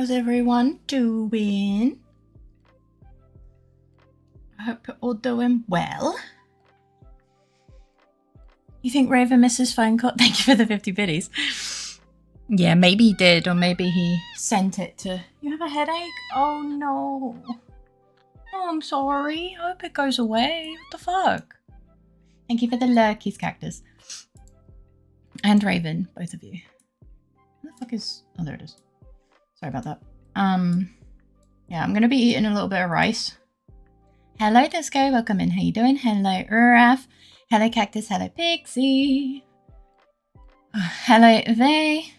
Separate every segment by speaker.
Speaker 1: How's everyone doing? I hope you're all doing well. You think Raven missed his phone call? Thank you for the 50 biddies. Yeah, maybe he did, or maybe he sent it to... You have a headache? Oh no. Oh, I'm sorry. I hope it goes away. What the fuck? Thank you for the lurkies, Cactus. And Raven, both of you. Where the fuck is... Oh, there it is. Sorry about that. Yeah, I'm gonna be eating a little bit of rice. Hello, Disco. Welcome in. How you doing? Hello, Uraf. Hello, Cactus. Hello, Pixie. Hello, Vay.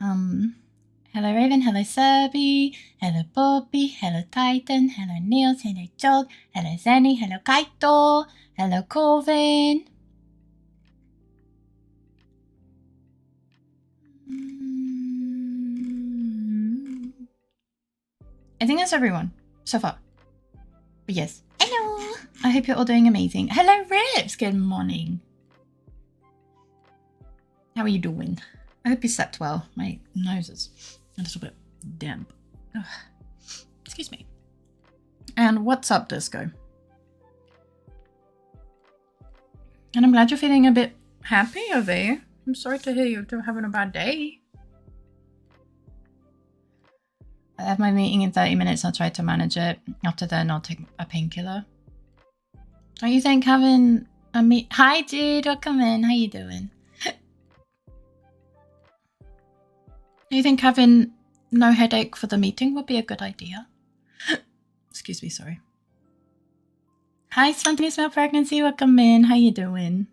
Speaker 1: Hello, Raven. Hello, Serby. Hello, Bobby. Hello, Titan. Hello, Niels. Hello, Jog. Hello, Zenny. Hello, Kaito. Hello, Corvin. I think that's everyone so far. But yes. Hello. I hope you're all doing amazing. Hello, Rips. Good morning. How are you doing? I hope you slept well. My nose is a little bit damp. Ugh. Excuse me. And what's up, Disco? And I'm glad you're feeling a bit happy over here. I'm sorry to hear you're having a bad day. I have my meeting in 30 minutes. I'll try to manage it. After then, I'll take a painkiller. Don't you think having a Hi, dude. Welcome in. How you doing? Do you think having no headache for the meeting would be a good idea? Excuse me, sorry. Hi, spontaneous male pregnancy. Welcome in. How you doing?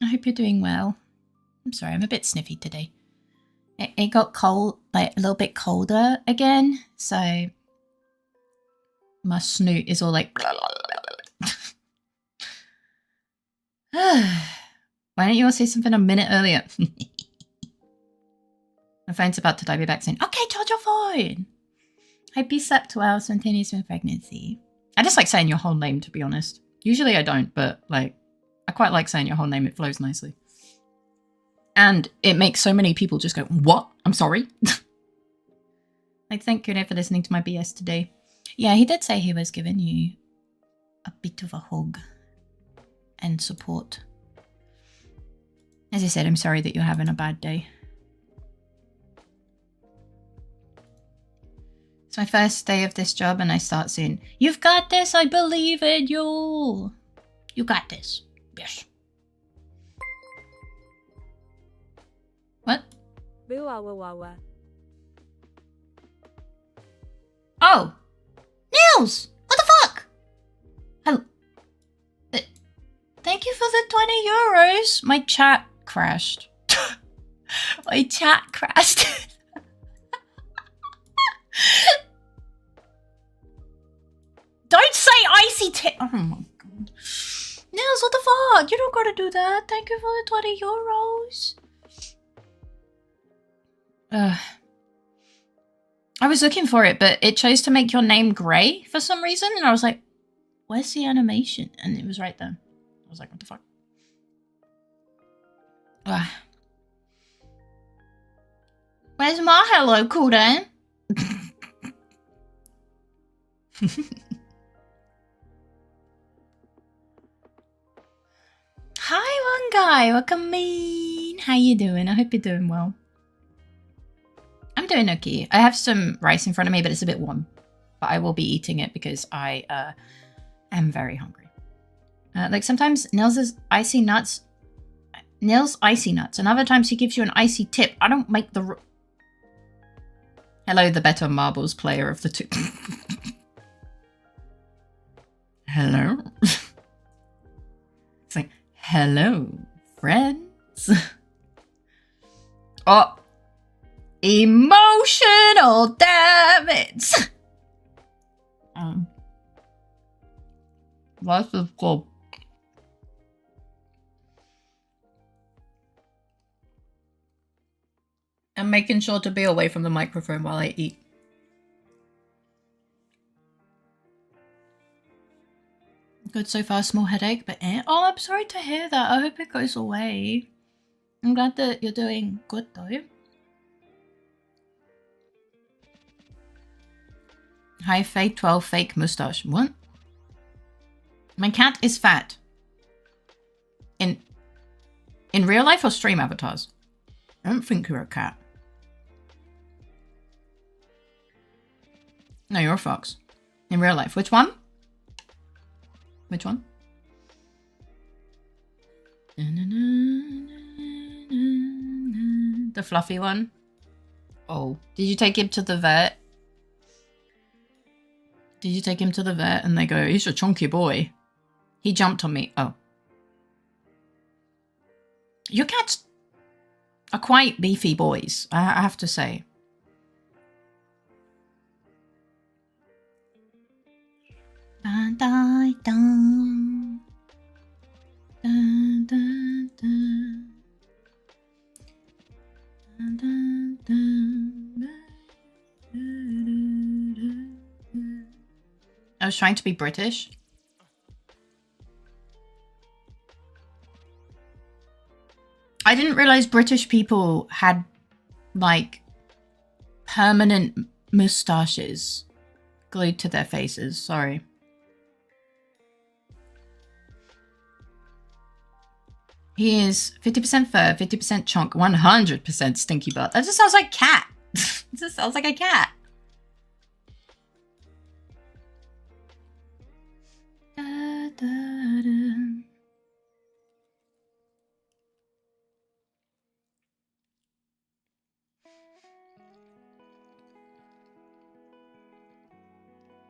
Speaker 1: I hope you're doing well. I'm sorry, I'm a bit sniffy today. It got cold, like a little bit colder again, so my snoot is all like... Why don't you all say something a minute earlier? My phone's about to die. Be back soon. Okay, charge your phone. Hope you slept well. Spontaneous male pregnancy. I just like saying your whole name, to be honest. Usually I don't, but like, I quite like saying your whole name. It flows nicely. And it makes so many people just go, what? I'm sorry. Like, thank you for listening to my BS today. Yeah, he did say he was giving you a bit of a hug and support. As I said, I'm sorry that you're having a bad day. It's my first day of this job and I start soon. You've got this. I believe in you. You got this. Yes. What? Oh! Niels! What the fuck? Hello. Thank you for the 20 euros. My chat crashed. My chat crashed. Don't say icy tip. Oh my god. Niels, what the fuck? You don't gotta do that. Thank you for the 20 euros. I was looking for it, but it chose to make your name grey for some reason, and I was like, where's the animation? And it was right there. I was like, what the fuck? Where's my hello cooldown? Hi, one guy. Welcome in. How you doing? I hope you're doing well. I'm doing okay. I have some rice in front of me, but it's a bit warm. But I will be eating it because I am very hungry. Like sometimes Nils' icy nuts. Nils icy nuts. And other times he gives you an icy tip. I don't make the... Hello, the better marbles player of the two. Hello? It's like, hello, friends. Oh. Emotional damage. This is cool. I'm making sure to be away from the microphone while I eat. Good so far, small headache, but oh, I'm sorry to hear that. I hope it goes away. I'm glad that you're doing good though. High fake 12 fake mustache. What? My cat is fat. In real life or stream avatars? I don't think you're a cat. No, you're a fox. In real life. Which one? Which one? The fluffy one? Oh. Did you take him to the vet? Did you take him to the vet and they go, he's a chunky boy. He jumped on me. Oh. Your cats are quite beefy boys, I have to say. Dun, dun, dun. Dun, dun, dun. Dun, dun, dun. I was trying to be British. I didn't realize British people had, like, permanent moustaches glued to their faces. Sorry. He is 50% fur, 50% chunk, 100% stinky butt. That just sounds like cat. It just sounds like a cat. Da, da, da.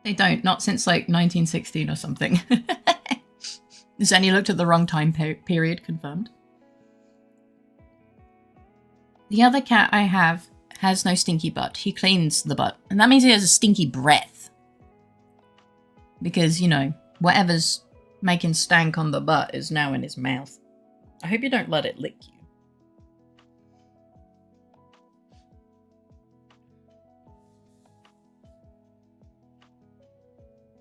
Speaker 1: They don't. Not since like 1916 or something. Zenny looked at the wrong time period. Confirmed. The other cat I have has no stinky butt. He cleans the butt. And that means he has a stinky breath. Because, you know, whatever's making stank on the butt is now in his mouth. I hope you don't let it lick you.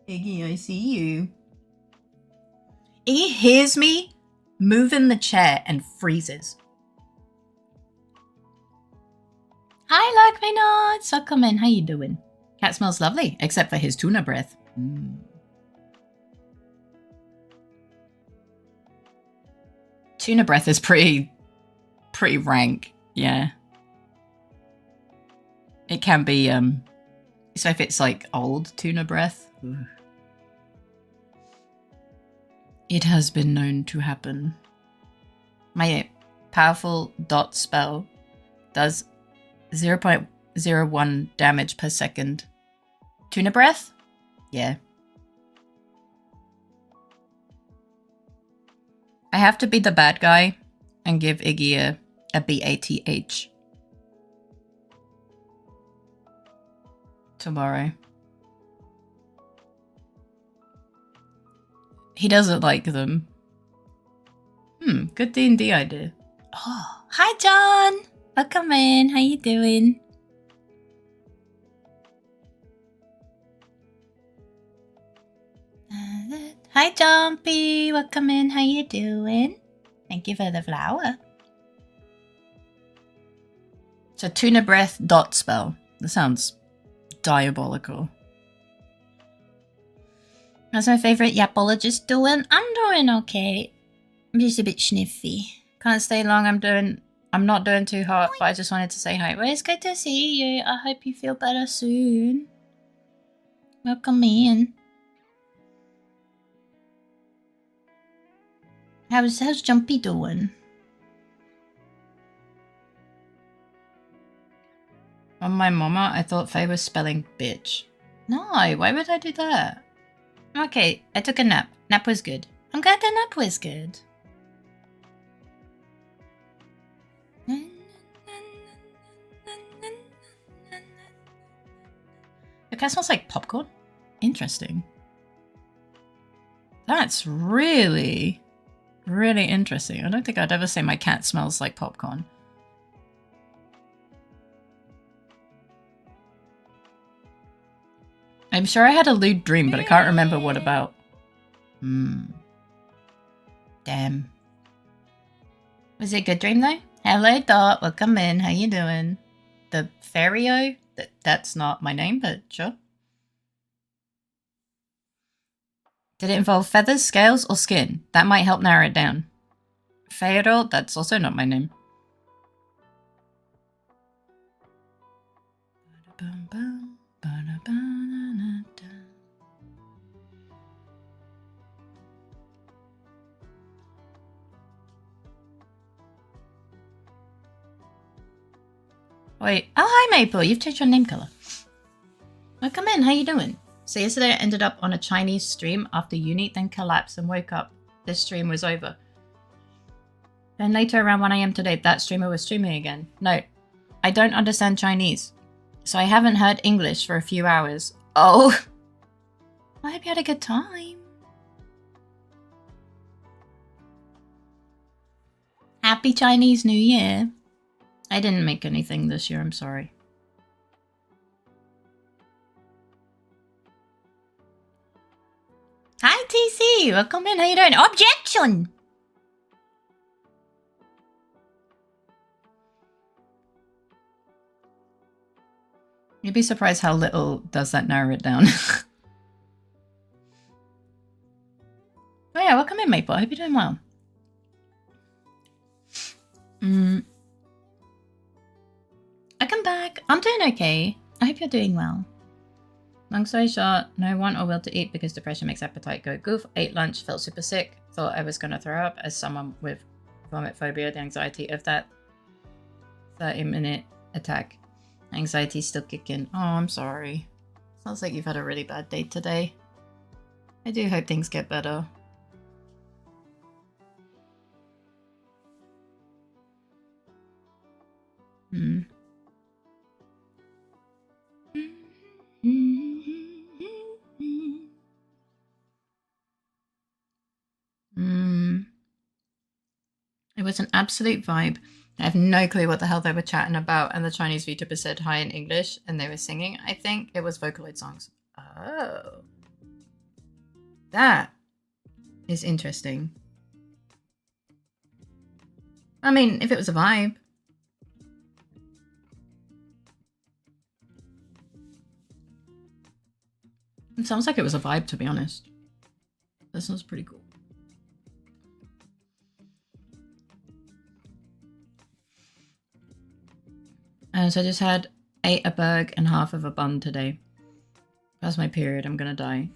Speaker 1: Iggy, I see you. He hears me move in the chair and freezes. Hi, like my nuts. So come in. How you doing? Cat smells lovely, except for his tuna breath. Tuna breath is pretty rank. Yeah. It can be, so if it's like old tuna breath. Ugh. It has been known to happen. My powerful dot spell does 0.01 damage per second. Tuna breath? Yeah. I have to be the bad guy and give Iggy a BATH. Tomorrow. He doesn't like them. Good D&D idea. Oh, hi John! Welcome in, how you doing? Hi Jumpy, welcome in, how you doing? Thank you for the flower. It's a tuna breath dot spell. That sounds diabolical. How's my favourite yapologist doing? I'm doing okay. I'm just a bit sniffy. Can't stay long. I'm not doing too hot, but I just wanted to say hi. Well, it's good to see you. I hope you feel better soon. Welcome in. How's Jumpy doing? On my mama, I thought Faye was spelling bitch. No, why would I do that? Okay, I took a nap. Nap was good. I'm glad the nap was good. Your cat smells like popcorn? Interesting. That's really, really interesting. I don't think I'd ever say my cat smells like popcorn. I'm sure I had a lewd dream, but I can't remember what about. Damn. Was it a good dream though? Hello Dot, welcome in, how you doing? The Fairio? That's not my name, but sure. Did it involve feathers, scales, or skin? That might help narrow it down. Faerii? That's also not my name. Wait. Oh, hi, Maple. You've changed your name color. Oh, come in. How you doing? So yesterday I ended up on a Chinese stream after uni, then collapsed and woke up. This stream was over. Then later around 1 AM today, that streamer was streaming again. Note, I don't understand Chinese, so I haven't heard English for a few hours. Oh. I hope you had a good time. Happy Chinese New Year. I didn't make anything this year, I'm sorry. Hi TC, welcome in, how you doing? Objection! You'd be surprised how little does that narrow it down. Oh yeah, welcome in Maple, I hope you're doing well. Welcome back, I'm doing okay. I hope you're doing well. Long story short, no want or will to eat because depression makes appetite go goof. Ate lunch, felt super sick, thought I was going to throw up. As someone with vomit phobia, the anxiety of that 30-minute attack. Anxiety's still kicking. Oh, I'm sorry. Sounds like you've had a really bad day today. I do hope things get better. It was an absolute vibe. I have no clue what the hell they were chatting about, and the Chinese VTuber said hi in English, and they were singing. I think it was Vocaloid songs. Oh. That is interesting. I mean, if it was a vibe. It sounds like it was a vibe, to be honest. That sounds pretty cool. So I just ate a burger and half of a bun today. That's my period. I'm gonna die.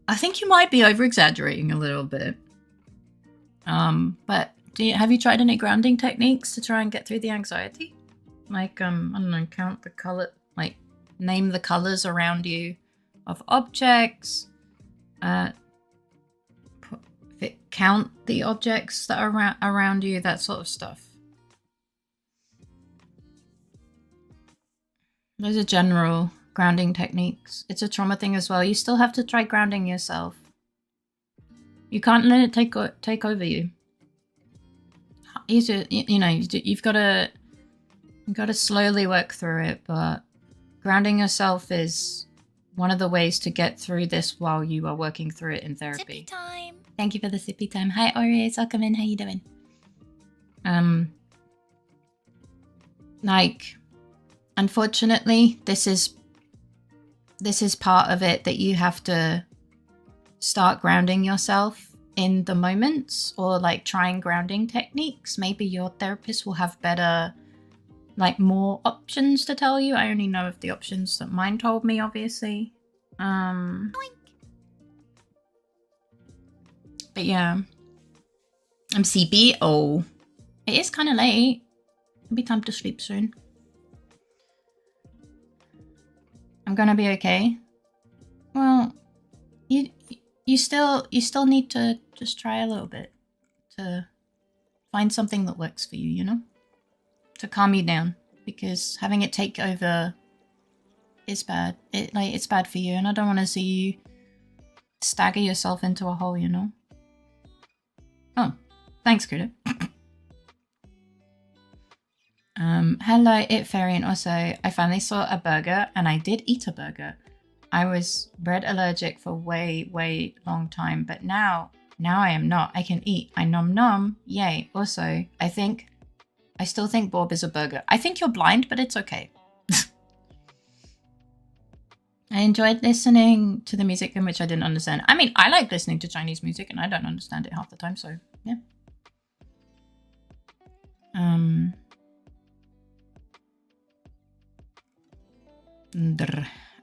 Speaker 1: I think you might be over-exaggerating a little bit. But have you tried any grounding techniques to try and get through the anxiety? Like, I don't know, count the color, like, name the colors around you of objects. Count the objects that are around you, that sort of stuff. Those are general grounding techniques. It's a trauma thing as well. You still have to try grounding yourself. You can't let it take over you. You know, you've got to slowly work through it, but grounding yourself is one of the ways to get through this while you are working through it in therapy. Sippy time. Thank you for the sippy time. Hi Oreos, welcome in. How you doing? Like, unfortunately, this is part of it, that you have to start grounding yourself in the moments, or like trying grounding techniques. Maybe your therapist will have better, like, more options to tell you. I only know of the options that mine told me, obviously. But yeah. I'm CB. Oh, it is kind of late. It'll be time to sleep soon. I'm gonna be okay. Well, you still need to just try a little bit to find something that works for you, you know? To calm you down, because having it take over is bad. It's bad for you, and I don't want to see you stagger yourself into a hole, you know? Oh, thanks, Kudo. Hello, LittleFaerii, and also I finally saw a burger, and I did eat a burger. I was bread allergic for way long time, but now I am not. I can eat. I nom. Yay. Also, I still think Bob is a burger. I think you're blind, but it's okay. I enjoyed listening to the music in which I didn't understand. I mean, I like listening to Chinese music and I don't understand it half the time, so yeah.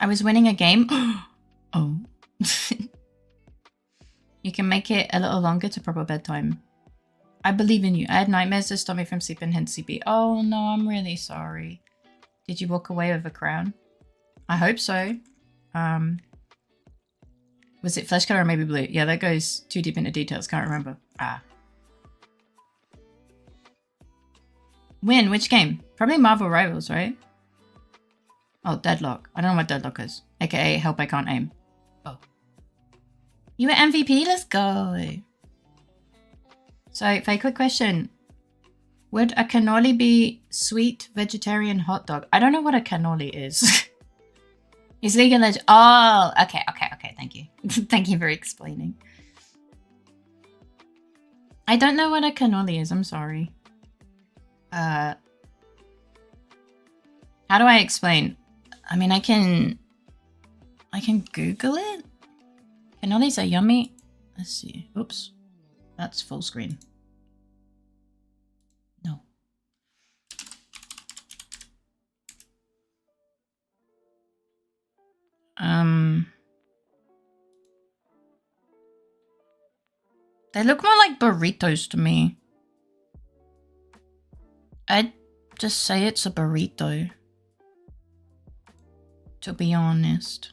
Speaker 1: I was winning a game. Oh. You can make it a little longer to proper bedtime. I believe in you. I had nightmares that stopped me from sleeping, hence CB. Oh no, I'm really sorry. Did you walk away with a crown? I hope so. Was it flesh color or maybe blue? Yeah, that goes too deep into details. Can't remember. Win? Which game? Probably Marvel Rivals, right? Oh, Deadlock. I don't know what Deadlock is. AKA Help I Can't Aim. Oh. You were MVP? Let's go. So, Faye, quick question. Would a cannoli be sweet vegetarian hot dog? I don't know what a cannoli is. Is League of Legends? Oh, okay. Thank you. Thank you for explaining. I don't know what a cannoli is. I'm sorry. How do I explain? I mean, I can Google it. Cannolis are yummy. Let's see. Oops. That's full screen. No. They look more like burritos to me. I'd just say it's a burrito. To be honest.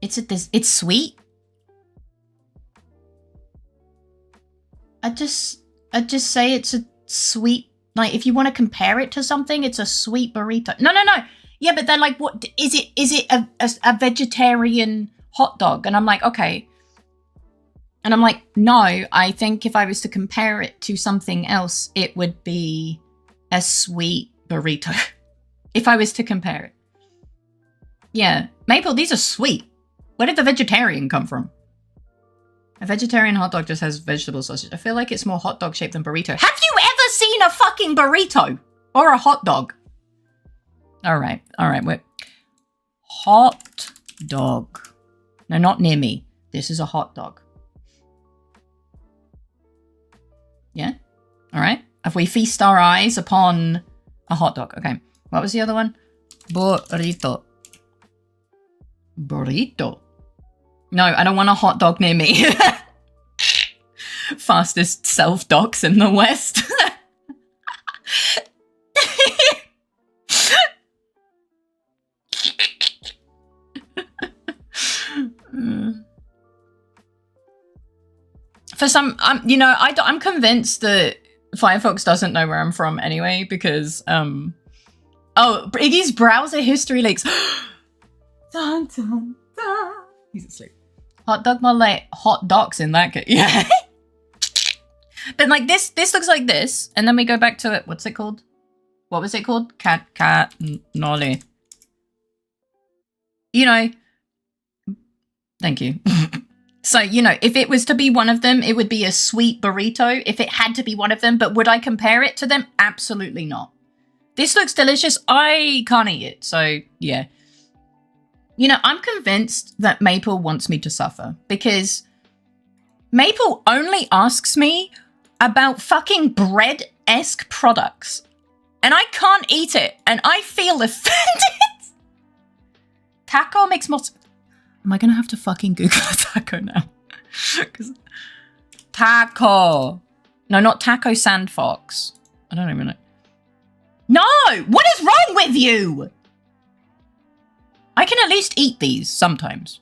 Speaker 1: It's sweet. I'd just say it's a sweet, like if you want to compare it to something, it's a sweet burrito. No. Yeah, but then like what is it? Is it a vegetarian hot dog? And I'm like, okay. And I'm like, no, I think if I was to compare it to something else, it would be a sweet burrito. If I was to compare it. Yeah. Maple, these are sweet. Where did the vegetarian come from? A vegetarian hot dog just has vegetable sausage. I feel like it's more hot dog shaped than burrito. Have you ever seen a fucking burrito? Or a hot dog? Alright, wait. Hot dog. No, not near me. This is a hot dog. Yeah? Alright. If we feast our eyes upon a hot dog. Okay. What was the other one? Burrito. Burrito. No, I don't want a hot dog near me. Fastest self-docs in the West. For some, I'm convinced that Firefox doesn't know where I'm from anyway, because, oh, Iggy's browser history leaks. Dun, dun, dun. He's asleep. Hot dog more like hot dogs in that case. Yeah. But like this looks like this, and then we go back to it. What's it called? What was it called? Cannoli. You know. Thank you. So, you know, if it was to be one of them, it would be a sweet burrito if it had to be one of them. But would I compare it to them? Absolutely not. This looks delicious. I can't eat it. So, yeah. You know, I'm convinced that Maple wants me to suffer because Maple only asks me about fucking bread-esque products. And I can't eat it. And I feel offended. Taco makes more... Am I going to have to fucking Google a taco now? Taco. No, not taco sandfox. I don't even know. No! What is wrong with you? I can at least eat these sometimes.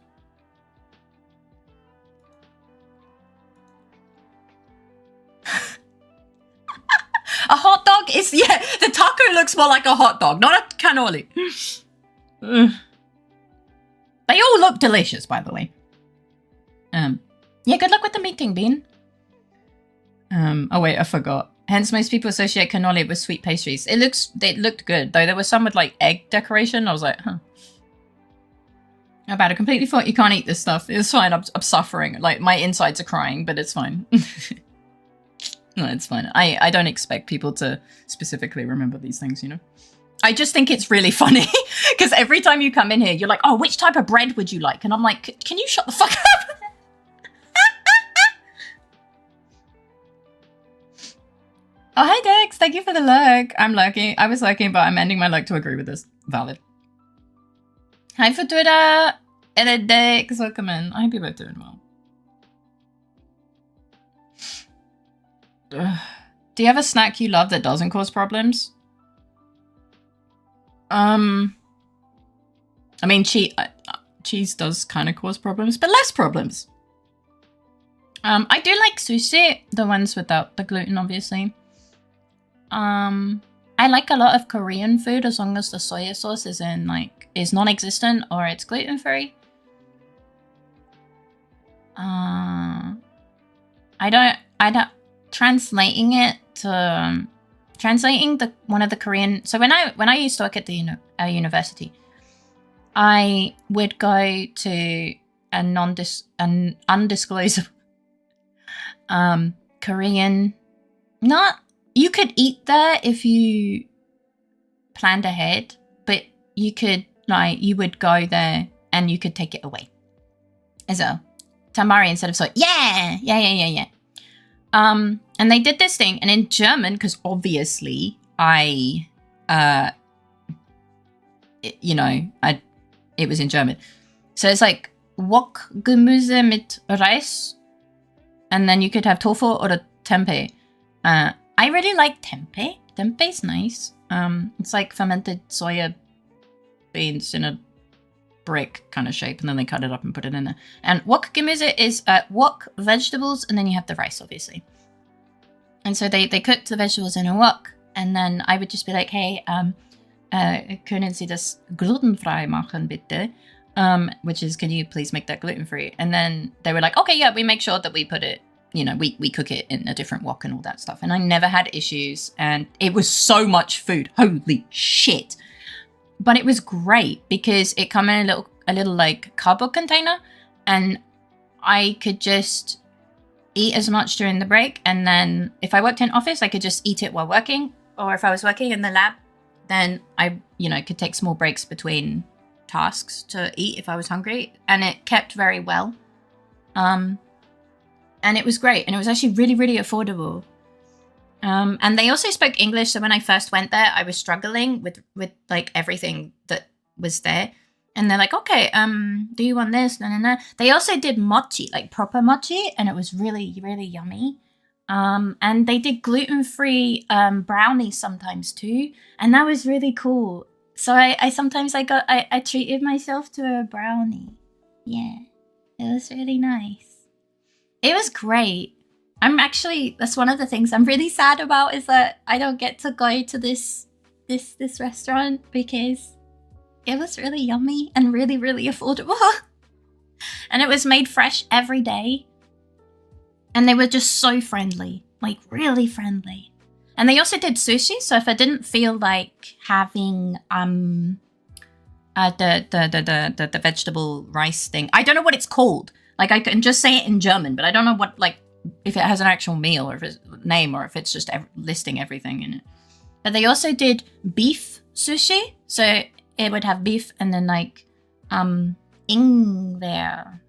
Speaker 1: A hot dog is... Yeah, the taco looks more like a hot dog, not a cannoli. They all look delicious, by the way. Yeah, good luck with the meeting, Bean. Oh wait, I forgot. Hence, most people associate cannoli with sweet pastries. It looked good, though. There was some with like egg decoration. I was like, huh. How bad? I completely thought you can't eat this stuff. It's fine. I'm suffering. Like my insides are crying, but it's fine. No, it's fine. I don't expect people to specifically remember these things, you know. I just think it's really funny because every time you come in here, you're like, oh, which type of bread would you like? And I'm like, can you shut the fuck up? Oh, hi, Dex. Thank you for the lurk. I'm lurking. I was lurking, but I'm ending my lurk to agree with this. Valid. Hi for Twitter. And Dex. Welcome in. I hope you're both doing well. Ugh. Do you have a snack you love that doesn't cause problems? I mean, cheese does kind of cause problems, but less problems. I do like sushi, the ones without the gluten, obviously. I like a lot of Korean food as long as the soya sauce is is non-existent or it's gluten-free. I don't translating it to translating one of the Korean. So when I used to work at the university, I would go to an undisclosed Korean. You could eat there if you planned ahead, but you would go there and you could take it away as a tamari instead of soy. Yeah. And they did this thing, and in German, because obviously it was in German. So it's like wok Gemüse mit Reis, and then you could have tofu or a tempeh. I really like tempeh. Tempeh's nice. It's like fermented soya beans in a brick kind of shape, and then they cut it up and put it in there. And wok Gemüse is wok vegetables, and then you have the rice, obviously. And so they cooked the vegetables in a wok, and then I would just be like, hey, können Sie das glutenfrei machen, bitte? Which is, can you please make that gluten-free? And then they were like, okay, yeah, we make sure that we put it, we cook it in a different wok and all that stuff. And I never had issues, and it was so much food. Holy shit. But it was great because it came in a little like cardboard container, and I could just eat as much during the break. And then if I worked in office, I could just eat it while working. Or if I was working in the lab, then I, could take small breaks between tasks to eat if I was hungry. And it kept very well. And it was great. And it was actually really, really affordable. And they also spoke English. So when I first went there, I was struggling with like everything that was there. And they're like, okay, do you want this? No. They also did mochi, like proper mochi. And it was really, really yummy. And they did gluten-free brownies sometimes too. And that was really cool. So I sometimes I treated myself to a brownie. Yeah, it was really nice. It was great. That's one of the things I'm really sad about, is that I don't get to go to this restaurant because it was really yummy and really, really affordable. And it was made fresh every day. And they were just so friendly, like really friendly. And they also did sushi. So if I didn't feel like having the vegetable rice thing, I don't know what it's called. Like I can just say it in German, but I don't know what, like, if it has an actual meal or if it's name or if it's just listing everything in it. But they also did beef sushi. So it would have beef and then like ingwer,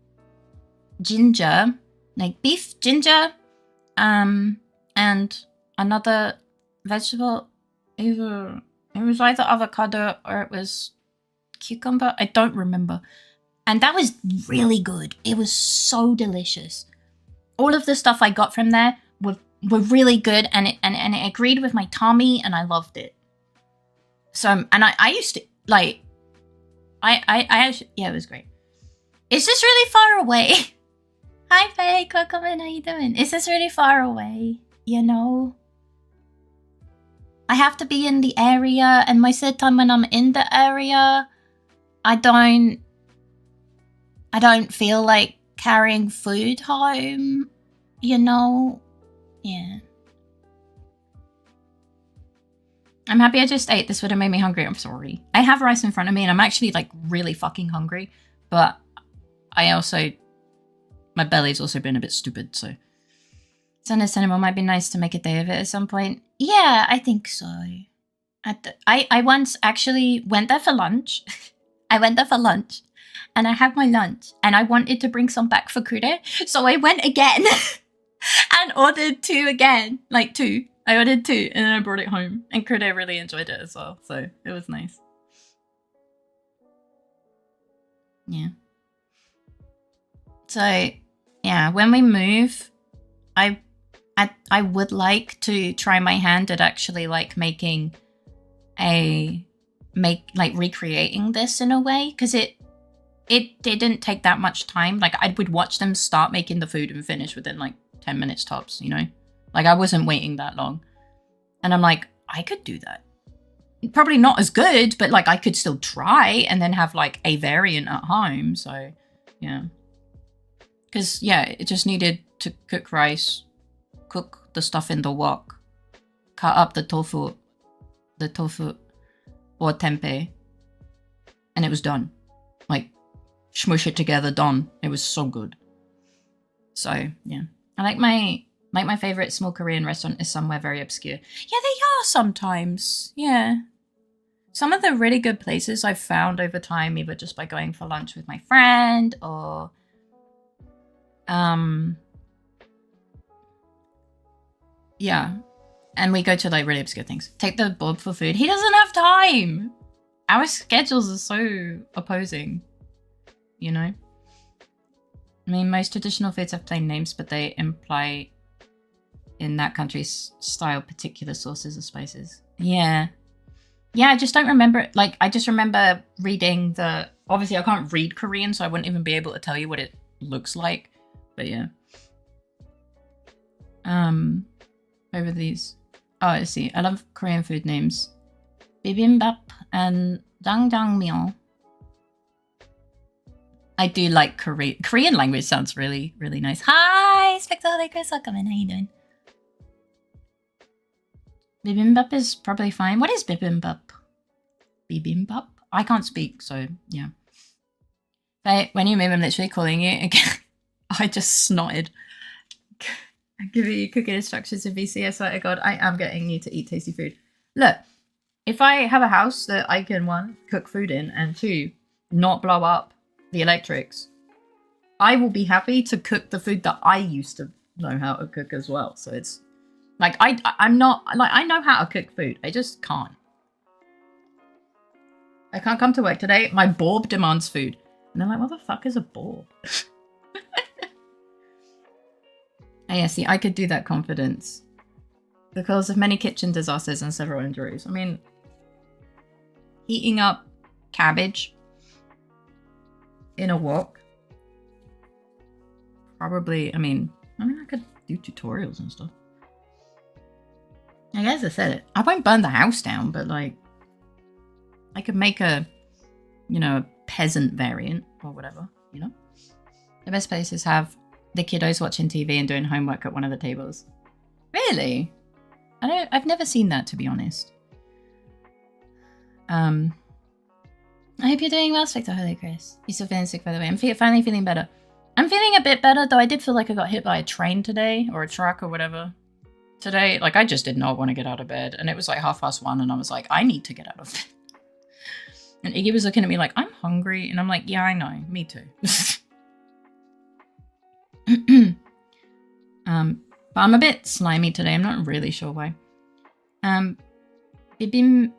Speaker 1: ginger, like beef, ginger, and another vegetable. It was either avocado or it was cucumber. I don't remember. And that was really good. It was so delicious. All of the stuff I got from there were really good, and it agreed with my tummy, and I loved it. So, and I used to like, I actually, yeah, it was great. It's just really far away. Hi, Faye, welcome in. How you doing? It's just really far away, I have to be in the area, and most of the time when I'm in the area, I don't feel like carrying food home, Yeah. I'm happy I just ate. This would have made me hungry. I'm sorry. I have rice in front of me, and I'm actually like really fucking hungry, but my belly's also been a bit stupid, so Sunday cinema might be nice to make a day of it at some point. Yeah, I think so. I once actually went there for lunch. I went there for lunch and I had my lunch and I wanted to bring some back for Kure. So I went again and ordered two again. Like two. I ordered two and then I brought it home. And Kure really enjoyed it as well. So it was nice. Yeah. So yeah, when we move, I would like to try my hand at actually like making recreating this in a way, because it didn't take that much time. Like I would watch them start making the food and finish within like 10 minutes tops, you know? Like I wasn't waiting that long. And I'm like, I could do that. Probably not as good, but like I could still try and then have like a variant at home. So yeah. Because yeah, it just needed to cook rice, cook the stuff in the wok, cut up the tofu or tempeh, and it was done. Like, smush it together, done. It was so good. So yeah, I like my favorite small Korean restaurant is somewhere very obscure. Yeah, they are sometimes. Yeah, some of the really good places I've found over time, either just by going for lunch with my friend or yeah. And we go to like really obscure things. Take the Bob for food. He doesn't have time. Our schedules are so opposing, you know? I mean, most traditional foods have plain names, but they imply in that country's style particular sauces or spices. Yeah. Yeah, I just don't remember. Like, I just remember reading obviously I can't read Korean, so I wouldn't even be able to tell you what it looks like. But yeah. Over these. Oh, I see. I love Korean food names. Bibimbap and jjajangmyeon. I do like Korean language sounds really, really nice. Hi, Spectacular Chris. Welcome in. How you doing? Bibimbap is probably fine. What is bibimbap? Bibimbap? I can't speak, so yeah. But when you move, I'm literally calling you again. I just snotted. I'm giving you cooking instructions in VC. I swear to God, I am getting you to eat tasty food. Look, if I have a house that I can, one, cook food in, and two, not blow up the electrics, I will be happy to cook the food that I used to know how to cook as well. So it's like, I'm not, like, I know how to cook food. I just can't. I can't come to work today. My Borb demands food. And they're like, what the fuck is a Borb? Oh, yeah, see, I could do that confidence. Because of many kitchen disasters and several injuries. I mean, heating up cabbage in a wok. Probably, I mean, I could do tutorials and stuff. I guess I said it. I won't burn the house down, but like, I could make a, a peasant variant or whatever, The best places have the kiddos watching TV and doing homework at one of the tables. Really? I've never seen that, to be honest. I hope you're doing well, Spectacular Chris. You're still feeling sick, by the way. I'm finally feeling better. I'm feeling a bit better, though I did feel like I got hit by a train today, or a truck or whatever. Today, like, I just did not want to get out of bed, and it was like 1:30, and I was like, I need to get out of bed. And Iggy was looking at me like, I'm hungry, and I'm like, yeah, I know, me too. But I'm a bit slimy today. I'm not really sure why. Bibimbap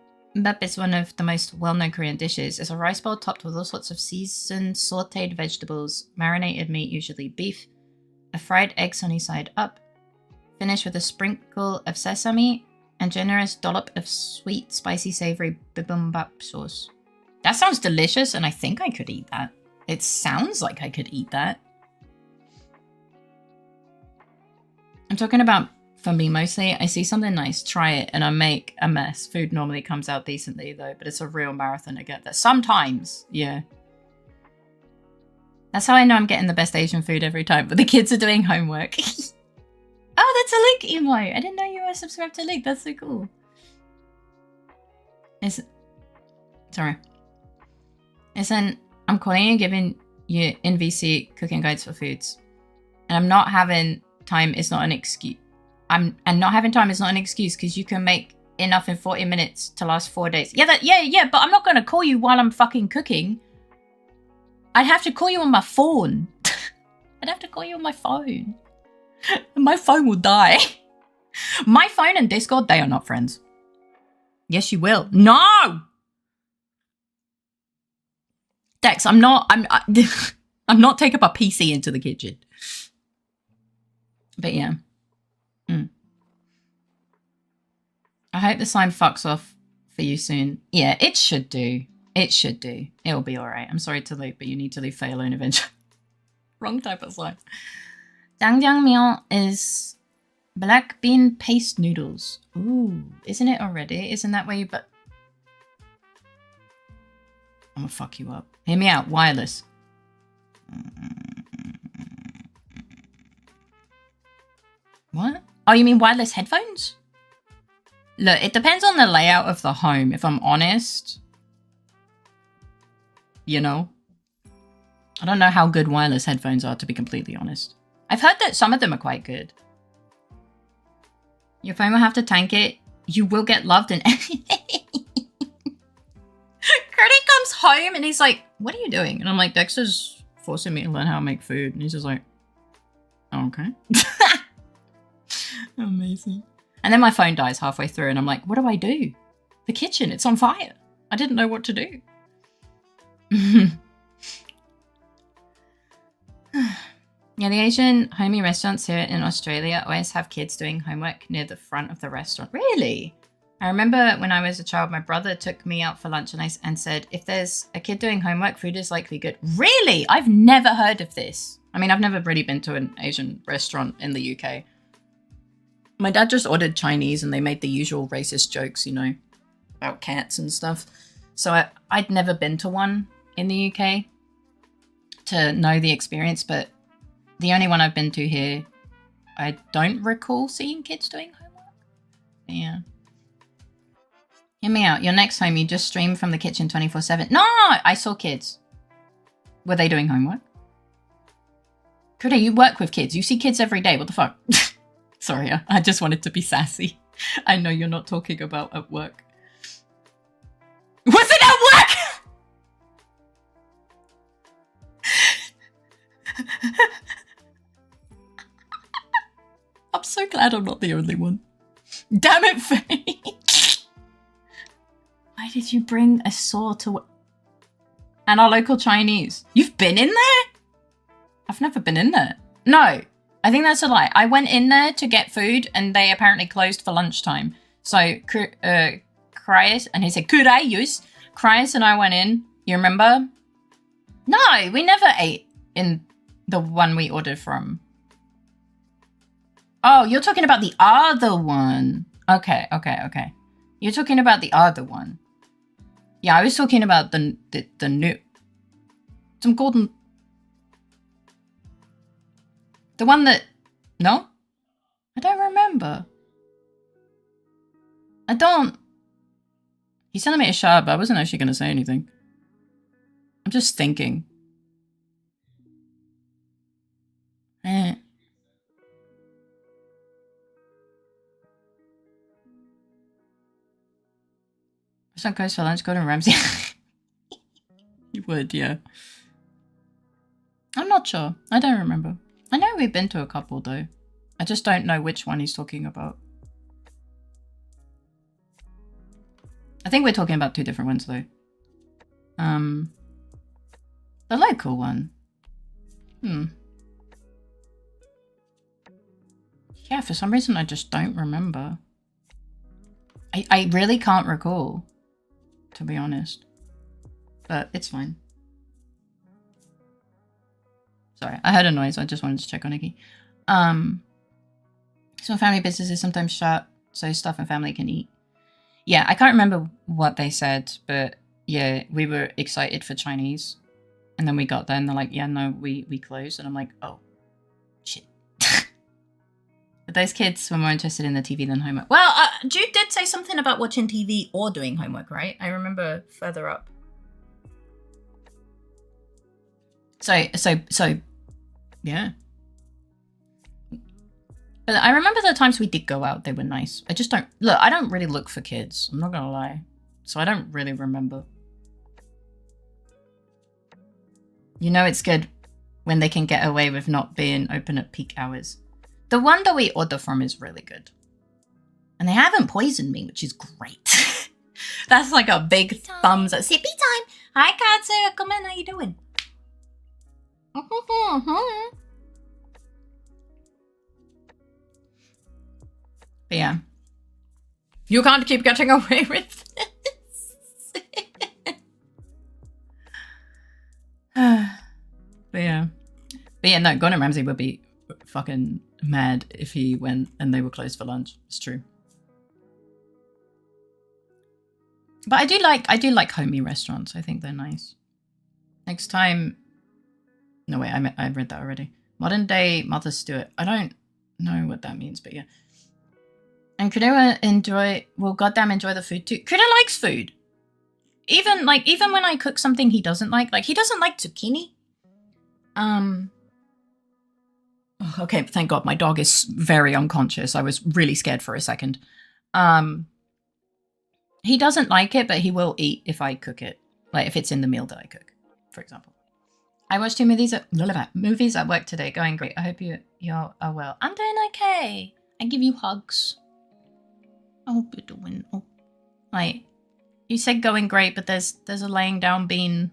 Speaker 1: is one of the most well-known Korean dishes. It's a rice bowl topped with all sorts of seasoned, sautéed vegetables, marinated meat, usually beef, a fried egg sunny side up, finished with a sprinkle of sesame, and generous dollop of sweet, spicy, savory bibimbap sauce. That sounds delicious, and I think I could eat that. It sounds like I could eat that. I'm talking about, for me mostly, I see something nice, try it, and I make a mess. Food normally comes out decently though, but it's a real marathon to get there. Sometimes, yeah. That's how I know I'm getting the best Asian food every time, but the kids are doing homework. Oh, that's a link emote. I didn't know you were subscribed to Link. That's so cool. I'm calling you, giving you NVC cooking guides for foods. And I'm not having time is not an excuse. Not having time is not an excuse, because you can make enough in 40 minutes to last 4 days. Yeah, but I'm not going to call you while I'm fucking cooking. I'd have to call you on my phone. I'd have to call you on my phone. My phone will die. My phone and Discord, they are not friends. Yes, you will. No! Dex, I'm not taking my PC into the kitchen. But yeah. I hope the sign fucks off for you soon. Yeah, it should do. It should do. It'll be alright. I'm sorry to leave, but you need to leave Faye alone eventually. Wrong type of slime. Jjajangmyeon is black bean paste noodles. Ooh, isn't it already? Isn't that where you... But I'm gonna fuck you up. Hear me out. Wireless. What? Oh, you mean wireless headphones? Look, it depends on the layout of the home, if I'm honest. You know? I don't know how good wireless headphones are, to be completely honest. I've heard that some of them are quite good. Your phone will have to tank it. You will get loved and... Credit comes home and he's like, what are you doing? And I'm like, Dexter's forcing me to learn how to make food. And he's just like, oh, okay. Amazing. And then my phone dies halfway through and I'm like, what do I do? The kitchen, it's on fire. I didn't know what to do. Yeah, the Asian homey restaurants here in Australia always have kids doing homework near the front of the restaurant. Really? I remember when I was a child, my brother took me out for lunch and said, if there's a kid doing homework, food is likely good. Really? I've never heard of this. I mean, I've never really been to an Asian restaurant in the UK. My dad just ordered Chinese and they made the usual racist jokes, you know, about cats and stuff. So I'd never been to one in the UK to know the experience, but the only one I've been to here, I don't recall seeing kids doing homework. Yeah. Hear me out. Your next home, you just stream from the kitchen 24/7. No, I saw kids. Were they doing homework? Kuda, you work with kids. You see kids every day. What the fuck? Sorry, I just wanted to be sassy. I know you're not talking about at work. Was it at work? I'm so glad I'm not the only one. Damn it, Faye. Why did you bring a saw to... And our local Chinese? You've been in there? I've never been in there. No, I think that's a lie. I went in there to get food and they apparently closed for lunchtime. So, Kryas, and he said, could I use? Kryas and I went in. You remember? No, we never ate in the one we ordered from. Oh, you're talking about the other one. Okay. You're talking about the other one. Yeah, I was talking about the new... Some golden... The one that... No? I don't remember. I don't... He's telling me to shut up, but I wasn't actually going to say anything. I'm just thinking. Restaurant goes for lunch, Gordon Ramsay. You would, yeah. I'm not sure. I don't remember. I know we've been to a couple, though. I just don't know which one he's talking about. I think we're talking about two different ones, though. The local one. Yeah, for some reason I just don't remember. I really can't recall, to be honest. But it's fine. Sorry, I heard a noise. I just wanted to check on Nikki. Some family businesses sometimes shut, so staff and family can eat. Yeah, I can't remember what they said, but yeah, we were excited for Chinese. And then we got there and they're like, yeah, no, we closed. And I'm like, oh, shit. But those kids were more interested in the TV than homework. Well, Jude did say something about watching TV or doing homework, right? I remember further up. So, yeah. But I remember the times we did go out, they were nice. I just don't... Look, I don't really look for kids. I'm not gonna lie. So I don't really remember. You know it's good when they can get away with not being open at peak hours. The one that we order from is really good. And they haven't poisoned me, which is great. That's like a big thumbs up. Sippy time! Hi, Katsu! Come in, how you doing? But yeah. You can't keep getting away with this. But yeah, no, Gordon Ramsay would be fucking mad if he went and they were closed for lunch. It's true. But I do like homey restaurants. I think they're nice. Next time... No, wait, I read that already. Modern day Martha Stewart. I don't know what that means, but yeah. And Critter will goddamn enjoy the food too. Critter likes food. Even when I cook something he doesn't like he doesn't like zucchini. Okay, thank God my dog is very unconscious. I was really scared for a second. He doesn't like it, but he will eat if I cook it. Like if it's in the meal that I cook, for example. I watched 2 movies at work today. Going great. I hope you're well. I'm doing okay. I give you hugs. I hope you're doing. Oh, like you said, going great, but there's a laying down bean,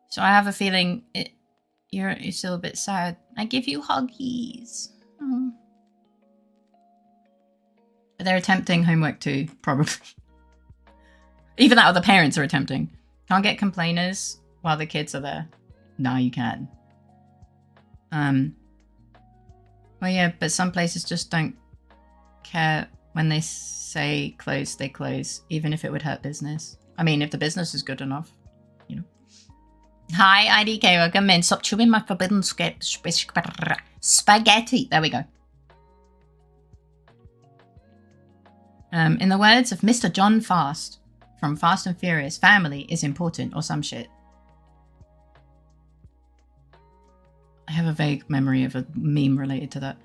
Speaker 1: so I have a feeling you're still a bit sad. I give you huggies. Oh. But they're attempting homework too, probably. Even that other parents are attempting. Can't get complainers while the kids are there. No, you can. Well, yeah, but some places just don't care when they say close, they close, even if it would hurt business. I mean, if the business is good enough, you know. Hi, IDK, welcome in. Stop chewing my forbidden spaghetti. There we go. In the words of Mr. John Fast from Fast and Furious, family is important or some shit. I have a vague memory of a meme related to that.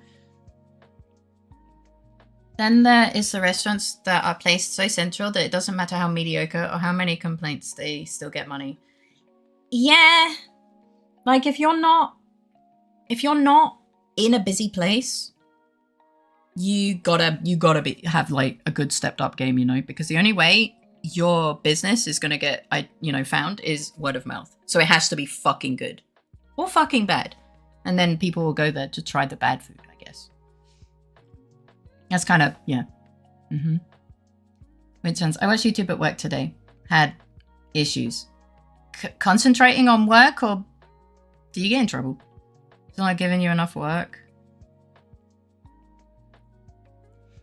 Speaker 1: Then there is the restaurants that are placed so central that it doesn't matter how mediocre or how many complaints, they still get money. Yeah. Like if you're not in a busy place, you gotta have like a good stepped up game, you know, because the only way your business is gonna get found is word of mouth. So it has to be fucking good or fucking bad. And then people will go there to try the bad food, I guess. That's kind of, yeah. Makes sense. I watched YouTube at work today. Had issues. Concentrating on work, or do you get in trouble? Is it not giving you enough work?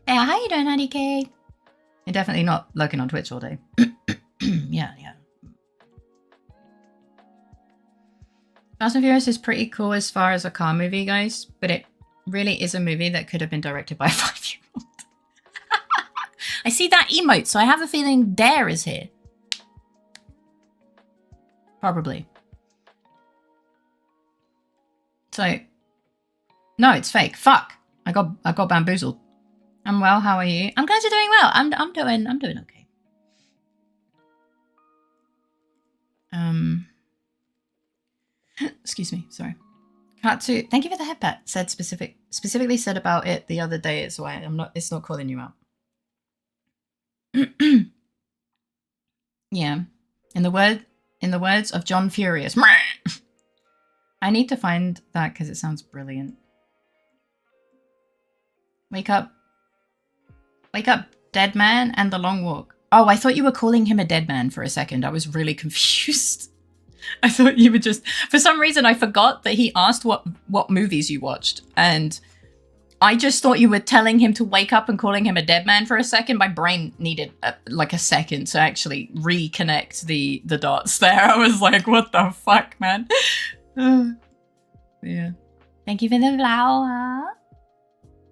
Speaker 1: Yeah, how you doing, IDK? You're definitely not lurking on Twitch all day. Yeah. Fast and Furious is pretty cool as far as a car movie goes, but it really is a movie that could have been directed by a 5-year-old. I see that emote, so I have a feeling Dare is here. Probably. So, no, it's fake. Fuck. I got bamboozled. I'm well. How are you? I'm glad you're doing well. I'm doing okay. Excuse me. Sorry. Katsu, thank you for the headpat. Said specifically said about it the other day. It's why it's not calling you out. Yeah. In the words of John Furious. I need to find that because it sounds brilliant. Wake up, dead man, and the long walk. Oh, I thought you were calling him a dead man for a second. I was really confused. I thought you were just... For some reason, I forgot that he asked what movies you watched. And I just thought you were telling him to wake up and calling him a dead man for a second. My brain needed like a second to actually reconnect the dots there. I was like, what the fuck, man? Yeah. Thank you for the flower.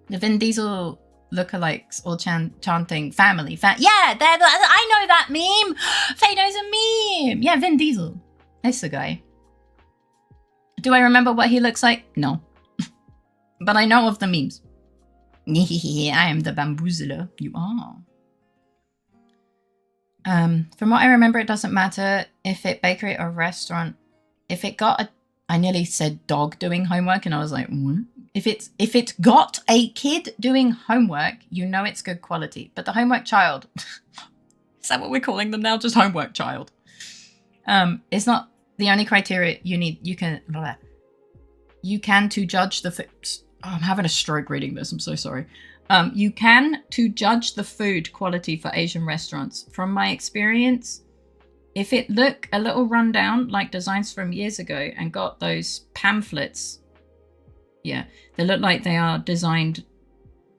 Speaker 1: The Vin Diesel lookalikes all chanting family. Yeah, I know that meme. Fado's a meme. Yeah, Vin Diesel. That's the guy. Do I remember what he looks like? No. But I know of the memes. I am the bamboozler. You are. From what I remember, it doesn't matter if it bakery or restaurant. If it got a, I nearly said dog doing homework, and I was like, what? If it's got a kid doing homework, you know it's good quality. But the homework child, is that what we're calling them now? Just homework child. It's not the only criteria you need. You can to judge the food. Oh, I'm having a stroke reading this. I'm so sorry. You can to judge the food quality for Asian restaurants. From my experience, if it look a little rundown, like designs from years ago, and got those pamphlets, yeah, they look like they are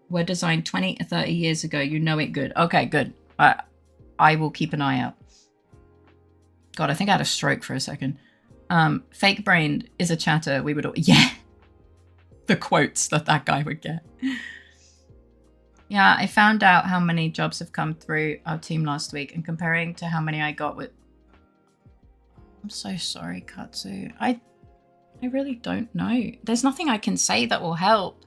Speaker 1: were designed 20 or 30 years ago. You know it good. Okay, good. I will keep an eye out. God, I think I had a stroke for a second. Fake brain is a chatter. We would all, yeah. The quotes that guy would get. Yeah, I found out how many jobs have come through our team last week, and comparing to how many I got with... I'm so sorry, Katsu. I really don't know. There's nothing I can say that will help.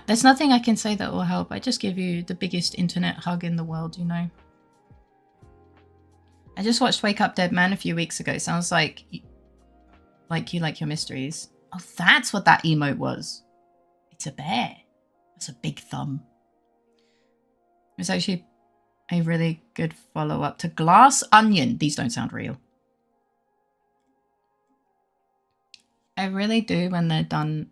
Speaker 1: There's nothing I can say that will help. I just give you the biggest internet hug in the world, you know. I just watched Wake Up Dead Man a few weeks ago. Sounds like you like your mysteries. Oh, that's what that emote was. It's a bear. That's a big thumb. It was actually a really good follow-up to Glass Onion. These don't sound real. I really do when they're done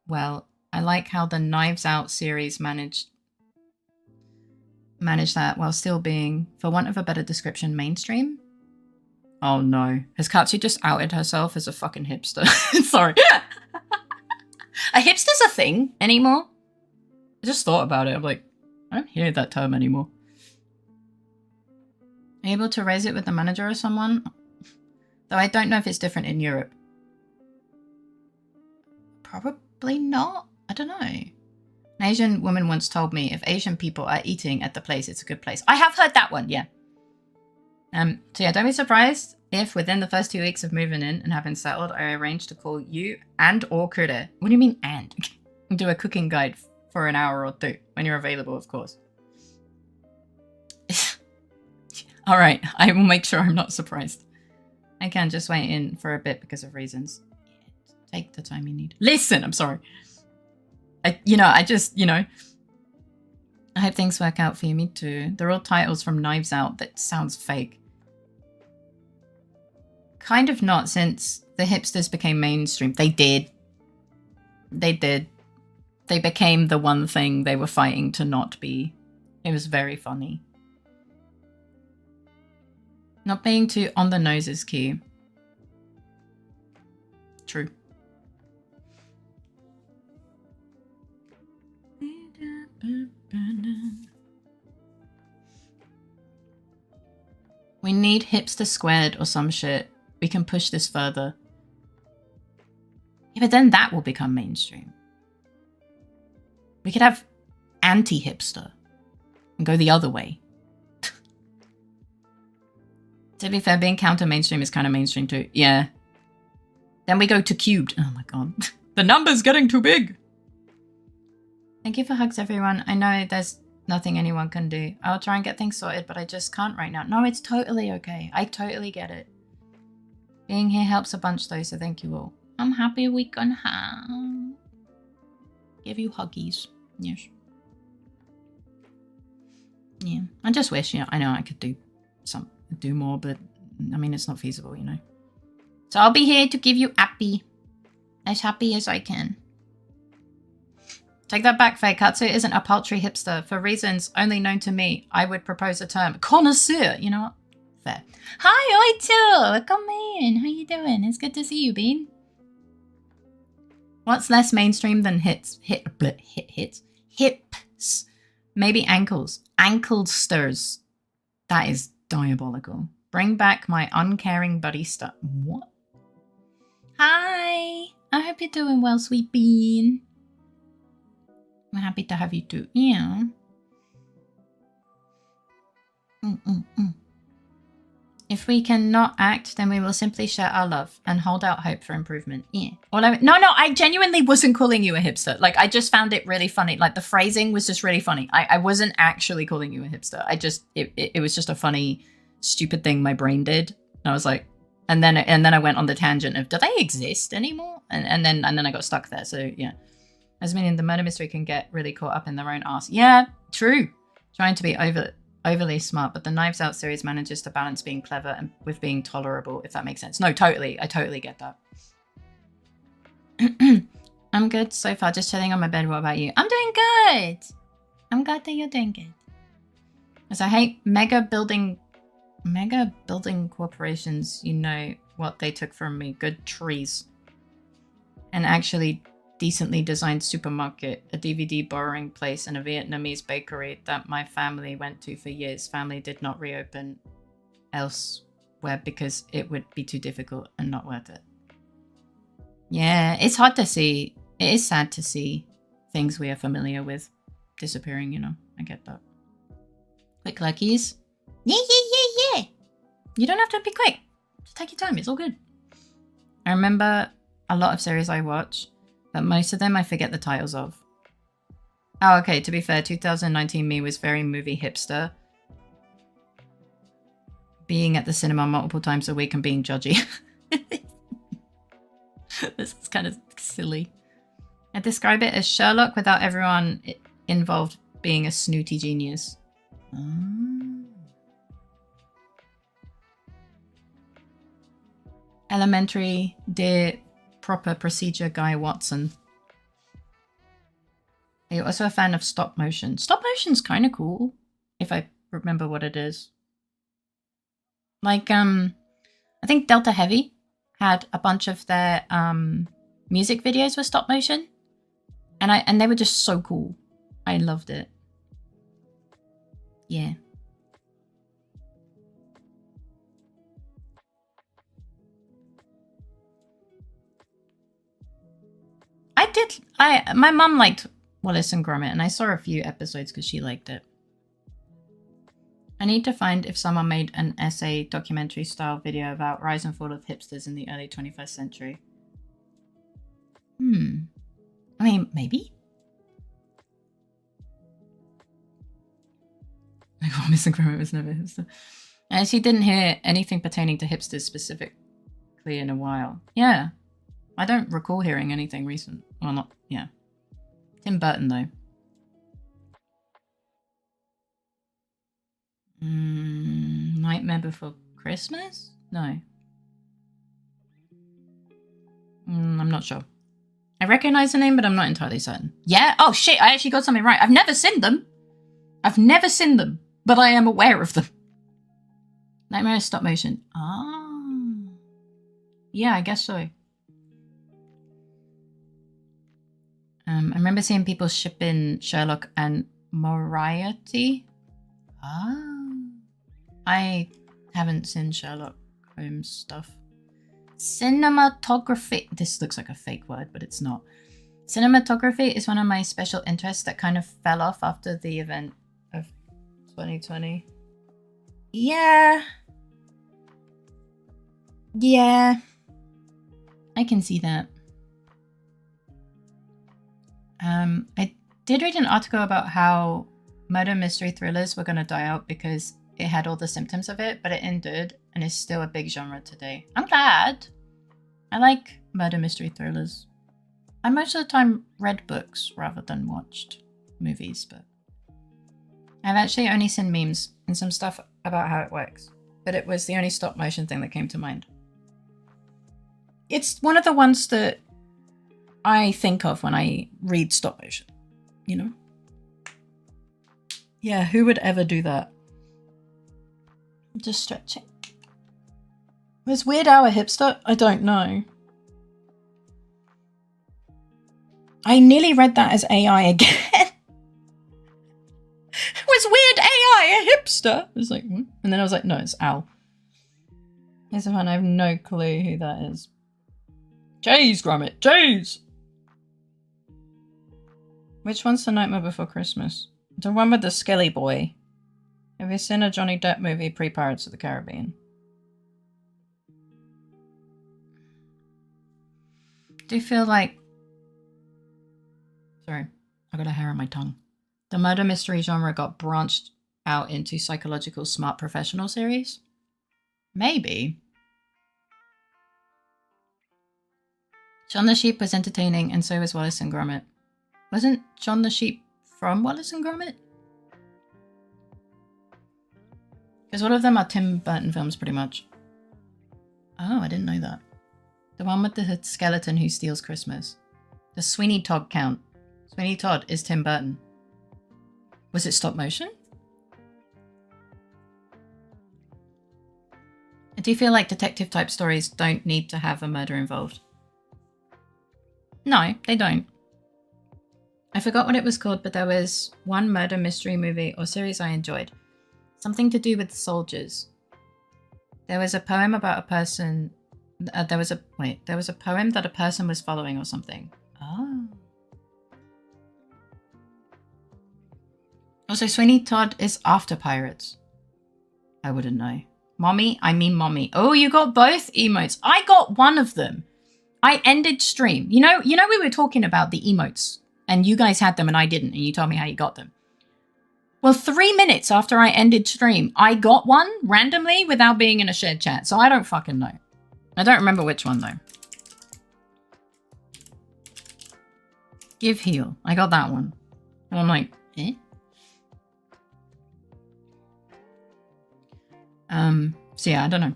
Speaker 1: well. I like how the Knives Out series managed that while still being, for want of a better description, mainstream. Oh no. Has Katsu just outed herself as a fucking hipster? Sorry. A hipster's a thing anymore? I just thought about it. I'm like, I don't hear that term anymore. Able to raise it with the manager or someone? Though I don't know if it's different in Europe. Probably not. I don't know. An Asian woman once told me if Asian people are eating at the place, it's a good place. I have heard that one, yeah. So yeah, don't be surprised if within the first 2 weeks of moving in and having settled, I arrange to call you and or Kure. What do you mean and? Do a cooking guide for an hour or two when you're available, of course. All right, I will make sure I'm not surprised. I can just wait in for a bit because of reasons. Take the time you need. Listen, I'm sorry. I hope things work out for you. Me too. They're all titles from Knives Out. That sounds fake. Kind of not, since the hipsters became mainstream. They did. They did. They became the one thing they were fighting to not be. It was very funny. Not being too on the nose is key. True. We need hipster squared or some shit. We can push this further. Yeah, but then that will become mainstream. We could have anti-hipster and go the other way. To be fair, being counter-mainstream is kind of mainstream too. Yeah. Then we go to cubed. Oh my god. The number's getting too big. Thank you for hugs, everyone. I know there's nothing anyone can do. I'll try and get things sorted, but I just can't right now. No, it's totally okay. I totally get it. Being here helps a bunch though, so thank you all. I'm happy we can give you huggies. Yes. Yeah. I just wish, I know I could do more, but I mean, it's not feasible, you know. So I'll be here to give you happy as I can. Take that back, Faye. Katsu isn't a paltry hipster. For reasons only known to me, I would propose a term. Connoisseur. You know what? Fair. Hi, Oito. Come in. How you doing? It's good to see you, Bean. What's less mainstream than hits? Hips. Maybe ankles. Ankle-sters. That is diabolical. Bring back my uncaring buddy stuff. What? Hi. I hope you're doing well, sweet Bean. I'm happy to have you too. Yeah. If we cannot act, then we will simply share our love and hold out hope for improvement. Yeah. No, I genuinely wasn't calling you a hipster. Like, I just found it really funny. Like, the phrasing was just really funny. I wasn't actually calling you a hipster. It was just a funny, stupid thing my brain did. And I was like, and then I went on the tangent of, do they exist anymore? And then I got stuck there. So yeah. As meaning the murder mystery can get really caught up in their own arse. Yeah, true. Trying to be overly smart, but the Knives Out series manages to balance being clever and with being tolerable, if that makes sense. No, totally. I totally get that. I'm good so far, just chilling on my bed. What about you? I'm doing good. I'm glad that you're doing good. As I hate mega building corporations, you know what they took from me. Good trees. And actually decently designed supermarket, a DVD borrowing place, and a Vietnamese bakery that my family went to for years. Family did not reopen elsewhere because it would be too difficult and not worth it. Yeah, it's hard to see. It is sad to see things we are familiar with disappearing, you know. I get that. Quick luckies. Yeah. You don't have to be quick. Just take your time. It's all good. I remember a lot of series I watch, but most of them I forget the titles of. Oh, okay, to be fair, 2019 me was very movie hipster. Being at the cinema multiple times a week and being judgy. This is kind of silly. I describe it as Sherlock without everyone involved being a snooty genius. Elementary, dear proper procedure guy Watson. Are you also a fan of stop motion? Stop motion's kind of cool, if I remember what it is. Like, I think Delta Heavy had a bunch of their music videos with stop motion, and they were just so cool. I loved it. Yeah. My mum liked Wallace and Gromit, and I saw a few episodes because she liked it. I need to find if someone made an essay documentary style video about rise and fall of hipsters in the early 21st century. I mean, maybe? Like, Wallace and Gromit was never hipster. I actually didn't hear anything pertaining to hipsters specifically in a while. Yeah. I don't recall hearing anything recent. Well, not, yeah. Tim Burton, though. Nightmare Before Christmas? No. I'm not sure. I recognize the name, but I'm not entirely certain. Yeah? Oh, shit, I actually got something right. I've never seen them. But I am aware of them. Nightmare is stop motion. Ah. Yeah, I guess so. I remember seeing people ship in Sherlock and Moriarty. Ah. I haven't seen Sherlock Holmes stuff. Cinematography. This looks like a fake word, but it's not. Cinematography is one of my special interests that kind of fell off after the event of 2020. Yeah. Yeah. I can see that. I did read an article about how murder mystery thrillers were going to die out because it had all the symptoms of it, but it endured and is still a big genre today. I'm glad. I like murder mystery thrillers. I most of the time read books rather than watched movies, but I've actually only seen memes and some stuff about how it works, but it was the only stop motion thing that came to mind. It's one of the ones that I think of when I read stop motion, you know? Yeah, who would ever do that? Just stretching. Was Weird Al a hipster? I don't know. I nearly read that as AI again. Was Weird AI a hipster? I was like, hmm? And then I was like, no, it's Al. Here's the one, I have no clue who that is. Jeez, Gromit, jeez! Which one's The Nightmare Before Christmas? The one with the Skelly boy. Have you seen a Johnny Depp movie pre-Pirates of the Caribbean? do feel like... Sorry, I got a hair on my tongue. The murder mystery genre got branched out into psychological smart professional series? Maybe. John the Sheep was entertaining, and so was Wallace and Gromit. Wasn't John the Sheep from Wallace and Gromit? Because all of them are Tim Burton films, pretty much. Oh, I didn't know that. The one with the skeleton who steals Christmas. Does Sweeney Todd count? Sweeney Todd is Tim Burton. Was it stop motion? Do you feel like detective type stories don't need to have a murder involved? No, they don't. I forgot what it was called, but there was one murder mystery movie or series I enjoyed. Something to do with soldiers. There was a poem about a person... there was a poem that a person was following or something. Oh. Also, Sweeney Todd is after Pirates. I wouldn't know. Mommy, I mean mommy. Oh, you got both emotes. I got one of them. I ended stream. You know we were talking about the emotes and you guys had them and I didn't, and you told me how you got them. Well, 3 minutes after I ended stream, I got one randomly without being in a shared chat. So I don't fucking know. I don't remember which one though. Give heal. I got that one. And I'm like, eh? So yeah, I don't know.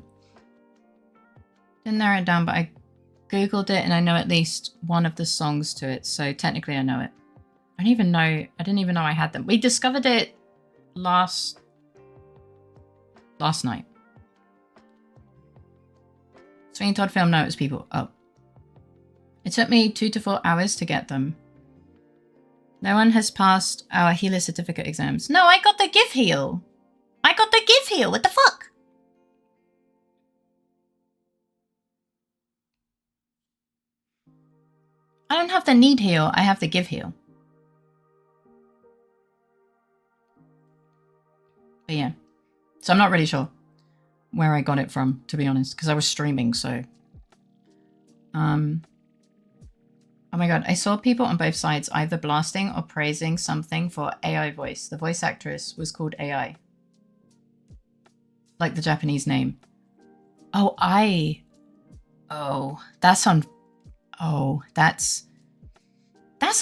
Speaker 1: Didn't narrow it down, but I Googled it and I know at least one of the songs to it. So technically I know it. I didn't even know I had them. We discovered it last night. Sweeney Todd film, no, it was people. Oh. It took me 2 to 4 hours to get them. No one has passed our healer certificate exams. No, I got the give heal. I got the give heal. What the fuck? I don't have the need heal. I have the give heal. But yeah. So I'm not really sure where I got it from, to be honest, because I was streaming, so. Oh my god, I saw people on both sides either blasting or praising something for AI voice. The voice actress was called AI. Like the Japanese name. Oh, oh, that's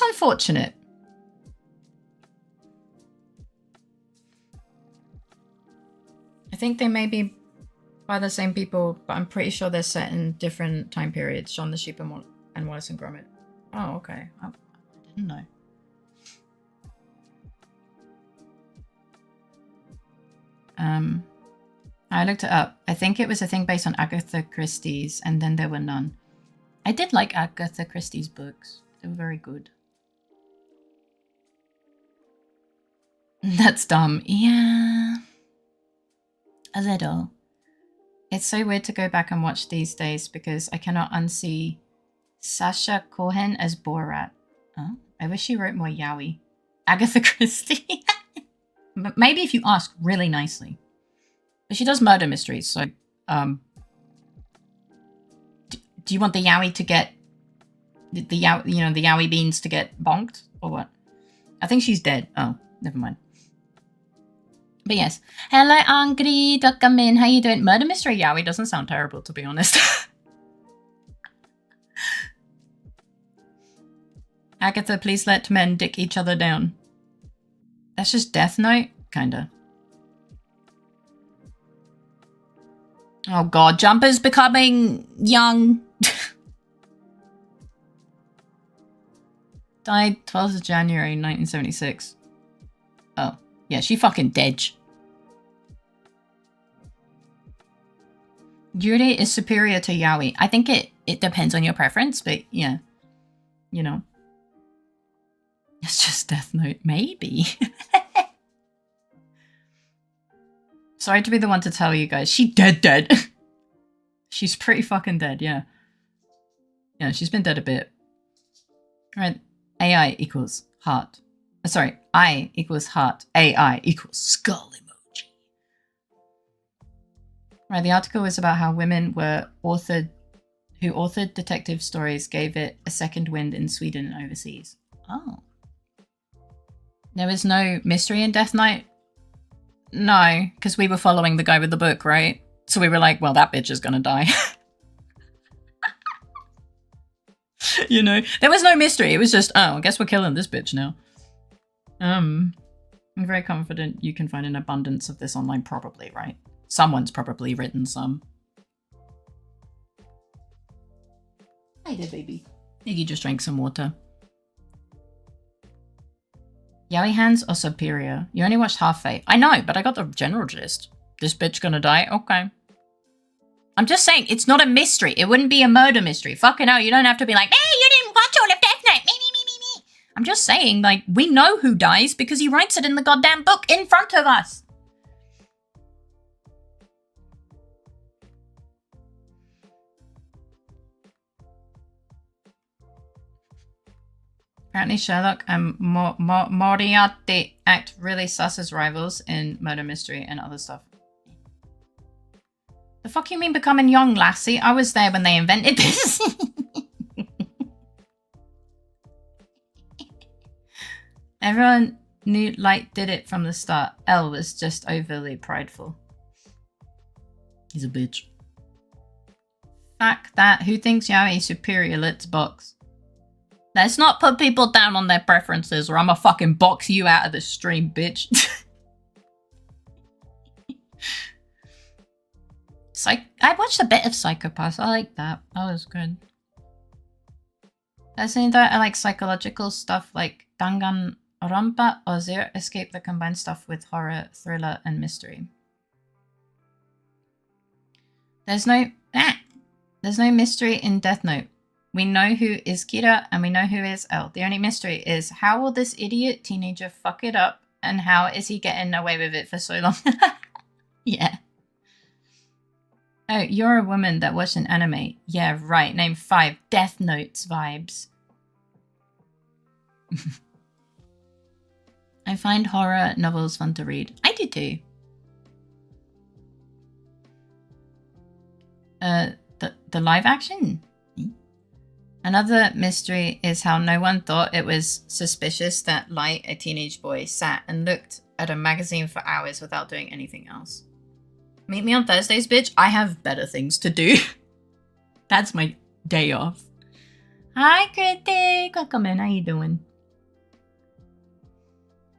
Speaker 1: unfortunate. I think they may be by the same people, but I'm pretty sure they're set in different time periods. Shaun the Sheep and Wallace and Gromit. Oh, okay. I didn't know. I looked it up. I think it was a thing based on Agatha Christie's, and then there were none. I did like Agatha Christie's books. They were very good. That's dumb. Yeah. A little. It's so weird to go back and watch these days because I cannot unsee Sacha Cohen as Borat. Oh, I wish she wrote more yaoi. Agatha Christie. Maybe if you ask really nicely. But she does murder mysteries, so do you want the yaoi to get the yaoi beans to get bonked or what? I think she's dead. Oh, never mind. But yes. Hello, Angry. Come in. How you doing? Murder mystery yaoi doesn't sound terrible, to be honest. Agatha, please let men dick each other down. That's just Death Note? Kinda. Oh god, Jumper's becoming young. Died 12th of January 1976. Oh, yeah, she fucking dead. Yuri is superior to yaoi. I think it depends on your preference, but yeah. You know. It's just Death Note, maybe. Sorry to be the one to tell you guys. She dead. She's pretty fucking dead, yeah. Yeah, she's been dead a bit. Alright, AI equals heart. Sorry, I equals heart. AI equals skull emoji. Right, the article was about how women were authored who authored detective stories, gave it a second wind in Sweden and overseas. Oh. There was no mystery in Death Note? No, because we were following the guy with the book, right? So we were like, well, that bitch is gonna die. You know? There was no mystery. It was just, oh, I guess we're killing this bitch now. I'm very confident you can find an abundance of this online, probably, right? Someone's probably written some. Hi there, baby. Iggy just drank some water. Yaoi hands are superior. You only watched half Fate. I know, but I got the general gist. This bitch gonna die? Okay. I'm just saying, it's not a mystery. It wouldn't be a murder mystery. Fucking hell, you don't have to be like, hey, you didn't watch all of Death Note. Me. I'm just saying, like, we know who dies because he writes it in the goddamn book in front of us. Apparently Sherlock and Moriarty act really sus as rivals in murder mystery and other stuff. The fuck you mean becoming young, lassie? I was there when they invented this. Everyone knew Light did it from the start. L was just overly prideful. He's a bitch. Fuck that. Who thinks Yaoi is superior? Let's box. Let's not put people down on their preferences or I'ma fucking box you out of the stream, bitch. I watched a bit of Psychopaths. I like that. That was good. Personally though, I like psychological stuff like Danganronpa or Zero Escape that combine stuff with horror, thriller, and mystery. There's no mystery in Death Note. We know who is Kira and we know who is L. The only mystery is how will this idiot teenager fuck it up and how is he getting away with it for so long? Yeah. Oh, you're a woman that watched an anime. Yeah, right. Name 5 Death Notes vibes. I find horror novels fun to read. I do too. The live action? Another mystery is how no one thought it was suspicious that Light, a teenage boy, sat and looked at a magazine for hours without doing anything else. Meet me on Thursdays, bitch. I have better things to do. That's my day off. Hi, Critic. Welcome in. How you doing?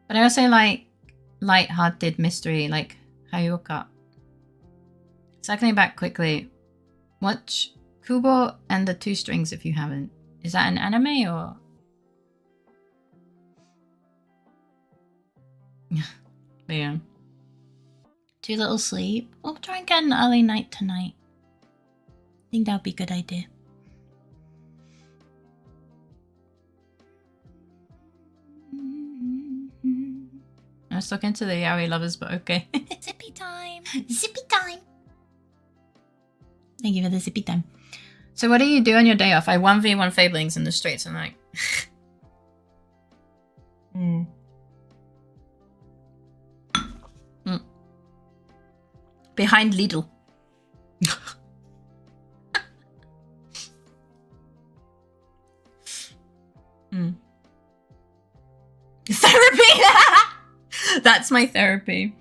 Speaker 1: But I also like light-hearted mystery, like Hayoka. Cycling back quickly. Watch Kubo and the Two Strings if you haven't. Is that an anime or? But yeah. Too little sleep. We'll try and get an early night tonight. I think that would be a good idea. I was talking to the yaoi lovers, but okay. Zippy time. Zippy time. Thank you for the zippy time. So what do you do on your day off? I 1v1 Fablings in the streets and like... Behind Lidl. Therapy! That's my therapy.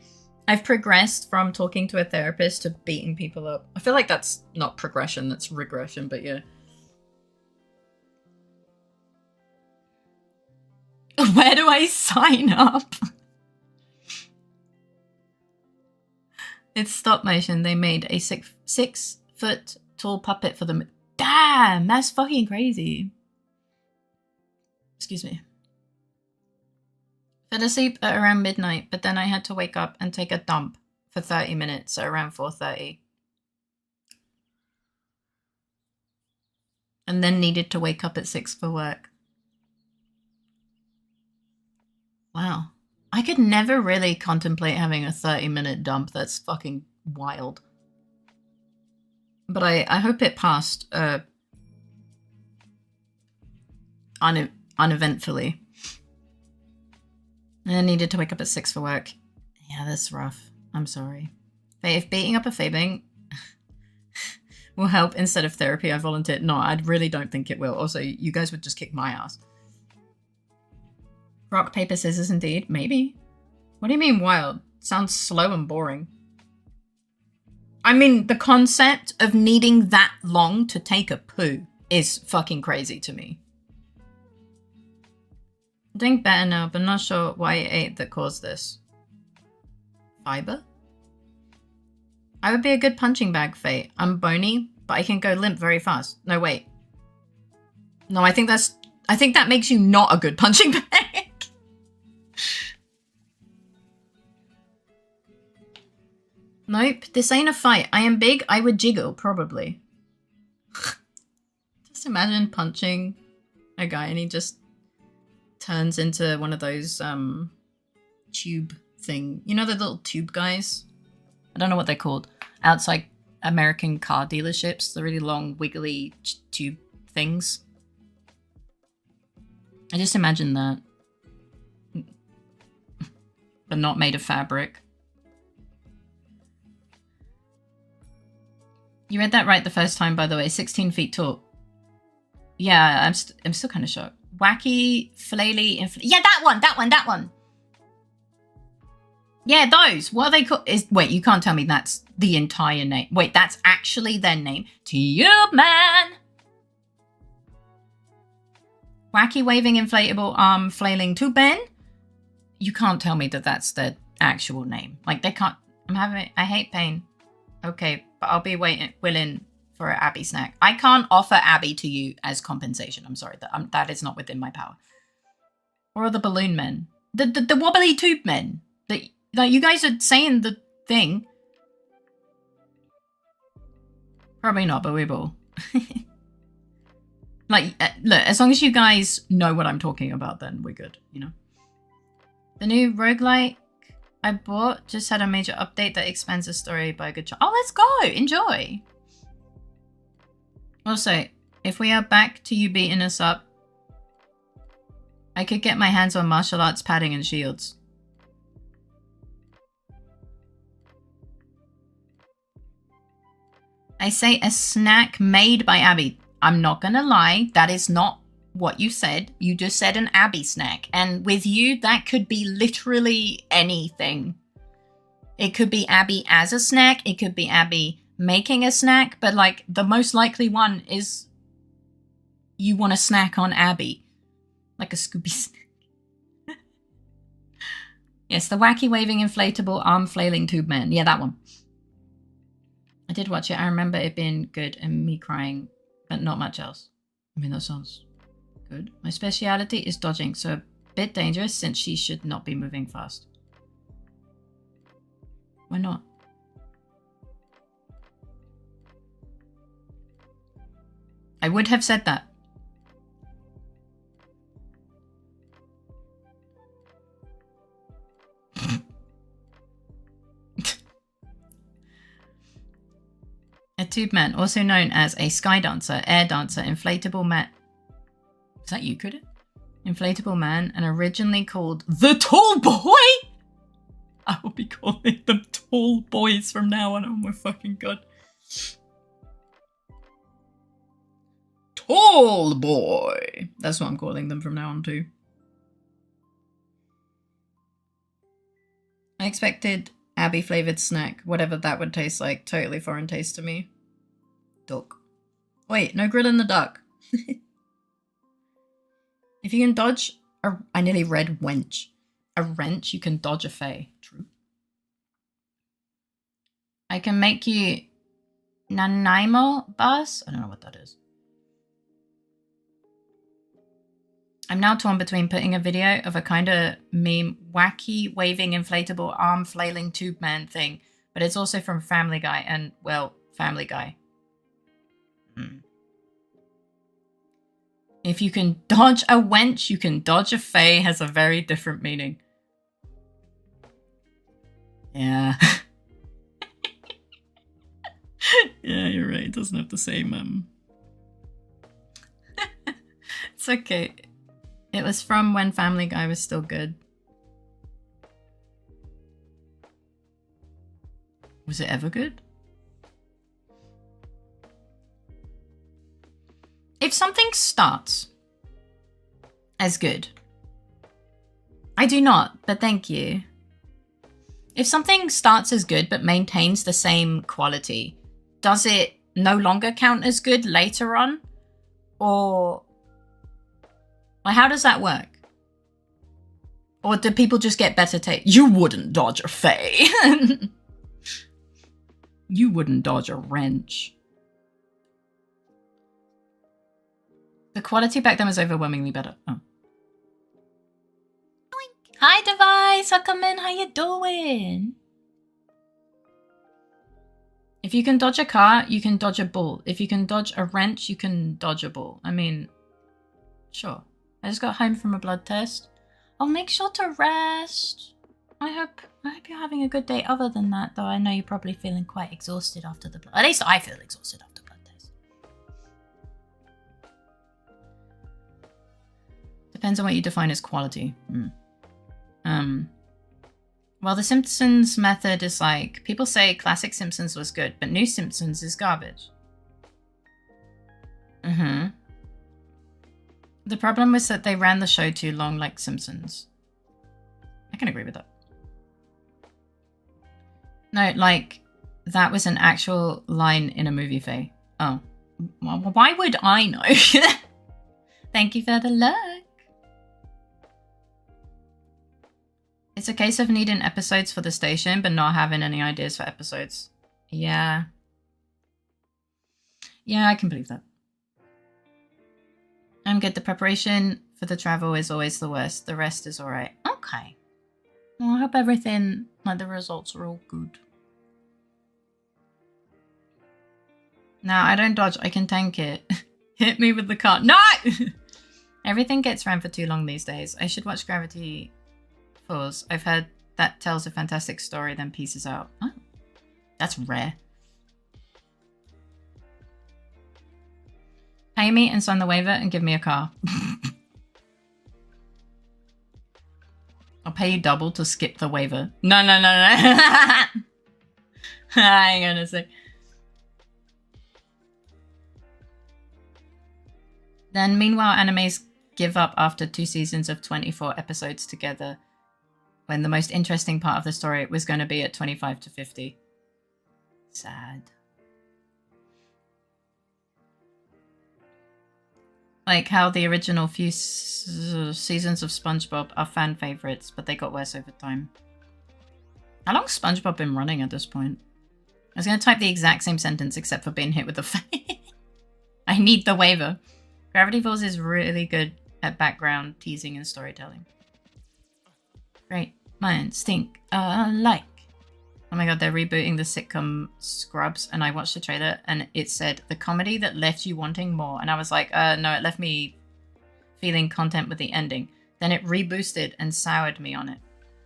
Speaker 1: I've progressed from talking to a therapist to beating people up. I feel like that's not progression, that's regression, but yeah. Where do I sign up? It's stop motion. They made a 6 foot tall puppet for them. Damn, that's fucking crazy. Excuse me. Fell asleep at around midnight, but then I had to wake up and take a dump for 30 minutes at around 4:30. And then needed to wake up at 6 for work. Wow. I could never really contemplate having a 30-minute dump. That's fucking wild. But I hope it passed uneventfully. And I needed to wake up at 6 for work. Yeah, that's rough. I'm sorry. But if beating up a Fabling will help instead of therapy. I volunteered. No, I really don't think it will. Also, you guys would just kick my ass. Rock, paper, scissors, indeed. Maybe. What do you mean wild? Sounds slow and boring. I mean, the concept of needing that long to take a poo is fucking crazy to me. I'm doing better now, but not sure why I ate that caused this. Fiber? I would be a good punching bag, Faye. I'm bony, but I can go limp very fast. No, wait. No, I think that makes you not a good punching bag. Nope, this ain't a fight. I am big, I would jiggle, probably. Just imagine punching a guy and he just turns into one of those tube thing. You know the little tube guys? I don't know what they're called. Outside American car dealerships. The really long, wiggly tube things. I just imagine that. But not made of fabric. You read that right the first time, by the way. 16 feet tall. Yeah, I'm still kind of shocked. Wacky, flaily, yeah, that one. Yeah, those. What are they called? Wait, you can't tell me that's the entire name. Wait, that's actually their name. Tube Man. Wacky, waving, inflatable, arm, flailing tube man. You can't tell me that that's their actual name. Like, they can't. I hate pain. Okay, but I'll be willing for an Abby snack. I can't offer Abby to you as compensation. I'm sorry, that is not within my power. Or the balloon men. The wobbly tube men. Like, you guys are saying the thing. Probably not, but we will. Like, look, as long as you guys know what I'm talking about, then we're good, you know? The new roguelike I bought just had a major update that expands the story by a good chunk. Oh, let's go! Enjoy! Also, if we are back to you beating us up, I could get my hands on martial arts padding and shields. I say a snack made by Abby. I'm not gonna lie, that is not what you said. You just said an Abby snack. And with you, that could be literally anything. It could be Abby as a snack. It could be Abby making a snack. But, like, the most likely one is you want to snack on Abby. Like a Scooby snack. Yes, the wacky waving inflatable arm flailing tube man. Yeah, that one. I did watch it. I remember it being good and me crying, but not much else. I mean, that sounds good. My speciality is dodging, so a bit dangerous since she should not be moving fast. Why not? I would have said that. A tube man, also known as a sky dancer, air dancer, inflatable man. Is that you, Critter? Inflatable man, and originally called the Tall Boy? I will be calling them Tall Boys from now on. Oh my fucking god. Tall Boy. That's what I'm calling them from now on too. I expected Abby flavored snack, whatever that would taste like. Totally foreign taste to me. Duck. Wait, no grill in the duck. If you can dodge I nearly read wench. A wrench, you can dodge a fae. True. I can make you Nanaimo bus? I don't know what that is. I'm now torn between putting a video of a kind of meme, wacky, waving, inflatable, arm flailing tube man thing, but it's also from Family Guy and, well, Family Guy. If you can dodge a wench, you can dodge a fae has a very different meaning. Yeah. Yeah, you're right. It doesn't have the same, It's okay. It was from when Family Guy was still good. Was it ever good? If something starts as good, I do not, but thank you. If something starts as good but maintains the same quality, does it no longer count as good later on? Or how does that work? Or do people just get better taste? You wouldn't dodge a Fae. You wouldn't dodge a wrench. The quality back then was overwhelmingly better. Oh. Hi, Device. Welcome in. How you doing? If you can dodge a car, you can dodge a ball. If you can dodge a wrench, you can dodge a ball. I mean, sure. I just got home from a blood test. I'll make sure to rest. I hope you're having a good day other than that, though I know you're probably feeling quite exhausted after the blood. At least I feel exhausted after blood test. Depends on what you define as quality. Well, the Simpsons method is like, people say classic Simpsons was good, but new Simpsons is garbage. The problem was that they ran the show too long like Simpsons. I can agree with that. No, like, that was an actual line in a movie, Faye. Oh. Well, why would I know? Thank you for the luck. It's a case of needing episodes for the station, but not having any ideas for episodes. Yeah. Yeah, I can believe that. I'm good. The preparation for the travel is always the worst. The rest is alright. Okay. Well, I hope everything, like the results are all good. Now, I don't dodge. I can tank it. Hit me with the car. No! Everything gets ran for too long these days. I should watch Gravity Falls. I've heard that tells a fantastic story, then pieces out. Oh, that's rare. Pay me and sign the waiver and give me a car. I'll pay you double to skip the waiver. No. Hang on a sec. Then meanwhile, animes give up after 2 seasons of 24 episodes together, when the most interesting part of the story was going to be at 25 to 50. Sad. Like how the original few seasons of SpongeBob are fan favorites, but they got worse over time. How long's SpongeBob been running at this point? I was going to type the exact same sentence except for being hit with the I need the waiver. Gravity Falls is really good at background teasing and storytelling. Great. Mine stink. Like. Oh my god, they're rebooting the sitcom Scrubs, and I watched the trailer and it said the comedy that left you wanting more. And I was like, no, it left me feeling content with the ending. Then it reboosted and soured me on it.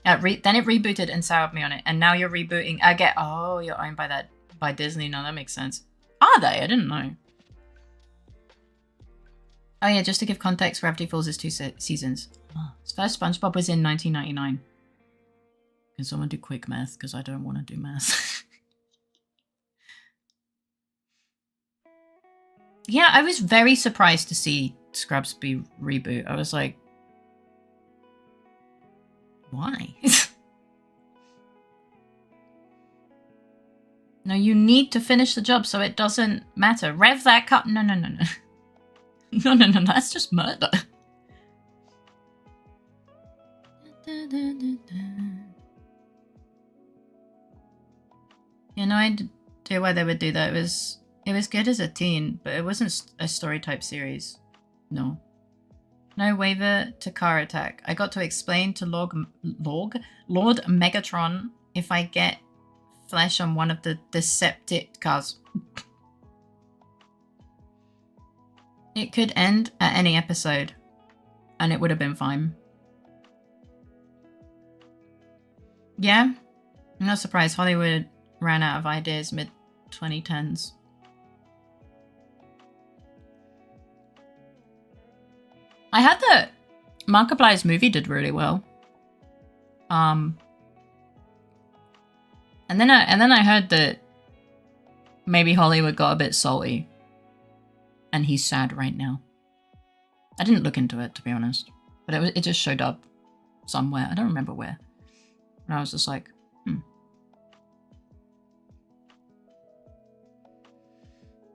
Speaker 1: Then it rebooted and soured me on it. And now you're rebooting again. Oh, you're owned by Disney now. That makes sense. Are they? I didn't know. Oh yeah, just to give context, Gravity Falls is 2 seasons. Oh, first SpongeBob was in 1999. Can someone do quick math? Because I don't want to do math. Yeah, I was very surprised to see Scrubs be reboot. I was like, why? No, you need to finish the job so it doesn't matter. Rev that cut. No. No, that's just murder. You know, I do why they would do that. It was good as a teen, but it wasn't a story type series. No waiver to car attack. I got to explain to Lord Megatron if I get flesh on one of the Deceptic cars. It could end at any episode, and it would have been fine. Yeah, I'm not surprised. Hollywood ran out of ideas mid-2010s. I heard that Markiplier's movie did really well. And then I heard that maybe Hollywood got a bit salty. and he's sad right now. I didn't look into it, to be honest, but it just showed up somewhere. I don't remember where. And I was just like,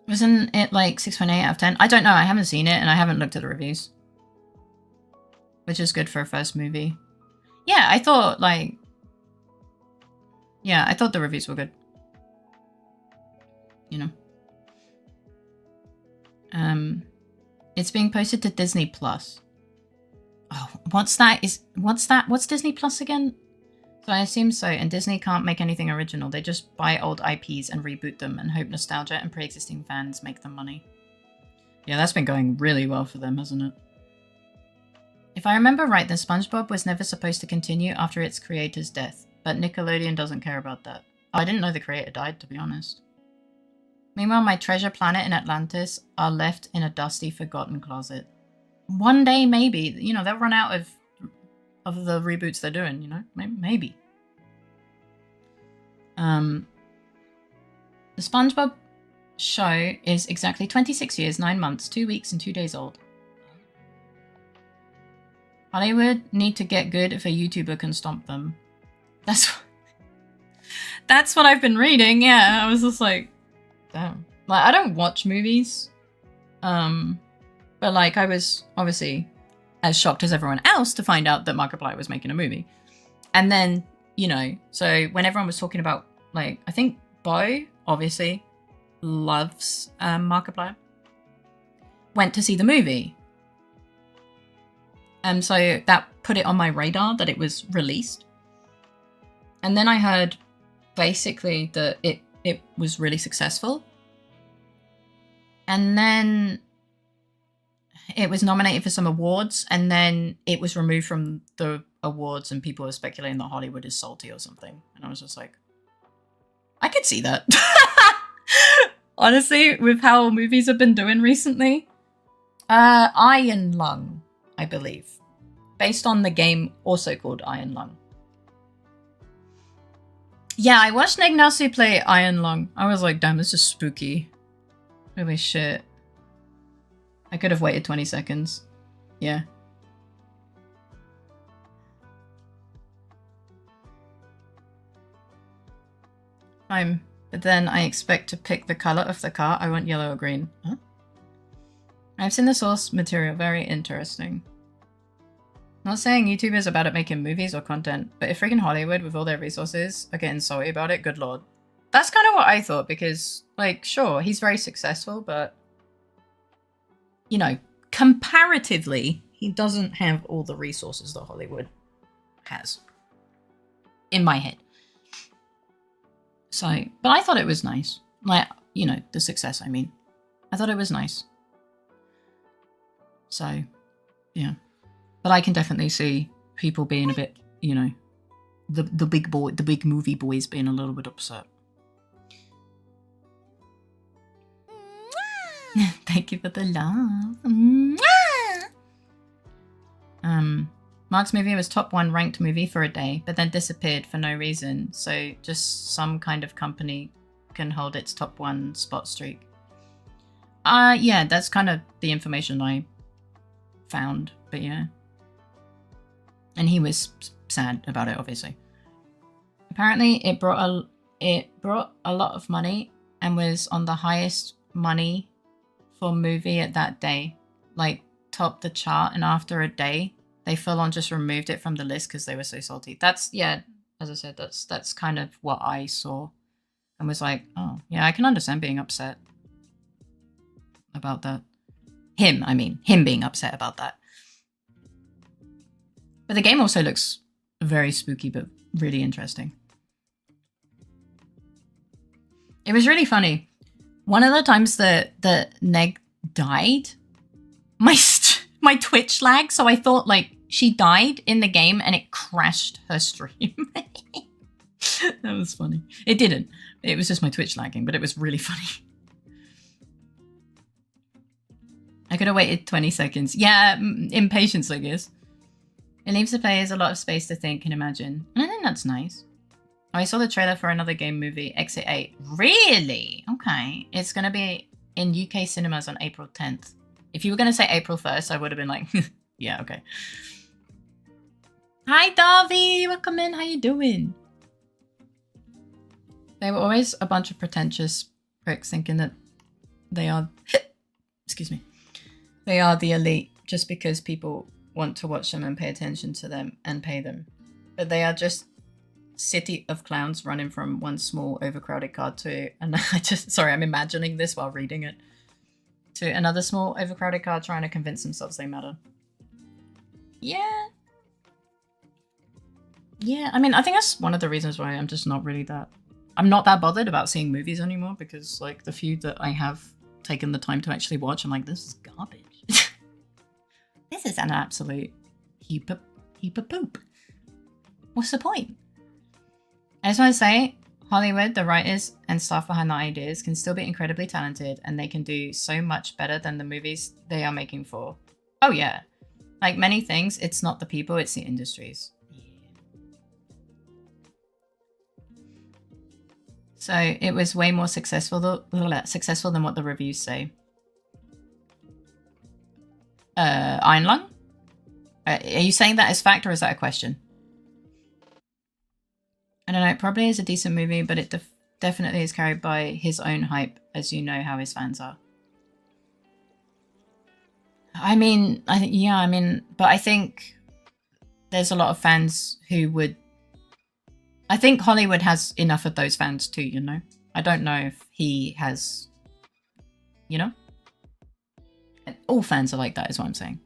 Speaker 1: Wasn't it like 6.8 out of 10? I don't know. I haven't seen it and I haven't looked at the reviews. Which is good for a first movie. Yeah, I thought like... Yeah, I thought the reviews were good. You know. It's being posted to Disney Plus. Oh, what's that? What's Disney Plus again? So I assume so, and Disney can't make anything original. They just buy old IPs and reboot them and hope nostalgia and pre-existing fans make them money. Yeah, that's been going really well for them, hasn't it? If I remember right, then SpongeBob was never supposed to continue after its creator's death, but Nickelodeon doesn't care about that. Oh, I didn't know the creator died, to be honest. Meanwhile, my treasure planet in Atlantis are left in a dusty, forgotten closet. One day, maybe. You know, they'll run out of the reboots they're doing, you know? Maybe. The SpongeBob show is exactly 26 years, 9 months, 2 weeks, and 2 days old. Hollywood need to get good if a YouTuber can stomp them. That's what I've been reading, yeah. I was just like, damn. Like, I don't watch movies. But like, I was obviously as shocked as everyone else to find out that Markiplier was making a movie. And then, you know, so when everyone was talking about, like, I think Bo, obviously, loves Markiplier, went to see the movie. And so that put it on my radar that it was released. And then I heard basically that it was really successful. And then it was nominated for some awards, and then it was removed from the awards, and people were speculating that Hollywood is salty or something. And I was just like, I could see that. Honestly, with how movies have been doing recently. Iron Lung, I believe. Based on the game also called Iron Lung. Yeah, I watched Negnasu play Iron Lung. I was like, damn, this is spooky. Holy shit. I could have waited 20 seconds. Yeah. Fine. But then I expect to pick the color of the car. I want yellow or green. Huh? I've seen the source material. Very interesting. Not saying YouTubers are bad at making movies or content, but if freaking Hollywood with all their resources are getting salty about it, good lord. That's kind of what I thought, because, like, sure, he's very successful, but, you know, comparatively, he doesn't have all the resources that Hollywood has. In my head. So, but I thought it was nice. Like, you know, the success, I mean. I thought it was nice. So, yeah. But I can definitely see people being a bit, you know, the big movie boys being a little bit upset. Thank you for the love. Mark's movie was top 1 ranked movie for a day, but then disappeared for no reason. So just some kind of company can hold its top 1 spot streak. Yeah, that's kind of the information I found, but yeah. And he was sad about it, obviously. Apparently, it brought a lot of money and was on the highest money for movie at that day. Like, topped the chart, and after a day, they full on just removed it from the list because they were so salty. That's, yeah, as I said, that's kind of what I saw. And was like, oh, yeah, I can understand being upset about that. Him being upset about that. But the game also looks very spooky, but really interesting. It was really funny. One of the times that Neg died, my Twitch lagged, so I thought like she died in the game and it crashed her stream. That was funny. It didn't. It was just my Twitch lagging, but it was really funny. I could have waited 20 seconds. Yeah, impatience, I guess. It leaves the players a lot of space to think and imagine. And I think that's nice. Oh, I saw the trailer for another game movie, Exit 8. Really? Okay. It's going to be in UK cinemas on April 10th. If you were going to say April 1st, I would have been like, yeah, okay. Hi, Darby. Welcome in. How you doing? They were always a bunch of pretentious pricks thinking that they are, excuse me, they are the elite just because people want to watch them and pay attention to them and pay them. But they are just city of clowns running from one small overcrowded car to, and sorry, I'm imagining this while reading it, to another small overcrowded car trying to convince themselves they matter. Yeah. Yeah, I mean, I think that's one of the reasons why I'm just not really that, I'm not that bothered about seeing movies anymore, because like the few that I have taken the time to actually watch, I'm like, this is garbage. This is an absolute heap of poop. What's the point? I just want to say, Hollywood, the writers and staff behind the ideas can still be incredibly talented, and they can do so much better than the movies they are making for. Oh yeah. Like many things, it's not the people, it's the industries. Yeah. So it was way more successful than what the reviews say. Iron Lung? Are you saying that as fact, or is that a question? I don't know, it probably is a decent movie, but it definitely is carried by his own hype, as you know how his fans are. I mean, but I think there's a lot of fans who would... I think Hollywood has enough of those fans too, you know? I don't know if he has, you know? And all fans are like that, is what I'm saying.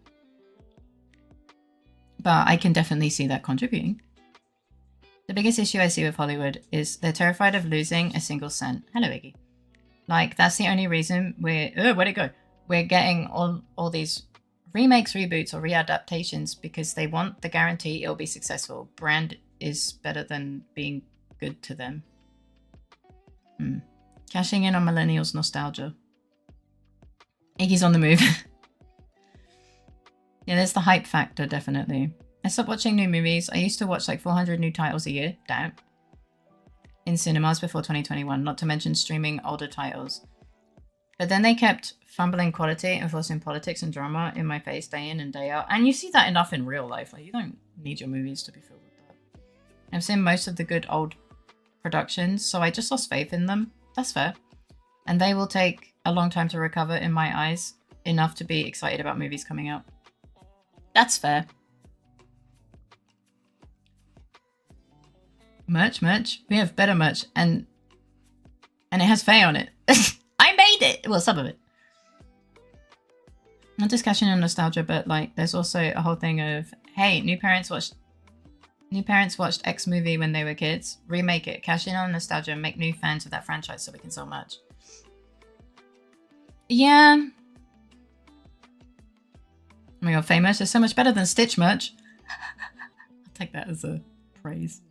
Speaker 1: But I can definitely see that contributing. The biggest issue I see with Hollywood is they're terrified of losing a single cent. Hello, Iggy. Like, that's the only reason where'd it go? We're getting all these remakes, reboots, or readaptations because they want the guarantee it'll be successful. Brand is better than being good to them. Cashing in on millennials' nostalgia. Iggy's on the move. Yeah, there's the hype factor, definitely. I stopped watching new movies. I used to watch like 400 new titles a year, damn, in cinemas before 2021, not to mention streaming older titles. But then they kept fumbling quality and forcing politics and drama in my face day in and day out. And you see that enough in real life. Like, you don't need your movies to be filled with that. I've seen most of the good old productions, so I just lost faith in them. That's fair. And they will take a long time to recover in my eyes, enough to be excited about movies coming out. That's fair. Merch. We have better merch, and it has Faye on it. I made it! Well, some of it. Not just cashing in nostalgia, but like there's also a whole thing of, hey, new parents watched X movie when they were kids, remake it, cash in on nostalgia, and make new fans of that franchise so we can sell merch. Yeah. Oh my god, Faye merch is so much better than Stitch merch. I'll take that as a praise.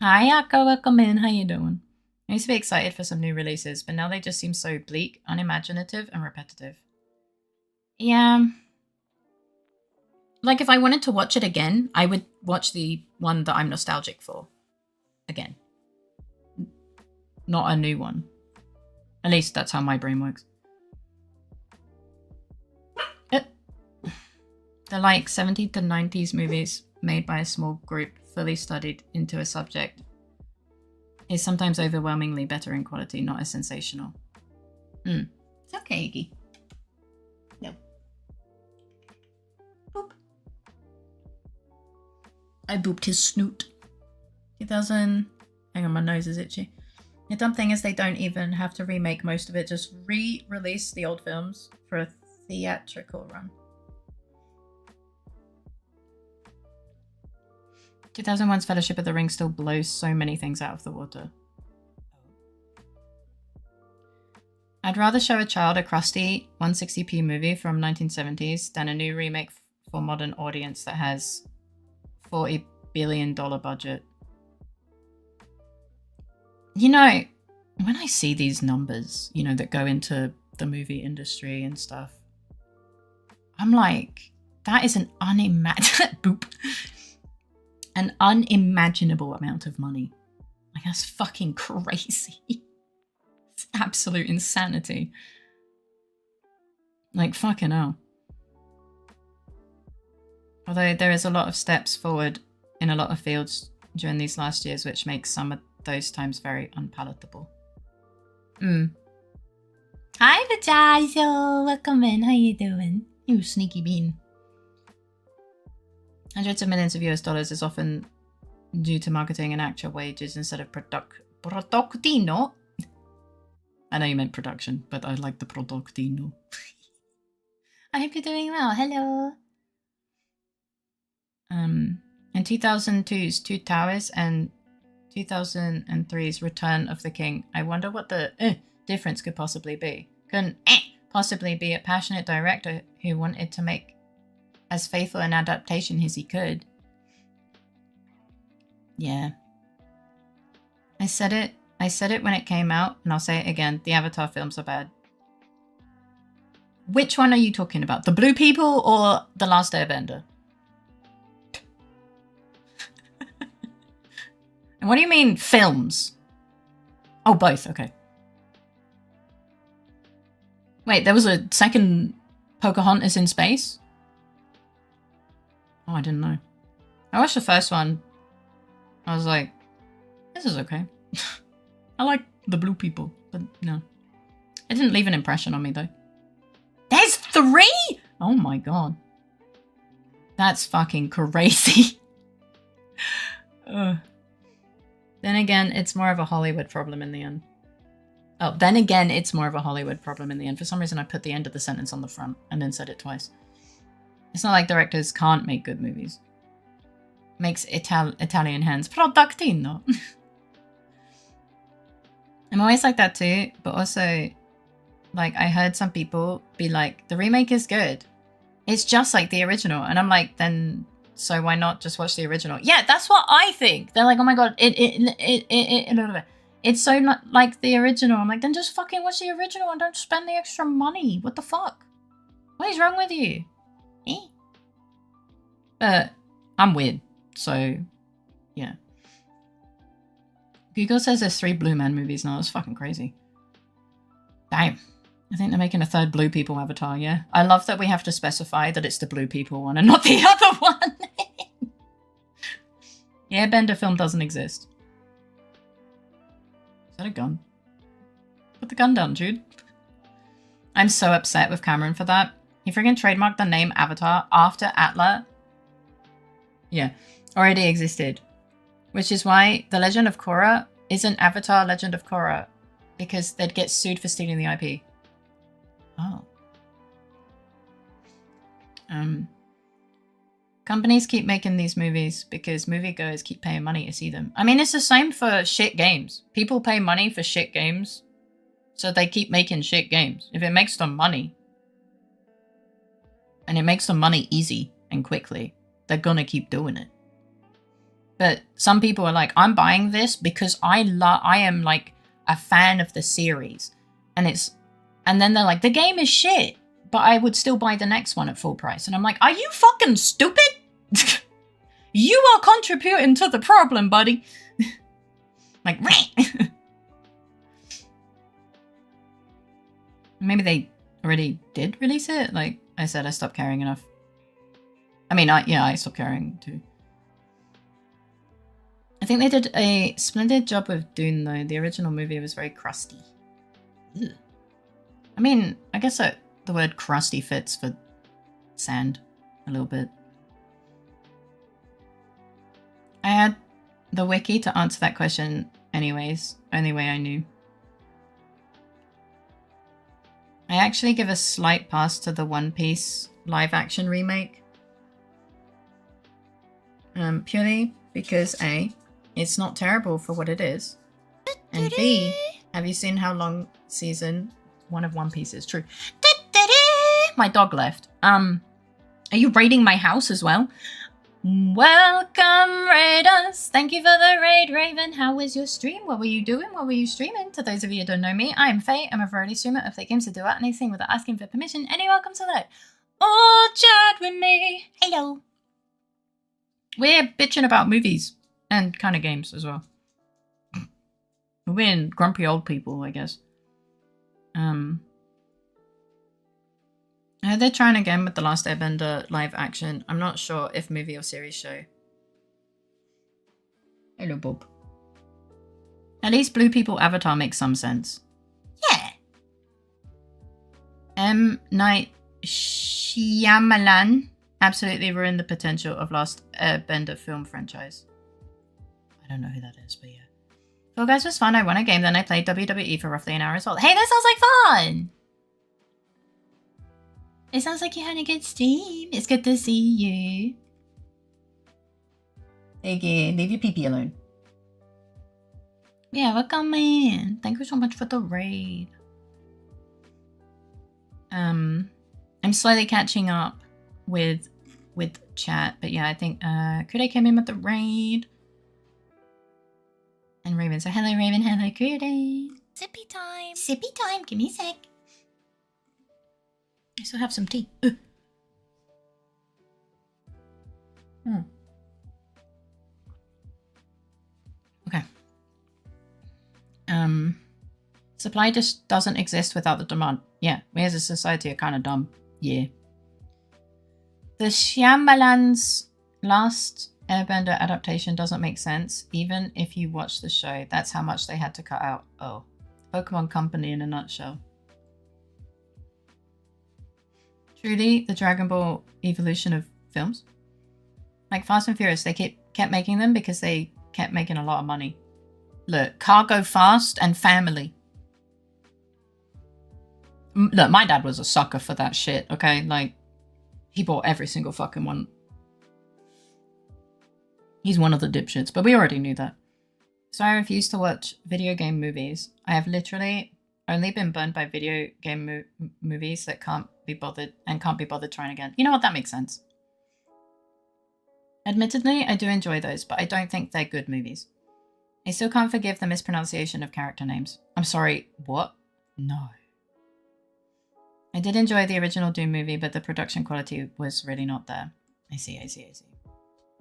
Speaker 1: Hi, Akko, welcome in. How you doing? I used to be excited for some new releases, but now they just seem so bleak, unimaginative, and repetitive. Yeah. Like, if I wanted to watch it again, I would watch the one that I'm nostalgic for. Again. Not a new one. At least that's how my brain works. They're like 70s to 90s movies made by a small group, fully studied into a subject, is sometimes overwhelmingly better in quality, not as sensational. It's okay, Iggy. No. Boop. I booped his snoot. 2000... Hang on, my nose is itchy. The dumb thing is they don't even have to remake most of it, just re-release the old films for a theatrical run. 2001's Fellowship of the Ring still blows so many things out of the water. I'd rather show a child a crusty 160p movie from 1970s than a new remake for modern audience that has $40 billion budget. You know, when I see these numbers, you know, that go into the movie industry and stuff, I'm like, that is an an unimaginable amount of money. Like, that's fucking crazy. Absolute insanity. Like, fucking hell. Although there is a lot of steps forward in a lot of fields during these last years, which makes some of those times very unpalatable. Hi, Vajazo! Welcome in. How you doing? You sneaky bean. Hundreds of millions of US dollars is often due to marketing and actual wages instead of productino. I know you meant production, but I like the productino. I hope you're doing well. Hello. In 2002's Two Towers and 2003's Return of the King, I wonder what the difference could possibly be. Couldn't possibly be a passionate director who wanted to make as faithful an adaptation as he could. Yeah. I said it when it came out, and I'll say it again. The Avatar films are bad. Which one are you talking about? The Blue People or The Last Airbender? And what do you mean, films? Oh, both. Okay. Wait, there was a second Pocahontas in space? Oh, I didn't know. I watched the first one. I was like, this is okay. I like the blue people, but no. It didn't leave an impression on me, though. There's 3?! Oh my god. That's fucking crazy. Then again, it's more of a Hollywood problem in the end. Oh, then again, it's more of a Hollywood problem in the end. For some reason, I put the end of the sentence on the front and then said it twice. It's not like directors can't make good movies. Makes Italian hands. Productino. I'm always like that too, but also, like, I heard some people be like, the remake is good. It's just like the original. And I'm like, then, so why not just watch the original? Yeah, that's what I think. They're like, oh my god, it's so not like the original. I'm like, then just fucking watch the original and don't spend the extra money. What the fuck? What is wrong with you? I'm weird, so yeah. Google says there's 3 Blue Man movies now. That's fucking crazy. Damn. I think they're making a 3rd Blue People Avatar, yeah? I love that we have to specify that it's the Blue People one and not the other one. The Airbender film doesn't exist. Is that a gun? Put the gun down, Jude. I'm so upset with Cameron for that. He friggin' trademarked the name Avatar after Atla. Yeah, already existed. Which is why The Legend of Korra isn't Avatar Legend of Korra. Because they'd get sued for stealing the IP. Oh. Companies keep making these movies because moviegoers keep paying money to see them. I mean, it's the same for shit games. People pay money for shit games, so they keep making shit games. If it makes them money, and it makes them money easy and quickly, they're gonna keep doing it. But some people are like, I'm buying this because I am like a fan of the series, and then they're like, the game is shit, but I would still buy the next one at full price. And I'm like, are you fucking stupid? You are contributing to the problem, buddy. Like, maybe they already did release it. Like I said, I stopped caring enough. I mean, I stopped caring too. I think they did a splendid job with Dune, though. The original movie was very crusty. Ugh. I mean, I guess the word crusty fits for sand a little bit. I had the wiki to answer that question anyways. Only way I knew. I actually give a slight pass to the One Piece live-action remake. Purely because A, it's not terrible for what it is. And B, have you seen how long season 1 of One Piece is? True. My dog left. Are you raiding my house as well? Welcome, raiders. Thank you for the raid, Raven. How was your stream? What were you doing? What were you streaming? To those of you who don't know me, I'm Faye. I'm a variety streamer of fake games to do anything without asking for permission. Any welcome to that. Oh, chat with me. Hello. We're bitching about movies and kind of games as well. We're being grumpy old people, I guess. They're trying again with the Last Airbender live action. I'm not sure if movie or series show. Hello, Bob. At least Blue People Avatar makes some sense. Yeah. M. Night Shyamalan absolutely ruined the potential of Last Airbender film franchise. I don't know who that is, but yeah. Fall Guys was fun. I won a game, then I played WWE for roughly an hour as well. Hey, that sounds like fun! It sounds like you had a good stream. It's good to see you. Okay, leave your pee-pee alone. Yeah, welcome in. Thank you so much for the raid. I'm slowly catching up with chat, but yeah, I think Kude came in with the raid. And Raven. So hello Raven, hello Kude.
Speaker 2: Sippy time.
Speaker 1: Sippy time, give me a sec. I still have some tea. Okay. Supply just doesn't exist without the demand. Yeah, we as a society are kind of dumb. Yeah. The Shyamalan's Last Airbender adaptation doesn't make sense, even if you watch the show. That's how much they had to cut out. Oh. Pokemon Company in a nutshell. Truly, the Dragon Ball evolution of films. Like Fast and Furious, they kept making them because they kept making a lot of money. Look, Cargo Fast and Family. Look, my dad was a sucker for that shit, okay? Like, he bought every single fucking one. He's one of the dipshits, but we already knew that. So I refuse to watch video game movies. I have literally only been burned by video game movies that can't be bothered trying again. You know what? That makes sense. Admittedly, I do enjoy those, but I don't think they're good movies. I still can't forgive the mispronunciation of character names. I'm sorry, what? No. I did enjoy the original Doom movie, but the production quality was really not there. I see.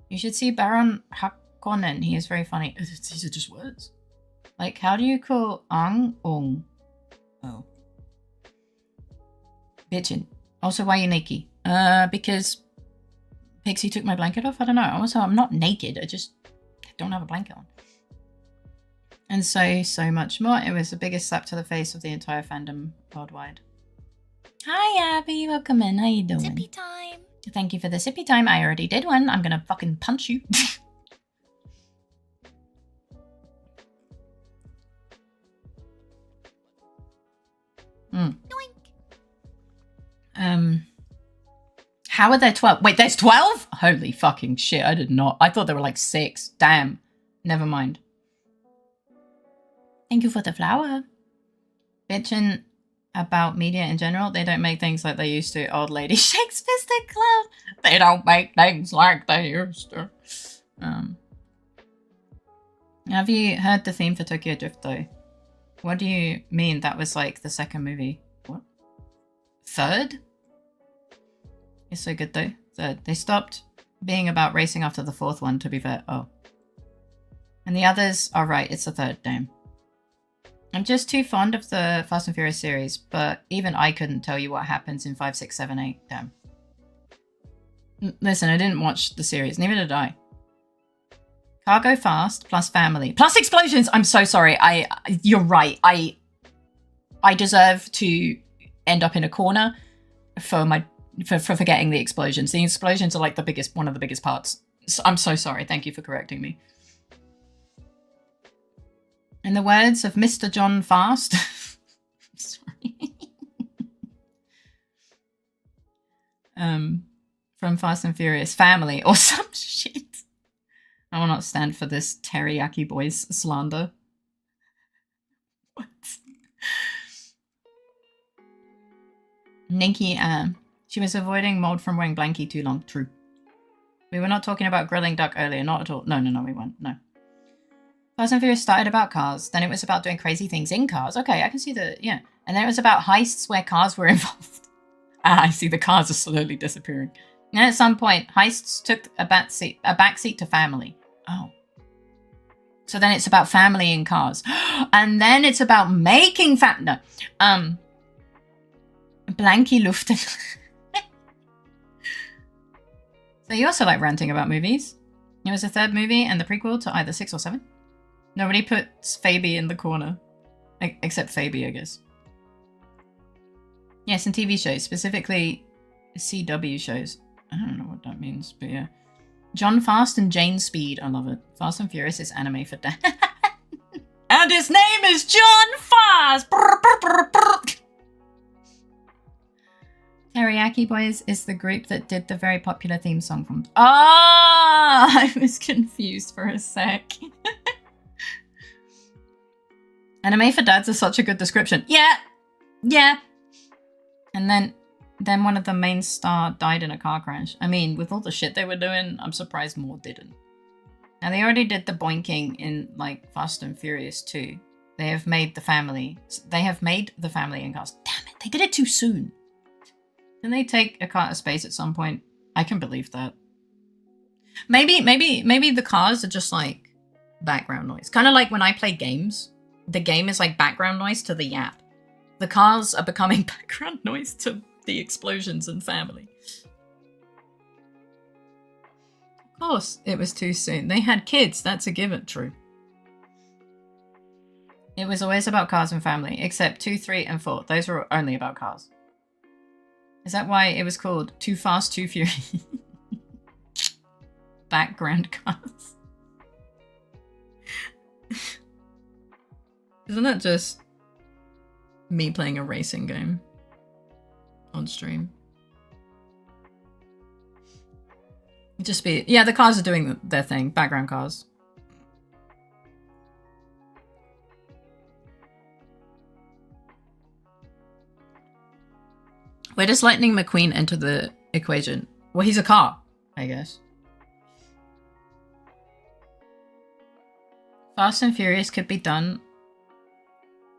Speaker 1: You should see Baron Harkonnen. He is very funny. These are just words. Like, how do you call Ang Ong? Oh. Bitchin'. Also, why are you naked? Because Pixie took my blanket off? I don't know. Also, I'm not naked. I don't have a blanket on. And so much more. It was the biggest slap to the face of the entire fandom worldwide. Hi, Abby. Welcome in. How you doing?
Speaker 2: Sippy time.
Speaker 1: Thank you for the sippy time. I already did one. I'm gonna fucking punch you. How are there 12? Wait, there's 12? Holy fucking shit. I did not. I thought there were like 6. Damn. Never mind. Thank you for the flower. Bitchin' about media in general. They don't make things like they used to. Old lady Shakespeare Club. They don't make things like they used to. Have you heard the theme for Tokyo Drift though? What do you mean that was like the second movie? What? Third? It's so good though. Third. They stopped being about racing after the fourth one, to be fair. Oh. And the others are right. It's the third. Damn. I'm just too fond of the Fast and Furious series, but even I couldn't tell you what happens in 5, 6, 7, 8. Damn. Listen, I didn't watch the series. Neither did I. Cargo Fast plus Family plus explosions. I'm so sorry. You're right. I deserve to end up in a corner for forgetting the explosions. The explosions are like one of the biggest parts. So I'm so sorry. Thank you for correcting me. In the words of Mr. John Fast, sorry, from Fast and Furious, Family or some shit. I will not stand for this teriyaki boys slander. What? Nikki, she was avoiding mold from wearing blankie too long. True. We were not talking about grilling duck earlier. Not at all. No, we weren't. No. Fast and Furious started about cars, then it was about doing crazy things in cars. Okay, I can see yeah. And then it was about heists where cars were involved. I see the cars are slowly disappearing. And at some point, heists took a backseat to Family. Oh. So then it's about family and cars. And then it's about making no. Blanky Luften. So you also like ranting about movies. It was a third movie and the prequel to either 6 or 7. Nobody puts Fabi in the corner. Except Fabi, I guess. Yes, and TV shows, specifically CW shows. I don't know what that means, but yeah. John Fast and Jane Speed. I love it. Fast and Furious is anime for dad. And his name is John Fast! Teriyaki Boys is the group that did the very popular theme song from... Ah! I was confused for a sec. Anime for dads is such a good description. Yeah! Yeah! And then one of the main star died in a car crash. I mean, with all the shit they were doing, I'm surprised more didn't. Now, they already did the boinking in, like, Fast and Furious 2. They have made the family in cars. Damn it, they did it too soon. Didn't they take a car to space at some point? I can believe that. Maybe the cars are just, like, background noise. Kind of like when I play games. The game is, like, background noise to the yap. The cars are becoming background noise to the explosions and family. Of course, it was too soon. They had kids, that's a given, true. It was always about cars and family, except 2, 3, and 4. Those were only about cars. Is that why it was called Too Fast, Too Furious? Background cars. Isn't that just me playing a racing game on stream? Just be... Yeah, the cars are doing their thing. Background cars. Where does Lightning McQueen enter the equation? Well, he's a car, I guess. Fast and Furious could be done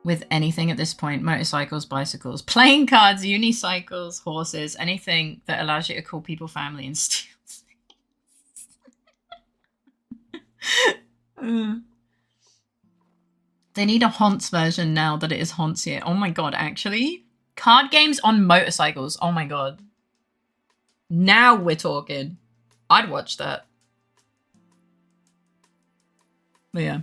Speaker 1: with anything at this point. Motorcycles, bicycles, playing cards, unicycles, horses, anything that allows you to call people family and steal things. They need a Haunts version now that it is Haunts here. Oh my god, actually? Card games on motorcycles. Oh my god. Now we're talking. I'd watch that. But yeah.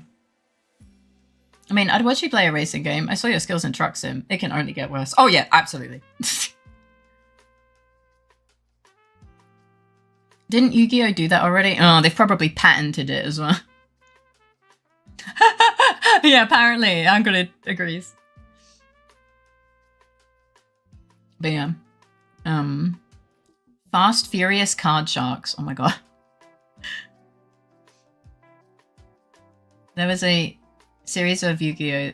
Speaker 1: I mean, I'd watch you play a racing game. I saw your skills in Truck Sim. It can only get worse. Oh yeah, absolutely. Didn't Yu-Gi-Oh do that already? Oh, they've probably patented it as well. Yeah, apparently. Angrid agrees. But yeah. Fast Furious Card Sharks. Oh my god. There was a series of Yu-Gi-Oh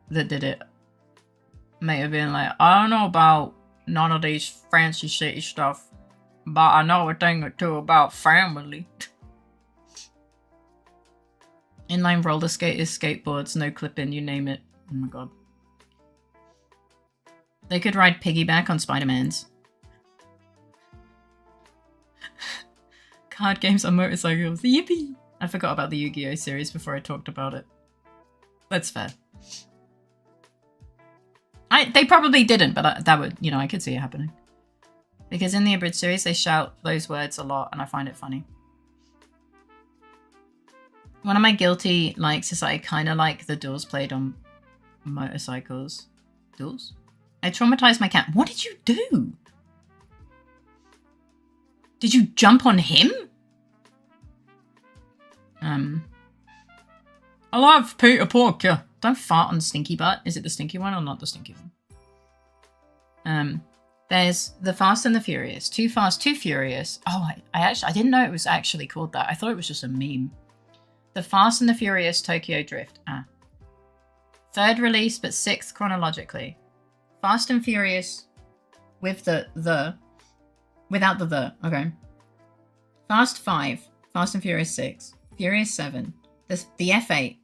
Speaker 1: that did it. May have been like, I don't know about none of these fancy shitty stuff, but I know a thing or two about family. Inline roller skaters, skateboards, no clipping, you name it. Oh my god. They could ride piggyback on Spider-Mans. Card games on motorcycles. Yippee! I forgot about the Yu-Gi-Oh series before I talked about it. That's fair. They probably didn't, but that would, I could see it happening. Because in the Abridged series, they shout those words a lot, and I find it funny. One of my guilty likes is I kind of like the duels played on motorcycles. Duels? I traumatized my cat. What did you do? Did you jump on him? I love Peter Porker. Don't fart on Stinky Butt. Is it the stinky one or not the stinky one? There's The Fast and the Furious. Too Fast, Too Furious. Oh, I didn't know it was actually called that. I thought it was just a meme. The Fast and the Furious Tokyo Drift. Third release, but 6th chronologically. Fast and Furious with without the, okay. Fast 5, Fast and Furious 6, Furious 7, the F8,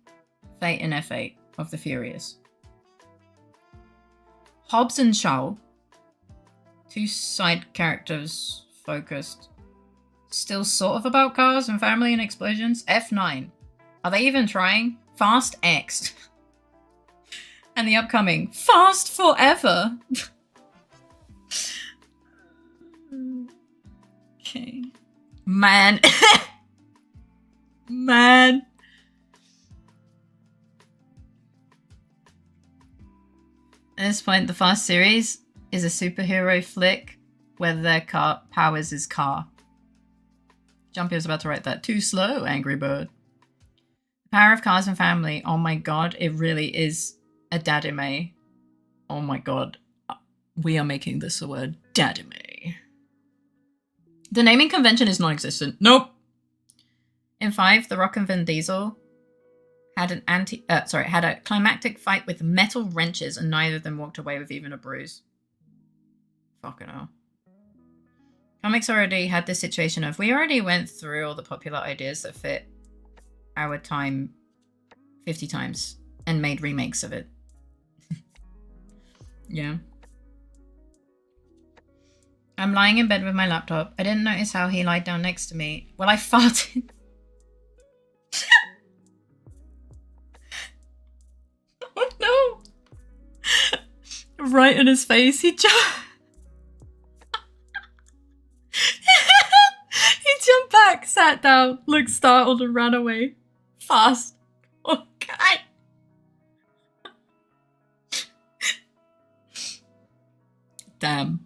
Speaker 1: Fate and F8 of the Furious. Hobbs and Shaw, 2 side characters focused, still sort of about cars and family and explosions. F9, Are they even trying? Fast X. And the upcoming Fast Forever. Okay. Man. Man. At this point, the Fast series is a superhero flick where their car powers his car. Jumpy was about to write that. Too slow, Angry Bird. The power of cars and family. Oh my god, it really is a dadime. Oh my god. We are making this a word. Dadime. The naming convention is non-existent. Nope. In 5, The Rock and Vin Diesel had had a climactic fight with metal wrenches and neither of them walked away with even a bruise. Fucking hell. Comics already had this situation of, we already went through all the popular ideas that fit our time 50 times and made remakes of it. Yeah. I'm lying in bed with my laptop. I didn't notice how he lied down next to me. Well, I farted. Oh no! Right in his face, he jumped. He jumped back, sat down, looked startled, and ran away. Fast. Oh god. Damn.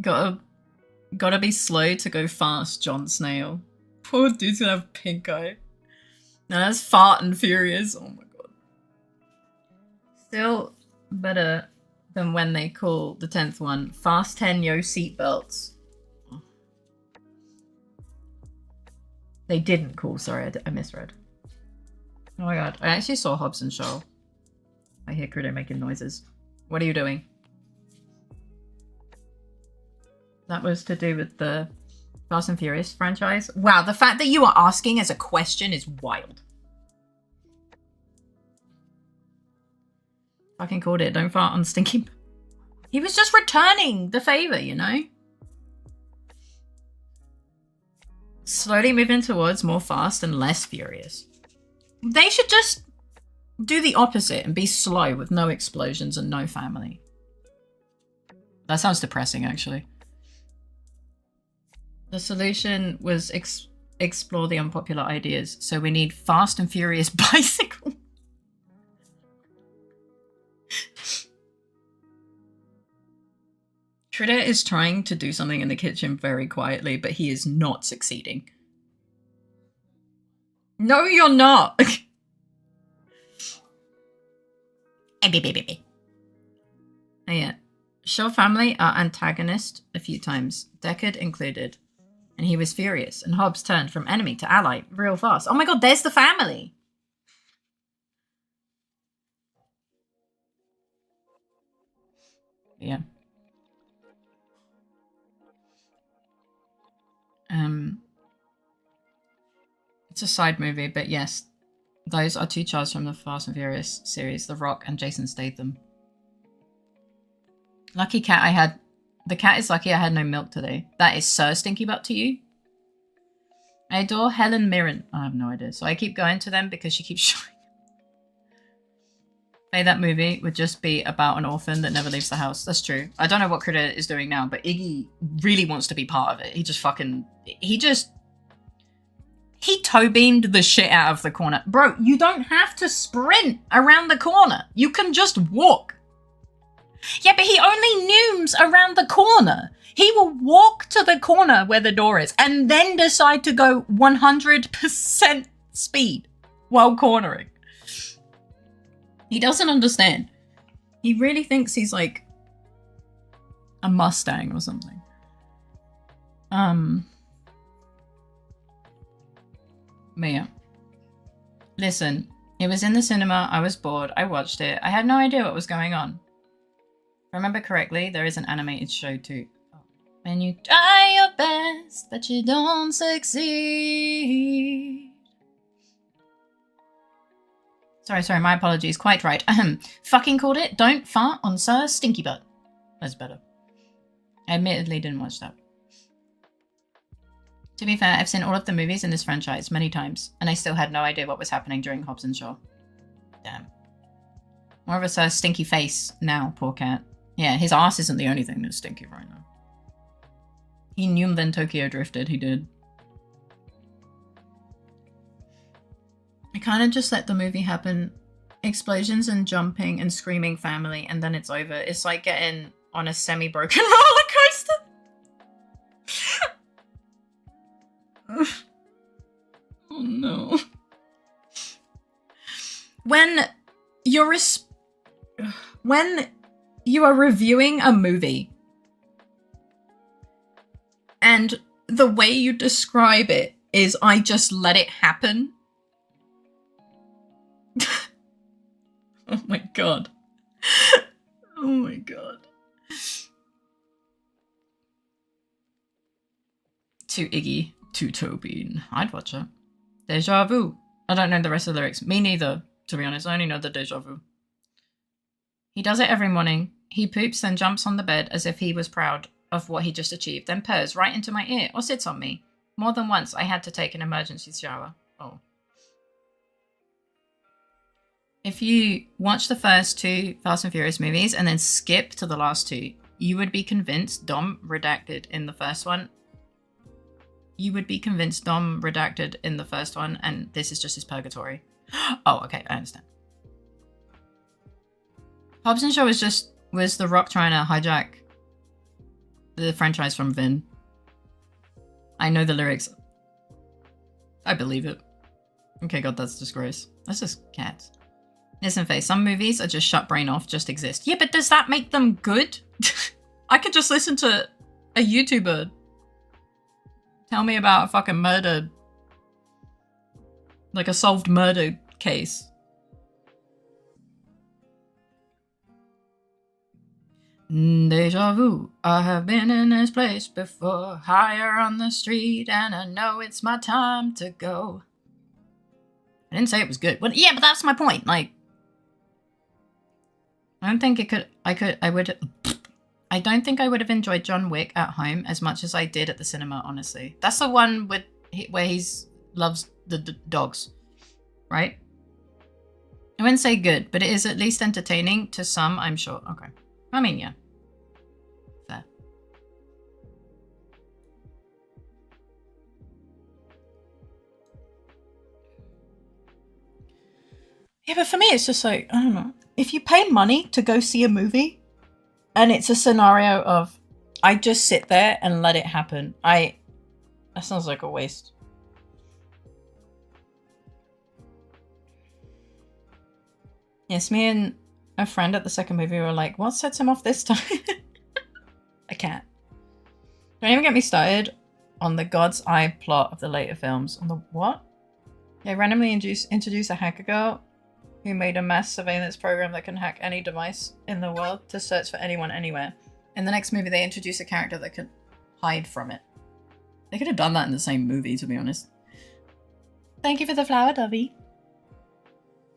Speaker 1: Gotta be slow to go fast, John Snail. Poor dude's gonna have pink eye. Now that's fart and furious. Oh my god. Still better than when they call the 10th one Fast 10 Yo seatbelts. They didn't call, sorry, I misread. Oh my god, I actually saw Hobbs and Shaw. I hear Crudo making noises. What are you doing? That was to do with the Fast and Furious franchise. Wow, the fact that you are asking as a question is wild. Fucking called it. Don't fart on stinky. He was just returning the favor, you know? Slowly moving towards more fast and less furious. They should just do the opposite and be slow with no explosions and no family. That sounds depressing, actually. The solution was explore the unpopular ideas, so we need Fast and Furious bicycle. Trida is trying to do something in the kitchen very quietly, but he is not succeeding. No, you're not. Oh yeah. Shaw family are antagonist a few times, Deckard included. And he was furious, and Hobbs turned from enemy to ally real fast. Oh my god, there's the family! Yeah. It's a side movie, but yes, those are 2 chars from the Fast and Furious series, The Rock and Jason Statham. Lucky cat I had... The cat is lucky I had no milk today. That is so stinky butt to you. I adore Helen Mirren. I have no idea. So I keep going to them because she keeps showing. Hey, that movie would just be about an orphan that never leaves the house. That's true. I don't know what Critter is doing now, but Iggy really wants to be part of it. He just fucking... He toe-beamed the shit out of the corner. Bro, you don't have to sprint around the corner. You can just walk. Yeah, but he only nooms around the corner. He will walk to the corner where the door is and then decide to go 100% speed while cornering. He doesn't understand. He really thinks he's like a Mustang or something. But yeah. Listen, it was in the cinema. I was bored. I watched it. I had no idea what was going on. If I remember correctly, there is an animated show too. When you try your best, but you don't succeed. Sorry, my apologies. Quite right. Fucking called it. Don't fart on Sir Stinky Butt. That's better. I admittedly didn't watch that. To be fair, I've seen all of the movies in this franchise many times, and I still had no idea what was happening during Hobbs and Shaw. Damn. More of a stinky face now, poor cat. Yeah, his ass isn't the only thing that's stinky right now. He knew then Tokyo drifted, he did. I kind of just let the movie happen. Explosions and jumping and screaming family, and then it's over. It's like getting on a semi-broken roller coaster. Oh no. When you are reviewing a movie and the way you describe it is I just let it happen. Oh my god. Oh my god. To Iggy, to Tobin. I'd watch it. Deja vu. I don't know the rest of the lyrics. Me neither, to be honest. I only know the deja vu. He does it every morning. He poops, then jumps on the bed as if he was proud of what he just achieved, then purrs right into my ear or sits on me. More than once, I had to take an emergency shower. Oh. If you watch the first 2 Fast and Furious movies and then skip to the last 2, you would be convinced Dom redacted in the first one. You would be convinced Dom redacted in the first one, and this is just his purgatory. Oh, okay, I understand. Hobbs and Shaw was The Rock trying to hijack the franchise from Vin. I know the lyrics. I believe it. Okay, God, that's disgrace. That's just cats. Listen, Faye, some movies are just shut brain off, just exist. Yeah, but does that make them good? I could just listen to a YouTuber tell me about a fucking murder. Like a solved murder case. Deja vu, I have been in this place before, higher on the street, and I know it's my time to go. I didn't say it was good. Well, yeah, but that's my point. Like, I don't think I don't think I would have enjoyed John Wick at home as much as I did at the cinema, honestly. That's the one where he loves the dogs, right? I wouldn't say good, but it is at least entertaining to some, I'm sure. Okay. I mean, yeah. Fair. Yeah, but for me, it's just like, I don't know. If you pay money to go see a movie, and it's a scenario of, I just sit there and let it happen. That sounds like a waste. Yes, me and a friend at the second movie were like, what sets him off this time? I can't. Don't even get me started on the God's Eye plot of the later films. On the what? They randomly introduce a hacker girl who made a mass surveillance program that can hack any device in the world to search for anyone anywhere. In the next movie, they introduce a character that could hide from it. They could have done that in the same movie, to be honest. Thank you for the flower, Dovey.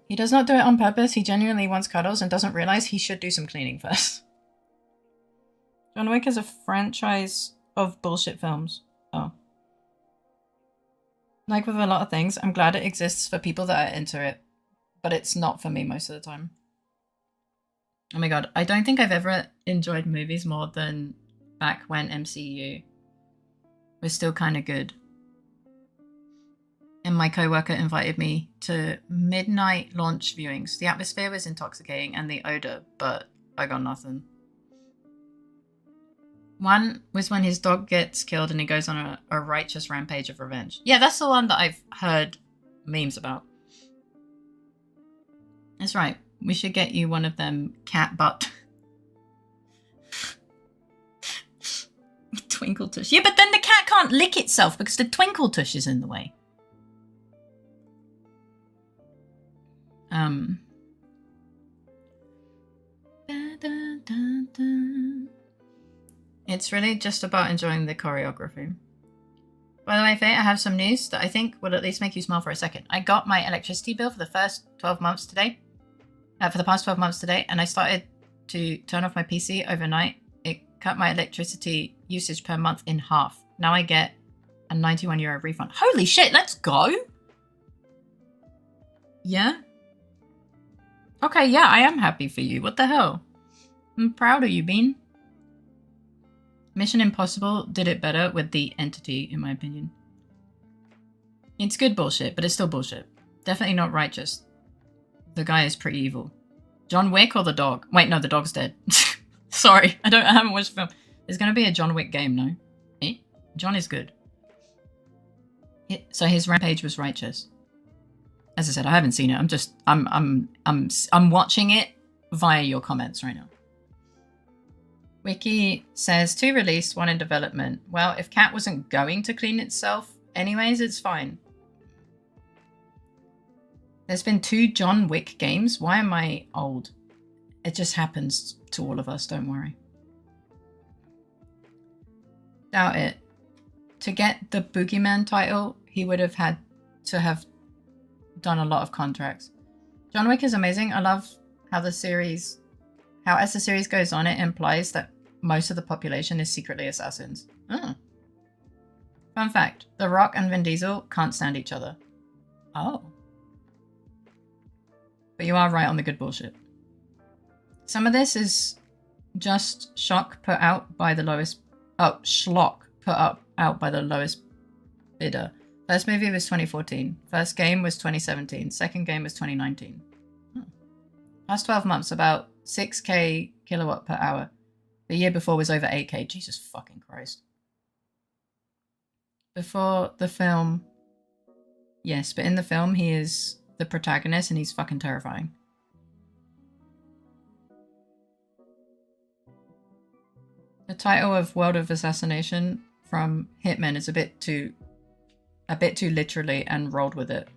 Speaker 1: He does not do it on purpose. He genuinely wants cuddles and doesn't realize he should do some cleaning first. John Wick is a franchise of bullshit films. Oh. Like with a lot of things, I'm glad it exists for people that are into it, but it's not for me most of the time. Oh my god, I don't think I've ever enjoyed movies more than back when MCU was still kind of good. And my coworker invited me to midnight launch viewings. The atmosphere was intoxicating and the odor, but I got nothing. One was when his dog gets killed and he goes on a righteous rampage of revenge. Yeah, that's the one that I've heard memes about. That's right. We should get you one of them cat butt twinkle tush. Yeah, but then the cat can't lick itself because the twinkle tush is in the way. It's really just about enjoying the choreography. By the way, Faye, I have some news that I think will at least make you smile for a second. I got my electricity bill for the past 12 months today, and I started to turn off my PC overnight. It cut my electricity usage per month in half. Now I get a €91 refund. Holy shit, let's go! Yeah? Okay, yeah, I am happy for you. What the hell? I'm proud of you, Bean. Mission Impossible did it better with the entity, in my opinion. It's good bullshit, but it's still bullshit. Definitely not righteous. The guy is pretty evil. John Wick or the dog? Wait, no, the dog's dead. Sorry, I haven't watched the film. There's gonna be a John Wick game, no? Eh? John is good. So his rampage was righteous. As I said, I haven't seen it. I'm watching it via your comments right now. Wiki says 2 released, 1 in development. Well, if Cat wasn't going to clean itself anyways, it's fine. There's been 2 John Wick games. Why am I old? It just happens to all of us, don't worry. Doubt it. To get the Boogeyman title, he would have had to have done a lot of contracts. John Wick is amazing. I love how as the series goes on, it implies that most of the population is secretly assassins. Oh. Fun fact, The Rock and Vin Diesel can't stand each other. Oh. But you are right on the good bullshit. Some of this is just schlock put out by the lowest bidder. First movie was 2014. First game was 2017. Second game was 2019. Last 12 months, about 6k kilowatt per hour. The year before was over 8k. Jesus fucking Christ. Before the film... Yes, but in the film, he is the protagonist and he's fucking terrifying. The title of World of Assassination from Hitman is a bit too literally and rolled with it.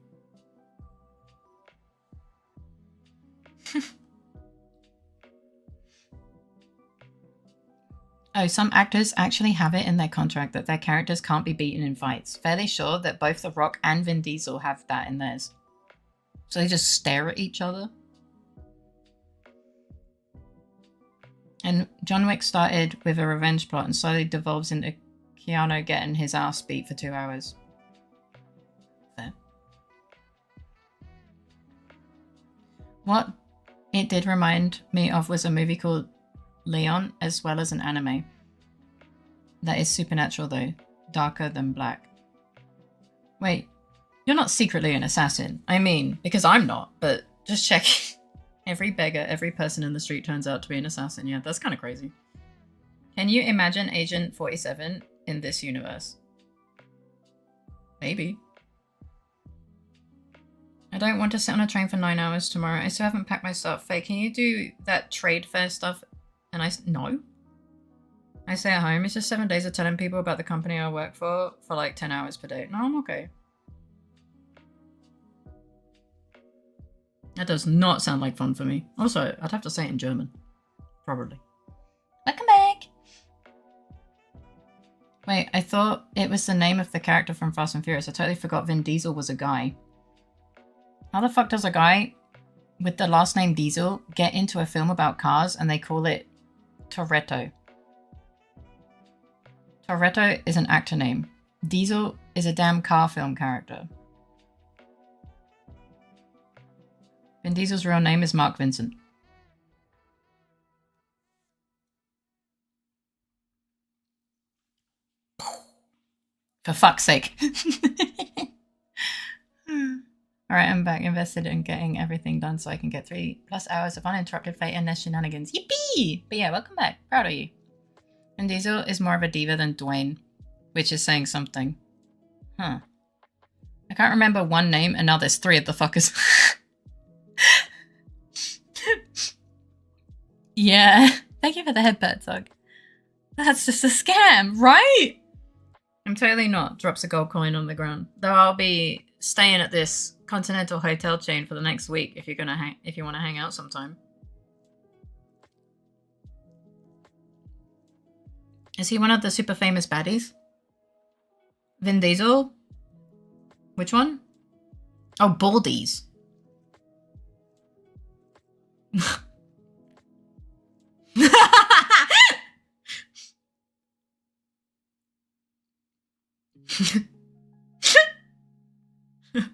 Speaker 1: Oh, some actors actually have it in their contract that their characters can't be beaten in fights. Fairly sure that both The Rock and Vin Diesel have that in theirs. So they just stare at each other. And John Wick started with a revenge plot and slowly devolves into Keanu getting his ass beat for 2 hours. Fair. What it did remind me of was a movie called Leon, as well as an anime. That is supernatural though, darker than black. Wait, you're not secretly an assassin. I mean, because I'm not, but just check. Every beggar, every person in the street turns out to be an assassin. Yeah, that's kind of crazy. Can you imagine Agent 47 in this universe? Maybe. I don't want to sit on a train for 9 hours tomorrow. I still haven't packed my stuff. Faye, can you do that trade fair stuff? And no. I stay at home. It's just 7 days of telling people about the company I work for like 10 hours per day. No, I'm okay. That does not sound like fun for me. Also, I'd have to say it in German. Probably. Welcome back! Wait, I thought it was the name of the character from Fast and Furious. I totally forgot Vin Diesel was a guy. How the fuck does a guy with the last name Diesel get into a film about cars and they call it Toretto? Toretto is an actor name. Diesel is a damn car film character. Vin Diesel's real name is Mark Vincent. For fuck's sake. Alright, I'm back, invested in getting everything done so I can get 3+ hours of uninterrupted fate and shenanigans. Yippee! But yeah, welcome back. Proud of you. Vin Diesel is more of a diva than Dwayne, which is saying something. Huh. I can't remember one name and now there's 3 of the fuckers. Yeah. Thank you for the headbutt, Doug. That's just a scam, right? I'm totally not. Drops a gold coin on the ground. Though I'll be staying at this continental hotel chain for the next week if you want to hang out sometime. Is he one of the super famous baddies? Vin Diesel? Which one? Oh, Baldies.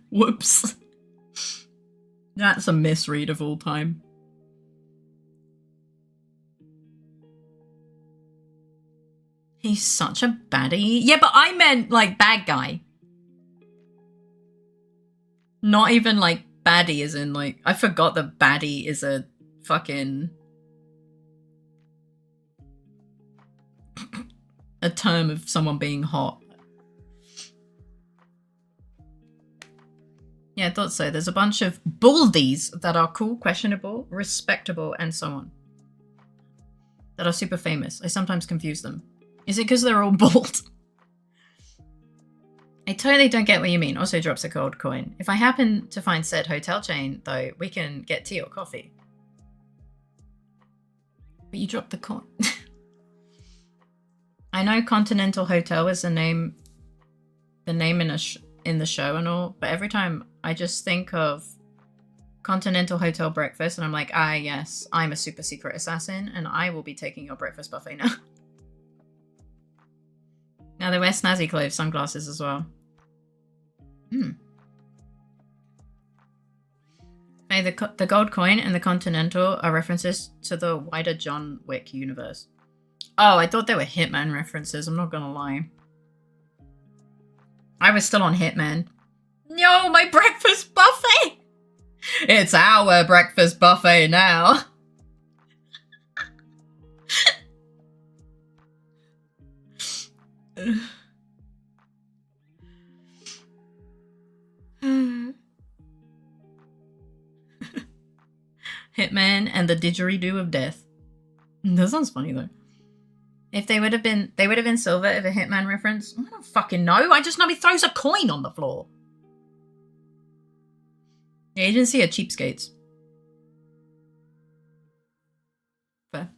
Speaker 1: Whoops. That's a misread of all time. He's such a baddie. Yeah, but I meant like bad guy. Not even like baddie as in like, I forgot that baddie is a fucking... a term of someone being hot. Yeah, I thought so. There's a bunch of baldies that are cool, questionable, respectable, and so on. That are super famous. I sometimes confuse them. Is it because they're all bald? I totally don't get what you mean. Also drops a gold coin. If I happen to find said hotel chain, though, we can get tea or coffee. But you dropped the coin. I know Continental Hotel is the name in the show and all, but every time I just think of Continental Hotel breakfast and I'm like, ah yes, I'm a super secret assassin and I will be taking your breakfast buffet now. Now they wear snazzy clothes, sunglasses as well. Hey, the gold coin and the Continental are references to the wider John Wick universe. Oh, I thought they were Hitman references, I'm not gonna lie. I was still on Hitman. No, my breakfast buffet! It's our breakfast buffet now. Hitman and the didgeridoo of death. That sounds funny though. If they would have been silver if a Hitman reference. I don't fucking know. I just know he throws a coin on the floor. The agency are cheapskates. Fair.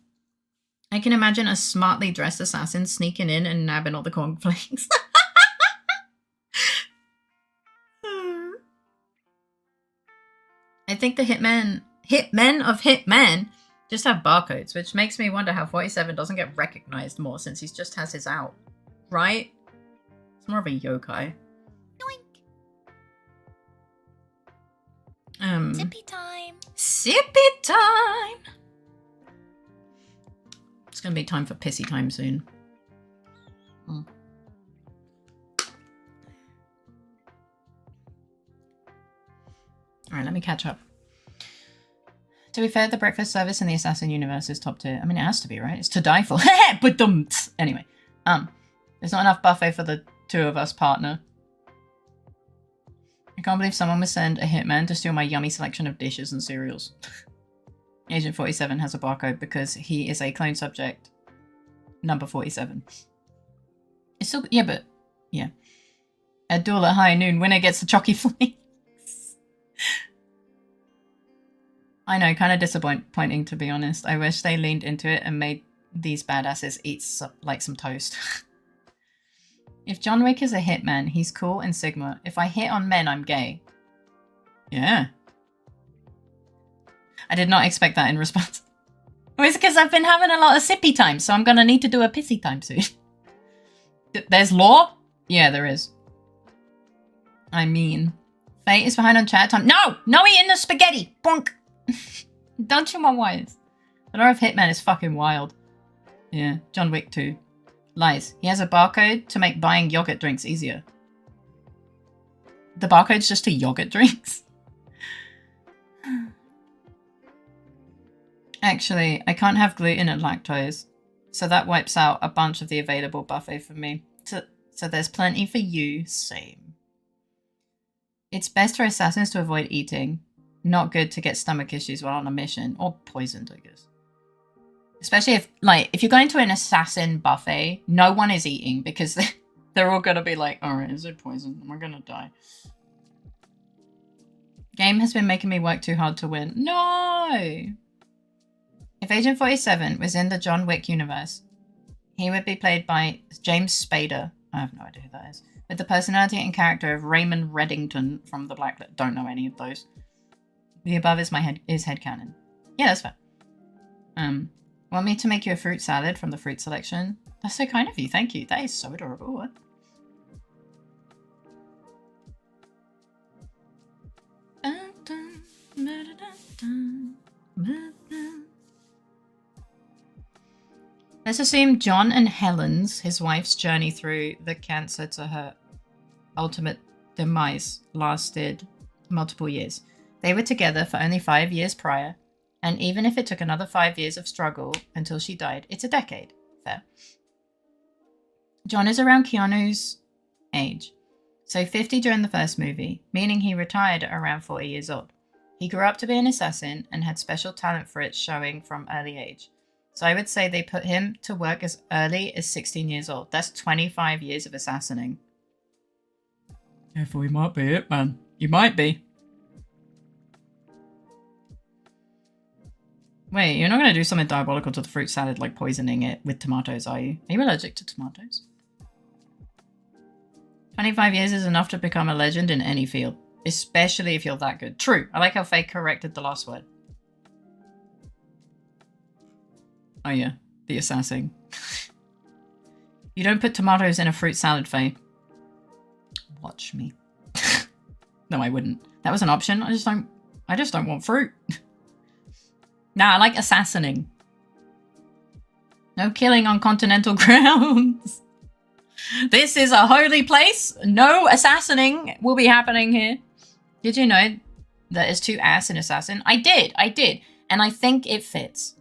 Speaker 1: I can imagine a smartly dressed assassin sneaking in and nabbing all the cornflakes. I think the hitmen of Hitman just have barcodes, which makes me wonder how 47 doesn't get recognized more since he just has his out. Right? It's more of a yokai. Yoink. Sippy time. Sippy time. It's gonna be time for pissy time soon. Alright, let me catch up. To be fair, the breakfast service in the Assassin universe is top tier. I mean, it has to be, right? It's to die for. But anyway, there's not enough buffet for the two of us, partner. I can't believe someone would send a hitman to steal my yummy selection of dishes and cereals. Agent 47 has a barcode because he is a clone subject. Number 47. It's still, yeah, but, yeah. A duel at high noon, winner gets the chalky flakes. I know, kind of disappointing to be honest. I wish they leaned into it and made these badasses eat like some toast. If John Wick is a hitman, he's cool and Sigma. If I hit on men, I'm gay. Yeah. I did not expect that in response. Well, it's because I've been having a lot of sippy time, so I'm going to need to do a pissy time soon. There's law? Yeah, there is. I mean, Fate is behind on chat time. No! No eating the spaghetti! Bonk! Don't you want wires? The lore of Hitman is fucking wild. Yeah, John Wick 2. Lies. He has a barcode to make buying yogurt drinks easier. The barcode's just to yogurt drinks? Actually, I can't have gluten and lactose, so that wipes out a bunch of the available buffet for me. So there's plenty for you. Same. It's best for assassins to avoid eating. Not good to get stomach issues while on a mission. Or poisoned, I guess. Especially if you're going to an assassin buffet, no one is eating because they're all going to be like, alright, is it poison? We're going to die. Game has been making me work too hard to win. No! If Agent 47 was in the John Wick universe, he would be played by James Spader. I have no idea who that is. With the personality and character of Raymond Reddington from the Blacklist. Don't know any of those. The above is headcanon. Yeah, that's fair. Want me to make you a fruit salad from the fruit selection? That's so kind of you. Thank you. That is so adorable. What? Let's assume John and Helen's, his wife's journey through the cancer to her ultimate demise lasted multiple years. They were together for only 5 years prior, and even if it took another 5 years of struggle until she died, it's a decade. Fair. John is around Keanu's age, so 50 during the first movie, meaning he retired at around 40 years old. He grew up to be an assassin and had special talent for it showing from early age. So I would say they put him to work as early as 16 years old. That's 25 years of assassinating. Therefore, he might be it, man. You might be. Wait, you're not going to do something diabolical to the fruit salad like poisoning it with tomatoes, are you? Are you allergic to tomatoes? 25 years is enough to become a legend in any field, especially if you're that good. True. I like how Faye corrected the last word. Oh yeah, the assassin. You don't put tomatoes in a fruit salad, Faye. Watch me. No, I wouldn't. That was an option. I just don't want fruit. Nah, I like assassinating. No killing on continental grounds. This is a holy place. No assassinating will be happening here. Did you know that it's 2 ass in assassin? I did. And I think it fits.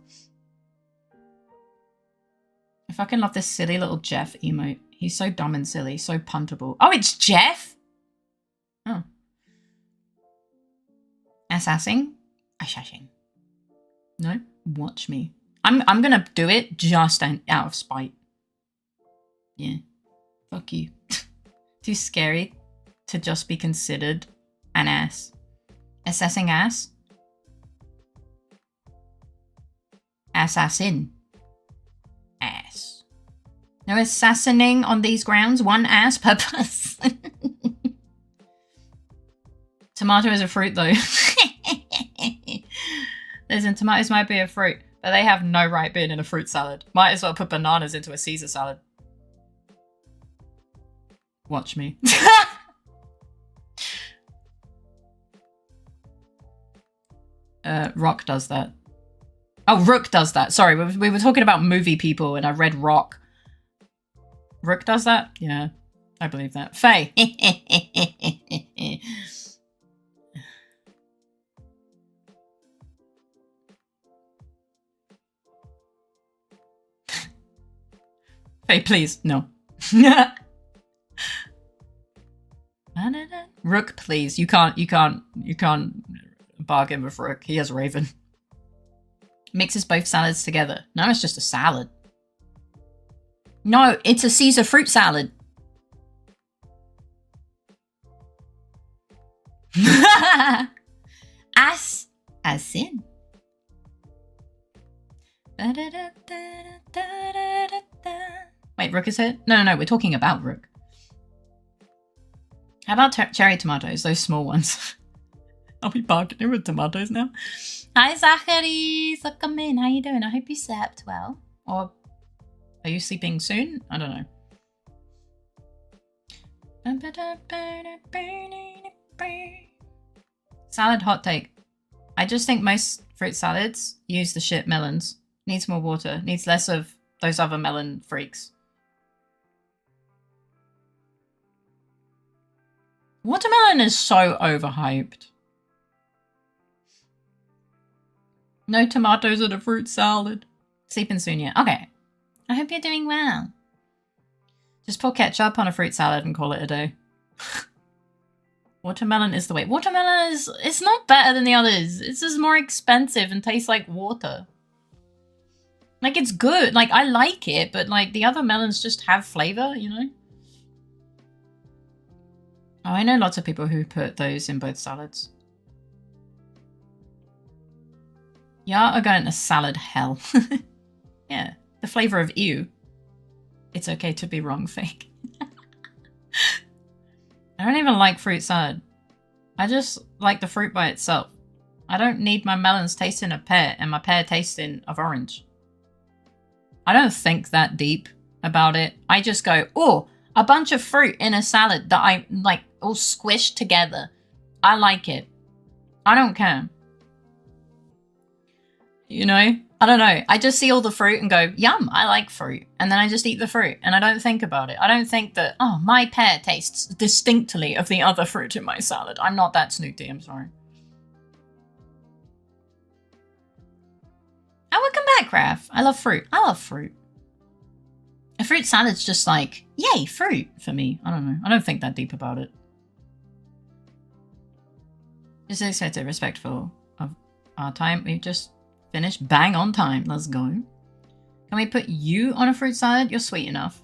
Speaker 1: I fucking love this silly little Jeff emote. He's so dumb and silly, so puntable. Oh, it's Jeff? Oh. Assassin? Assassin. No, watch me. I'm gonna do it just out of spite. Yeah. Fuck you. Too scary to just be considered an ass. Assessing ass? Assassin. Ass. No assassinating on these grounds. 1 ass per person. Tomato is a fruit, though. Listen, tomatoes might be a fruit, but they have no right being in a fruit salad. Might as well put bananas into a Caesar salad. Watch me. Rock does that. Oh, Rook does that. Sorry, we were talking about movie people and I read Rock. Rook does that? Yeah, I believe that. Faye. Faye, please, no. Rook, please. You can't bargain with Rook. He has Raven. Mixes both salads together. No, it's just a salad. No, it's a Caesar fruit salad. As-in. Wait, Rook is here? No, we're talking about Rook. How about cherry tomatoes, those small ones? Are we bargaining with tomatoes now? Hi, Zachary. So come in. How you doing? I hope you slept well. Or are you sleeping soon? I don't know. Salad hot take. I just think most fruit salads use the shit melons. Needs more water. Needs less of those other melon freaks. Watermelon is so overhyped. No tomatoes in a fruit salad. Sleeping soon yet? Okay. I hope you're doing well. Just pour ketchup on a fruit salad and call it a day. Watermelon is the way. Watermelon is, it's not better than the others. It's just more expensive and tastes like water. Like, it's good. Like, I like it, but like the other melons just have flavor, you know? Oh, I know lots of people who put those in both salads. Y'all are going to salad hell. Yeah, the flavor of ew. It's okay to be wrong, fake. I don't even like fruit salad. I just like the fruit by itself. I don't need my melons tasting of pear and my pear tasting of orange. I don't think that deep about it. I just go, oh, a bunch of fruit in a salad that I like all squished together. I like it. I don't care. You know? I don't know. I just see all the fruit and go, yum, I like fruit. And then I just eat the fruit and I don't think about it. I don't think that, oh, my pear tastes distinctly of the other fruit in my salad. I'm not that snooty, I'm sorry. Oh, welcome back, Raph. I love fruit. I love fruit. A fruit salad's just like, yay, fruit for me. I don't know. I don't think that deep about it. Just expected, respectful of our time. We've just finished bang on time. Let's go. Can we put you on a fruit salad? You're sweet enough.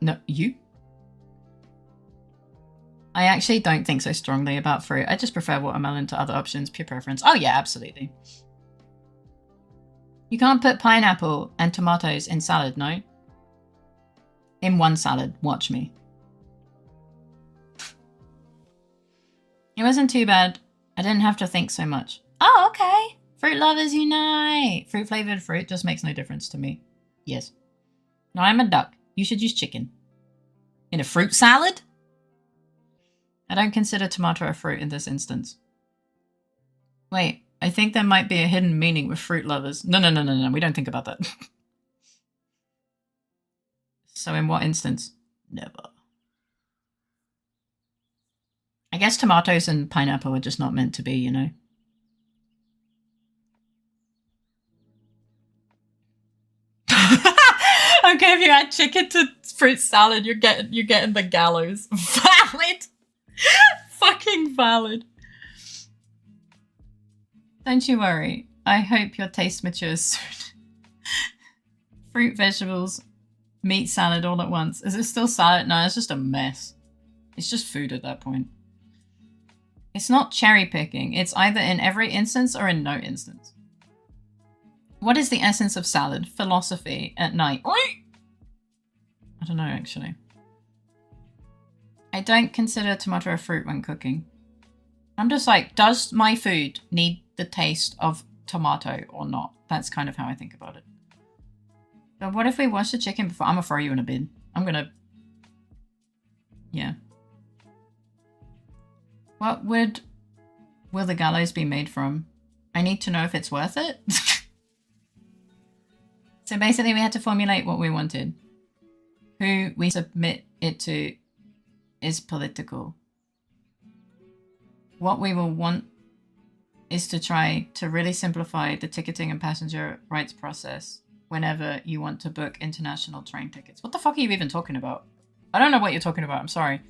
Speaker 1: No, you? I actually don't think so strongly about fruit. I just prefer watermelon to other options. Pure preference. Oh yeah, absolutely. You can't put pineapple and tomatoes in salad, no? In one salad. Watch me. It wasn't too bad. I didn't have to think so much. Oh, okay. Fruit lovers unite. Fruit flavored fruit just makes no difference to me. Yes. No, I'm a duck. You should use chicken. In a fruit salad? I don't consider tomato a fruit in this instance. Wait, I think there might be a hidden meaning with fruit lovers. No. We don't think about that. So in what instance? Never. I guess tomatoes and pineapple are just not meant to be, you know? Okay, if you add chicken to fruit salad, you're getting the gallows. Valid! Fucking valid. Don't you worry. I hope your taste matures soon. Fruit, vegetables, meat salad all at once. Is it still salad? No, it's just a mess. It's just food at that point. It's not cherry picking. It's either in every instance or in no instance. What is the essence of salad? Philosophy at night. I don't know, actually. I don't consider tomato a fruit when cooking. I'm just like, does my food need the taste of tomato or not? That's kind of how I think about it. But what if we wash the chicken before? I'm gonna throw you in a bin. I'm gonna... Yeah. What will the gallows be made from? I need to know if it's worth it. So basically we had to formulate what we wanted. Who we submit it to is political. What we will want is to try to really simplify the ticketing and passenger rights process whenever you want to book international train tickets. What the fuck are you even talking about? I don't know what you're talking about. I'm sorry.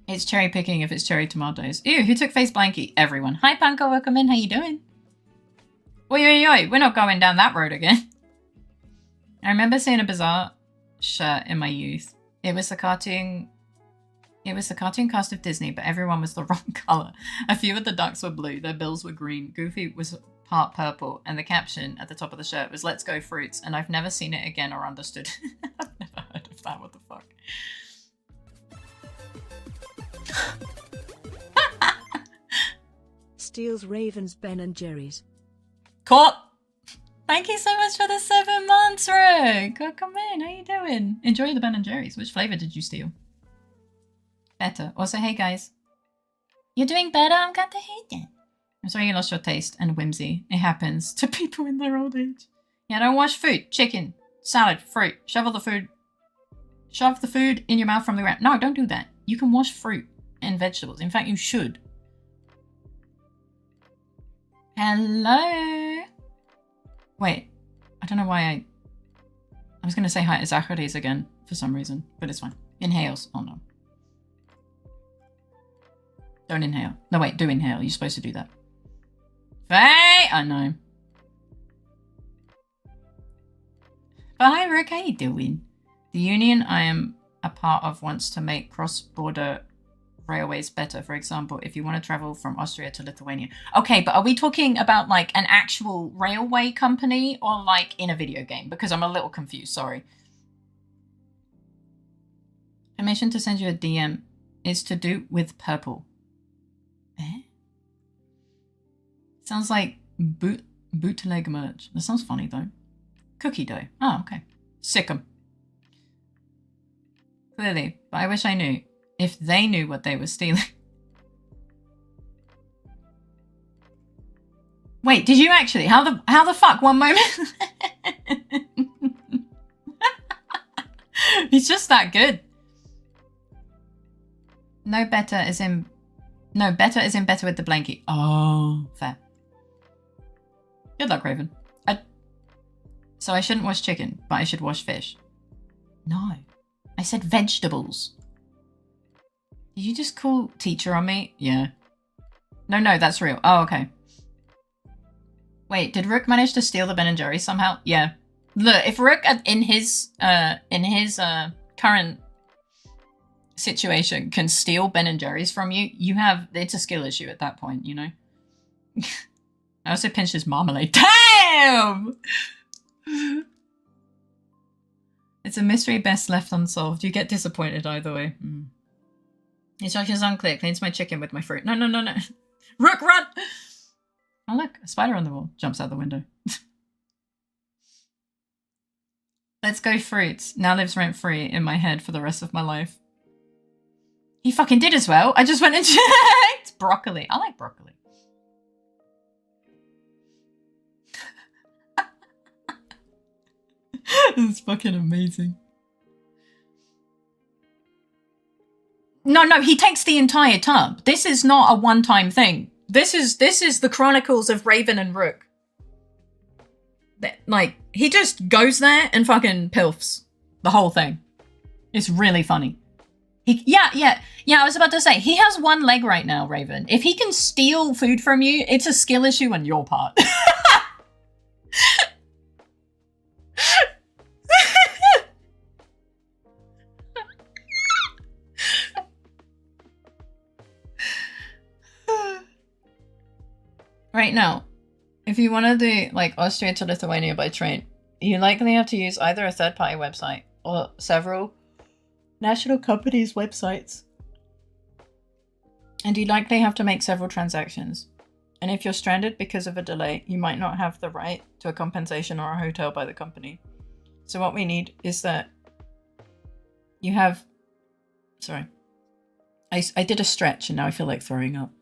Speaker 1: It's cherry picking if it's cherry tomatoes. Ew, who took face blankie? Everyone. Hi, Panko. Welcome in. How you doing? Oi. We're not going down that road again. I remember seeing a bizarre shirt in my youth. It was the cartoon cast of Disney, but everyone was the wrong color. A few of the ducks were blue, their bills were green, Goofy was part purple, and the caption at the top of the shirt was "Let's go fruits," and I've never seen it again or understood. I've never heard of that, what the fuck.
Speaker 2: Steals Ravens Ben and Jerry's.
Speaker 1: Caught! Thank you so much for the 7 months, Rick! Come in, how you doing? Enjoy the Ben and Jerry's. Which flavour did you steal? Better. Also, hey guys. You're doing better? I'm glad to hear that. I'm sorry you lost your taste and whimsy. It happens to people in their old age. Yeah, don't wash food. Chicken, salad, fruit. Shove the food in your mouth from the ground. No, don't do that. You can wash fruit and vegetables. In fact, you should. Hello? Wait, I don't know why I was going to say hi to Zachary's again for some reason, but it's fine. Inhales. Oh no. Don't inhale. No, wait, do inhale. You're supposed to do that. Hey! I know. But hi, Rick. How you doing? The union I am a part of wants to make cross-border railways better. For example, if you want to travel from Austria to Lithuania. Okay, but are we talking about like an actual railway company or like in a video game? Because I'm a little confused, sorry. Permission to send you a DM is to do with purple. Eh? Sounds like bootleg merch. That sounds funny though. Cookie dough. Oh, okay. Sick 'em. Clearly, but I wish I knew. If they knew what they were stealing. Wait, did you actually? How the fuck? One moment. He's just that good. Better is in better with the blankie. Oh, fair. Good luck, Raven. So I shouldn't wash chicken, but I should wash fish. No. I said vegetables. Did you just call teacher on me? Yeah. No, that's real. Oh, okay. Wait, did Rook manage to steal the Ben & Jerry's somehow? Yeah. Look, if Rook in his current situation can steal Ben & Jerry's from you, it's a skill issue at that point, you know? I also pinched his marmalade. Damn! It's a mystery best left unsolved. You get disappointed either way. Instructions unclear. Cleans my chicken with my fruit. No. Rook, run! Oh look, a spider on the wall. Jumps out the window. Let's go fruits. Now lives rent free in my head for the rest of my life. He fucking did as well. I just went and checked. Broccoli. I like broccoli. It's fucking amazing. No, he takes the entire tub. This is not a one-time thing. This is the Chronicles of Raven and Rook. Like, he just goes there and fucking pilfs the whole thing. It's really funny. Yeah, I was about to say, he has one leg right now, Raven. If he can steal food from you, it's a skill issue on your part. Right now, if you want to do like Austria to Lithuania by train, you likely have to use either a third-party website or several national companies' websites. And you likely have to make several transactions. And if you're stranded because of a delay, you might not have the right to a compensation or a hotel by the company. So what we need is that you have... Sorry. I did a stretch and now I feel like throwing up.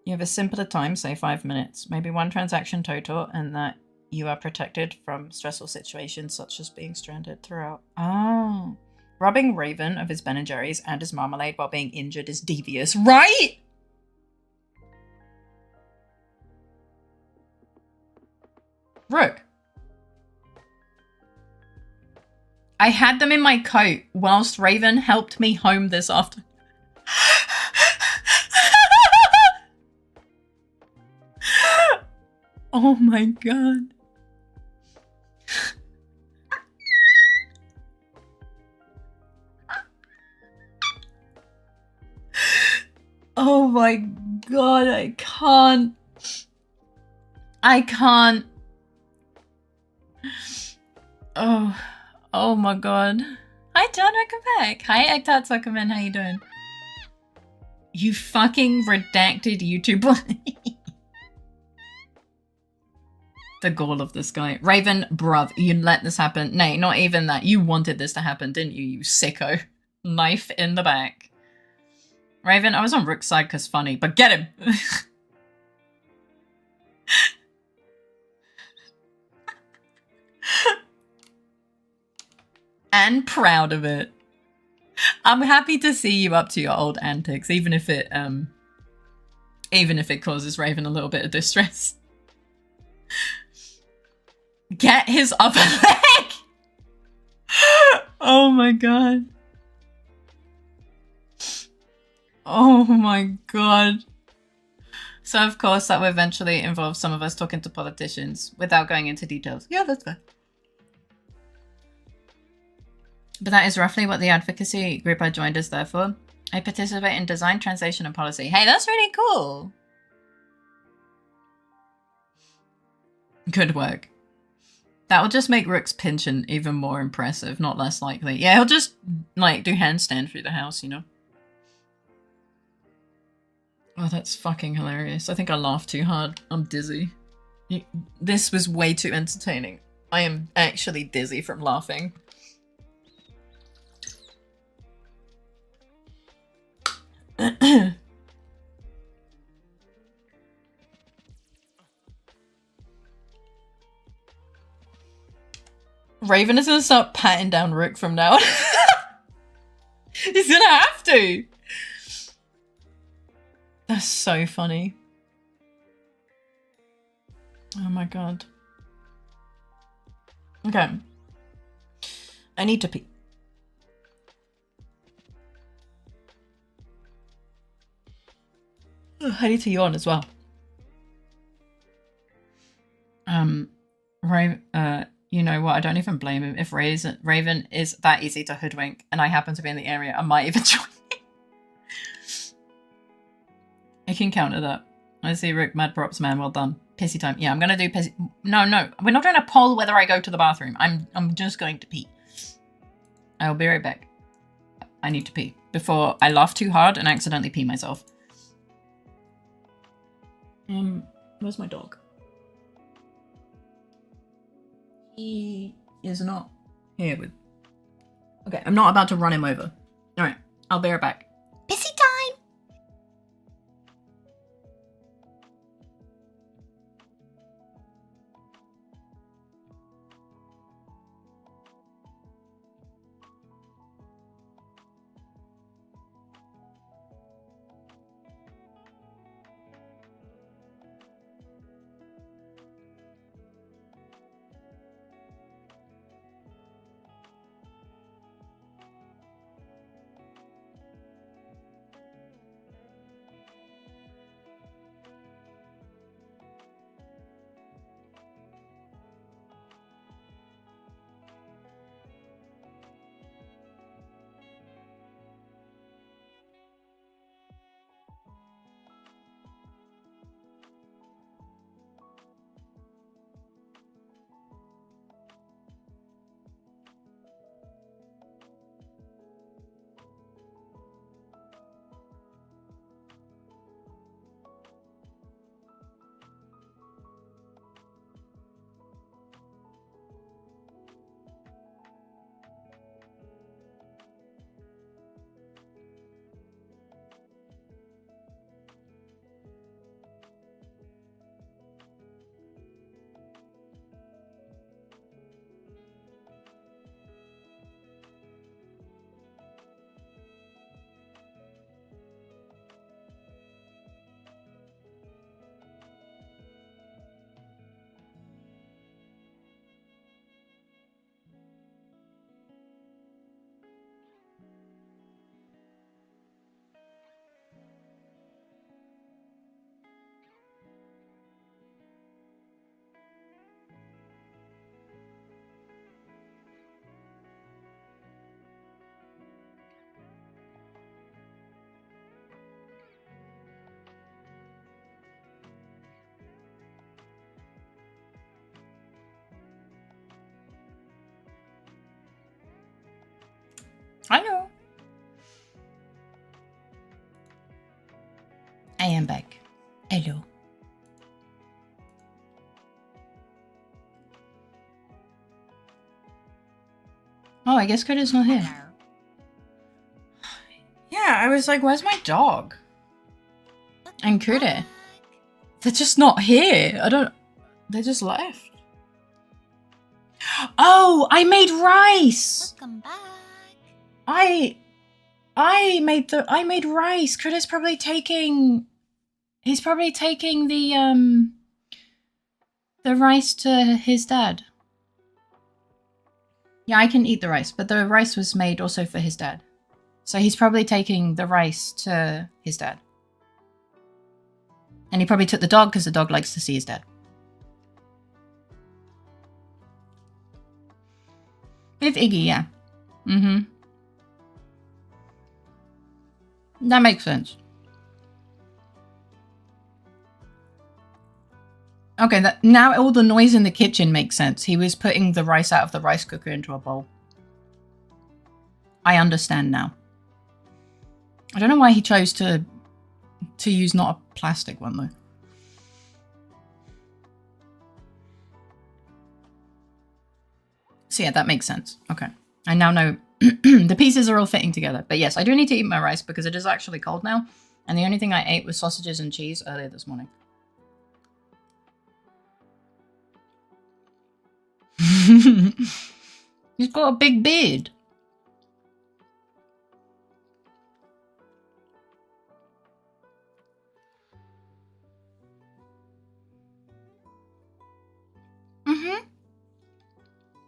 Speaker 1: You have a simpler time, say 5 minutes, maybe one transaction total, and that you are protected from stressful situations such as being stranded throughout. Oh. Robbing Raven of his Ben & Jerry's and his marmalade while being injured is devious, right? Rook. I had them in my coat whilst Raven helped me home this afternoon. Oh my god. Oh my god, I can't. Oh my god. Hi John, welcome back. Hi Ektats, welcome in, how you doing? You fucking redacted YouTuber. The gall of this guy. Raven, bruv, you let this happen. Nay, not even that. You wanted this to happen, didn't you, you sicko? Knife in the back. Raven, I was on Rook's side because funny, but get him! And proud of it. I'm happy to see you up to your old antics, even if it causes Raven a little bit of distress. Get his other leg! Oh my god. Oh my god. So of course that will eventually involve some of us talking to politicians without going into details. Yeah, that's fair. But that is roughly what the advocacy group I joined is there for. I participate in design, translation, and policy. Hey, that's really cool. Good work. That will just make Rook's pension even more impressive, not less likely. Yeah, he'll just, like, do handstand through the house, you know? Oh, that's fucking hilarious. I think I laughed too hard. I'm dizzy. This was way too entertaining. I am actually dizzy from laughing. Raven is gonna start patting down Rook from now on. He's gonna have to. That's so funny. Oh my god. Okay. I need to pee. Ugh, I need to yawn as well. You know what? I don't even blame him. If Raven is that easy to hoodwink and I happen to be in the area, I might even join him. I can counter that. I see Rick, mad props, man. Well done. Pissy time. Yeah, I'm gonna do pissy. No, we're not doing a poll whether I go to the bathroom. I'm just going to pee. I'll be right back. I need to pee before I laugh too hard and accidentally pee myself. Where's my dog? He is not here with. Okay, I'm not about to run him over. All right, I'll be right back. Pissy time. Hello. I am back. Hello. Oh, I guess Critter's not here. Yeah, I was like, where's my dog? And Critter. They're just not here. They just left. Oh, I made rice.
Speaker 3: Welcome back.
Speaker 1: I made rice. Critter's probably taking. He's probably taking the rice to his dad. Yeah, I can eat the rice, but the rice was made also for his dad. So he's probably taking the rice to his dad. And he probably took the dog because the dog likes to see his dad. With Iggy, yeah. Mm-hmm. That makes sense. Okay, now all the noise in the kitchen makes sense. He was putting the rice out of the rice cooker into a bowl. I understand now. I don't know why he chose to use not a plastic one, though. So yeah, that makes sense. Okay. I now know the pieces are all fitting together. But yes, I do need to eat my rice because it is actually cold now. And the only thing I ate was sausages and cheese earlier this morning. He's got a big beard.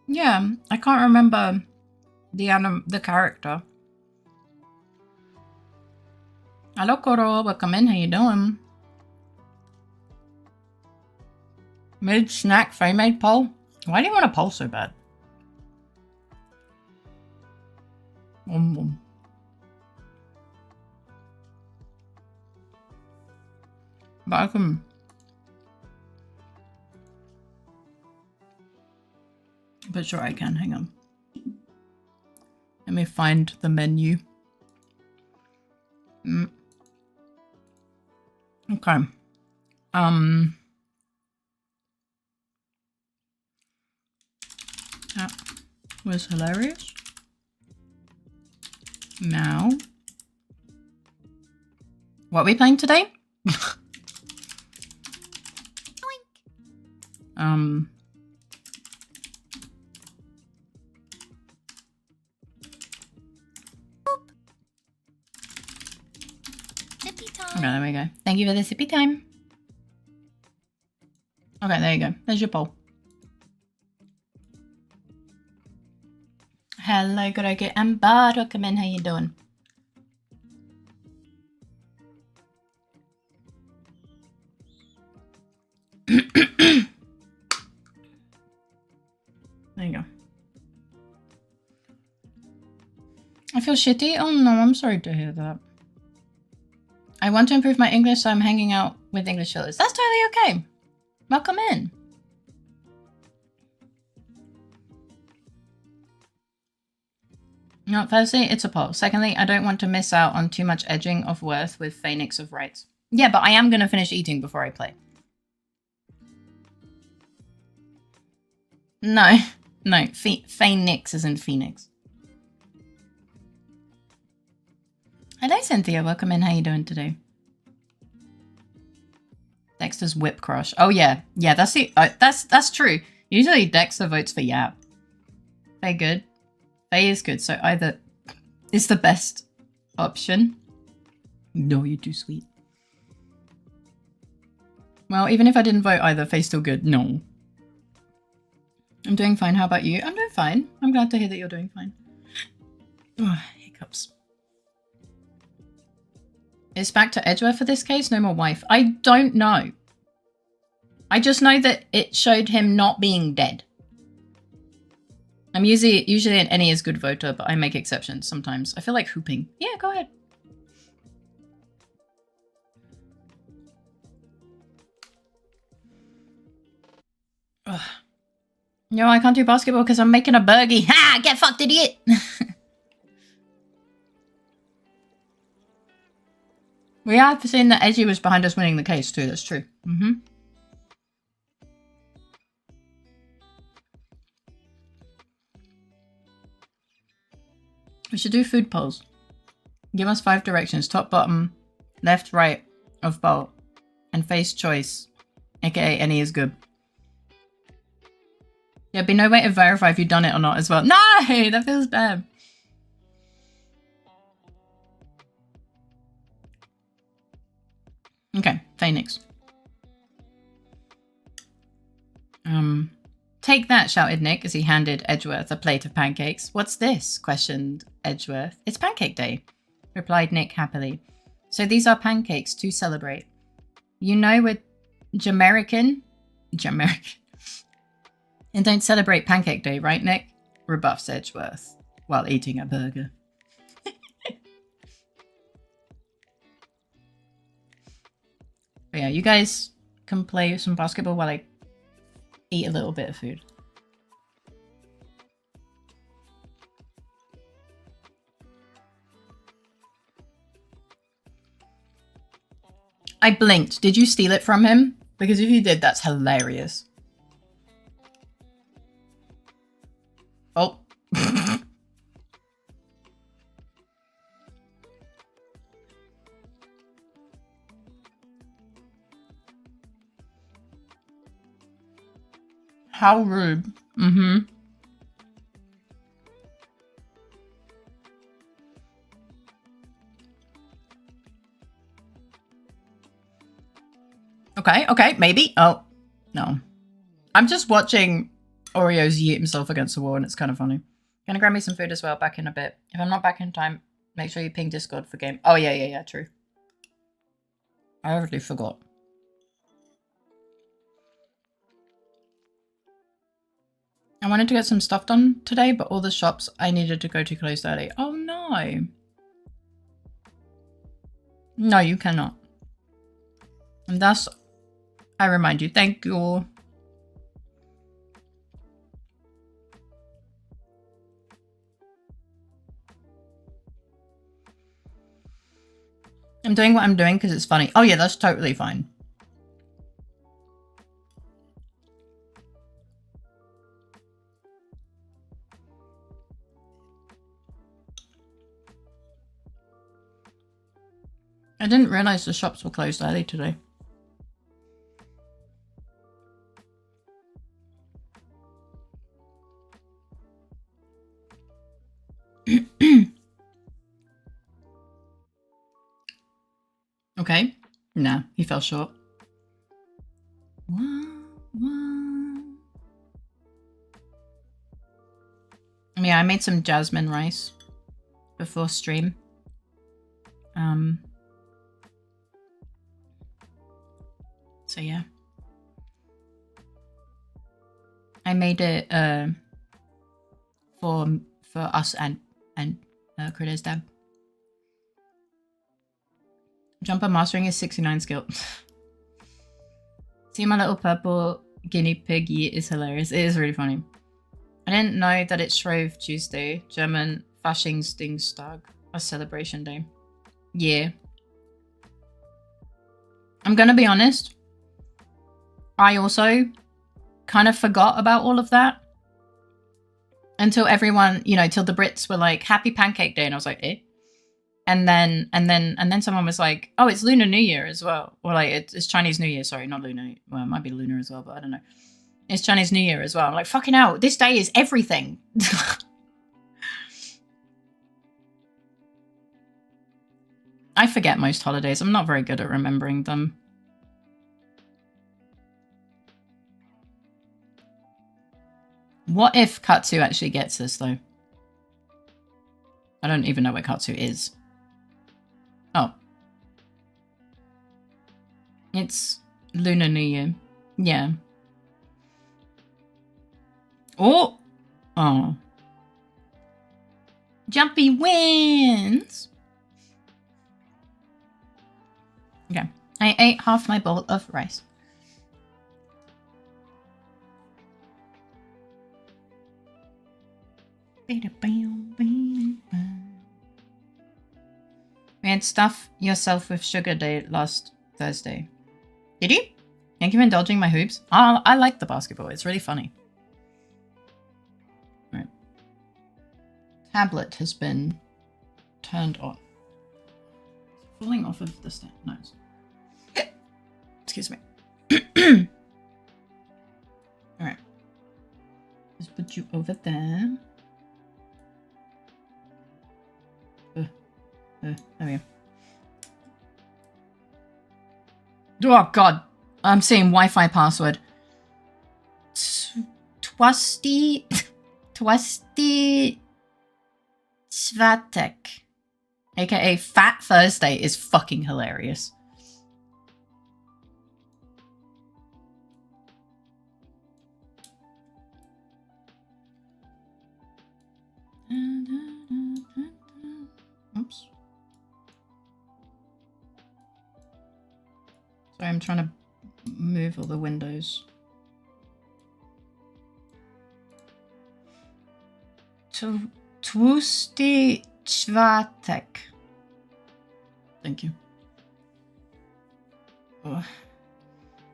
Speaker 1: Yeah, I can't remember the character. Hello, Koro. Welcome in. How you doing? Mid snack Faye made poll. Why do you want a poll so bad? But I can. But sure, I can. Hang on. Let me find the menu. Okay. That was hilarious. Now, what are we playing today? Okay, there we go. Thank you for the sippy time. Okay, there you go. There's your poll. Hello, Gorogu and Bard. Welcome in. How you doing? There you go. I feel shitty? Oh no, I'm sorry to hear that. I want to improve my English, so I'm hanging out with English fillers. That's totally okay. Welcome in. No, firstly, it's a poll. Secondly, I don't want to miss out on too much edging of worth with Phoenix of Wright. Yeah, but I am going to finish eating before I play. No, no, Phoenix isn't Phoenix. Hello, Cynthia. Welcome in. How you doing today? Dexter's whip crush. Oh yeah, yeah. That's the that's true. Usually Dexter votes for Yap. Faye good. Faye is good. So either is the best option. No, you're too sweet. Well, even if I didn't vote either, Faye's still good. No. I'm doing fine. How about you? I'm doing fine. I'm glad to hear that you're doing fine. Oh, hiccups. It's back to Edgeworth for this case? No more wife. I don't know. I just know that it showed him not being dead. I'm usually an any is good voter, but I make exceptions sometimes. I feel like hooping. Yeah, go ahead. Ugh. No, I can't do basketball because I'm making a burgie. Ha! Get fucked, idiot! We have seen that Edgy was behind us winning the case too, that's true. We should do food polls. Give us 5 directions. Top, bottom, left, right of bowl. And face choice. AKA any is good. There'd be no way to verify if you've done it or not as well. No! That feels bad. Okay, Phoenix. Take that, shouted Nick as he handed Edgeworth a plate of pancakes. What's this? Questioned Edgeworth. It's pancake day, replied Nick happily. So these are pancakes to celebrate. You know we're Jamaican? And don't celebrate pancake day, right, Nick? Rebuffs Edgeworth while eating a burger. But yeah, you guys can play some basketball while I eat a little bit of food. I blinked. Did you steal it from him? Because if you did, that's hilarious. Oh. How rude. Okay, okay, maybe. Oh, no. I'm just watching Oreos yeet himself against the wall and it's kind of funny. Gonna grab me some food as well, back in a bit. If I'm not back in time, make sure you ping Discord for game. Oh, yeah, true. I already forgot. I wanted to get some stuff done today, but all the shops I needed to go to closed early. Oh, no. No, you cannot. And thus, I remind you. Thank you. I'm doing what I'm doing because it's funny. Oh, yeah, that's totally fine. I didn't realize the shops were closed early today. Okay. Nah, he fell short. Yeah, I made some jasmine rice before stream. So yeah. I made it for us and Critter's dad. Jumper mastering is 69 skill. See my little purple guinea pig is hilarious. It is really funny. I didn't know that it's Shrove Tuesday, German Faschingsdienstag, a celebration day. Yeah. I'm gonna be honest. I also kind of forgot about all of that until everyone, you know, till the Brits were like, Happy Pancake Day, and I was like, eh? And then someone was like, oh, it's Lunar New Year as well. Or like, it's Chinese New Year. Sorry, not Lunar. Well, it might be Lunar as well, but I don't know. It's Chinese New Year as well. I'm like, fucking hell, this day is everything. I forget most holidays. I'm not very good at remembering them. What if Katsu actually gets this, though? I don't even know where Katsu is. Oh. It's Lunar New Year. Yeah. Oh! Oh. Jumpy wins! Okay. I ate half my bowl of rice. We had Stuff Yourself with Sugar Day last Thursday. Did you? Thank you for indulging my hoops. Oh, I like the basketball. It's really funny. Right. Tablet has been turned on. Falling off of the stand. Nice. Excuse me. Alright. Just put you over there. There we go. Oh god. I'm seeing Wi-Fi password. Twasty Svatek. AKA Fat Thursday is fucking hilarious. Oops. Sorry, I'm trying to move all the windows. Twisty Czwartek. Thank you. Oh.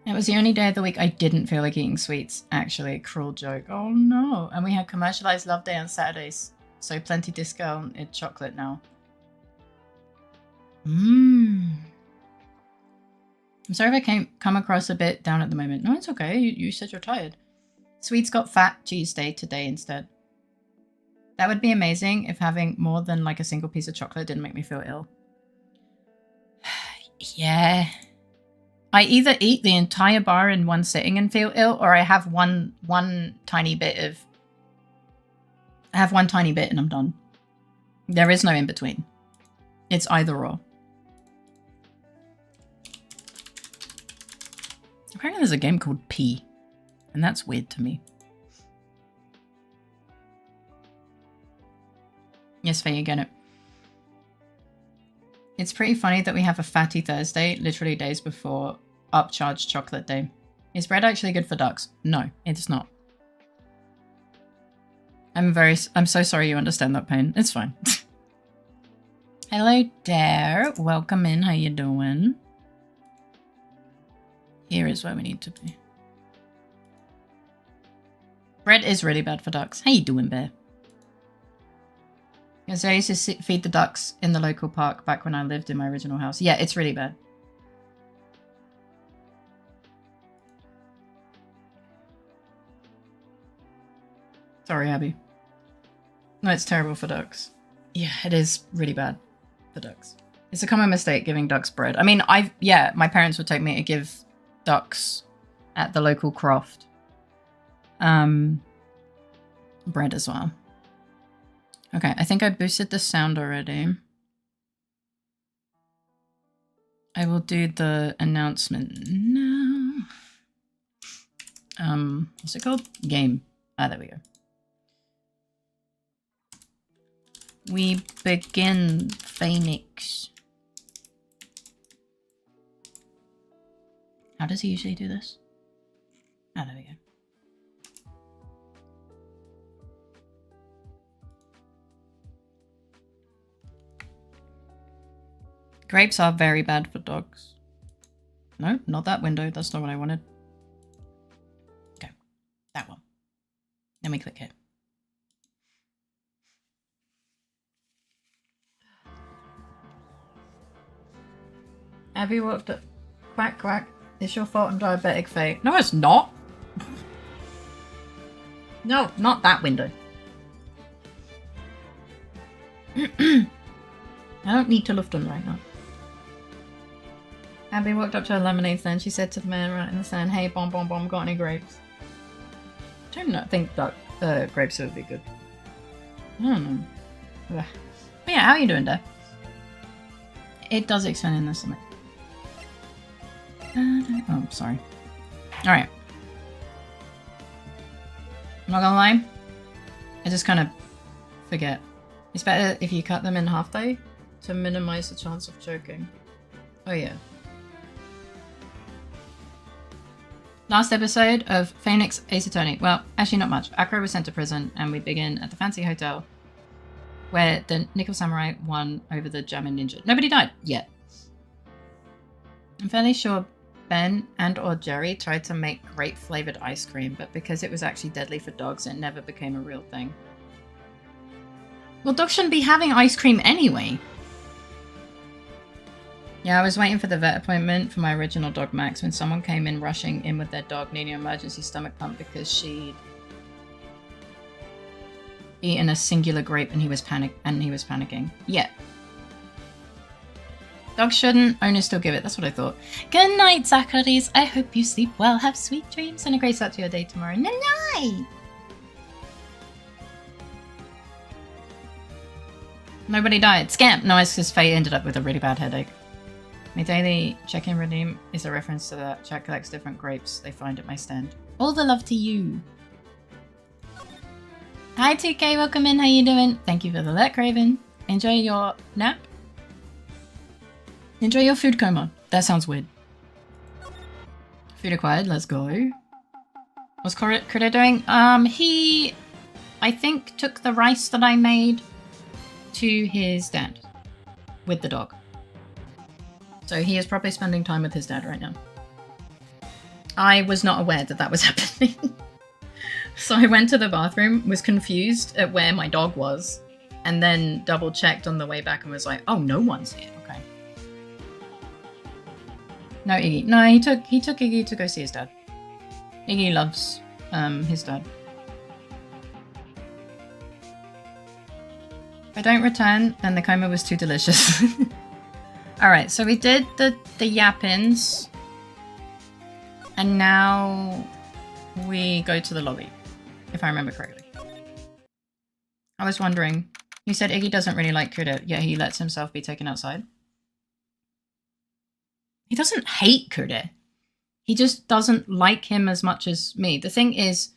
Speaker 1: It was the only day of the week I didn't feel like eating sweets. Actually, cruel joke. Oh no. And we had commercialized Love Day on Saturdays. So plenty discounted chocolate now. I'm sorry if I come across a bit down at the moment. No, it's okay. You said you're tired. Sweets got Fat Tuesday today instead. That would be amazing if having more than like a single piece of chocolate didn't make me feel ill. Yeah. I either eat the entire bar in one sitting and feel ill, or I have one tiny bit and I'm done. There is no in between. It's either or. Apparently there's a game called P, and that's weird to me. Yes, Faye, you get it. It's pretty funny that we have a Fatty Thursday, literally days before Upcharged Chocolate Day. Is bread actually good for ducks? No, it's not. I'm so sorry you understand that pain. It's fine. Hello there. Welcome in. How you doing? Here is where we need to be. Bread is really bad for ducks. How you doing, Bear? Because I used to feed the ducks in the local park back when I lived in my original house. Yeah, it's really bad. Sorry, Abby. No, it's terrible for ducks. Yeah, it is really bad for ducks. It's a common mistake giving ducks bread. I mean, my parents would take me to give ducks at the local croft bread as well. Okay, I think I boosted the sound already. I will do the announcement now. What's it called? Game. Ah, there we go. We begin, Phoenix. How does he usually do this? Ah, there we go. Grapes are very bad for dogs. No, not that window. That's not what I wanted. Okay, that one. Then we click here. Abby walked up. Quack, quack. It's your fault I'm diabetic, Faye. No, it's not. No, not that window. I don't need to Lufton right now. Abby walked up to her lemonade stand. She said to the man right in the stand, "Hey, Bomb, got any grapes?" I don't think that grapes would be good. I don't know. But yeah, how are you doing, Dad? It does expand in the stomach. Oh, sorry. Alright. I'm not gonna lie. I just kind of forget. It's better if you cut them in half though, to minimize the chance of choking. Oh yeah. Last episode of Phoenix Ace Attorney. Well, actually not much. Akro was sent to prison and we begin at the fancy hotel where the Nickel Samurai won over the Jammin Ninja. Nobody died yet. I'm fairly sure Ben and or Jerry tried to make grape flavored ice cream, but because it was actually deadly for dogs, it never became a real thing. Well, dogs shouldn't be having ice cream anyway. Yeah, I was waiting for the vet appointment for my original dog Max when someone came in rushing in with their dog needing an emergency stomach pump because she'd eaten a singular grape and he was panicking. Yeah. Dogs shouldn't, owners still give it. That's what I thought. Good night, Zacharies. I hope you sleep well, have sweet dreams, and a great start to your day tomorrow. Good night! Nobody died. Scamp! No, it's because Faye ended up with a really bad headache. My daily check-in redeem is a reference to that. Jack collects different grapes they find at my stand. All the love to you. Hi 2K, welcome in. How you doing? Thank you for the let, Craven. Enjoy your nap. Enjoy your food coma. That sounds weird. Food acquired, let's go. What's Critter doing? He, I think, took the rice that I made to his dad with the dog. So he is probably spending time with his dad right now. I was not aware that that was happening. So I went to the bathroom, was confused at where my dog was, and then double checked on the way back and was like, oh, no one's here. Okay. No, Iggy. No, he took Iggy to go see his dad. Iggy loves his dad. If I don't return, then the coma was too delicious. Alright, so we did the yappins. And now we go to the lobby, if I remember correctly. I was wondering, you said Iggy doesn't really like Critter, yet he lets himself be taken outside. He doesn't hate Critter. He just doesn't like him as much as me. The thing is,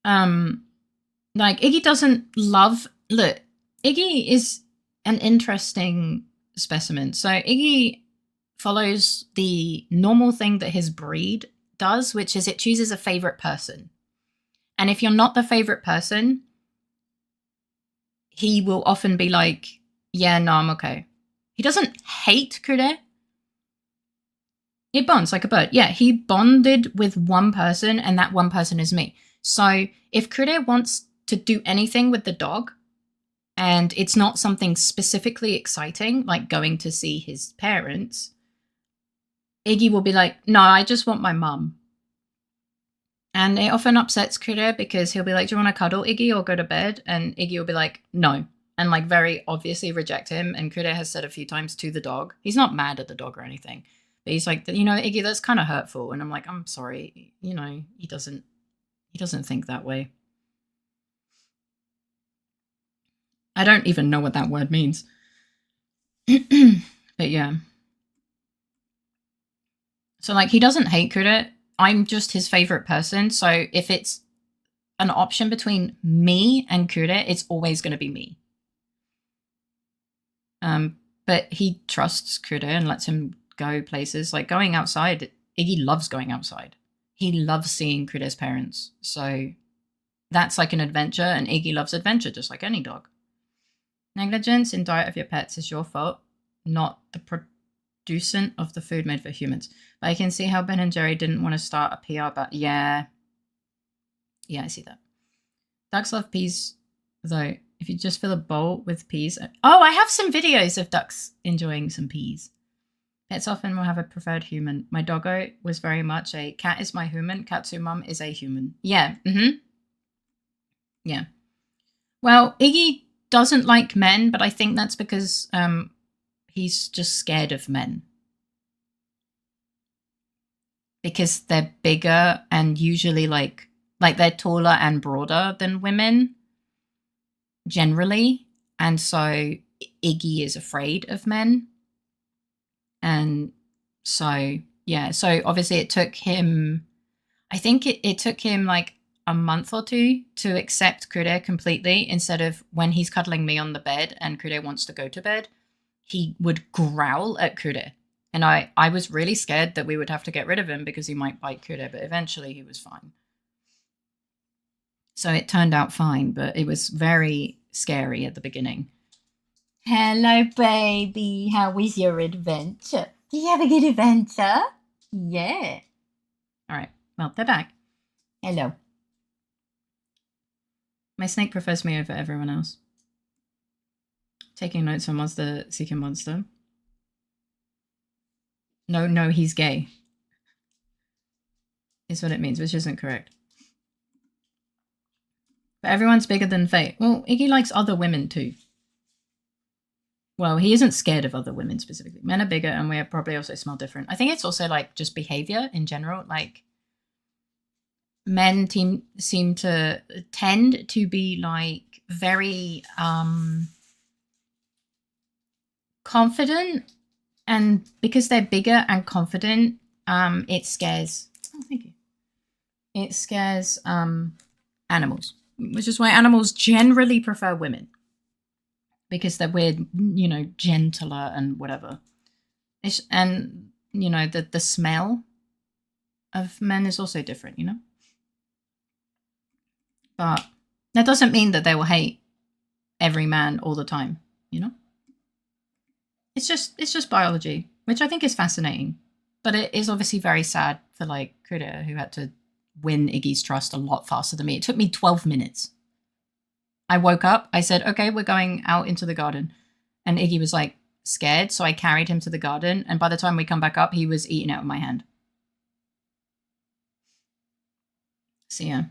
Speaker 1: like, Iggy doesn't love... Look, Iggy is an interesting specimen. So Iggy follows the normal thing that his breed does, which is it chooses a favorite person. And if you're not the favorite person, he will often be like, yeah, no, I'm okay. He doesn't hate Critter. It bonds like a bird. Yeah, he bonded with one person, and that one person is me. So if Critter wants to do anything with the dog, and it's not something specifically exciting, like going to see his parents, Iggy will be like, no, I just want my mum. And it often upsets Critter because he'll be like, do you want to cuddle, Iggy, or go to bed? And Iggy will be like, no. And like very obviously reject him. And Critter has said a few times to the dog, he's not mad at the dog or anything, but he's like, you know, Iggy, that's kind of hurtful. And I'm like, I'm sorry. You know, he doesn't think that way. I don't even know what that word means. But yeah. So like, he doesn't hate Critter. I'm just his favorite person. So if it's an option between me and Critter, it's always going to be me. But he trusts Critter and lets him go places. Like going outside, Iggy loves going outside. He loves seeing Critter's parents. So that's like an adventure, and Iggy loves adventure just like any dog. Negligence in diet of your pets is your fault, not the producent of the food made for humans. But I can see how Ben and Jerry didn't want to start a PR, but yeah. Yeah, I see that. Ducks love peas, though. If you just fill a bowl with peas. Oh, I have some videos of ducks enjoying some peas. Pets often will have a preferred human. My doggo was very much a cat is my human, Katsu mum is a human. Yeah, yeah. Well, Iggy doesn't like men, but I think that's because he's just scared of men. Because they're bigger and usually like they're taller and broader than women generally. And so Iggy is afraid of men. And so, yeah, so obviously it took him, I think it took him like a month or two to accept Critter completely, instead of when he's cuddling me on the bed and Critter wants to go to bed, he would growl at Critter. And I was really scared that we would have to get rid of him because he might bite Critter, but eventually he was fine. So it turned out fine, but it was very scary at the beginning. Hello, baby. How was your adventure? Did you have a good adventure? Yeah. All right. Well, they're back. Hello. My snake prefers me over everyone else. Taking notes on Monster Seeking Monster. No, he's gay. Is what it means, which isn't correct. But everyone's bigger than Faye. Well, Iggy likes other women too. Well, he isn't scared of other women specifically. Men are bigger and we probably also smell different. I think it's also like just behavior in general. Like men seem to tend to be like very confident, and because they're bigger and confident, it scares. Oh, thank you. It scares animals, which is why animals generally prefer women, because they're weird, you know, gentler and whatever. And you know, the smell of men is also different, you know. But that doesn't mean that they will hate every man all the time, you know. It's just biology, which I think is fascinating. But it is obviously very sad for like Critter, who had to win Iggy's trust a lot faster than me. It took me 12 minutes. I woke up, I said, okay, we're going out into the garden. And Iggy was like scared, so I carried him to the garden. And by the time we come back up, he was eating out of my hand. So yeah.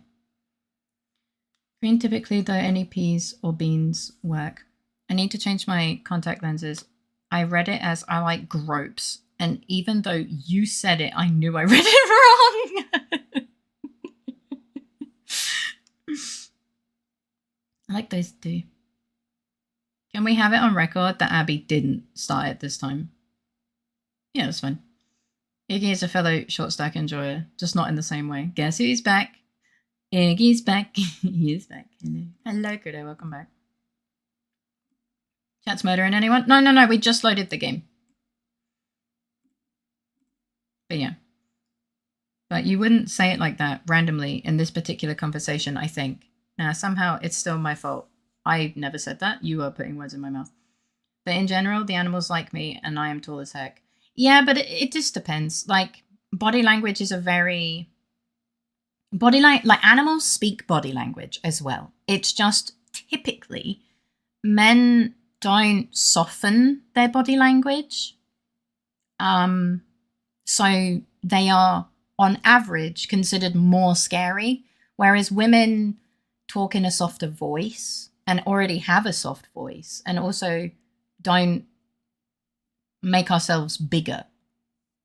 Speaker 1: Green typically, though, any peas or beans work. I need to change my contact lenses. I read it as I like gropes. And even though you said it, I knew I read it wrong. I like those two. Can we have it on record that Abby didn't start it this time? Yeah, that's fine. Iggy is a fellow short stack enjoyer, just not in the same way. Guess who's back? Iggy's back. He is back. Hello, Kudo. Welcome back. Chat's murdering anyone? No. We just loaded the game. But yeah. But you wouldn't say it like that randomly in this particular conversation, I think. Now, somehow it's still my fault. I never said that. You are putting words in my mouth. But in general, the animals like me and I am tall as heck. Yeah, but it just depends. Like, body language is a very... like, animals speak body language as well. It's just typically men don't soften their body language. So they are, on average, considered more scary, whereas women talk in a softer voice and already have a soft voice and also don't make ourselves bigger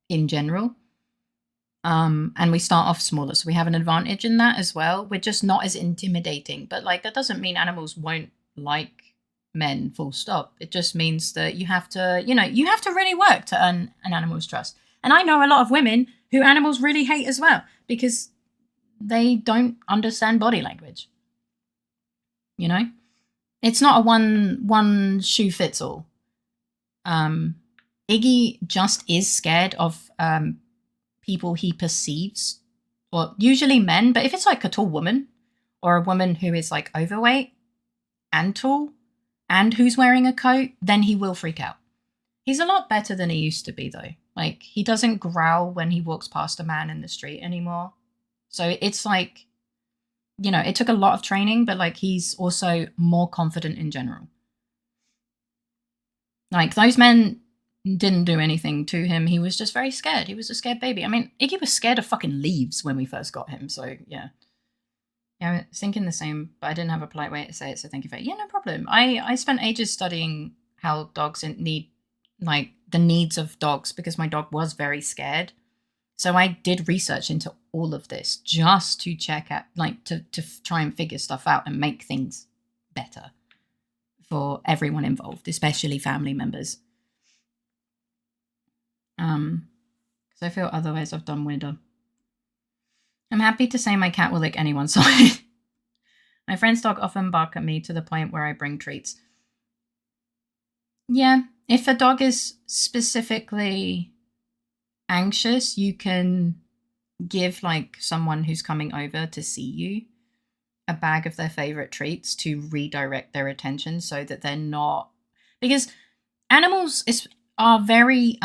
Speaker 1: in general. And we start off smaller, so we have an advantage in that as well. We're just not as intimidating, but like that doesn't mean animals won't like men, full stop. It just means that you have to, you have to really work to earn an animal's trust. And I know a lot of women who animals really hate as well because they don't understand body language. It's not a one shoe fits all. Iggy just is scared of people he perceives, well, usually men, but if it's like a tall woman or a woman who is like overweight and tall and who's wearing a coat, then he will freak out. He's a lot better than he used to be, though. Like, he doesn't growl when he walks past a man in the street anymore. So it's like, it took a lot of training, but like he's also more confident in general. Like, those men didn't do anything to him. He was just very scared. He was a scared baby. I mean, Iggy was scared of fucking leaves when we first got him. So, yeah. Yeah, I was thinking the same, but I didn't have a polite way to say it, so thank you for it. Yeah, no problem. I spent ages studying how dogs need, like, the needs of dogs because my dog was very scared. So I did research into all of this just to check out, like, to try and figure stuff out and make things better for everyone involved, especially family members. Because I feel otherwise I've done weirder. I'm happy to say my cat will lick anyone, so my friend's dog often bark at me to the point where I bring treats. Yeah, if a dog is specifically anxious, you can give like someone who's coming over to see you a bag of their favorite treats to redirect their attention so that they're not, because animals are very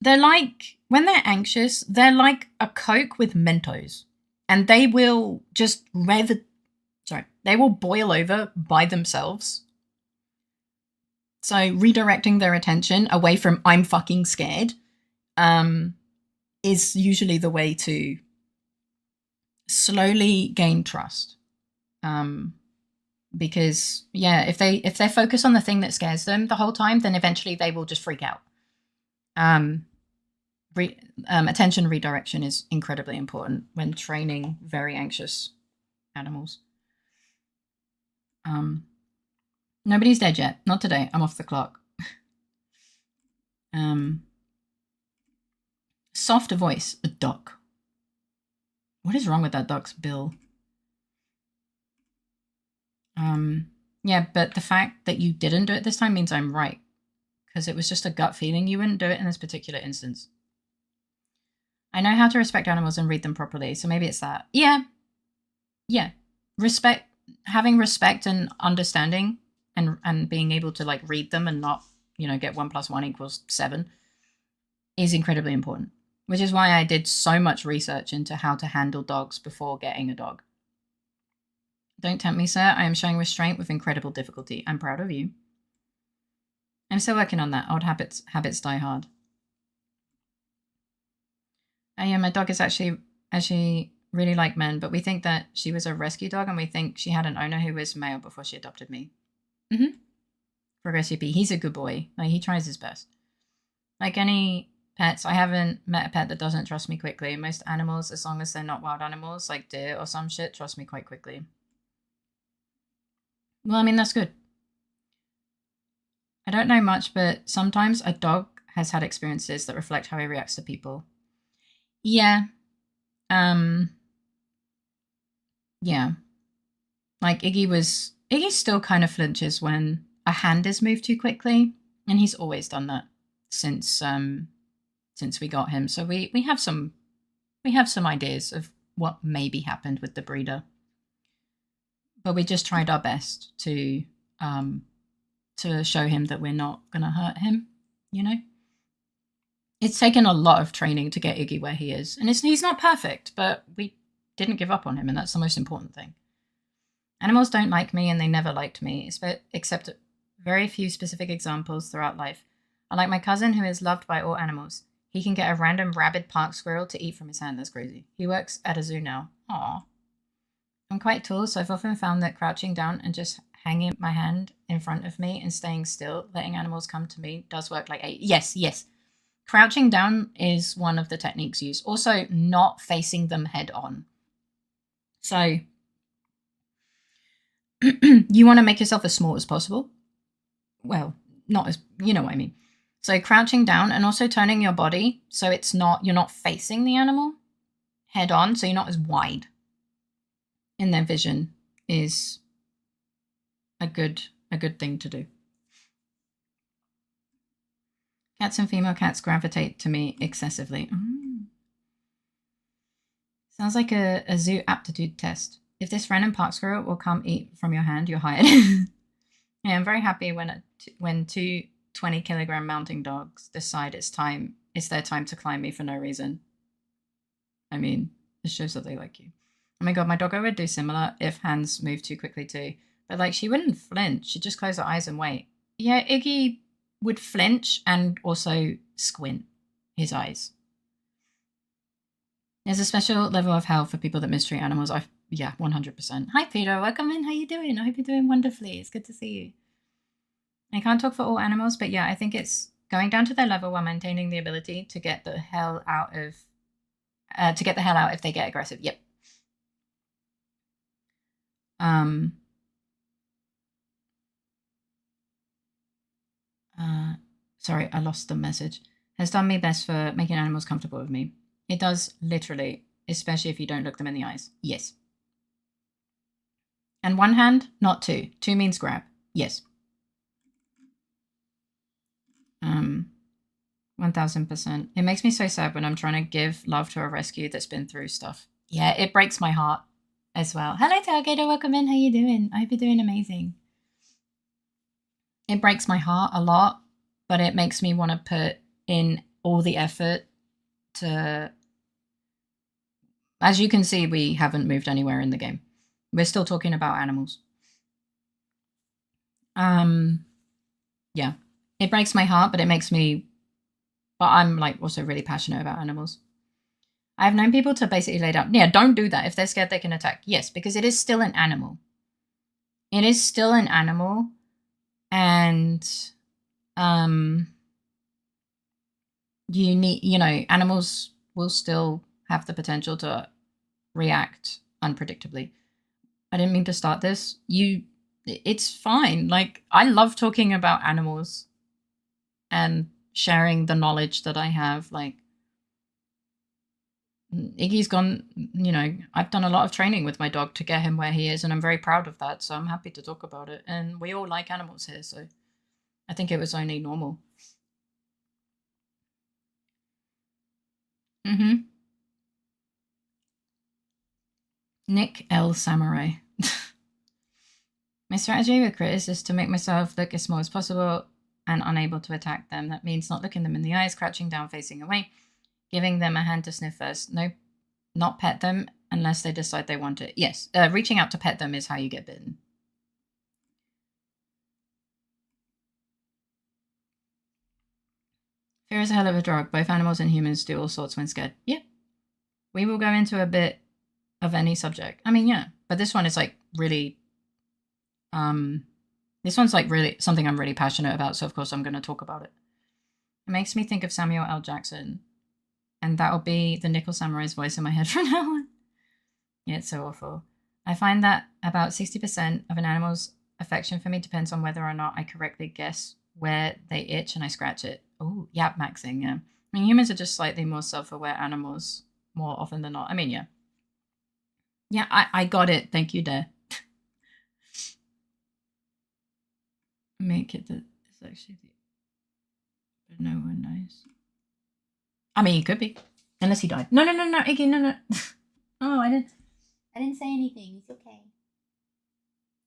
Speaker 1: they're like, when they're anxious, they're like a Coke with Mentos, and they will just they will boil over by themselves. So redirecting their attention away from I'm fucking scared is usually the way to slowly gain trust. Because yeah, if they focus on the thing that scares them the whole time, then eventually they will just freak out. Attention redirection is incredibly important when training very anxious animals. Nobody's dead yet. Not today. I'm off the clock. Softer voice. A duck. What is wrong with that duck's bill? Yeah, but the fact that you didn't do it this time means I'm right. Because it was just a gut feeling you wouldn't do it in this particular instance. I know how to respect animals and read them properly, so maybe it's that. Yeah. Having respect and understanding and being able to like read them and not, get 1 + 1 = 7 is incredibly important. Which is why I did so much research into how to handle dogs before getting a dog. Don't tempt me, sir. I am showing restraint with incredible difficulty. I'm proud of you. I'm still working on that. Old habits die hard. Yeah, my dog is actually really like men, but we think that she was a rescue dog and we think she had an owner who was male before she adopted me. Progressive P. He's a good boy. Like, he tries his best. Like any pets, I haven't met a pet that doesn't trust me quickly. Most animals, as long as they're not wild animals like deer or some shit, trust me quite quickly. Well, I mean, that's good. I don't know much, but sometimes a dog has had experiences that reflect how he reacts to people. Yeah. Yeah. Like Iggy still kind of flinches when a hand is moved too quickly, and he's always done that since we got him. So we have some ideas of what maybe happened with the breeder, but we just tried our best to show him that we're not gonna hurt him. You know, it's taken a lot of training to get Iggy where he is, and he's not perfect, but we didn't give up on him, and that's the most important thing. Animals don't like me, and they never liked me, except very few specific examples throughout life. Unlike my cousin, who is loved by all animals. He can get a random rabid park squirrel to eat from his hand. That's crazy. He works at a zoo now. Aww. I'm quite tall, so I've often found that crouching down and just hanging my hand in front of me and staying still, letting animals come to me, does work like a... Yes. Crouching down is one of the techniques used. Also, not facing them head on. So... you want to make yourself as small as possible. Well, not as, you know what I mean. So crouching down and also turning your body so you're not facing the animal head on, so you're not as wide in their vision is a good thing to do. Cats and female cats gravitate to me excessively. Sounds like a zoo aptitude test. If this random park squirrel will come eat from your hand, you're hired. Yeah, I'm very happy when two 20-kilogram mounting dogs decide it's their time to climb me for no reason. I mean, it shows that they like you. Oh my god, my doggo would do similar if hands move too quickly too. But like, she wouldn't flinch. She'd just close her eyes and wait. Yeah, Iggy would flinch and also squint his eyes. There's a special level of hell for people that mistreat animals. Yeah, 100%. Hi, Peter. Welcome in. How you doing? I hope you're doing wonderfully. It's good to see you. I can't talk for all animals, but yeah, I think it's going down to their level while maintaining the ability to get the hell out if they get aggressive. Yep. Sorry, I lost the message. Has done me best for making animals comfortable with me. It does, literally, especially if you don't look them in the eyes. Yes. And one hand, not two. Two means grab. Yes. 1000%. It makes me so sad when I'm trying to give love to a rescue that's been through stuff. Yeah, it breaks my heart as well. Hello, Tailgater. Welcome in. How you doing? I hope you're doing amazing. It breaks my heart a lot, but it makes me want to put in all the effort to... As you can see, we haven't moved anywhere in the game. We're still talking about animals. Yeah. It breaks my heart, but it makes me... But I'm like also really passionate about animals. I've known people to basically lay down... Yeah, don't do that. If they're scared, they can attack. Yes, because it is still an animal. It is still an animal. And... animals will still have the potential to react unpredictably. I didn't mean to start this. It's fine. Like, I love talking about animals and sharing the knowledge that I have. Like, Iggy's gone, I've done a lot of training with my dog to get him where he is, and I'm very proud of that, so I'm happy to talk about it. And we all like animals here, so I think it was only normal. Nick L. Samurai. My strategy with critters is to make myself look as small as possible and unable to attack them. That means not looking them in the eyes, crouching down, facing away, giving them a hand to sniff first. No, not pet them unless they decide they want it. Yes, reaching out to pet them is how you get bitten. Fear is a hell of a drug. Both animals and humans do all sorts when scared. Yeah. We will go into a bit of any subject. I mean, yeah. But this one is like really... this one's like really something I'm really passionate about, so of course I'm going to talk about it. It makes me think of Samuel L. Jackson. And that'll be the Nickel Samurai's voice in my head from now on. Yeah, it's so awful. I find that about 60% of an animal's affection for me depends on whether or not I correctly guess where they itch and I scratch it. Oh, yap maxing, yeah. I mean, humans are just slightly more self-aware animals more often than not. I mean, yeah. Yeah, I got it. Thank you, Dare. Make it that it's actually the... But no one knows. I mean, he could be. Unless he died. No, Iggy, no. Oh, I didn't say anything. It's okay.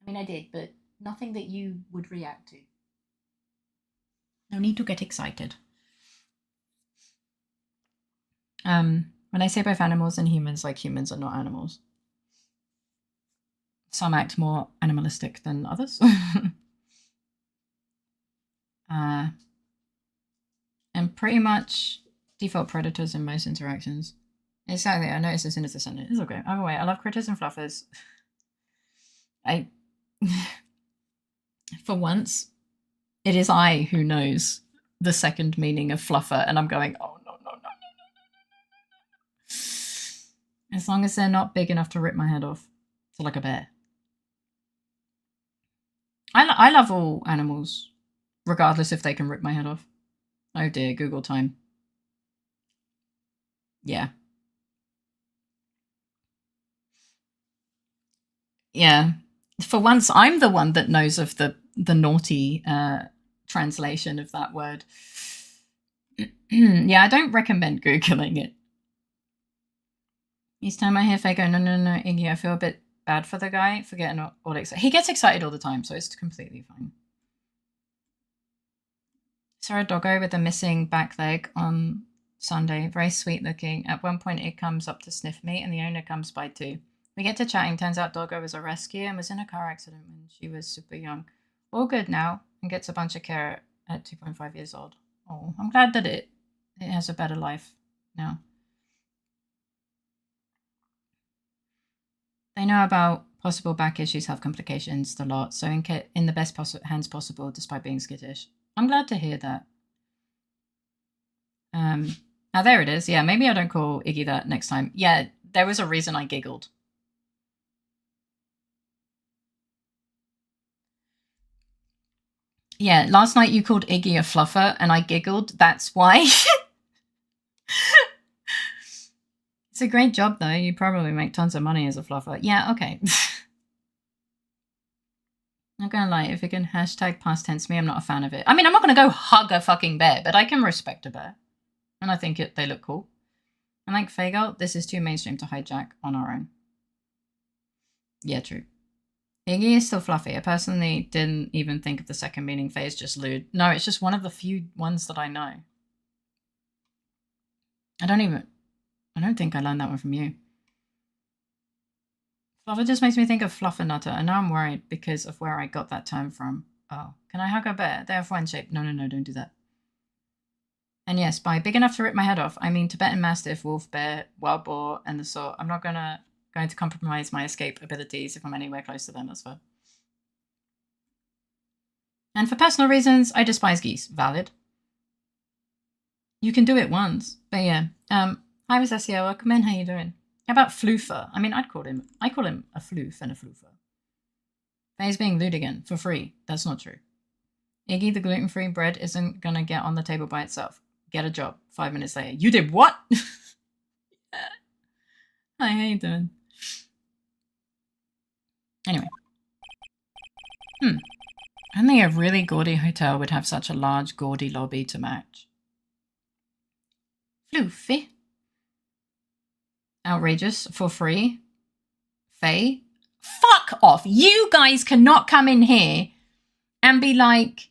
Speaker 1: I mean, I did, but nothing that you would react to. No need to get excited. When I say both animals and humans, like humans are not animals. Some act more animalistic than others. And pretty much default predators in most interactions. Exactly, I noticed this in a descendant. It's okay. Either way, I love critters and fluffers. For once, it is I who knows the second meaning of fluffer, and I'm going, oh no. As long as they're not big enough to rip my head off. So like a bear. I love all animals, regardless if they can rip my head off. Oh dear, Google time. Yeah. Yeah. For once, I'm the one that knows of the naughty translation of that word. Yeah, I don't recommend Googling it. Each time I hear Faye go, no, Iggy, I feel a bit bad for the guy for getting all excited. He gets excited all the time, so it's completely fine. Saw a doggo with a missing back leg on Sunday. Very sweet looking. At one point, it comes up to sniff me, and the owner comes by too. We get to chatting. Turns out doggo was a rescue and was in a car accident when she was super young. All good now, and gets a bunch of care at 2.5 years old. Oh, I'm glad that it has a better life now. They know about possible back issues, health complications, the lot, so in the best hands possible, despite being skittish. I'm glad to hear that. Now there it is. Yeah, maybe I don't call Iggy that next time. Yeah, there was a reason I giggled. Yeah, last night you called Iggy a fluffer and I giggled. That's why. It's a great job, though. You probably make tons of money as a fluffer. Yeah, okay. Not gonna lie, if it can hashtag past tense me, I'm not a fan of it. I mean, I'm not gonna go hug a fucking bear, but I can respect a bear. And I think they look cool. And like Fagel, this is too mainstream to hijack on our own. Yeah, true. Iggy is still fluffy. I personally didn't even think of the second meaning. Faye is just lewd. No, it's just one of the few ones that I know. I don't think I learned that one from you. Fluffer just makes me think of Fluffernutter, and now I'm worried because of where I got that term from. Oh, can I hug a bear? They have one shape. No, don't do that. And yes, by big enough to rip my head off, I mean Tibetan Mastiff, wolf, bear, wild boar, and the sort. I'm not going to compromise my escape abilities if I'm anywhere close to them, that's fair. And for personal reasons, I despise geese. Valid. You can do it once. But yeah. Hi, Miss SEO. Welcome in. How you doing? How about Floofer? I mean, I call him a floof and a floofer. Faye's being lewd again, for free. That's not true. Iggy, the gluten-free bread isn't gonna get on the table by itself. Get a job. 5 minutes later. You did what? Hi, how you doing? Anyway. Only a really gaudy hotel would have such a large, gaudy lobby to match. Floofy. Outrageous. For free. Faye. Fuck off. You guys cannot come in here and be like,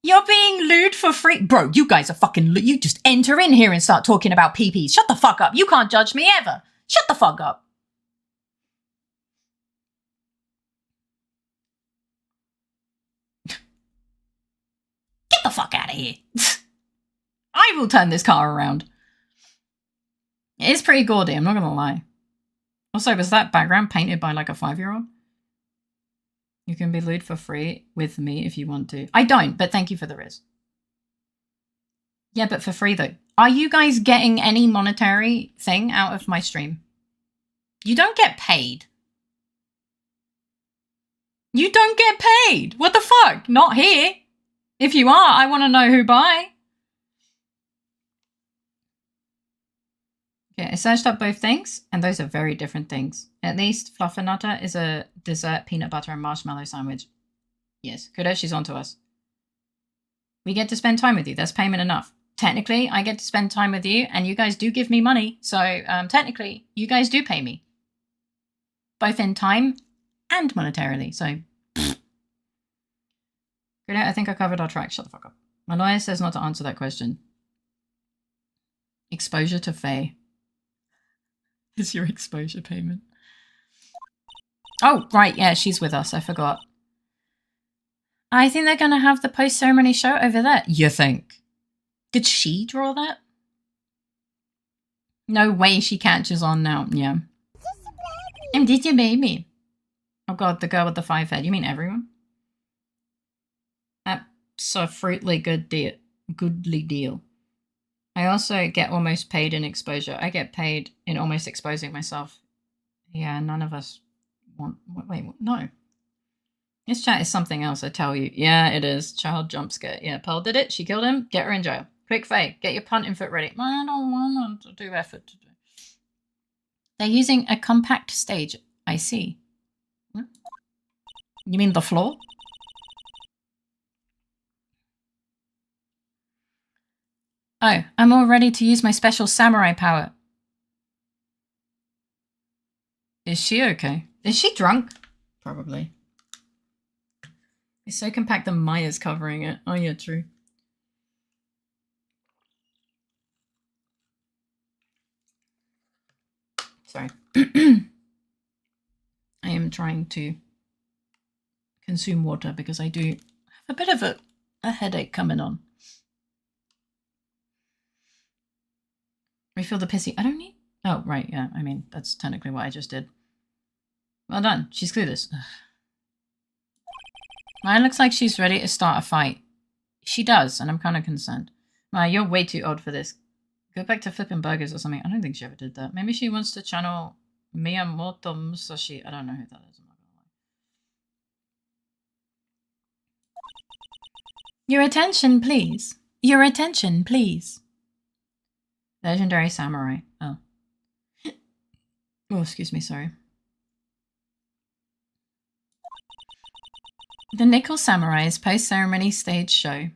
Speaker 1: you're being lewd for free. Bro, you guys are fucking lewd. You just enter in here and start talking about PPs. Shut the fuck up. You can't judge me ever. Shut the fuck up. Get the fuck out of here. I will turn this car around. It is pretty gaudy, I'm not gonna lie. Also, was that background painted by like a 5-year-old? You can be lewd for free with me if you want to. I don't, but thank you for the riz. Yeah, but for free though. Are you guys getting any monetary thing out of my stream? You don't get paid. You don't get paid. What the fuck? Not here. If you are, I want to know who by. Okay, I searched up both things, and those are very different things. At least Fluffernutter is a dessert peanut butter and marshmallow sandwich. Yes, Kudo, she's onto us. We get to spend time with you. That's payment enough. Technically, I get to spend time with you, and you guys do give me money. So, technically, you guys do pay me. Both in time and monetarily, so... Good, I think I covered our track. Shut the fuck up. My lawyer says not to answer that question. Exposure to Fae. Is your exposure payment? Oh, right, yeah, she's with us. I forgot. I think they're going to have the post-ceremony show over there. You think? Did she draw that? No way she catches on now. Yeah. And did you baby? Oh god, the girl with the 5 head. You mean everyone? That's a fruitly goodly deal. I also get almost paid in exposure. I get paid in almost exposing myself. Yeah, none of us want... Wait, no. This chat is something else, I tell you. Yeah, it is. Child jump scare. Yeah, Pearl did it. She killed him. Get her in jail. Quick Faye, get your punting foot ready. I don't want to do effort to do. They're using a compact stage. I see. What? You mean the floor? Oh, I'm all ready to use my special samurai power. Is she okay? Is she drunk? Probably. It's so compact that Maya's covering it. Oh yeah, true. Sorry. I am trying to consume water because I do have a bit of a headache coming on. Refill the pissy. I don't need... Oh, right, yeah. I mean, that's technically what I just did. Well done. She's clueless. Ugh. Maya looks like she's ready to start a fight. She does, and I'm kind of concerned. Maya, you're way too old for this. Go back to flipping burgers or something. I don't think she ever did that. Maybe she wants to channel Miyamoto Musashi. I don't know who that is. I'm not gonna lie. Your attention, please. Your attention, please. Legendary Samurai. Oh. Oh, excuse me, sorry. The Nickel Samurai's post-ceremony stage show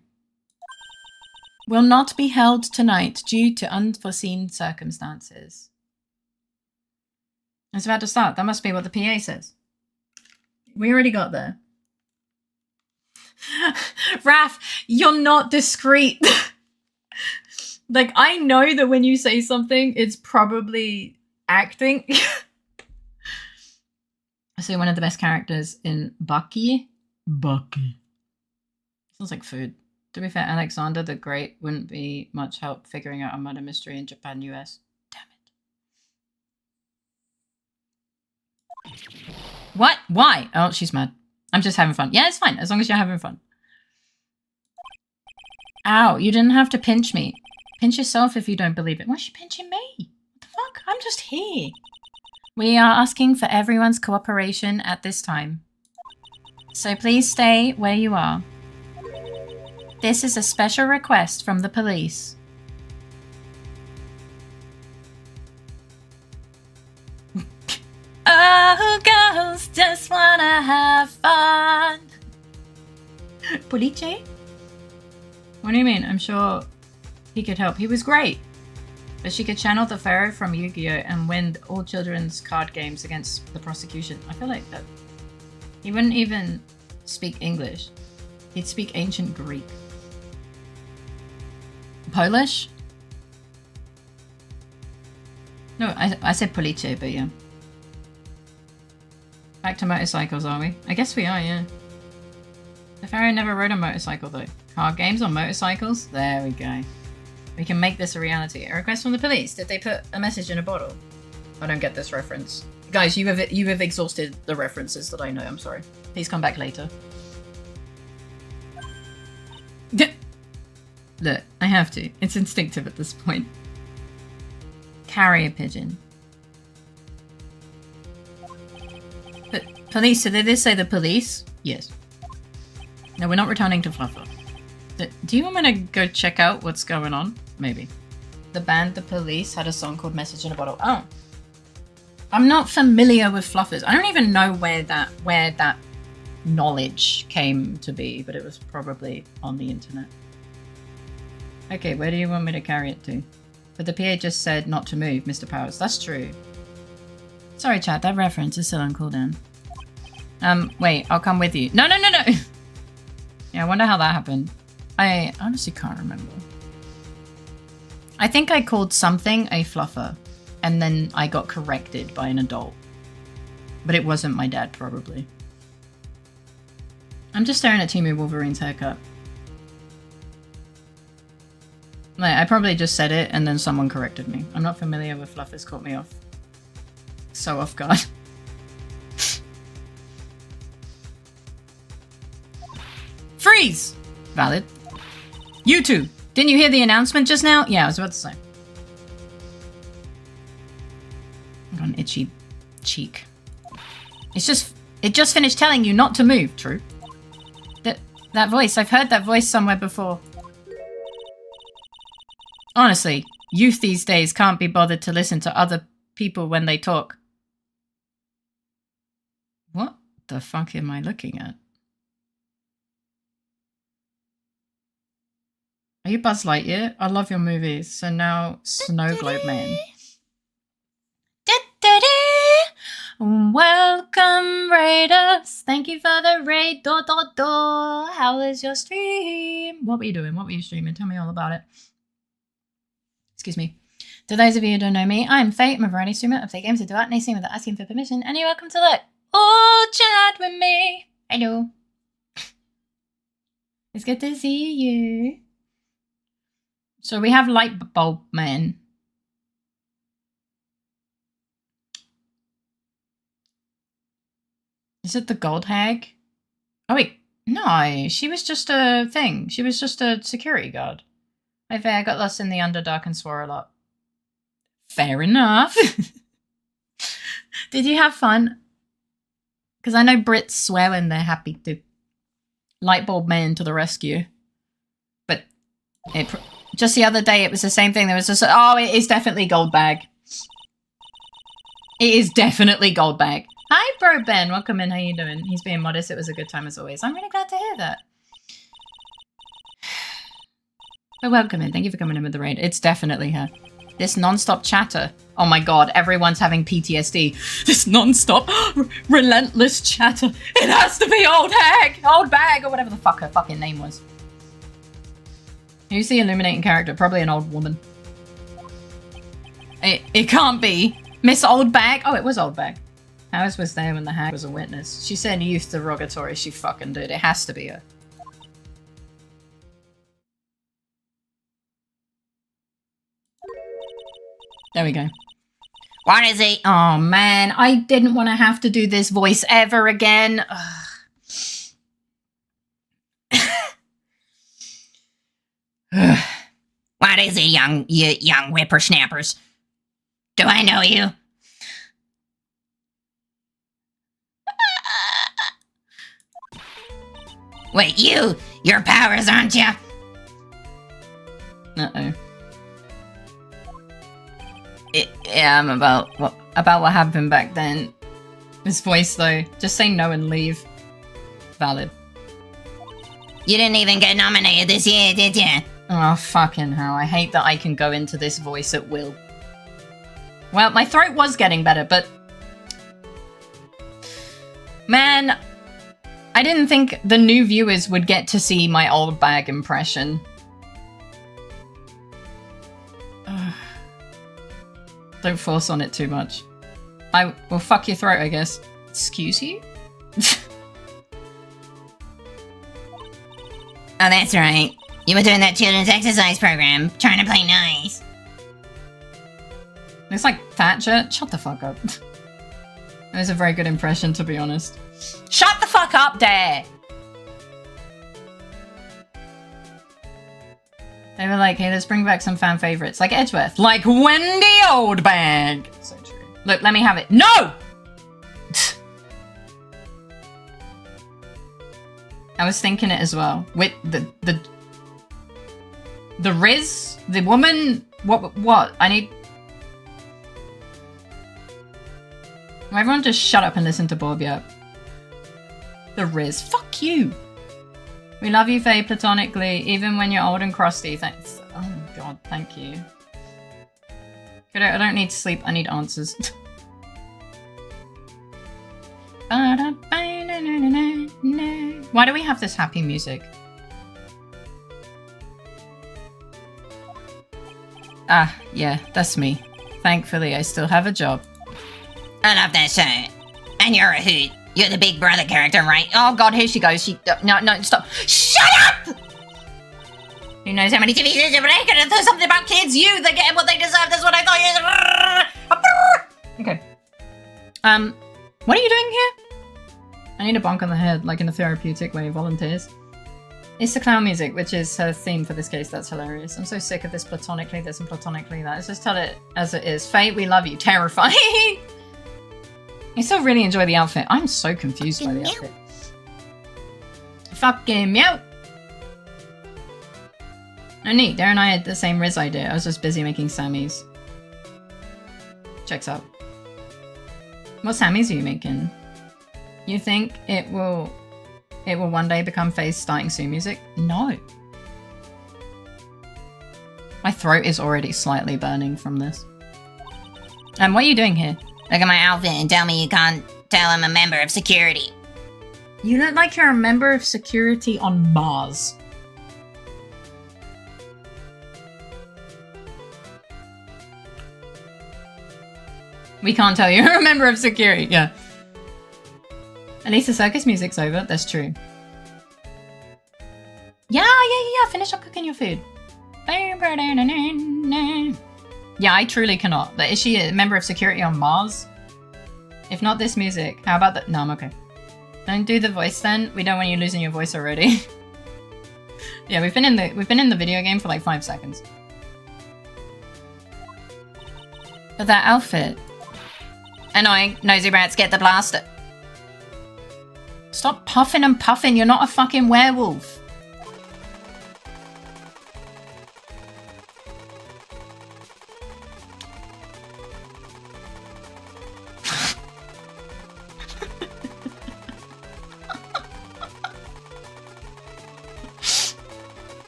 Speaker 1: will not be held tonight due to unforeseen circumstances. It's about to start. That must be what the PA says. We already got there. Raph, you're not discreet. Like, I know that when you say something, it's probably acting. I say one of the best characters in Bucky. Bucky. Sounds like food. To be fair, Alexander the Great wouldn't be much help figuring out a murder mystery in Japan, US. Damn it. What? Why? Oh, she's mad. I'm just having fun. Yeah, it's fine, as long as you're having fun. Ow, you didn't have to pinch me. Pinch yourself if you don't believe it. Why is she pinching me? What the fuck? I'm just here. We are asking for everyone's cooperation at this time. So please stay where you are. This is a special request from the police. Oh, girls just wanna have fun. Police? What do you mean? I'm sure he could help. He was great. But she could channel the Pharaoh from Yu-Gi-Oh! And win all children's card games against the prosecution. I feel like that. He wouldn't even speak English. He'd speak ancient Greek. Polish? No, I said Police, but yeah. Back to motorcycles, are we? I guess we are, yeah. The Pharaoh never rode a motorcycle, though. Card games on motorcycles? There we go. We can make this a reality. A request from the police. Did they put a message in a bottle? I don't get this reference. Guys, you have exhausted the references that I know. I'm sorry. Please come back later. Look, I have to. It's instinctive at this point. Carrier pigeon. But police, so did they say the police? Yes. No, we're not returning to Fluffer. Do you want me to go check out what's going on? Maybe. The band The Police had a song called Message in a Bottle. Oh. I'm not familiar with Fluffers. I don't even know where that knowledge came to be, but it was probably on the internet. Okay, where do you want me to carry it to? But the PA just said not to move, Mr. Powers. That's true. Sorry, chat, that reference is still on cooldown. Wait, I'll come with you. No! Yeah, I wonder how that happened. I honestly can't remember. I think I called something a fluffer, and then I got corrected by an adult. But it wasn't my dad, probably. I'm just staring at Timu Wolverine's haircut. Like, I probably just said it, and then someone corrected me. I'm not familiar with fluffers, caught me off. So off guard. Freeze! Valid. You two! Didn't you hear the announcement just now? Yeah, I was about to say. I got an itchy cheek. It just finished telling you not to move, True. That voice, I've heard that voice somewhere before. Honestly, youth these days can't be bothered to listen to other people when they talk. What the fuck am I looking at? Are you Buzz Lightyear? I love your movies. So now, Snow Globe Man. Welcome, raiders. Thank you for the raid. How was your stream? What were you doing? What were you streaming? Tell me all about it. Excuse me. To those of you who don't know me, I'm Faye. I'm a variety streamer. I play games with Duat and without asking for permission, and you're welcome to look. Oh, chat with me. Hello. It's good to see you. So we have Light Bulb Man. Is it the Gold Hag? Oh wait, no, she was just a thing. She was just a security guard. Hi Faye, I got lost in the Underdark and swore a lot. Fair enough. Did you have fun? Because I know Brits swear when they're happy to. Lightbulb Man to the rescue. But just the other day, it was the same thing. There was just, oh, it is definitely Goldbag. It is definitely Goldbag. Hi, Bro Ben. Welcome in. How you doing? He's being modest. It was a good time as always. I'm really glad to hear that. But welcome in. Thank you for coming in with the raid. It's definitely her. This non-stop chatter. Oh my god, everyone's having PTSD. This non-stop, relentless chatter. It has to be Old Hag, Old Bag, or whatever the fuck her fucking name was. Who's the illuminating character? Probably an old woman. It can't be. Miss Old Bag? Oh, it was Old Bag. Alice was there when the hag was a witness. She said youth derogatory. She fucking did. It has to be her. There we go. What is it? Oh man, I didn't want to have to do this voice ever again. What is it, you young whippersnappers? Do I know you? Wait, you're Powers, aren't you? Uh-oh. Yeah, I'm about what happened back then. This voice, though. Just say no and leave. Valid. You didn't even get nominated this year, did you? Oh, fucking hell. I hate that I can go into this voice at will. Well, my throat was getting better, but... Man... I didn't think the new viewers would get to see my old bag impression. Don't force on it too much. I will fuck your throat, I guess. Excuse you? Oh, that's right. You were doing that children's exercise program, trying to play nice. Looks like Thatcher. Shut the fuck up. That was a very good impression, to be honest. Shut the fuck up, Dare! They were like, hey, let's bring back some fan favorites. Like Edgeworth. Like Wendy Oldbag. So true. Look, let me have it. No! I was thinking it as well. With the Riz, the woman, what? I need... Everyone just shut up and listen to Bob, yeah. The Riz. Fuck you! We love you, Faye, platonically, even when you're old and crusty. Thanks. Oh god, thank you. I don't need sleep, I need answers. Why do we have this happy music? Ah, yeah, that's me. Thankfully, I still have a job.
Speaker 3: I love that show. And you're a hoot. You're the big brother character, right? Oh god, here she goes. No, stop. Shut up! Who knows how many TV shows you're making? And there's something about kids. They get what they deserve. That's what I thought you...
Speaker 1: Okay. What are you doing here? I need a bonk on the head, like in a therapeutic way. Volunteers. It's the clown music, which is her theme for this case. That's hilarious. I'm so sick of this platonically this and platonically that. Let's just tell it as it is. Fate, we love you. Terrifying. I still really enjoy the outfit. I'm so confused by the outfit. Fucking meow. No, neat. Darren and I had the same Riz idea. I was just busy making Sammys. Checks out. What Sammys are you making? You think it will one day become Faye's starting Sue music? No. My throat is already slightly burning from this. What are you doing here?
Speaker 3: Look at my outfit and tell me you can't tell I'm a member of security.
Speaker 1: You look like you're a member of security on Mars. We can't tell you're a member of security, yeah. At least the circus music's over, that's true. Yeah, finish up cooking your food. Yeah, I truly cannot. But is she a member of security on Mars? If not this music, how about that? No, I'm okay. Don't do the voice then. We don't want you losing your voice already. Yeah, we've been in the video game for like 5 seconds. But that outfit.
Speaker 3: Annoying. Nosy rats, get the blaster.
Speaker 1: Stop puffing and puffing. You're not a fucking werewolf.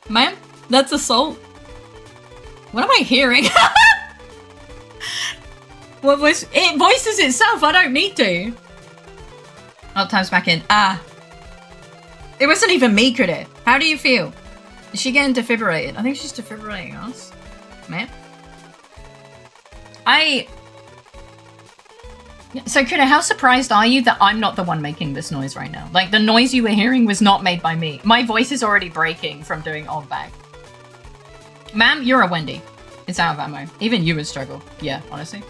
Speaker 1: Man, that's assault. What am I hearing? What voice? It voices itself. I don't need to. Oh, time's back in. Ah. It wasn't even me, could it? How do you feel? Is she getting defibrillated? I think she's defibrillating us. Man. So, Kuda, how surprised are you that I'm not the one making this noise right now? Like, the noise you were hearing was not made by me. My voice is already breaking from doing old bag. Ma'am, you're a Wendy. It's out of ammo. Even you would struggle. Yeah, honestly.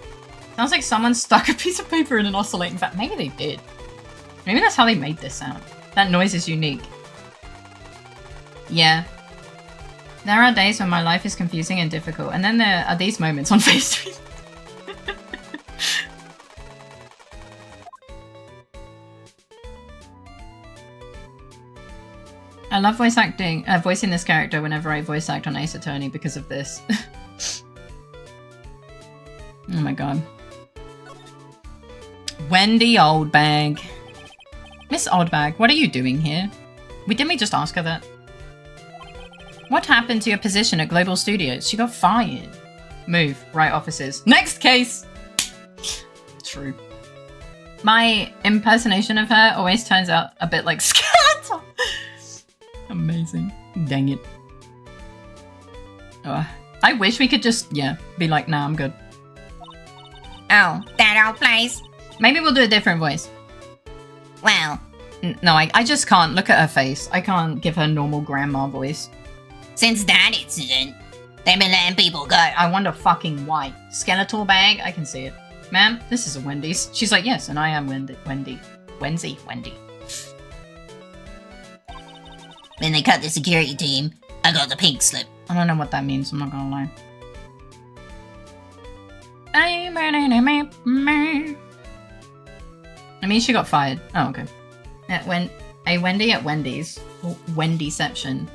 Speaker 1: Sounds like someone stuck a piece of paper in an oscillating fan. Maybe they did. Maybe that's how they made this sound. That noise is unique. Yeah. There are days when my life is confusing and difficult, and then there are these moments on FaceTime. I love voicing this character whenever I voice act on Ace Attorney because of this. Oh my god. Wendy Oldbag. Miss Oldbag, what are you doing here? Didn't we just ask her that? What happened to your position at Global Studios? She got fired. Move. Right offices. Next case! True. My impersonation of her always turns out a bit like Skeletor. Amazing. Dang it. Oh, I wish we could just, be like, nah, I'm good.
Speaker 3: Oh, that old place?
Speaker 1: Maybe we'll do a different voice.
Speaker 3: Well.
Speaker 1: No, I just can't. Look at her face. I can't give her normal grandma voice.
Speaker 3: Since that incident, they've been letting people go.
Speaker 1: I wonder fucking why. Skeletal bag? I can see it. Ma'am, this is a Wendy's. She's like, yes, and I am Wendy. Wendy.
Speaker 3: When they cut the security team, I got the pink slip.
Speaker 1: I don't know what that means, I'm not gonna lie. I mean, she got fired. Oh, okay. A Wendy at Wendy's. Wendyception.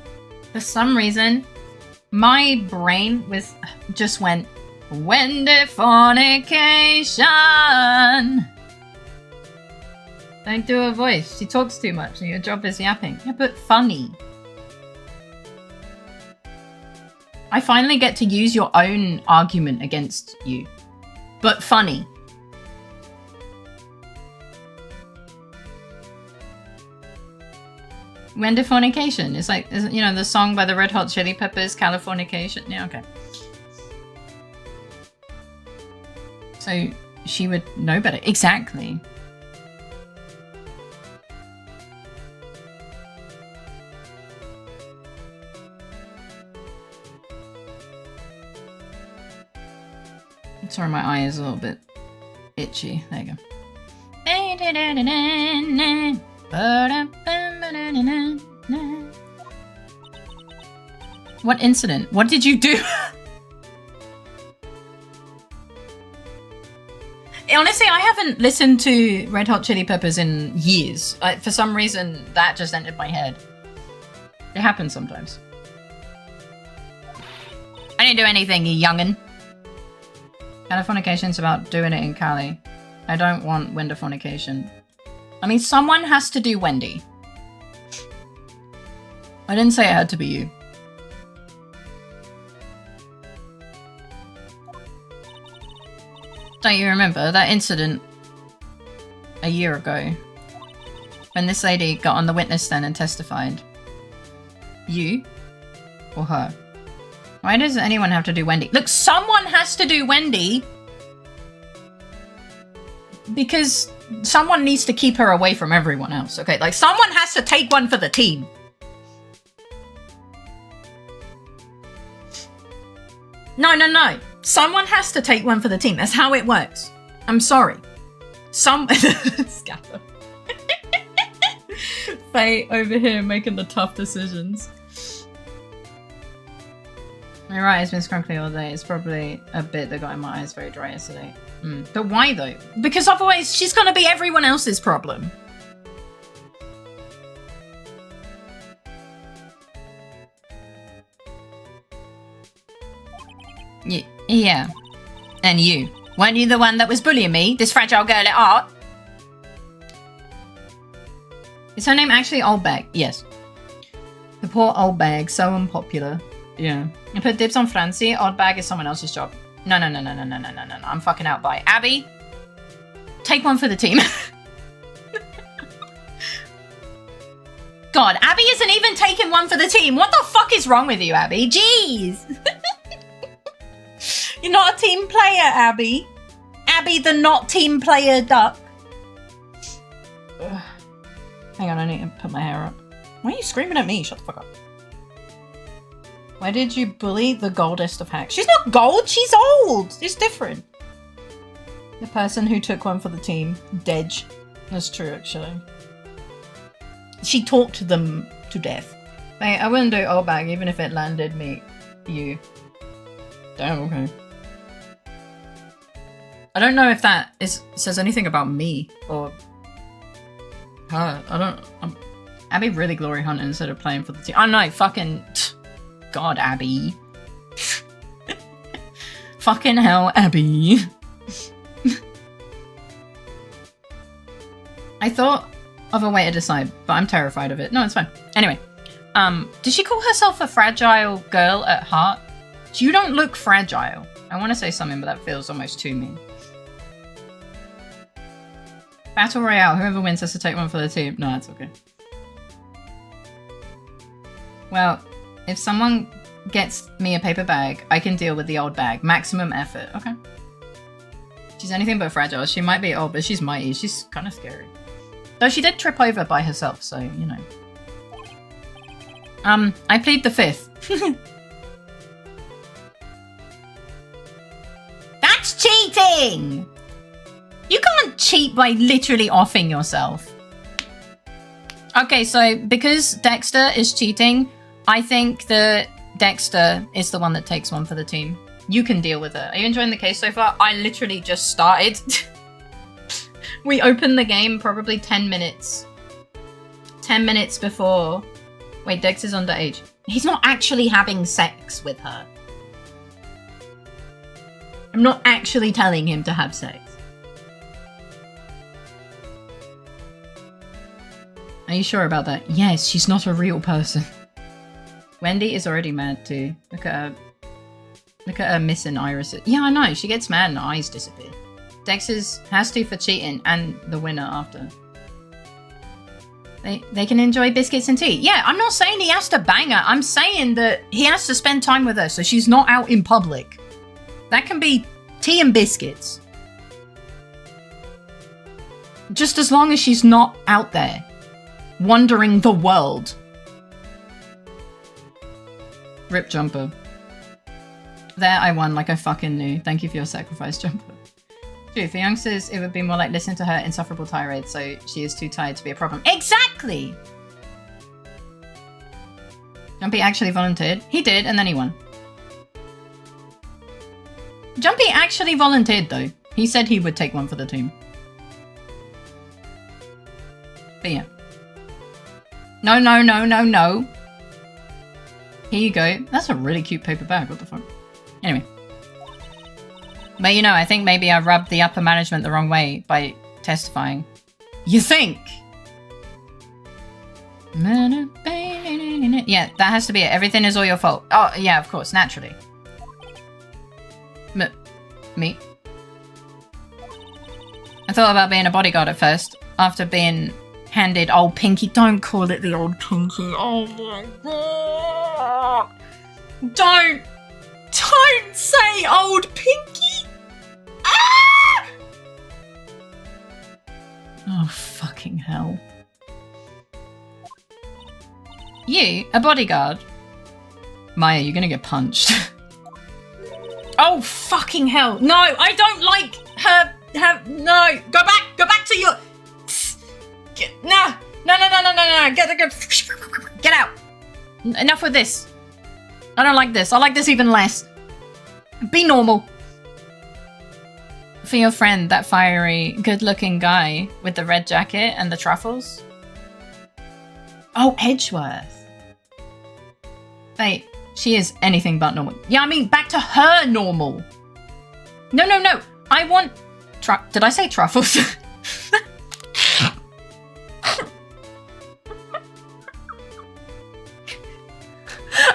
Speaker 1: For some reason, my brain just went, Wendy fornication. Don't do her voice. She talks too much and your job is yapping. Yeah, but funny. I finally get to use your own argument against you. But funny. Wendy fornication. It's like, you know, the song by the Red Hot Chili Peppers, Californication. Yeah, okay. So she would know better. Exactly. Sorry, my eye is a little bit itchy. There you go. What incident? What did you do? Honestly, I haven't listened to Red Hot Chili Peppers in years. For some reason, that just entered my head. It happens sometimes. I didn't do anything, you youngin'. Californication's about doing it in Cali. I don't want Wendifornication. I mean, someone has to do Wendy. I didn't say it had to be you. Don't you remember that incident a year ago when this lady got on the witness stand and testified? You or her? Why does anyone have to do Wendy? Look, someone has to do Wendy because someone needs to keep her away from everyone else, okay? Like, someone has to take one for the team. No. Someone has to take one for the team. That's how it works. I'm sorry. Scapper. Faye over here making the tough decisions. My right has been scrunkly all day. It's probably a bit that got in my eyes very dry yesterday. But why though? Because otherwise she's gonna be everyone else's problem. Yeah. And you. Weren't you the one that was bullying me? This fragile girl at art? Is her name actually Old Bag? Yes. The poor Old Bag, so unpopular. Yeah. You put dibs on Francie, Odd Bag is someone else's job. No. I'm fucking out by Abby. Take one for the team. God, Abby isn't even taking one for the team. What the fuck is wrong with you, Abby? Jeez. You're not a team player, Abby. Abby, the not team player duck. Ugh. Hang on, I need to put my hair up. Why are you screaming at me? Shut the fuck up. Why did you bully the goldest of hacks? She's not gold, she's old. It's different. The person who took one for the team. Dej. That's true, actually. She talked them to death. I wouldn't do Old Bag even if it landed me. You. Damn, okay. I don't know if that says anything about me or her. I don't. Abby really glory hunting instead of playing for the team. I know, fucking. God, Abby. Fucking hell, Abby. I thought of a way to decide, but I'm terrified of it. No, it's fine. Anyway, did she call herself a fragile girl at heart? You don't look fragile. I want to say something, but that feels almost too mean. Battle Royale. Whoever wins has to take one for the team. No, that's okay. Well, if someone gets me a paper bag, I can deal with the old bag. Maximum effort. Okay. She's anything but fragile. She might be old, but she's mighty. She's kind of scary. Though she did trip over by herself, so, you know. I plead the fifth. That's cheating! You can't cheat by literally offing yourself. Okay, so because Dexter is cheating, I think that Dexter is the one that takes one for the team. You can deal with it. Are you enjoying the case so far? I literally just started. We opened the game probably 10 minutes. 10 minutes before. Wait, Dex is underage. He's not actually having sex with her. I'm not actually telling him to have sex. Are you sure about that? Yes, she's not a real person. Wendy is already mad too. Look at her. Look at her missing irises. Yeah, I know. She gets mad and her eyes disappear. Dex has to for cheating and the winner after. They can enjoy biscuits and tea. Yeah, I'm not saying he has to bang her. I'm saying that he has to spend time with her so she's not out in public. That can be tea and biscuits. Just as long as she's not out there wandering the world. Rip Jumper. There I won like I fucking knew. Thank you for your sacrifice, Jumper. Truth, for youngsters, it would be more like listening to her insufferable tirade, so she is too tired to be a problem. Exactly! Jumpy actually volunteered. He did, and then he won. Jumpy actually volunteered, though. He said he would take one for the team. But yeah. No, no, no, no, no. Here you go. That's a really cute paper bag. What the fuck? Anyway. But you know, I think maybe I rubbed the upper management the wrong way by testifying. You think? Yeah, that has to be it. Everything is all your fault. Oh, yeah, of course, naturally. Me? I thought about being a bodyguard at first, after being handed old Pinky. Don't call it the old Pinky. Oh my god. Don't say old Pinky. Ah! Oh, fucking hell. You, a bodyguard? Maya, you're gonna get punched. Oh, fucking hell. No, I don't like her. No, go back to your... No. Get out. Enough with this. I don't like this. I like this even less. Be normal. For your friend, that fiery, good-looking guy with the red jacket and the truffles. Oh, Edgeworth. Wait, she is anything but normal. Yeah, I mean, back to her normal. No. I want... Did I say truffles?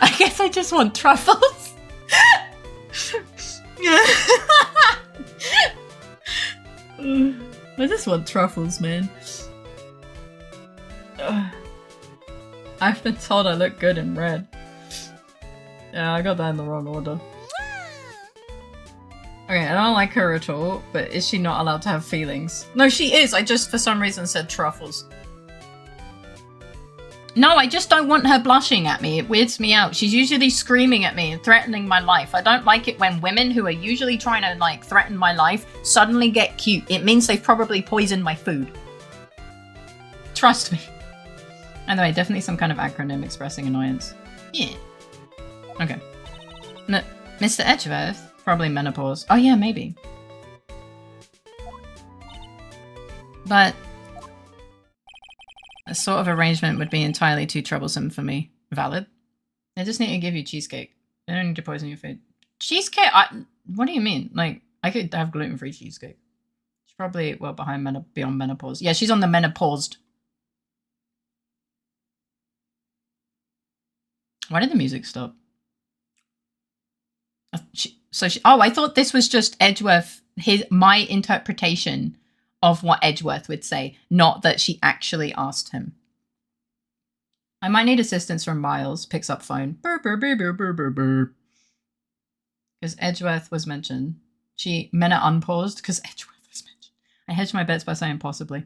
Speaker 1: I guess I just want truffles. I just want truffles, man. I've been told I look good in red. Yeah, I got that in the wrong order. Okay, I don't like her at all, but is she not allowed to have feelings? No, she is. I just, for some reason, said truffles. No, I just don't want her blushing at me. It weirds me out. She's usually screaming at me and threatening my life. I don't like it when women who are usually trying to, like, threaten my life suddenly get cute. It means they've probably poisoned my food. Trust me. Anyway, definitely some kind of acronym expressing annoyance. Yeah. Okay. Mr. Edgeworth? Probably menopause. Oh yeah, maybe. But a sort of arrangement would be entirely too troublesome for me. Valid. They just need to give you cheesecake. They don't need to poison your food. Cheesecake? What do you mean? Like, I could have gluten-free cheesecake. She's probably well beyond menopause. Yeah, she's on the menopaused. Why did the music stop? Oh, I thought this was just Edgeworth, my interpretation of what Edgeworth would say, not that she actually asked him. I might need assistance from Miles. Picks up phone. Because Edgeworth was mentioned. Mena unpaused because Edgeworth was mentioned. I hedged my bets by saying possibly.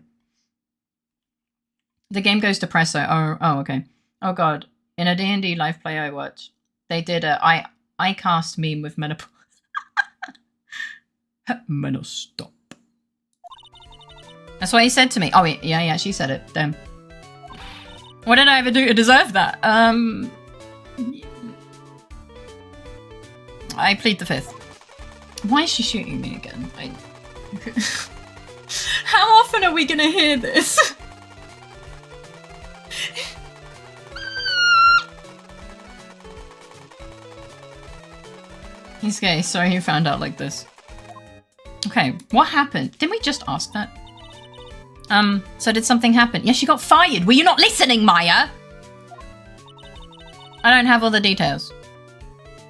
Speaker 1: The game goes to presso. Oh, okay. Oh god. In a D&D live play I watch, they did a iCast meme with menopause. Meno, stop. That's what he said to me. Oh, yeah, she said it. Damn. What did I ever do to deserve that? I plead the fifth. Why is she shooting me again? How often are we gonna hear this? He's gay. Sorry you found out like this. Okay, what happened? Didn't we just ask that? So did something happen? Yeah, she got fired. Were you not listening, Maya? I don't have all the details.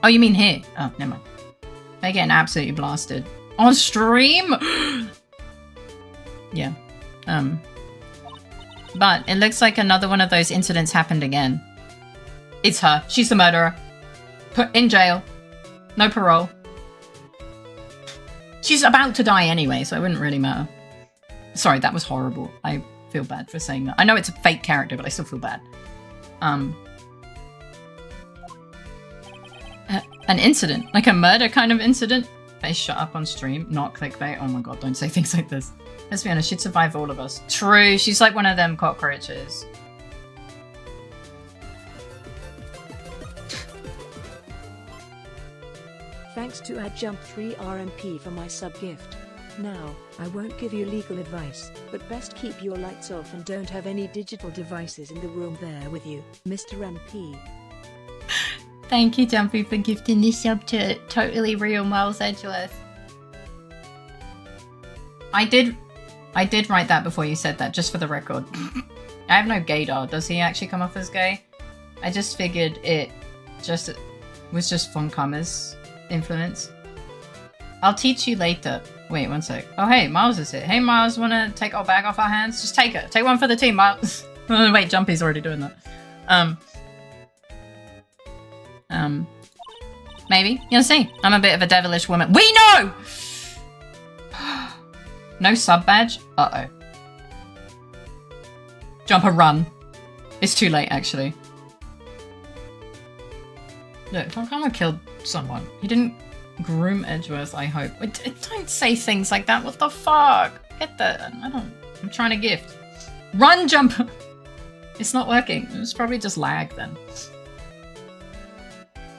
Speaker 1: Oh, you mean here? Oh, never mind. They're getting absolutely blasted. On stream? Yeah. But it looks like another one of those incidents happened again. It's her. She's the murderer. Put in jail. No parole. She's about to die anyway, so it wouldn't really matter. Sorry, that was horrible. I feel bad for saying that. I know it's a fake character, but I still feel bad. An incident. Like a murder kind of incident. They shut up on stream. Not clickbait. Oh my god, don't say things like this. Let's be honest, she'd survive all of us. True, she's like one of them cockroaches.
Speaker 2: Thanks to @jump3 RMP for my sub-gift. Now, I won't give you legal advice, but best keep your lights off and don't have any digital devices in the room there with you, Mr. MP.
Speaker 1: Thank you, Jumpy, for gifting this sub to Totally Real Miles Edgeworth. I did write that before you said that, just for the record. I have no gaydar. Does he actually come off as gay? I just figured it was just Funcomer's influence. I'll teach you later. Wait, one sec. Oh, hey, Miles is here. Hey, Miles, wanna take our bag off our hands? Just take it. Take one for the team, Miles. Wait, Jumpy's already doing that. Maybe. You'll see. I'm a bit of a devilish woman. We know! No sub badge? Uh-oh. Jumper, run. It's too late, actually. Look, Funcomer killed someone. He didn't groom Edgeworth, I hope. Don't say things like that. What the fuck? Get that. I'm trying to gift. Run, Jumper! It's not working. It's probably just lag then.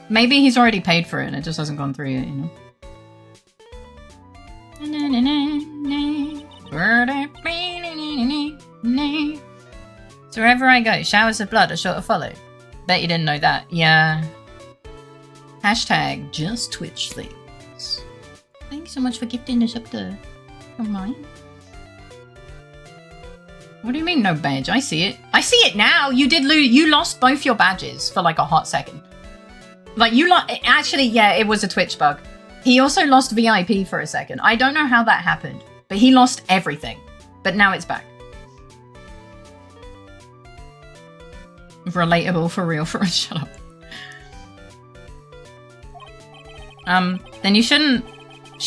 Speaker 1: Maybe he's already paid for it and it just hasn't gone through yet, you know? So wherever I go, showers of blood are sure to follow. Bet you didn't know that. Yeah. Hashtag just Twitch things. Thank you so much for gifting us up to mine. What do you mean no badge? I see it. I see it now. You did lose. You lost both your badges for like a hot second. Like you lost. Actually, yeah, it was a Twitch bug. He also lost VIP for a second. I don't know how that happened, but he lost everything. But now it's back. Relatable for real. Shut up. Then you shouldn't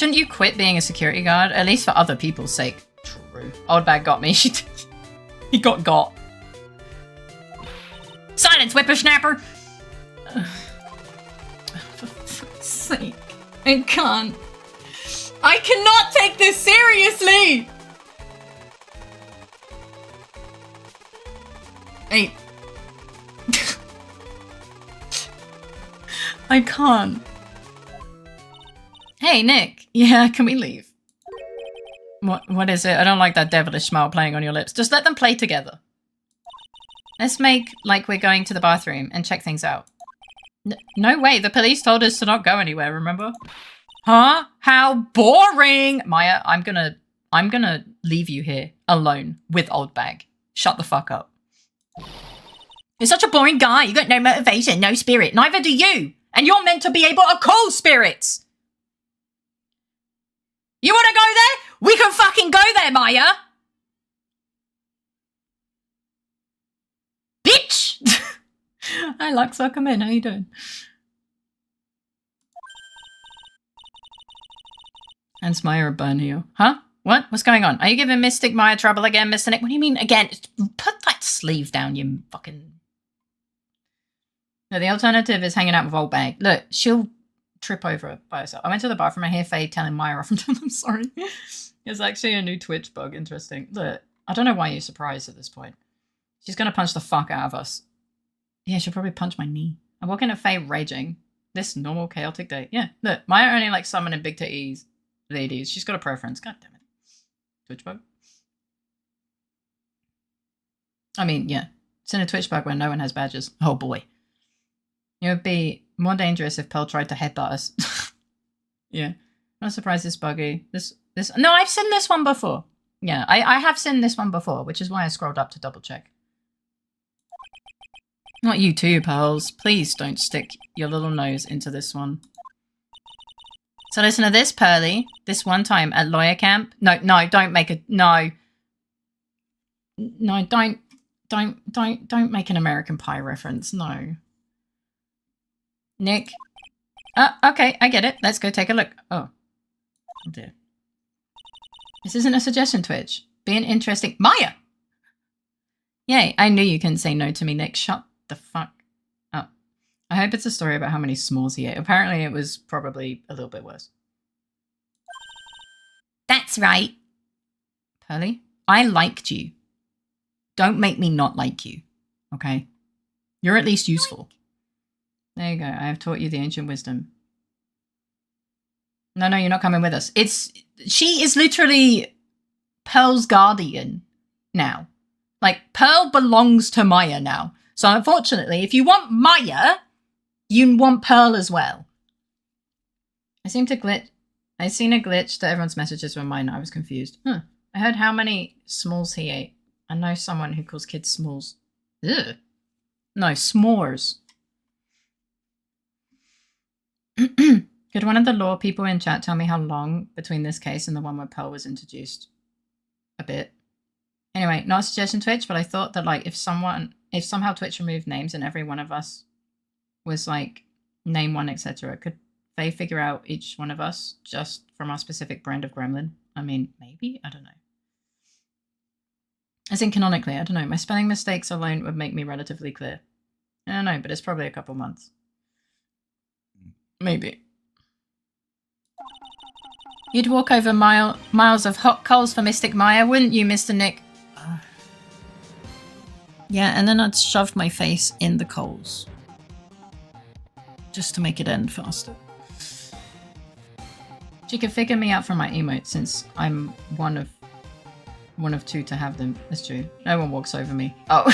Speaker 1: you quit being a security guard? At least for other people's sake. True. Old bag got me. He got. Silence, whippersnapper! For fuck's sake. I can't. I cannot take this seriously! Hey. I can't. Hey, Nick. Yeah, can we leave? What is it? I don't like that devilish smile playing on your lips. Just let them play together. Let's make like we're going to the bathroom and check things out. No way. The police told us to not go anywhere, remember? Huh? How boring! Maya, I'm gonna leave you here alone with old bag. Shut the fuck up. You're such a boring guy. You got no motivation, no spirit. Neither do you. And you're meant to be able to call spirits. You want to go there? We can fucking go there, Maya. Bitch! Hi, Luxor. Come in. How you doing? And Maya a burn here. Huh? What? What's going on? Are you giving Mystic Maya trouble again, Mr. Nick? What do you mean again? Put that sleeve down, you fucking... No, the alternative is hanging out with old bag. Look, she'll trip over it by herself. I went to the bathroom. I hear Faye telling Maya off. I'm sorry. It's actually a new Twitch bug. Interesting. Look, I don't know why you're surprised at this point. She's going to punch the fuck out of us. Yeah, she'll probably punch my knee. I walk in at Faye raging. this normal chaotic day. Yeah, look, Maya only likes summoning big titties ladies. She's got a preference. God damn it. Twitch bug? I mean, yeah. It's in a Twitch bug where no one has badges. Oh boy. It would be more dangerous if Pearl tried to headbutt us. Yeah. I'm not surprised it's buggy. This no, I've seen this one before. Yeah, I have seen this one before, which is why I scrolled up to double check. Not you too, Pearls. Please don't stick your little nose into this one. So listen to this, Pearly. This one time at lawyer camp. No, don't make a no. No, don't make an American Pie reference. No. Nick. Okay, I get it. Let's go take a look. Oh dear. This isn't a suggestion, Twitch. Be an interesting Maya. Yay! I knew you couldn't say no to me, Nick. Shut the fuck up. I hope it's a story about how many s'mores he ate. Apparently, it was probably a little bit worse.
Speaker 3: That's right.
Speaker 1: Pearly, I liked you. Don't make me not like you. Okay? You're at least useful. There you go. I have taught you the ancient wisdom. No, you're not coming with us. She is literally Pearl's guardian now. Like, Pearl belongs to Maya now. So unfortunately, if you want Maya, you want Pearl as well. I seen a glitch that everyone's messages were mine. I was confused. I heard how many s'mores he ate. I know someone who calls kids s'mores. Ugh. No, s'mores. Could one of the law people in chat tell me how long between this case and the one where Pearl was introduced? A bit. Anyway, not a suggestion, Twitch, but I thought that, like, if somehow Twitch removed names and every one of us was, like, name one, etc., could they figure out each one of us just from our specific brand of gremlin? I mean, maybe? I don't know. As in canonically, I don't know. My spelling mistakes alone would make me relatively clear. I don't know, but it's probably a couple months. Maybe. You'd walk over miles of hot coals for Mystic Maya, wouldn't you, Mr. Nick? Yeah, and then I'd shove my face in the coals. Just to make it end faster. She could figure me out from my emotes since I'm one of two to have them. That's true. No one walks over me. Oh.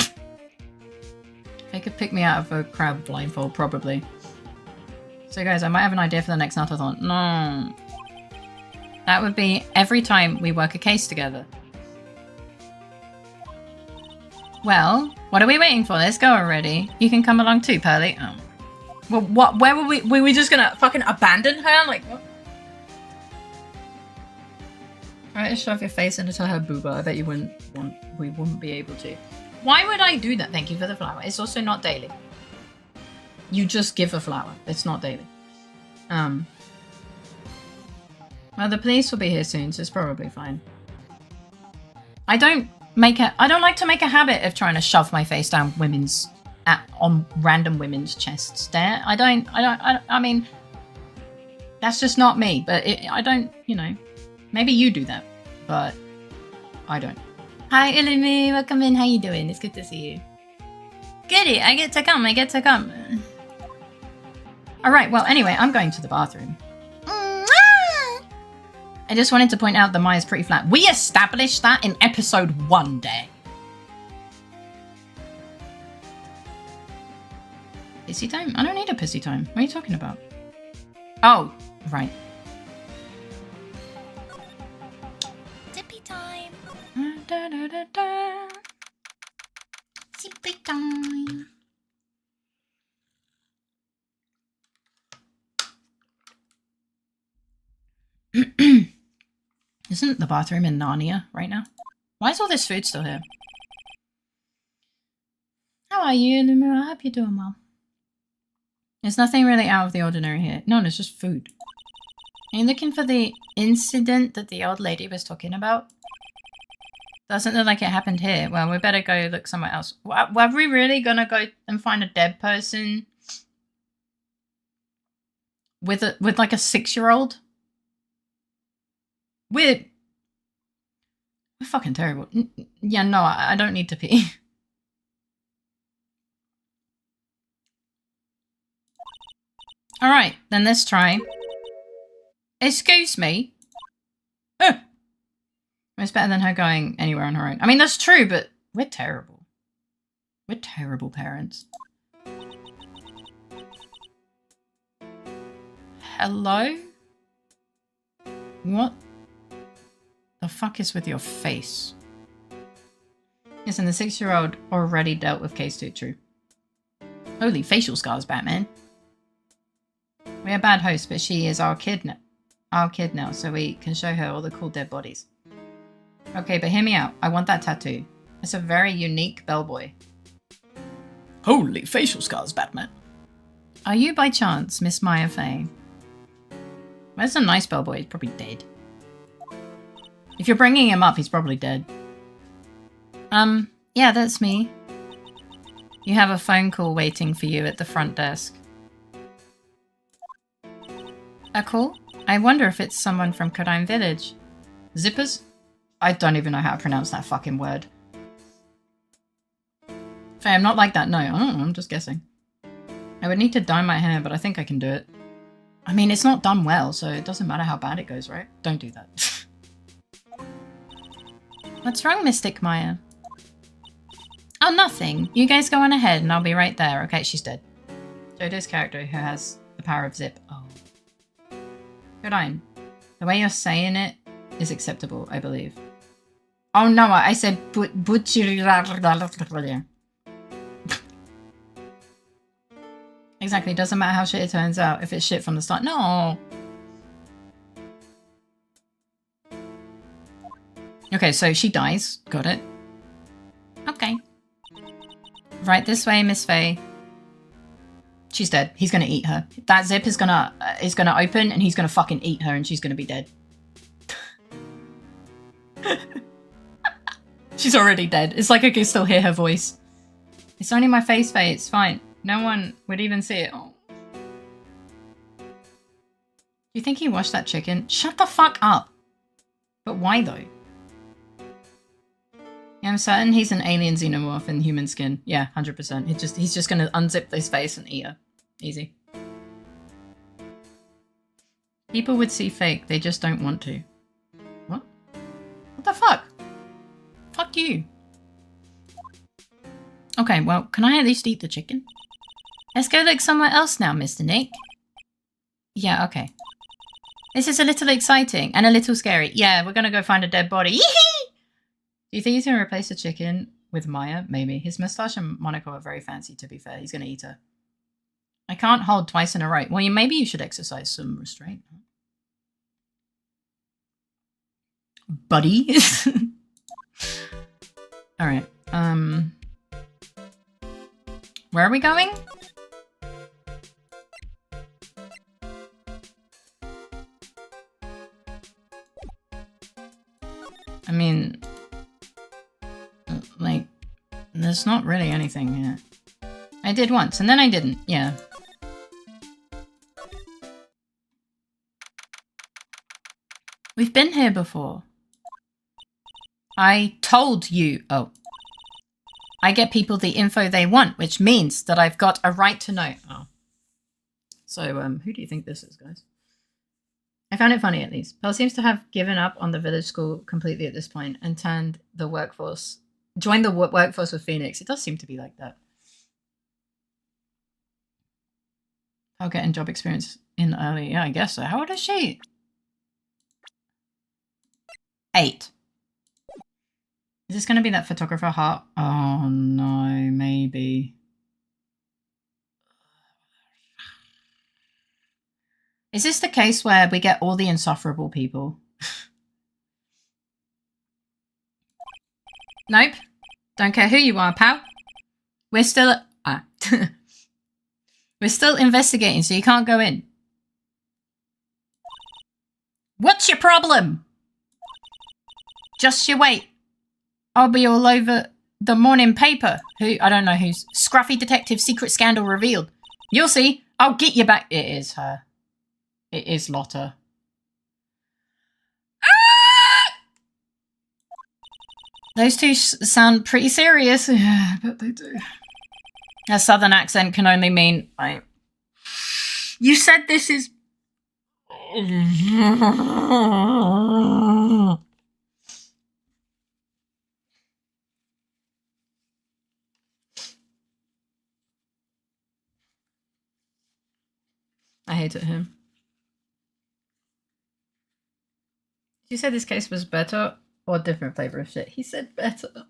Speaker 1: They could pick me out of a crowd blindfold, probably. So guys, I might have an idea for the next Nuttathon. No. That would be every time we work a case together. Well, what are we waiting for? Let's go already. You can come along too, Pearly. Oh. Well, what? Where were we? Were we just gonna fucking abandon her? Like, what? Try to shove your face into her booba. I bet you we wouldn't be able to. Why would I do that? Thank you for the flower. It's also not daily. You just give a flower. It's not daily. Well, the police will be here soon, so it's probably fine. I don't like to make a habit of trying to shove my face down on random women's chests. There, I mean, that's just not me. But I don't, you know, maybe you do that, but I don't. Hi, Ilimi, welcome in. How you doing? It's good to see you. Goody, I get to come. All right. Well, anyway, I'm going to the bathroom. I just wanted to point out that Maya's pretty flat. We established that in episode 1 day. Pissy time? I don't need a pissy time. What are you talking about? Oh, right.
Speaker 3: Zippy time.
Speaker 1: Da, da, da, da.
Speaker 3: Zippy time.
Speaker 1: Isn't the bathroom in Narnia right now? Why is all this food still here? How are you, Lumira? I hope you're doing well. There's nothing really out of the ordinary here. No, it's just food. Are you looking for the incident that the old lady was talking about? Doesn't look like it happened here. Well, we better go look somewhere else. Were we really gonna go and find a dead person? With like a 6-year-old? We're fucking terrible. Yeah, no, I don't need to pee. Alright, then let's try. Excuse me. Oh. It's better than her going anywhere on her own. I mean, that's true, but we're terrible. We're terrible parents. Hello? What the fuck is with your face? Listen, the 6-year-old already dealt with case 2, true. Holy facial scars, Batman. We're a bad host, but she is our kid now, so we can show her all the cool dead bodies. Okay, but hear me out. I want that tattoo. It's a very unique bellboy. Holy facial scars, Batman. Are you by chance Miss Maya Fey? Where's a nice bellboy? He's probably dead. If you're bringing him up, he's probably dead. Yeah, that's me. You have a phone call waiting for you at the front desk. A call? I wonder if it's someone from Kodine Village. Zippers? I don't even know how to pronounce that fucking word. Faye, I'm not like that, no. I don't know, I'm just guessing. I would need to dye my hair, but I think I can do it. I mean, it's not done well, so it doesn't matter how bad it goes, right? Don't do that. What's wrong, Mystic Maya? Oh, nothing. You guys go on ahead and I'll be right there. Okay, she's dead. Jodo's character who has the power of zip. Oh. Good on. The way you're saying it is acceptable, I believe. Oh no, I said Exactly, doesn't matter how shit it turns out if it's shit from the start. No! Okay, so she dies. Got it. Okay. Right this way, Miss Faye. She's dead. He's gonna eat her. That zip is gonna open and he's gonna fucking eat her and she's gonna be dead. She's already dead. It's like I can still hear her voice. It's only my face, Faye. It's fine. No one would even see it. Oh. Do you think he washed that chicken? Shut the fuck up. But why though? Yeah, I'm certain he's an alien xenomorph in human skin. Yeah, 100%. He's just gonna unzip his face and eat her. Easy. People would see fake, they just don't want to. What? What the fuck? Fuck you. Okay, well, can I at least eat the chicken? Let's go look somewhere else now, Mr. Nick. Yeah, okay. This is a little exciting and a little scary. Yeah, we're gonna go find a dead body. Yee-hee! Do you think he's gonna replace the chicken with Maya? Maybe. His moustache and monocle are very fancy, to be fair. He's gonna eat her. I can't hold twice in a row. Well, maybe you should exercise some restraint. Buddy? Alright. Where are we going? I mean, like, there's not really anything here. I did once, and then I didn't, yeah. We've been here before. I told you. Oh. I get people the info they want, which means that I've got a right to know. Oh. So, who do you think this is, guys? I found it funny, at least. Pearl seems to have given up on the village school completely at this point and joined the workforce with Phoenix. It does seem to be like that. I'll get in job experience in early. Yeah, I guess so. How old is she? 8. Is this going to be that photographer heart? Oh no, maybe. Is this the case where we get all the insufferable people? Nope. Don't care who you are, pal. We're still... We're still investigating, so you can't go in. What's your problem? Just you wait. I'll be all over the morning paper. Who? I don't know who's. Scruffy detective secret scandal revealed. You'll see. I'll get you back. It is her. It is Lotta. Ah! Those two sound pretty serious. Yeah, I bet they do. A southern accent can only mean You said this is... I hated him. You said this case was better or a different flavor of shit? He said better.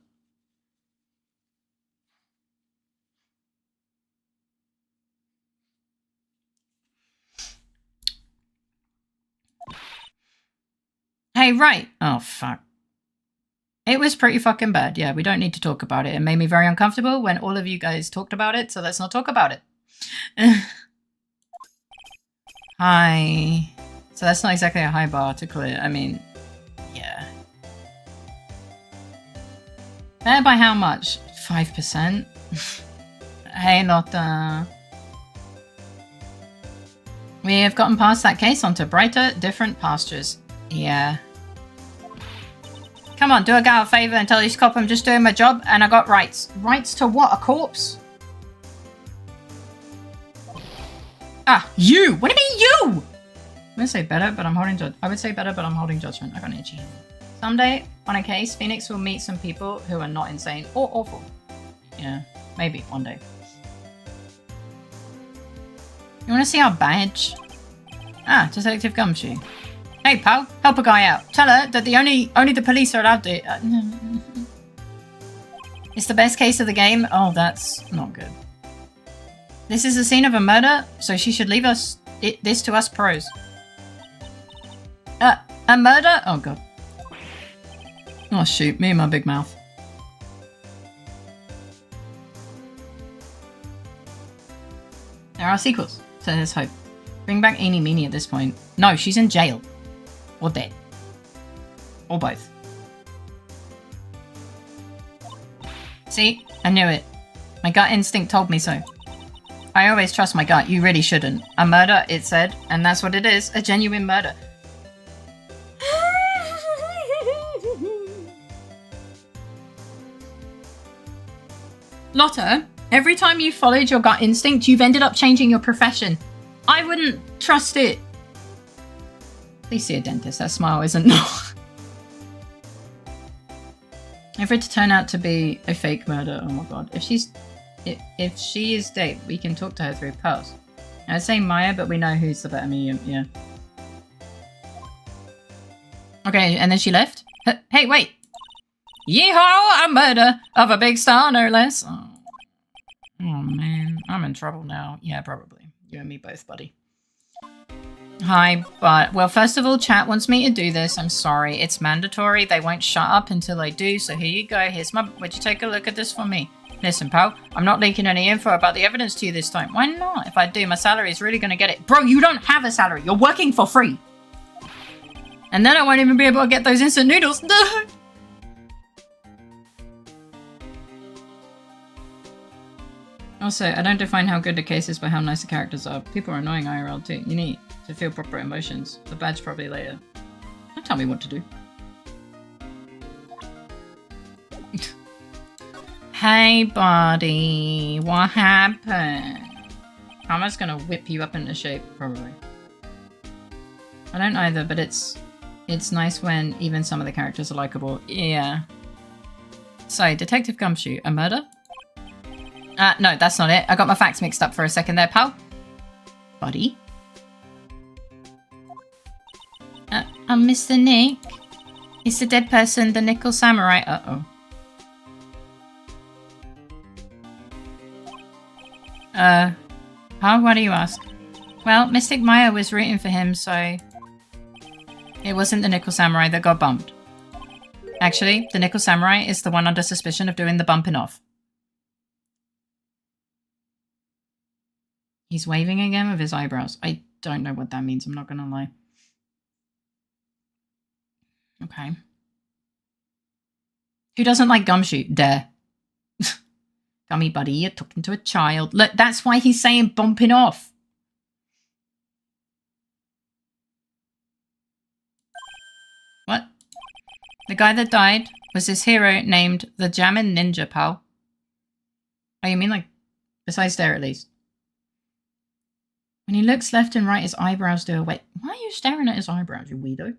Speaker 1: Hey, Wright. Oh, fuck. It was pretty fucking bad. Yeah, we don't need to talk about it. It made me very uncomfortable when all of you guys talked about it, so let's not talk about it. Hi. So that's not exactly a high bar to clear. I mean, yeah. Better by how much? 5%? Hey, Lotta. We have gotten past that case onto brighter, different pastures. Yeah. Come on, do a gal a favour and tell this cop I'm just doing my job and I got rights. Rights to what? A corpse? Ah, you! What do you mean you? I'm gonna say better, but I'm holding I would say better, but I'm holding judgment. I got an itchy hand. Someday, on a case, Phoenix will meet some people who are not insane or awful. Yeah, maybe one day. You wanna see our badge? Ah, Detective Gumshoe. Hey, pal, help a guy out. Tell her that only the police are allowed to... It's the best case of the game. Oh, that's not good. This is the scene of a murder, so she should leave this to us pros. A murder? Oh, God. Oh, shoot. Me and my big mouth. There are sequels, so there's hope. Bring back Eenie Meenie at this point. No, she's in jail. Or dead. Or both. See? I knew it. My gut instinct told me so. I always trust my gut. You really shouldn't. A murder, it said. And that's what it is. A genuine murder. Lotta, every time you followed your gut instinct, you've ended up changing your profession. I wouldn't trust it. Please see a dentist. That smile isn't normal. If it to turn out to be a fake murder, oh my god. If she is dead, we can talk to her through pearls. I'd say Maya, but we know who's the better medium, yeah. Okay, and then she left? Hey, wait! Yeehaw! A murder of a big star, no less. Oh man, I'm in trouble now. Yeah, probably. You and me both, buddy. Hi, but, well, first of all, chat wants me to do this. I'm sorry. It's mandatory. They won't shut up until I do, so here you go. Here's my... Would you take a look at this for me? Listen, pal, I'm not leaking any info about the evidence to you this time. Why not? If I do, my salary is really going to get it. Bro, you don't have a salary. You're working for free. And then I won't even be able to get those instant noodles. No. Also, I don't define how good the case is by how nice the characters are. People are annoying IRL too. You need to feel proper emotions. The badge probably later. Don't tell me what to do. Hey, buddy. What happened? Karma's gonna whip you up into shape, probably. I don't either, but it's nice when even some of the characters are likable. Yeah. So, Detective Gumshoe, a murder? No, that's not it. I got my facts mixed up for a second there, pal. Buddy? I'm Mr. Nick. Is the dead person the Nickel Samurai? Uh-oh. Huh? Why do you ask? Well, Mystic Maya was rooting for him, so... It wasn't the Nickel Samurai that got bumped. Actually, the Nickel Samurai is the one under suspicion of doing the bumping off. He's waving again with his eyebrows. I don't know what that means, I'm not gonna lie. Okay. Who doesn't like Gumshoe? Dare. Gummy buddy, you're talking to a child. Look, that's why he's saying bumping off. What? The guy that died was this hero named the Jammin' Ninja, pal. Oh, you mean like, besides there at least? When he looks left and right, his eyebrows do a wait. Why are you staring at his eyebrows, you weirdo?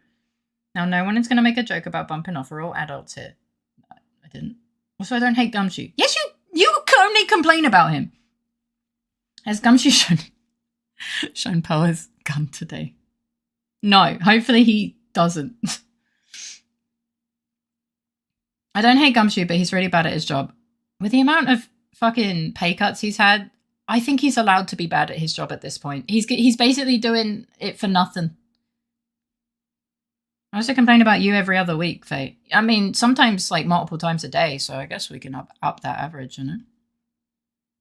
Speaker 1: Now, no one is going to make a joke about bumping off. We're all adults here. I didn't. Also, I don't hate Gumshoe. Yes, you only complain about him. Has Gumshoe shown Pearl his gun today? No, hopefully he doesn't. I don't hate Gumshoe, but he's really bad at his job. With the amount of fucking pay cuts he's had, I think he's allowed to be bad at his job at this point. He's basically doing it for nothing. I also complain about you every other week, Faye. I mean, sometimes like multiple times a day, so I guess we can up that average, you know?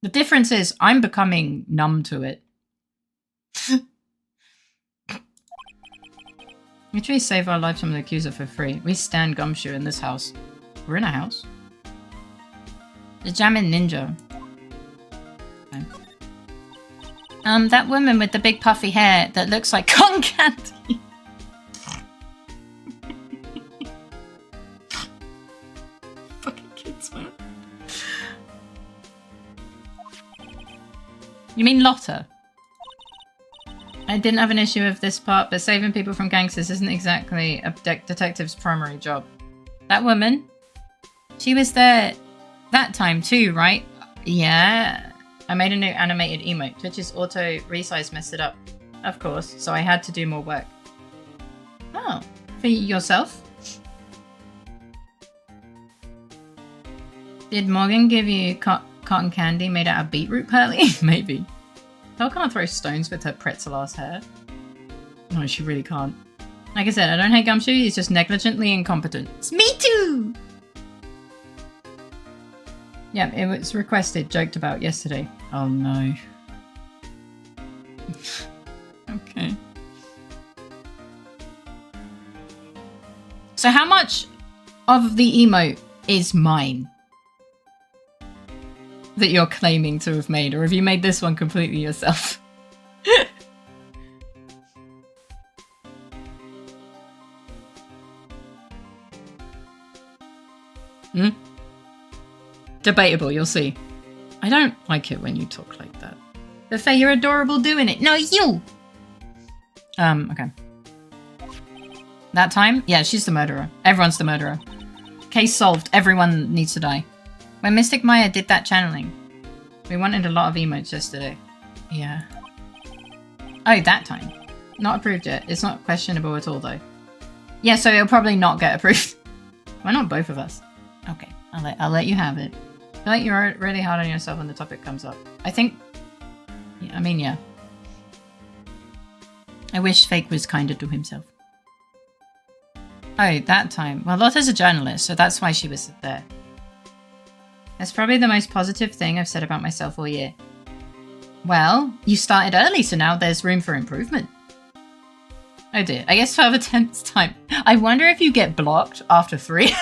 Speaker 1: The difference is I'm becoming numb to it. We try to save our lives from the accuser for free. We stand Gumshoe in this house. We're in a house. The Jammin' Ninja. Okay. That woman with the big puffy hair that looks like cotton candy. Fucking kids, man. You mean Lotta? I didn't have an issue with this part, but saving people from gangsters isn't exactly a detective's primary job. That woman? She was there that time too, right? Yeah. I made a new animated emote. Twitch's auto resize messed it up. Of course, so I had to do more work. Oh, for yourself? Did Morgan give you cotton candy made out of beetroot, Pearly? Maybe. Pearl can't throw stones with her pretzel-ass hair. No, she really can't. Like I said, I don't hate Gumshoe, he's just negligently incompetent. It's me too! Yeah, it was requested, joked about yesterday. Oh no. Okay. So how much of the emote is mine? That you're claiming to have made, or have you made this one completely yourself? Hmm? Debatable, you'll see. I don't like it when you talk like that. But Faye, you're adorable doing it. No, you! Okay. That time? Yeah, she's the murderer. Everyone's the murderer. Case solved. Everyone needs to die. When Mystic Maya did that channeling, we wanted a lot of emotes yesterday. Yeah. Oh, that time. Not approved yet. It's not questionable at all, though. Yeah, so it'll probably not get approved. Why not both of us? Okay, I'll let you have it. I feel like you're really hard on yourself when the topic comes up. I think... Yeah, I mean, yeah. I wish Fake was kinder to himself. Oh, that time. Well, Lotta's a journalist, so that's why she was there. That's probably the most positive thing I've said about myself all year. Well, you started early, so now there's room for improvement. Oh dear, I guess 12 attempts time. I wonder if you get blocked after 3.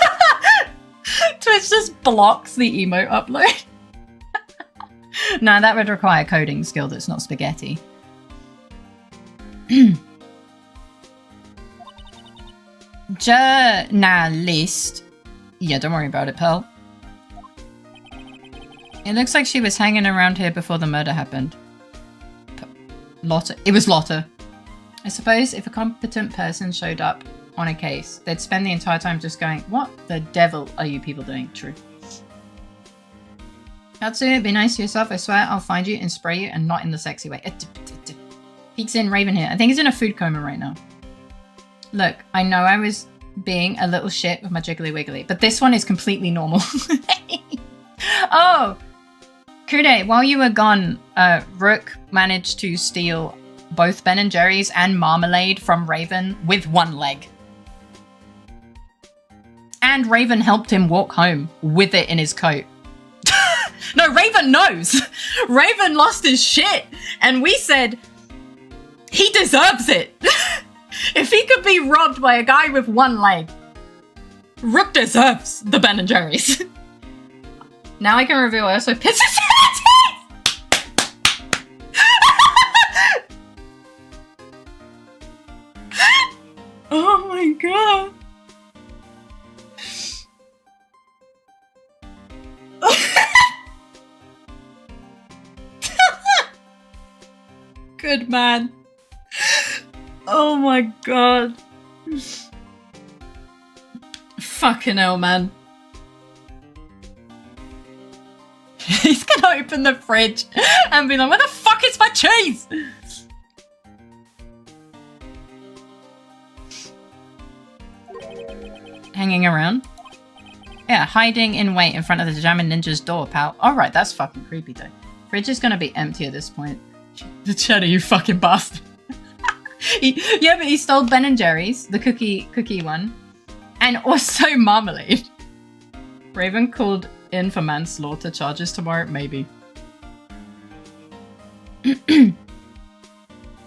Speaker 1: Twitch just blocks the emote upload. No, that would require coding skill that's not spaghetti. Journalist. Yeah, don't worry about it, Pearl. It looks like she was hanging around here before the murder happened. Lotta. It was Lotta. I suppose if a competent person showed up on a case, they'd spend the entire time just going, what the devil are you people doing? True. Katsu, be nice to yourself. I swear I'll find you and spray you, and not in the sexy way. Peeks in Raven here. I think he's in a food coma right now. Look, I know I was being a little shit with my jiggly wiggly, but this one is completely normal. Oh! Kude, while you were gone, Rook managed to steal both Ben & Jerry's and Marmalade from Raven with one leg. And Raven helped him walk home with it in his coat. No, Raven knows! Raven lost his shit! And we said, he deserves it! If he could be robbed by a guy with one leg, Rook deserves the Ben & Jerry's. Now I can reveal I also pissed his Oh my god. good, man. Oh my god. Fucking hell, man. He's gonna open the fridge and be like, where the fuck is my cheese? Hanging around? Yeah, hiding in wait in front of the Jammin' Ninja's door, pal. Alright, that's fucking creepy though. Fridge is gonna be empty at this point. The cheddar, you fucking bastard. Yeah, but he stole Ben & Jerry's, the cookie one. And also marmalade. Raven called in for manslaughter charges tomorrow? Maybe.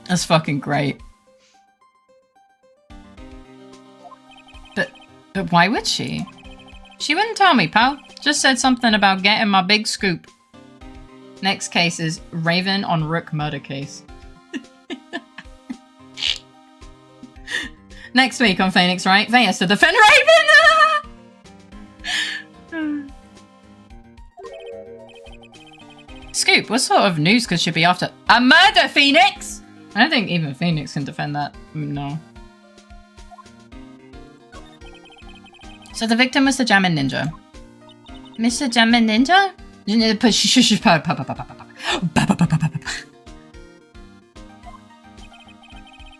Speaker 1: That's fucking great. But why would she? She wouldn't tell me, pal. Just said something about getting my big scoop. Next case is Raven on Rook murder case. Next week on Phoenix Wright, they has to defend Raven! Scoop, what sort of news could she be after? A murder, Phoenix! I don't think even Phoenix can defend that. No. So the victim was the Jammin' Ninja. Mr. Jammin' Ninja?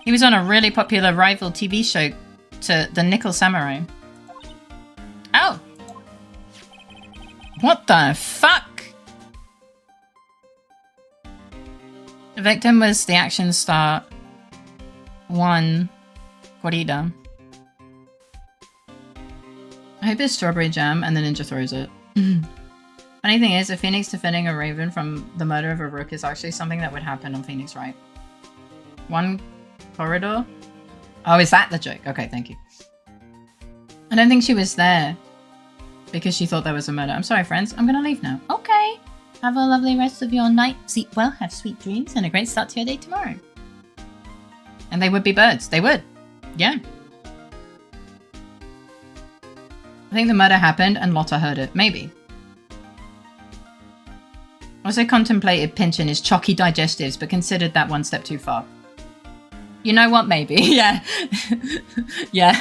Speaker 1: He was on a really popular rival TV show to the Nickel Samurai. Oh! What the fuck? The victim was the action star Juan Corrida. I hope it's strawberry jam and the ninja throws it. Funny thing is, a Phoenix defending a Raven from the murder of a Rook is actually something that would happen on Phoenix Wright. One corridor? Oh, is that the joke? Okay, thank you. I don't think she was there because she thought there was a murder. I'm sorry, friends. I'm gonna leave now. Okay. Have a lovely rest of your night. Sleep well, have sweet dreams, and a great start to your day tomorrow. And they would be birds. They would. Yeah. I think the murder happened and Lotta heard it. Maybe. Also contemplated pinching his chalky digestives, but considered that one step too far. You know what? Maybe. Yeah. Yeah.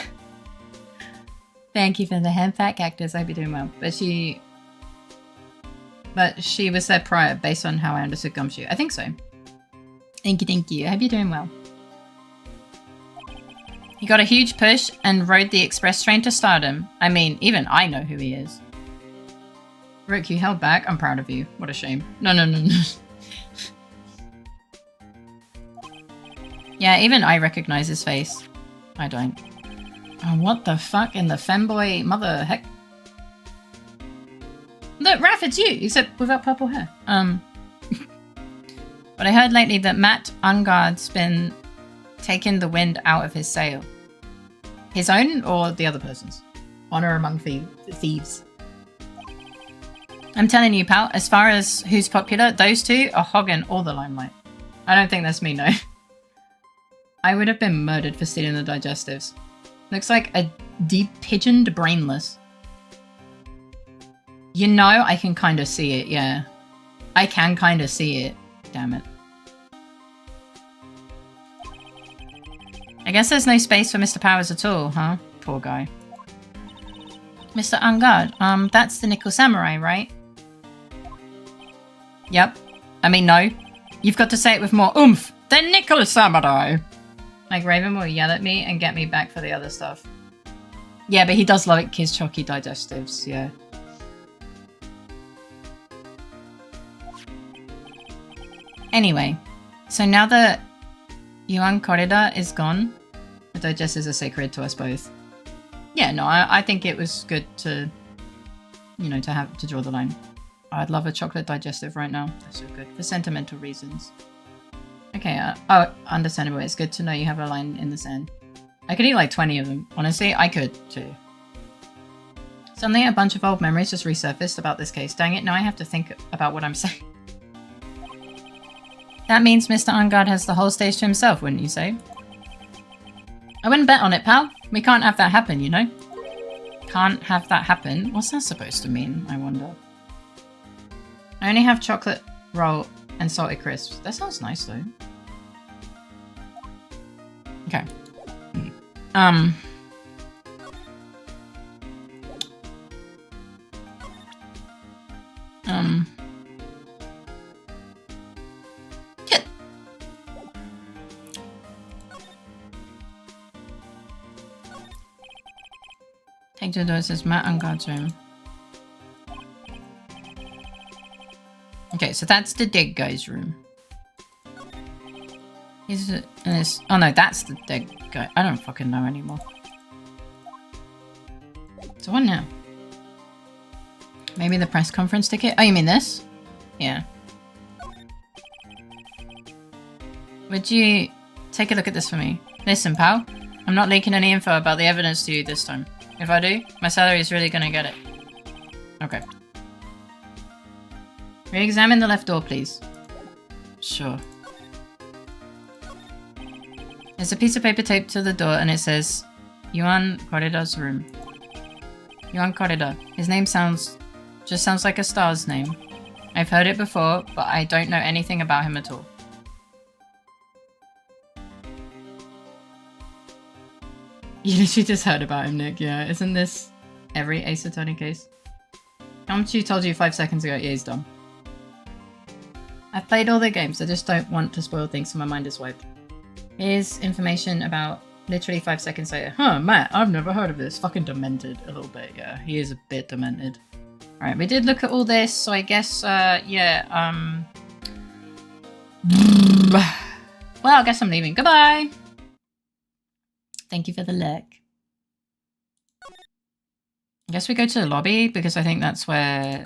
Speaker 1: Thank you for the hand fat cactus. I hope you're doing well. But she was there prior based on how I understood Gumshoe. I think so. Thank you. I hope you're doing well. He got a huge push and rode the express train to stardom. I mean, even I know who he is. Rook, you held back. I'm proud of you. What a shame. No. Yeah, even I recognize his face. I don't. Oh, what the fuck in the femboy mother heck? Look, Raph, it's you, except without purple hair. But I heard lately that Matt Ungard's been taking the wind out of his sail. His own or the other person's? Honor among thieves. I'm telling you, pal, as far as who's popular, those two are hogging all the limelight. I don't think that's me, no. I would have been murdered for stealing the digestives. Looks like a de-pigeoned brainless. You know, I can kind of see it, yeah. I can kind of see it. Damn it. I guess there's no space for Mr. Powers at all, huh? Poor guy. Mr. Ungard, that's the Nickel Samurai, right? Yep. I mean, no. You've got to say it with more oomph. The Nickel Samurai! Like, Raven will yell at me and get me back for the other stuff. Yeah, but he does like his chalky digestives, yeah. Anyway, so now that Yuan Corrida is gone, the digestives are sacred to us both. Yeah, no, I think it was good to, you know, to draw the line. I'd love a chocolate digestive right now. That's so good. For sentimental reasons. Okay, oh, understandable. It's good to know you have a line in the sand. I could eat like 20 of them. Honestly, I could too. Suddenly a bunch of old memories just resurfaced about this case. Dang it, now I have to think about what I'm saying. That means Mr. Ungard has the whole stage to himself, wouldn't you say? I wouldn't bet on it, pal. We can't have that happen, you know? Can't have that happen? What's that supposed to mean, I wonder? I only have chocolate roll and salted crisps. That sounds nice, though. Okay. Kid. Take to the door, says Matt on God's room. Okay, so that's the dead guy's room. Is it? Oh no, that's the dead guy. I don't fucking know anymore. So what now? Maybe the press conference ticket? Oh, you mean this? Yeah. Would you take a look at this for me? Listen, pal. I'm not leaking any info about the evidence to you this time. If I do, my salary is really gonna get it. Okay. Re-examine the left door, please. Sure. There's a piece of paper taped to the door and it says, Yuan Corridor's room. Yuan Corridor. His name just sounds like a star's name. I've heard it before, but I don't know anything about him at all. You literally just heard about him, Nick. Yeah, isn't this every Ace Attorney case? Kamechu told you 5 seconds ago. Yeah, he's dumb. I've played all the games. I just don't want to spoil things so my mind is wiped. Here's information about literally 5 seconds later. Huh, Matt, I've never heard of this. Fucking demented a little bit, yeah. He is a bit demented. Alright, we did look at all this, so I guess, yeah, well, I guess I'm leaving. Goodbye! Thank you for the look. I guess we go to the lobby, because I think that's where...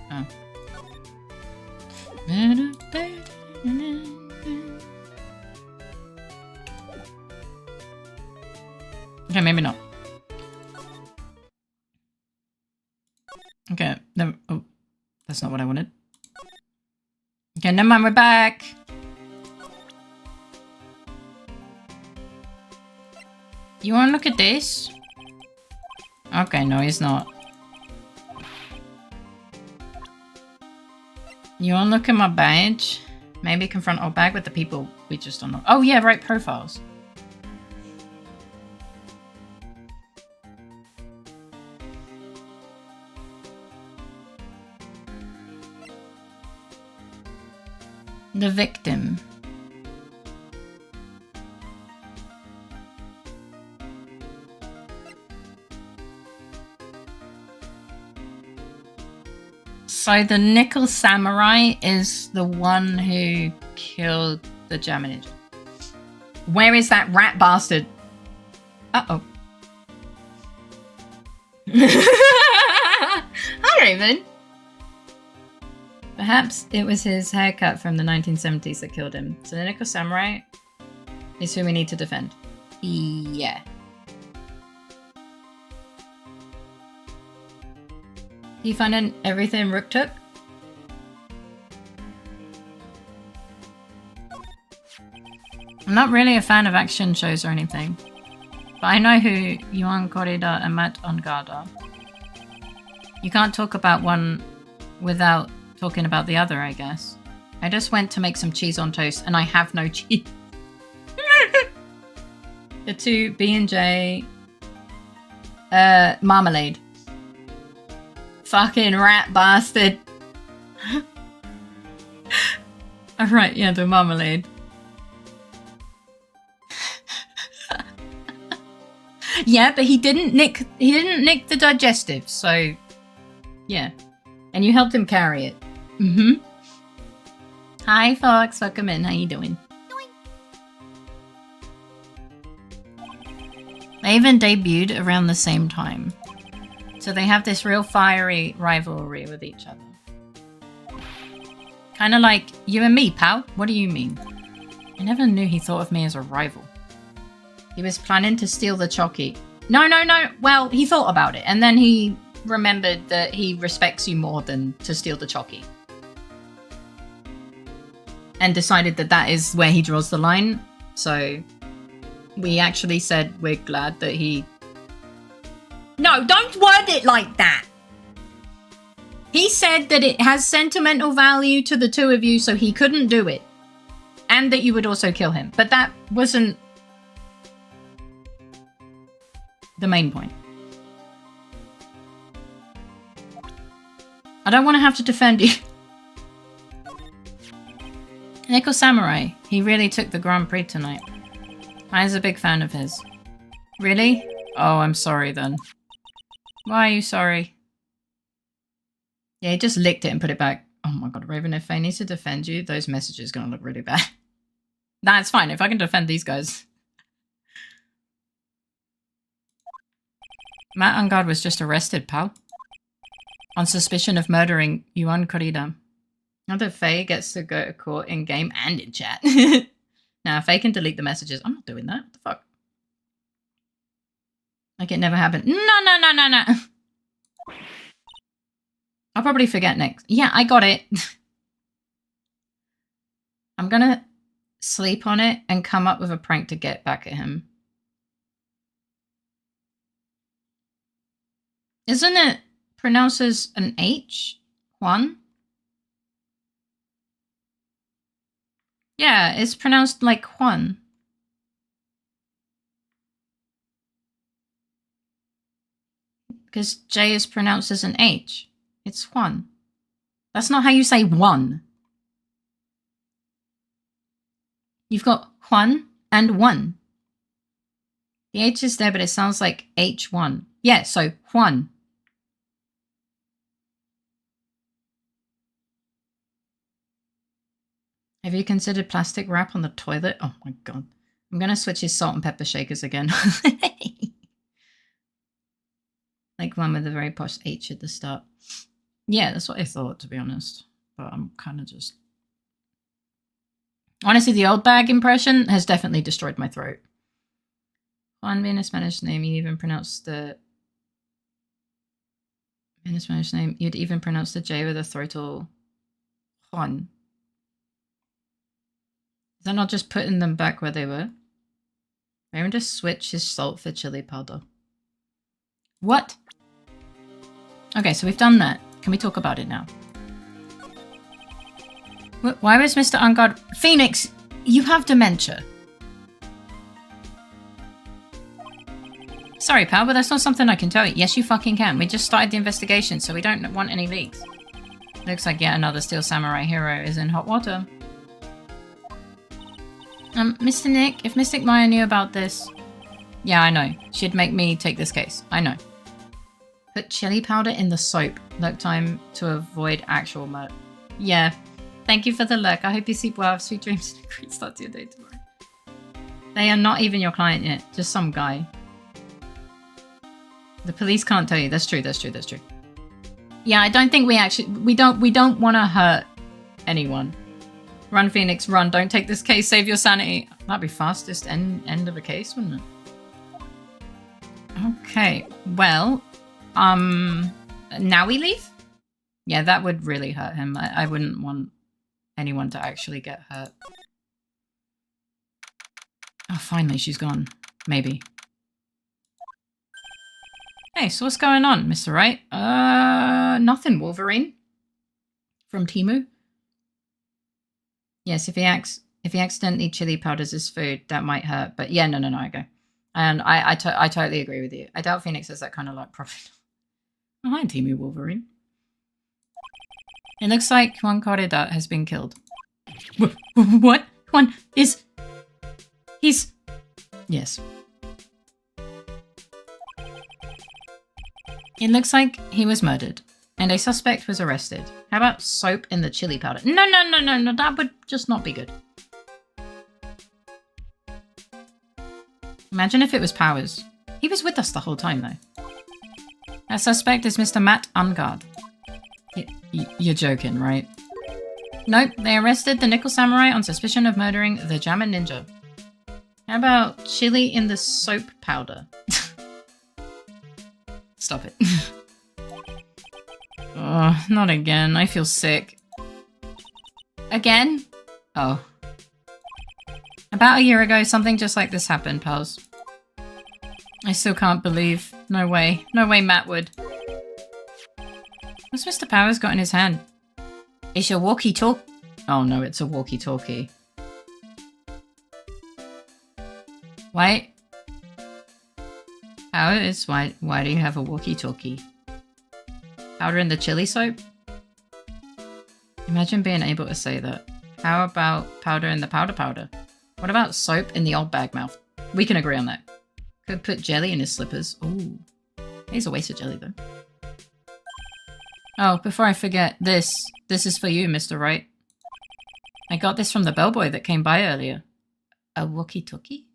Speaker 1: Oh. Okay, maybe not. Okay, no, oh, that's not what I wanted. Okay, never mind, we're back. You wanna look at this? Okay, no, he's not. You wanna look at my badge? Maybe confront our bag with the people we just don't know. Oh yeah, right, profiles. The victim. So the Nickel Samurai is the one who killed the German ninja. Where is that rat bastard? Uh-oh. Hi, Raven. Perhaps it was his haircut from the 1970s that killed him. So the Nickel Samurai is who we need to defend. Yeah. You find everything Rook took? I'm not really a fan of action shows or anything. But I know who Yuan Corrida and Matt Ongard are. You can't talk about one without talking about the other, I guess. I just went to make some cheese on toast and I have no cheese. The two B&J marmalade. Fucking rat bastard. Alright, yeah, the marmalade. Yeah, but he didn't nick the digestive, so yeah. And you helped him carry it. Mm-hmm. Hi Fox, welcome in. How you doing? They even debuted around the same time. So they have this real fiery rivalry with each other. Kinda like you and me, pal. What do you mean? I never knew he thought of me as a rival. He was planning to steal the Chocky. No. Well, he thought about it, and then he remembered that he respects you more than to steal the Chocky. And decided that that is where he draws the line. So we actually said we're glad that he... No, don't word it like that! He said that it has sentimental value to the two of you, so he couldn't do it. And that you would also kill him. But that wasn't the main point. I don't want to have to defend you. Nickel Samurai. He really took the Grand Prix tonight. I was a big fan of his. Really? Oh, I'm sorry then. Why are you sorry? Yeah, he just licked it and put it back. Oh my god, Raven, if I need to defend you, those messages are going to look really bad. That's fine, if I can defend these guys. Matt Ungard was just arrested, pal. On suspicion of murdering Yuan Corrida. Now that Faye gets to go to court in game and in chat. Now, Faye can delete the messages. I'm not doing that. What the fuck? Like it never happened. No. I'll probably forget next. Yeah, I got it. I'm gonna sleep on it and come up with a prank to get back at him. Isn't it pronounced as an H? Juan? Yeah, it's pronounced like Juan. Because J is pronounced as an H. It's Juan. That's not how you say one. You've got Juan and one. The H is there, but it sounds like H1. Yeah, so Juan. Have you considered plastic wrap on the toilet? Oh my god. I'm going to switch his salt and pepper shakers again. Like one with a very posh H at the start. Yeah, that's what I thought, to be honest. But I'm kind of just... Honestly, the old bag impression has definitely destroyed my throat. Juan being a Spanish name, you even pronounce the... In a Spanish name, you'd even pronounce the J with a throatal Juan. Is that not just putting them back where they were? Maybe just switch his salt for chili powder. What? Okay, so we've done that. Can we talk about it now? Why was Mr. Ungard... Phoenix, you have dementia. Sorry, pal, but that's not something I can tell you. Yes, you fucking can. We just started the investigation, so we don't want any leaks. Looks like yet another Steel Samurai hero is in hot water. Mr. Nick, if Mystic Maya knew about this... Yeah, I know. She'd make me take this case. I know. Put chili powder in the soap. Lurk time to avoid actual murder. Yeah. Thank you for the lurk. I hope you sleep well. Have sweet dreams and a great start to your day tomorrow. They are not even your client yet. Just some guy. The police can't tell you. That's true. That's true. That's true. Yeah, I don't think we actually... We don't want to hurt anyone. Run, Phoenix, run. Don't take this case. Save your sanity. That'd be fastest end of a case, wouldn't it? Okay. Well, now we leave? Yeah, that would really hurt him. I wouldn't want anyone to actually get hurt. Oh, finally, she's gone. Maybe. Hey, so what's going on, Mr. Wright? Nothing, Wolverine. From Temu. Yes, if he accidentally chili powders his food, that might hurt. But yeah, no, I go. And I totally agree with you. I doubt Phoenix has that kind of like profit. Oh, hi, Temu Wolverine. It looks like Juan Corrida has been killed. What? Juan is... He's... Yes. It looks like he was murdered. And a suspect was arrested. How about soap in the chili powder? No, that would just not be good. Imagine if it was Powers. He was with us the whole time, though. That suspect is Mr. Matt Ungard. You're joking, right? Nope, they arrested the Nickel Samurai on suspicion of murdering the Jammer Ninja. How about chili in the soap powder? Stop it. Oh, not again. I feel sick. Again? Oh. About a year ago, something just like this happened, pals. I still can't believe. No way. No way Matt would. What's Mr. Powers got in his hand? It's a walkie-talkie. Oh no, it's a walkie-talkie. Why? How is why do you have a walkie-talkie? Powder in the chili soap? Imagine being able to say that. How about powder in the powder? What about soap in the old bag mouth? We can agree on that. Could put jelly in his slippers. Ooh. He's a waste of jelly though. Oh, before I forget, this is for you, Mr. Wright. I got this from the bellboy that came by earlier. A walkie-talkie?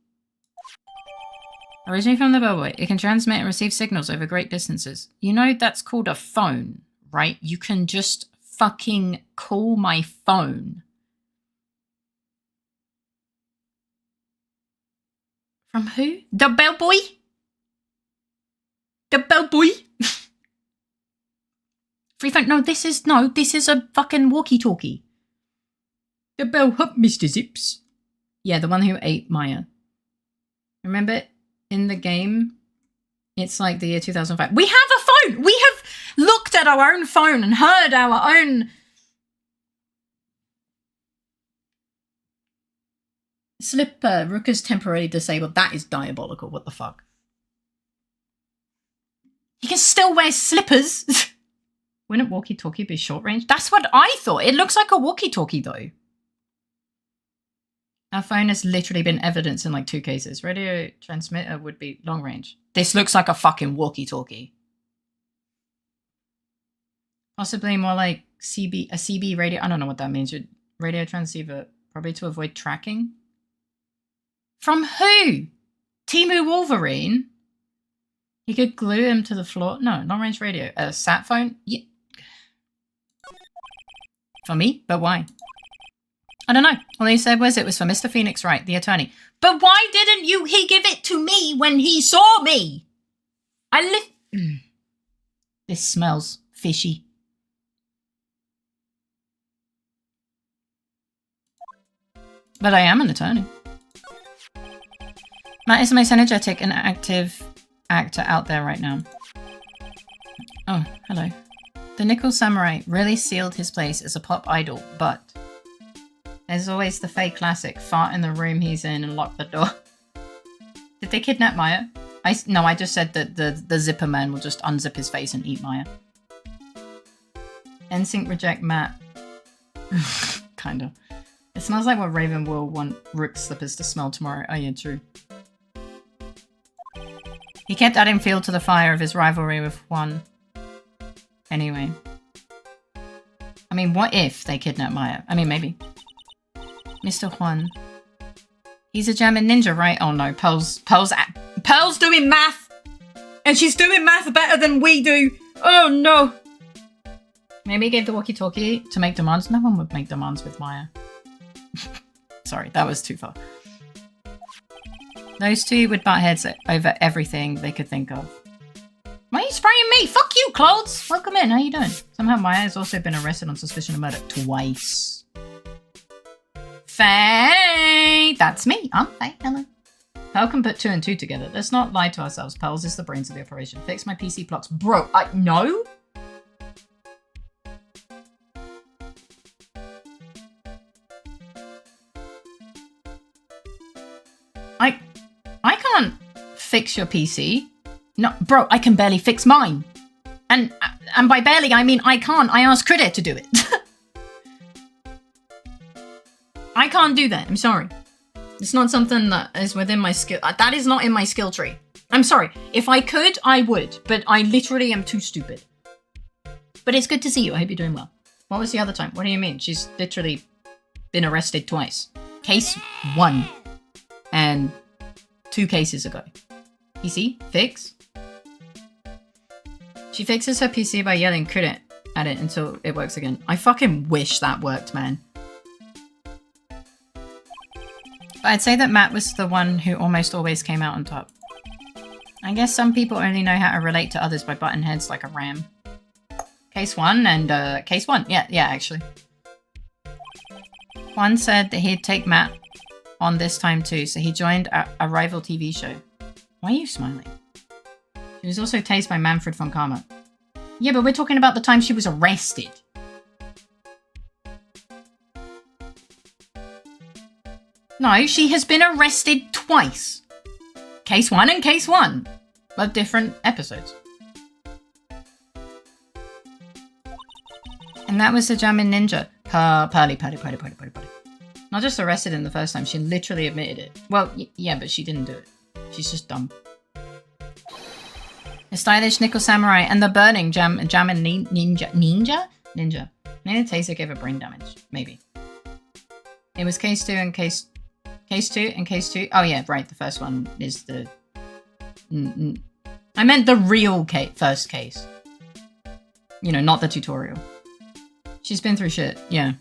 Speaker 1: Originally from the bellboy, it can transmit and receive signals over great distances. You know that's called a phone, right? You can just fucking call my phone. From who? The bellboy? The bellboy? Free phone? No, this is a fucking walkie-talkie. The bellhop, Mr. Zips. Yeah, the one who ate Maya. Remember in the game, it's like the year 2005. We have a phone! We have looked at our own phone and heard our own... Slipper, Rooker's temporarily disabled. That is diabolical. What the fuck? He can still wear slippers. Wouldn't walkie-talkie be short range? That's what I thought. It looks like a walkie-talkie though. Our phone has literally been evidenced in like 2 cases. Radio transmitter would be long range. This looks like a fucking walkie-talkie. Possibly more like a CB radio. I don't know what that means. Radio transceiver, probably to avoid tracking. From who? Timu Wolverine? He could glue him to the floor. No, long-range radio. A sat phone? Yeah. For me? But why? I don't know. All he said was it was for Mr. Phoenix Wright, the attorney. But why didn't he give it to me when he saw me? This smells fishy. But I am an attorney. Matt is the most energetic and active actor out there right now. Oh, hello. The Nickel Samurai really sealed his place as a pop idol, but there's always the fake classic, fart in the room he's in and lock the door. Did they kidnap Maya? No, I just said that the zipper man will just unzip his face and eat Maya. NSYNC reject Matt. Kinda. It smells like what Raven will want Rook's slippers to smell tomorrow. Oh yeah, true. He kept adding fuel to the fire of his rivalry with Juan. Anyway. I mean, what if they kidnap Maya? I mean, maybe. Mr. Juan. He's a German ninja, right? Oh no, Pearl's doing math! And she's doing math better than we do! Oh no! Maybe he gave the walkie-talkie to make demands. No one would make demands with Maya. Sorry, that was too far. Those two would butt heads over everything they could think of. Why are you spraying me? Fuck you, Clothes! Welcome in, how you doing? Somehow Maya has also been arrested on suspicion of murder twice. Faye! That's me. I'm Faye. Hello. Pearl can put 2 and 2 together. Let's not lie to ourselves. Pearl's is the brains of the operation. Fix my PC blocks. Bro, no? I can't fix your PC. No, bro, I can barely fix mine. And by barely, I mean I can't. I asked Critter to do it. I can't do that. I'm sorry. It's not something that is within my skill. That is not in my skill tree. I'm sorry. If I could, I would. But I literally am too stupid. But it's good to see you. I hope you're doing well. What was the other time? What do you mean? She's literally been arrested twice. Case 1. And 2 cases ago. You see? Fix. She fixes her PC by yelling crit at it until it works again. I fucking wish that worked, man. But I'd say that Matt was the one who almost always came out on top. I guess some people only know how to relate to others by button heads like a ram. Case 1 and case 1. Yeah, actually. Juan said that he'd take Matt on this time too, so he joined a rival TV show. Why are you smiling? She was also tased by Manfred von Karma. Yeah, but we're talking about the time she was arrested. No, she has been arrested twice. Case 1 and Case 1, but different episodes. And that was the Jamming Ninja. Pearly. Not just arrested him the first time, she literally admitted it. Well, yeah, but she didn't do it. She's just dumb. A stylish nickel samurai and the burning Jamming Ninja? Maybe Taser gave her brain damage. Maybe. It was Case 2 and Case 2 and Case 2. Oh yeah, right. The first one is the... I meant the real first case. You know, not the tutorial. She's been through shit. Yeah.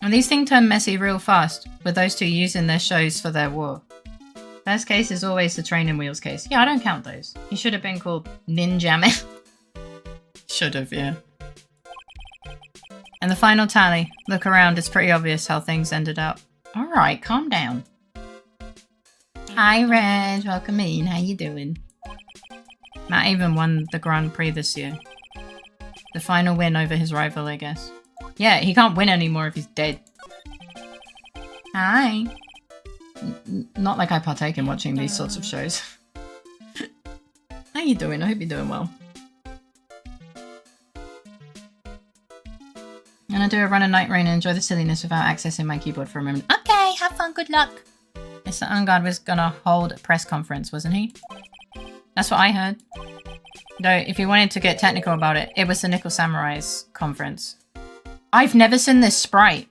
Speaker 1: And these things turn messy real fast, with those two using their shows for their war. First case is always the training wheels case. Yeah, I don't count those. He should have been called Ninjamin. Should have, yeah. And the final tally. Look around, it's pretty obvious how things ended up. Alright, calm down. Hi, Reg. Welcome in. How you doing? Matt even won the Grand Prix this year. The final win over his rival, I guess. Yeah, he can't win anymore if he's dead. Hi. Not like I partake in watching these sorts of shows. How you doing? I hope you're doing well. I'm gonna do a run of Night Rain and enjoy the silliness without accessing my keyboard for a moment. Okay, have fun, good luck. Mr. Ungard was gonna hold a press conference, wasn't he? That's what I heard. Though, if you wanted to get technical about it, it was the Nickel Samurai's conference. I've never seen this sprite.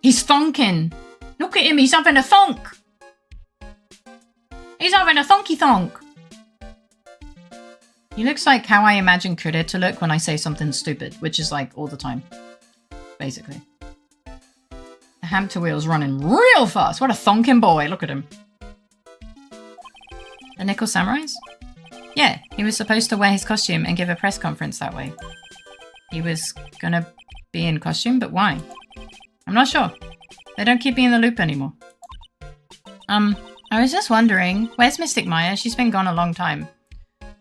Speaker 1: He's thonking. Look at him, he's having a thonk. He's having a thonky thonk. He looks like how I imagine Kurir to look when I say something stupid, which is like all the time. Basically. The hamster wheel's running real fast. What a thonking boy, look at him. The Nickel Samurais? Yeah, he was supposed to wear his costume and give a press conference that way. He was gonna be in costume, but why? I'm not sure. They don't keep me in the loop anymore. I was just wondering, where's Mystic Maya? She's been gone a long time.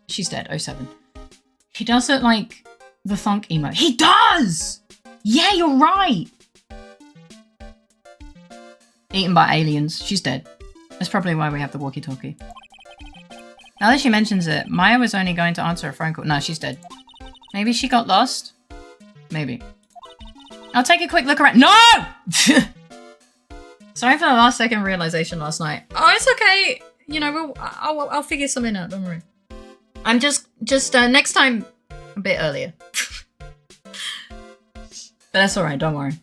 Speaker 1: She's dead, 07. He does look like the thonk emote. He does! Yeah, you're right! Eaten by aliens. She's dead. That's probably why we have the walkie-talkie. Now that she mentions it, Maya was only going to answer a phone call. No, she's dead. Maybe she got lost? Maybe. I'll take a quick look around. No! Sorry for the last second realization last night. Oh, it's okay. You know, I'll figure something out. Don't worry. I'm just next time a bit earlier. But that's alright. Don't worry.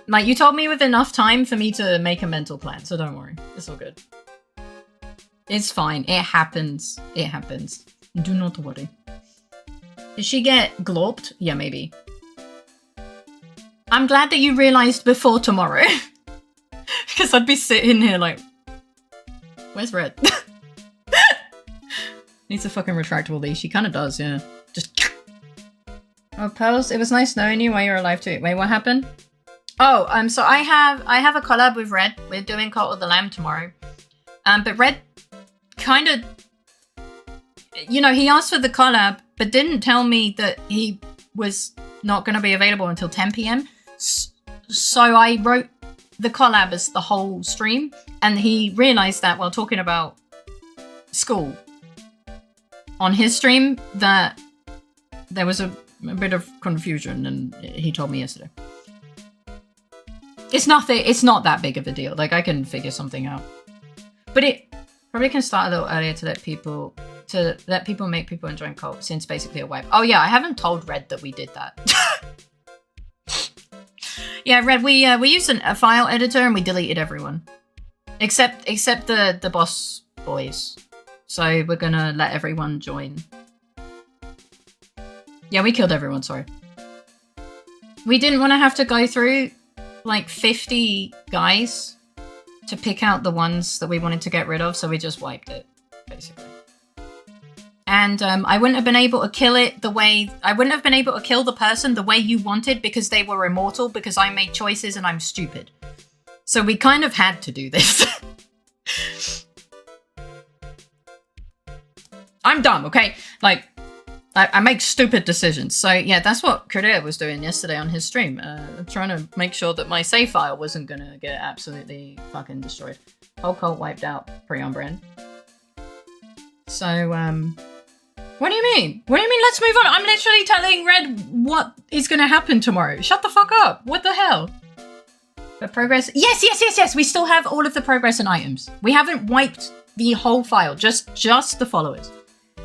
Speaker 1: Like you told me with enough time for me to make a mental plan, so don't worry. It's all good. It's fine. It happens. It happens. Do not worry. Did she get glorped? Yeah, maybe. I'm glad that you realized before tomorrow. Because I'd be sitting here like... Where's Red? Needs a fucking retractable leash. She kind of does, yeah. Just... Oh, Pearls, it was nice knowing you while you're alive too. Wait, what happened? Oh, so I have a collab with Red. We're doing Cult of the Lamb tomorrow. But Red kind of... You know, he asked for the collab, but didn't tell me that he was not going to be available until 10 PM. So I wrote the collab as the whole stream, and he realized that while talking about school on his stream that there was a bit of confusion, and he told me yesterday. It's nothing. It's not that big of a deal. Like I can figure something out, but it probably can start a little earlier to let people make people enjoy Cult, since basically a wipe. Oh yeah, I haven't told Red that we did that. Yeah, Red, we used a file editor and we deleted everyone. Except the boss boys. So we're gonna let everyone join. Yeah, we killed everyone, sorry. We didn't want to have to go through like 50 guys to pick out the ones that we wanted to get rid of, so we just wiped it, basically. And I wouldn't have been able to kill it the way... I wouldn't have been able to kill the person the way you wanted because they were immortal, because I made choices and I'm stupid. So we kind of had to do this. I'm dumb, okay? Like, I make stupid decisions. So yeah, that's what Korea was doing yesterday on his stream. Trying to make sure that my save file wasn't gonna get absolutely fucking destroyed. Whole cult wiped out, pretty on brand. So, what do you mean? What do you mean let's move on? I'm literally telling Red what is gonna happen tomorrow. Shut the fuck up. What the hell? But progress, yes. We still have all of the progress and items. We haven't wiped the whole file, just the followers.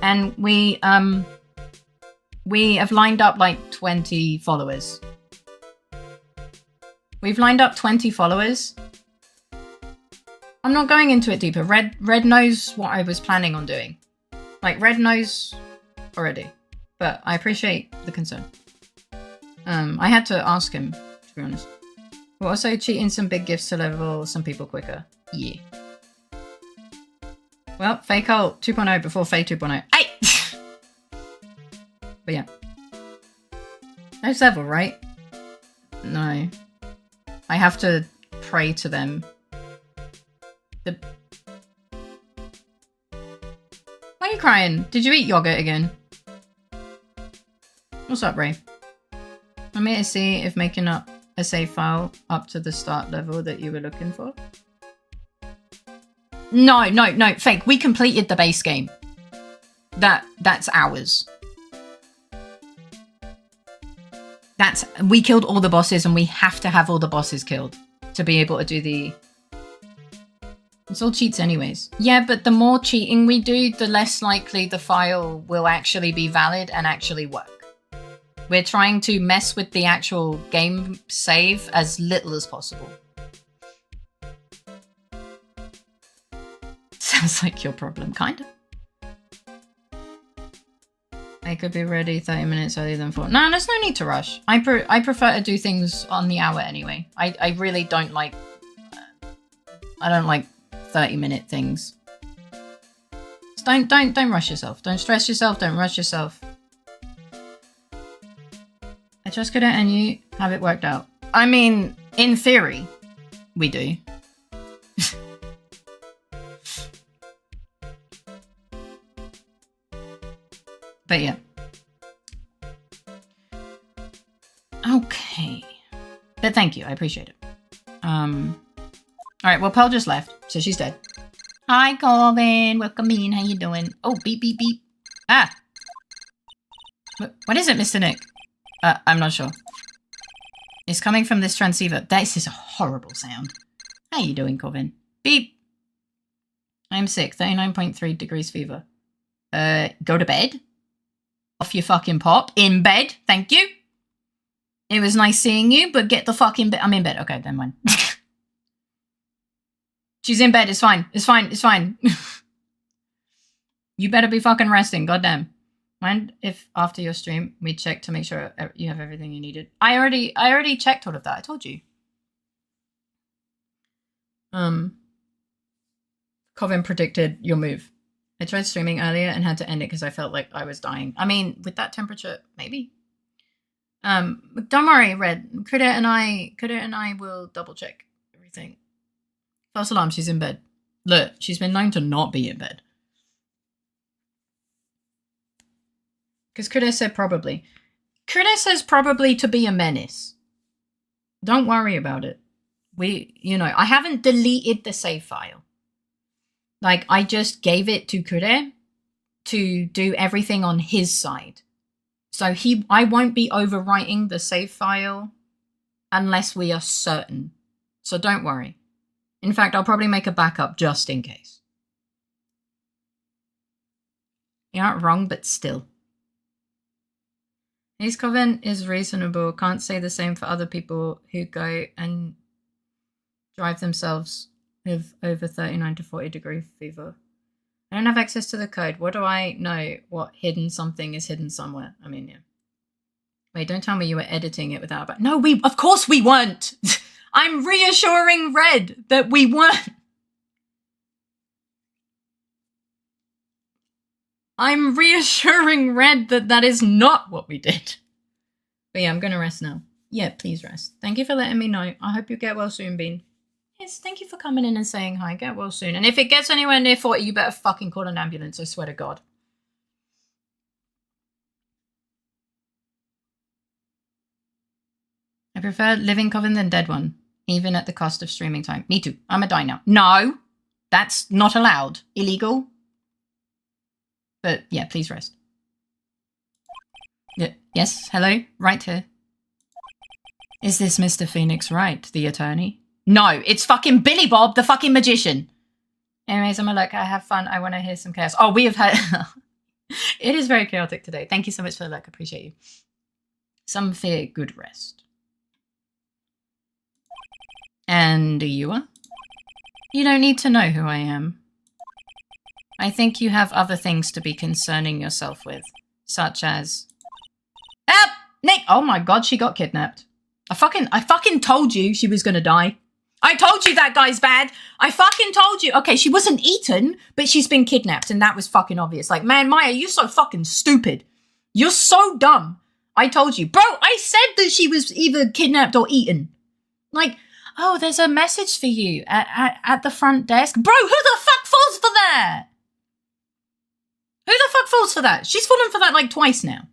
Speaker 1: And we have lined up like 20 followers. We've lined up 20 followers. I'm not going into it deeper. Red knows what I was planning on doing. Like, Red knows already. But I appreciate the concern. I had to ask him, to be honest. We're also cheating some big gifts to level some people quicker. Yeah. Well, Fae Cult 2.0 before Fae 2.0. Hey! But yeah. There's level, right? No. I have to pray to them. Why are you crying? Did you eat yogurt again? What's up, Ray? I'm here to see if making up a save file up to the start level that you were looking for. No, fake. We completed the base game. That's ours. We killed all the bosses and we have to have all the bosses killed to be able to do the... It's all cheats anyways. Yeah, but the more cheating we do, the less likely the file will actually be valid and actually work. We're trying to mess with the actual game save as little as possible. Sounds like your problem, kind of. I could be ready 30 minutes earlier than 4. No, there's no need to rush. I prefer to do things on the hour anyway. I really don't like... I don't like 30-minute things. Just don't rush yourself. Don't stress yourself. Don't rush yourself. I trust Kuda and you have it worked out. I mean, in theory, we do. But yeah. Okay. But thank you. I appreciate it. Alright, well, Pearl just left, so she's dead. Hi, Colvin. Welcome in. How you doing? Oh, beep, beep, beep. Ah! What is it, Mr. Nick? I'm not sure. It's coming from this transceiver. This is a horrible sound. How you doing, Colvin? Beep! I'm sick. 39.3 degrees fever. Go to bed? Off your fucking pop. In bed. Thank you. It was nice seeing you, but get the fuck in bed. I'm in bed. Okay, then mind. She's in bed. It's fine. It's fine. It's fine. You better be fucking resting. Goddamn. Mind if after your stream we check to make sure you have everything you needed? I already checked all of that. I told you. Covin predicted your move. I tried streaming earlier and had to end it because I felt like I was dying. I mean, with that temperature, maybe. Don't worry, Red. Kuda and I will double check everything. False alarm, she's in bed. Look, she's been known to not be in bed. Because Kuda said probably. Kuda says probably to be a menace. Don't worry about it. I haven't deleted the save file. Like, I just gave it to Kuda to do everything on his side. So I won't be overwriting the save file unless we are certain. So don't worry. In fact, I'll probably make a backup just in case. You're not wrong, but still. His Coven is reasonable. Can't say the same for other people who go and drive themselves with over 39 to 40 degree fever. I don't have access to the code. What do I know? What hidden something is hidden somewhere? I mean, yeah. Wait, don't tell me you were editing it without... No, of course we weren't! I'm reassuring Red that we weren't. I'm reassuring Red that that is not what we did. But yeah, I'm going to rest now. Yeah, please rest. Thank you for letting me know. I hope you get well soon, Bean. Yes, thank you for coming in and saying hi. Get well soon. And if it gets anywhere near 40, you better fucking call an ambulance, I swear to God. I prefer living coven than dead one, even at the cost of streaming time. Me too. I'm a die now. No, that's not allowed. Illegal. But yeah, please rest. Yeah, yes, hello, Wright here. Is this Mr. Phoenix Wright, the attorney? No, it's fucking Billy Bob, the fucking magician. Anyways, I'm gonna look. I have fun. I want to hear some chaos. Oh, we have had... It is very chaotic today. Thank you so much for the look. Appreciate you. Some fear good rest. And you are? You don't need to know who I am. I think you have other things to be concerning yourself with, such as... Help! Nick! Oh my god, she got kidnapped. I fucking told you she was gonna die. I told you that guy's bad. I fucking told you. Okay, she wasn't eaten, but she's been kidnapped, and that was fucking obvious. Like, man, Maya, you're so fucking stupid. You're so dumb. I told you. Bro, I said that she was either kidnapped or eaten. Like, oh, there's a message for you at the front desk. Bro, who the fuck falls for that? Who the fuck falls for that? She's fallen for that like twice now.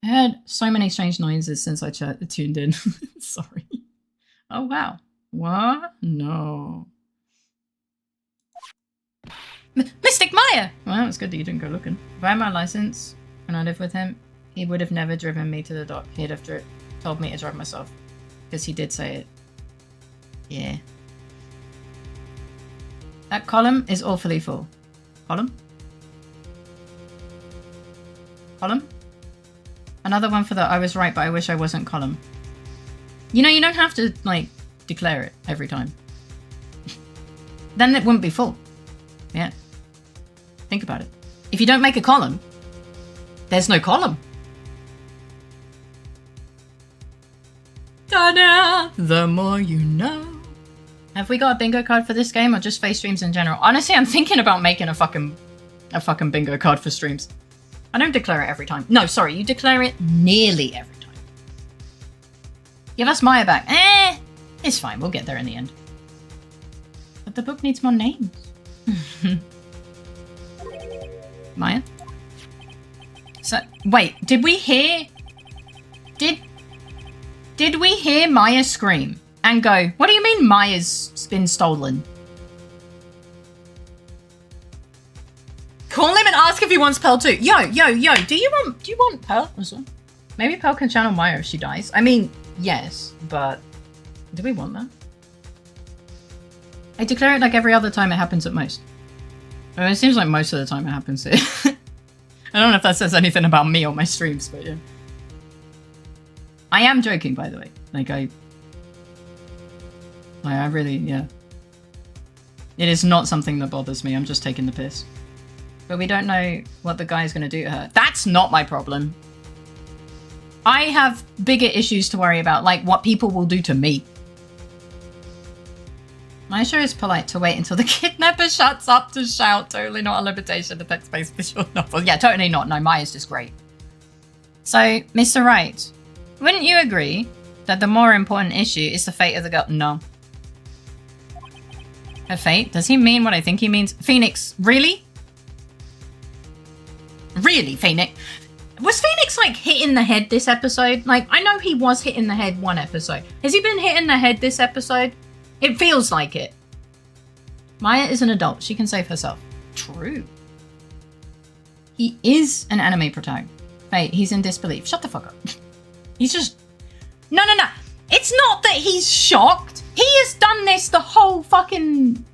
Speaker 1: I heard so many strange noises since I tuned in. Sorry. Oh, wow. What? No. Mystic Maya! Well, it's good that you didn't go looking. If I had my license and I lived with him, he would have never driven me to the dock. He'd have told me to drive myself. Because he did say it. Yeah. That column is awfully full. Column? Column? Another one for the I was right, but I wish I wasn't column. You know, you don't have to, like, declare it every time. Then it wouldn't be full. Yeah. Think about it. If you don't make a column, there's no column. Ta-da! The more you know. Have we got a bingo card for this game or just face streams in general? Honestly, I'm thinking about making a fucking bingo card for streams. I don't declare it every time. No, sorry, you declare it nearly every time. Give us Maya back. It's fine, we'll get there in the end. But the book needs more names. Maya? So, wait, did we hear... Did we hear Maya scream and go, what do you mean Maya's been stolen? Call him and ask if he wants Pearl too. Yo, do you want Pearl as well? Maybe Pearl can channel Maya if she dies. I mean, yes, but do we want that? I declare it like every other time it happens at most. I mean, it seems like most of the time it happens here. I don't know if that says anything about me or my streams, but yeah. I am joking, by the way. Like, I really, yeah. It is not something that bothers me. I'm just taking the piss. But we don't know what the guy's going to do to her. That's not my problem. I have bigger issues to worry about, like what people will do to me. I sure is polite to wait until the kidnapper shuts up to shout. Totally not a limitation to text-based visual novel. Yeah, totally not. No, Maya's just great. So, Mr. Wright, wouldn't you agree that the more important issue is the fate of the girl? No. Her fate? Does he mean what I think he means? Phoenix, really? Really, Phoenix? Was Phoenix, like, hit in the head this episode? Like, I know he was hit in the head one episode. Has he been hit in the head this episode? It feels like it. Maya is an adult. She can save herself. True. He is an anime protagonist. Wait, he's in disbelief. Shut the fuck up. He's just... No. It's not that he's shocked. He has done this the whole fucking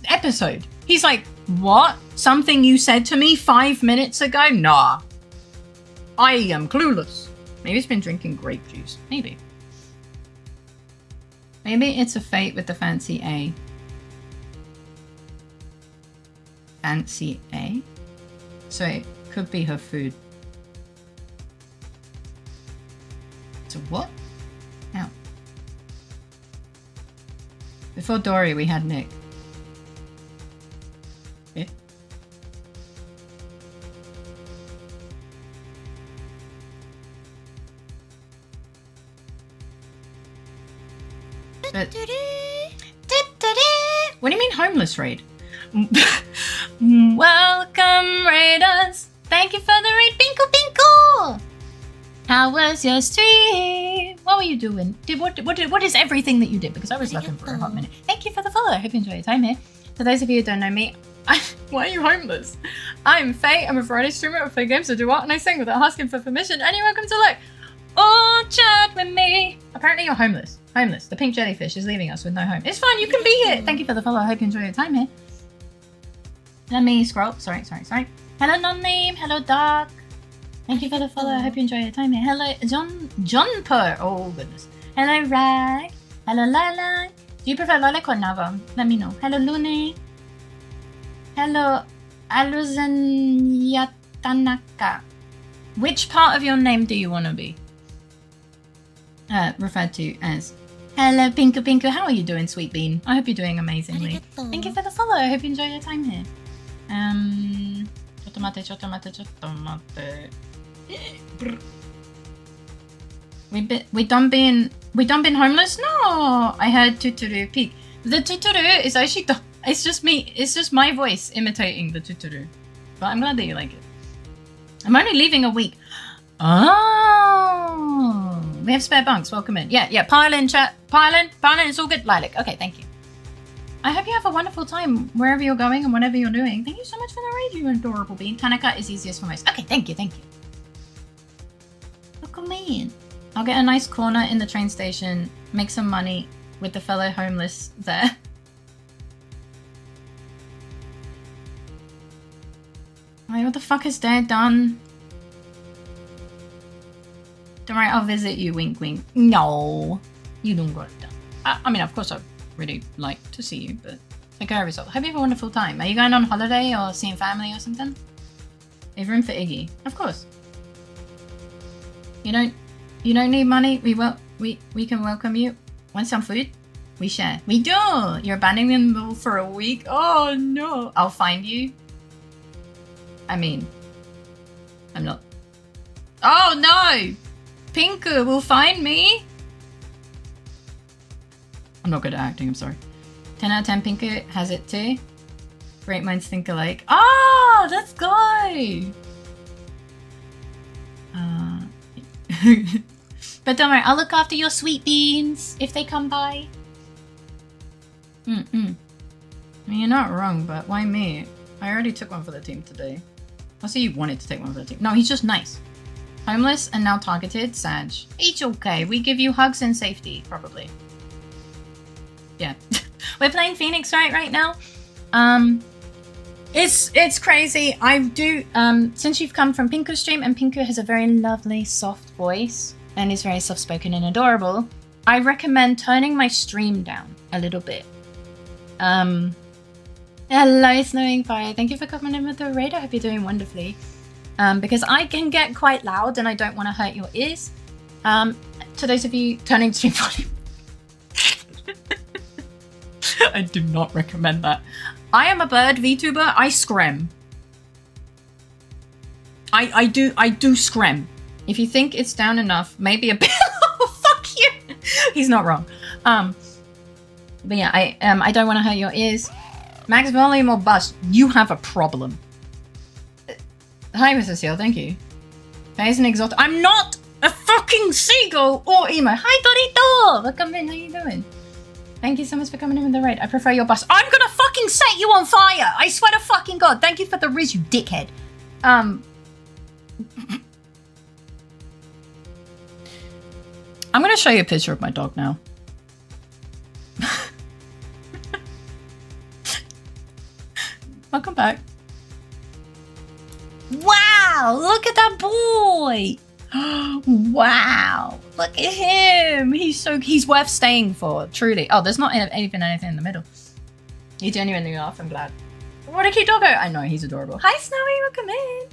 Speaker 1: episode. He's like, what? Something you said to me 5 minutes ago? Nah. I am clueless. Maybe he's been drinking grape juice. Maybe. Maybe it's a fate with the fancy A. Fancy A? So it could be her food. So what? Ow. Before Dory, we had Nick. Okay. But, what do you mean homeless raid? Welcome raiders. Thank you for the raid. Binkle binkle. How was your stream? What were you doing? What is everything that you did? Because I was looking for a hot minute. Thank you for the follow. I hope you enjoy your time here. For those of you who don't know me, why are you homeless? I'm Faye. I'm a Friday streamer. I play games, I do art, and I sing without asking for permission. And you're welcome to look. Oh, chat with me. Apparently you're homeless. Homeless. The pink jellyfish is leaving us with no home. It's fine. You can be here. Thank you for the follow. I hope you enjoy your time here. Let me scroll. Sorry. Hello, non-name. Hello, Doc. Thank you for the follow. I hope you enjoy your time here. Hello, John Per. Oh, goodness. Hello, Rag. Hello, Lilac. Do you prefer Lilac or Nava? Let me know. Hello, Lune. Hello, Aluzanyatanaka. Which part of your name do you want to be referred to as? Hello, Pinku Pinku. How are you doing, Sweet Bean? I hope you're doing amazingly. Thank you for the follow. I hope you enjoy your time here. We done been homeless? No, I heard Tuturu peak. The Tuturu is actually it's just me. It's just my voice imitating the Tuturu. But I'm glad that you like it. I'm only leaving a week. Oh, we have spare bunks. Welcome in. Yeah. Pile in, chat. Pile in. It's all good. Lilac. Okay, thank you. I hope you have a wonderful time wherever you're going and whatever you're doing. Thank you so much for the raid, you adorable bean. Tanaka is easiest for most. Okay, thank you. Look at me. I'll get a nice corner in the train station, make some money with the fellow homeless there. Wait, what the fuck is Dad done? Don't worry, I'll visit you, wink wink. No, you don't got that. I mean, of course I'd really like to see you, but take care of yourself. Hope you have a wonderful time. Are you going on holiday or seeing family or something? We have room for Iggy. Of course. You don't need money. We can welcome you. Want some food? We share. We do. You're abandoning them for a week. Oh no. I'll find you. I mean, I'm not. Oh no! Pinku will find me. I'm not good at acting, I'm sorry. 10 out of 10 Pinku has it too. Great minds think alike. Oh, let's go! But don't worry, I'll look after your sweet beans if they come by. I mean, you're not wrong, but why me? I already took one for the team today. I see you wanted to take one for the team. No, he's just nice. Homeless and now targeted, Sag. It's okay, we give you hugs and safety, probably. Yeah. We're playing Phoenix right now. It's crazy. I do since you've come from Pinku's stream, and Pinku has a very lovely soft voice and is very soft spoken and adorable, I recommend turning my stream down a little bit. Hello, Snowing Fire. Thank you for coming in with the raid. I hope you're doing wonderfully. Because I can get quite loud and I don't want to hurt your ears. To those of you turning stream volume. I do not recommend that. I am a bird VTuber. I scream. I do scream. If you think it's down enough, maybe a bit. Oh, fuck you. He's not wrong. But yeah, I don't want to hurt your ears. Max volume or bust. You have a problem. Hi, Mrs. Seal. Thank you. There's an exotic. I'm not a fucking seagull or emo. Hi, Dorito. Welcome in. How you doing? Thank you so much for coming in with the raid. I prefer your bus. I'm gonna fucking set you on fire. I swear to fucking God. Thank you for the riz, you dickhead. I'm gonna show you a picture of my dog now. Welcome back. Wow, look at that boy. Wow, look at him. He's worth staying for, truly. Oh, there's not even anything in the middle. You genuinely laugh, I'm glad. What a cute doggo. I know, he's adorable. Hi, Snowy, welcome in.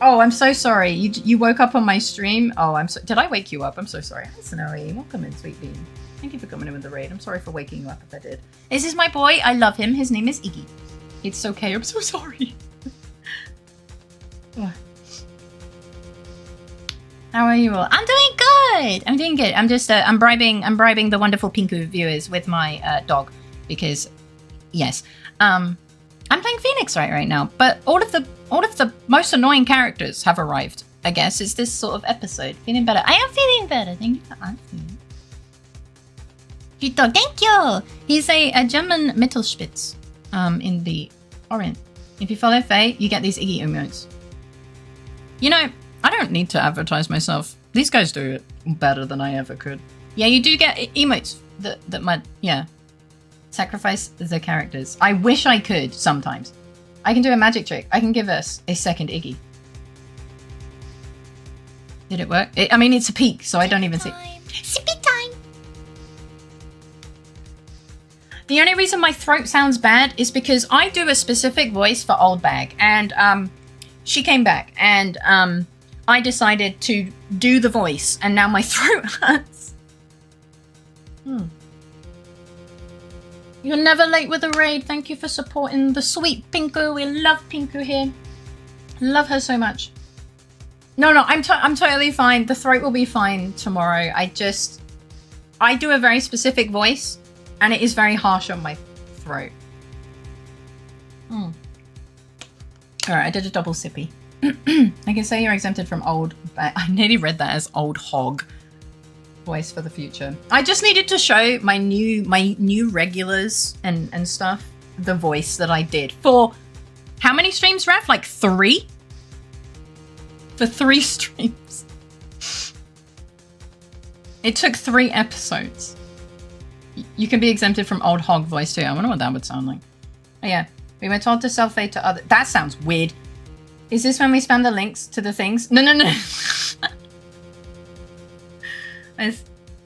Speaker 1: Oh, I'm so sorry. You woke up on my stream. Oh, did I wake you up? I'm so sorry. Hi, Snowy, welcome in, sweet bean. Thank you for coming in with the raid. I'm sorry for waking you up if I did. This is my boy. I love him. His name is Iggy. It's okay. I'm so sorry. How are you all? I'm doing good. I'm doing good. I'm just I'm bribing the wonderful Pinku viewers with my dog because yes. I'm playing Phoenix right now, but all of the most annoying characters have arrived I guess. It's this sort of episode. Feeling better. I am feeling better. Thank you for asking. Tito, thank you! He's a German Mittelspitz in the Orient. If you follow Faye, you get these Iggy emotes. You know, I don't need to advertise myself. These guys do it better than I ever could. Yeah, you do get emotes that might, yeah. Sacrifice the characters. I wish I could sometimes. I can do a magic trick. I can give us a second Iggy. Did it work? I mean, it's a peak, so I don't even see. Sippy time! The only reason my throat sounds bad is because I do a specific voice for Old Bag, and she came back, and I decided to do the voice, and now my throat hurts. You're never late with a raid. Thank you for supporting the sweet Pinku. We love Pinku here. Love her so much. No, I'm totally fine. The throat will be fine tomorrow. I do a very specific voice, and it is very harsh on my throat. Alright, I did a double sippy. I can say you're exempted from old, but I nearly read that as old hog. Voice for the future. I just needed to show my new regulars and stuff the voice that I did for how many streams, Raf? Like 3? For 3 streams. It took 3 episodes. You can be exempted from old hog voice too. I wonder what that would sound like. Oh yeah, we were told to self-fade to other. That sounds weird. Is this when we spam the links to the things? No.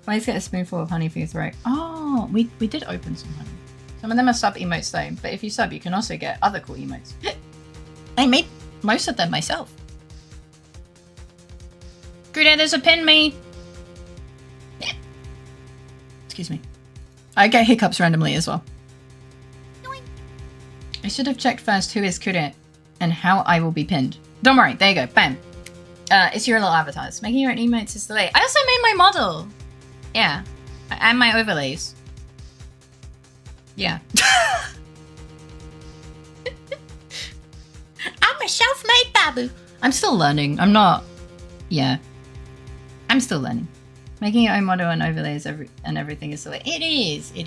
Speaker 1: Let's get a spoonful of honey for your throat. Oh, we did open some honey. Some of them are sub emotes though, but if you sub, you can also get other cool emotes. I made most of them myself. There's a pin me. Excuse me. I get hiccups randomly as well. I should have checked first who is Kure and how I will be pinned. Don't worry, there you go, bam. It's your little avatars. Making your own emotes is delayed. I also made my model. Yeah. And my overlays. Yeah. I'm a self-made babu. I'm still learning. I'm not... Yeah. I'm still learning. Making your own model and overlays and everything is delayed. It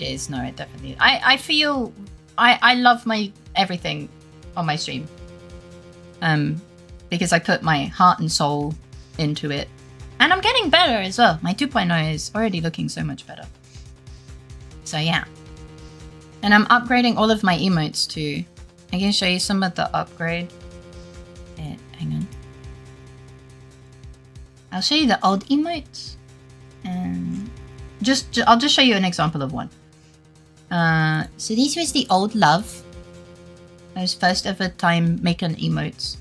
Speaker 1: is. No, it definitely is. I feel... I love my everything on my stream. Because I put my heart and soul into it. And I'm getting better as well. My 2.0 is already looking so much better. So yeah. And I'm upgrading all of my emotes too. I can show you some of the upgrade. Hang on. I'll show you the old emotes. And I'll just show you an example of one. So this was the old love. I was first ever time making emotes.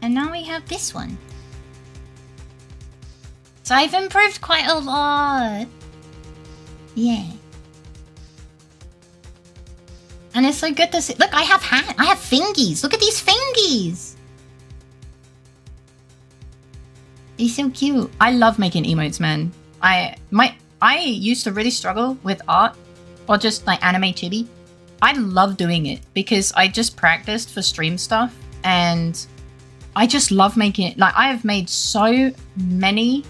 Speaker 1: And now we have this one. So I've improved quite a lot. Yeah. And it's so good to see. Look, I have fingies. Look at these fingies. They're so cute. I love making emotes, man. I used to really struggle with art or just like anime chibi. I love doing it because I just practiced for stream stuff and I just love making it. Like I have made so many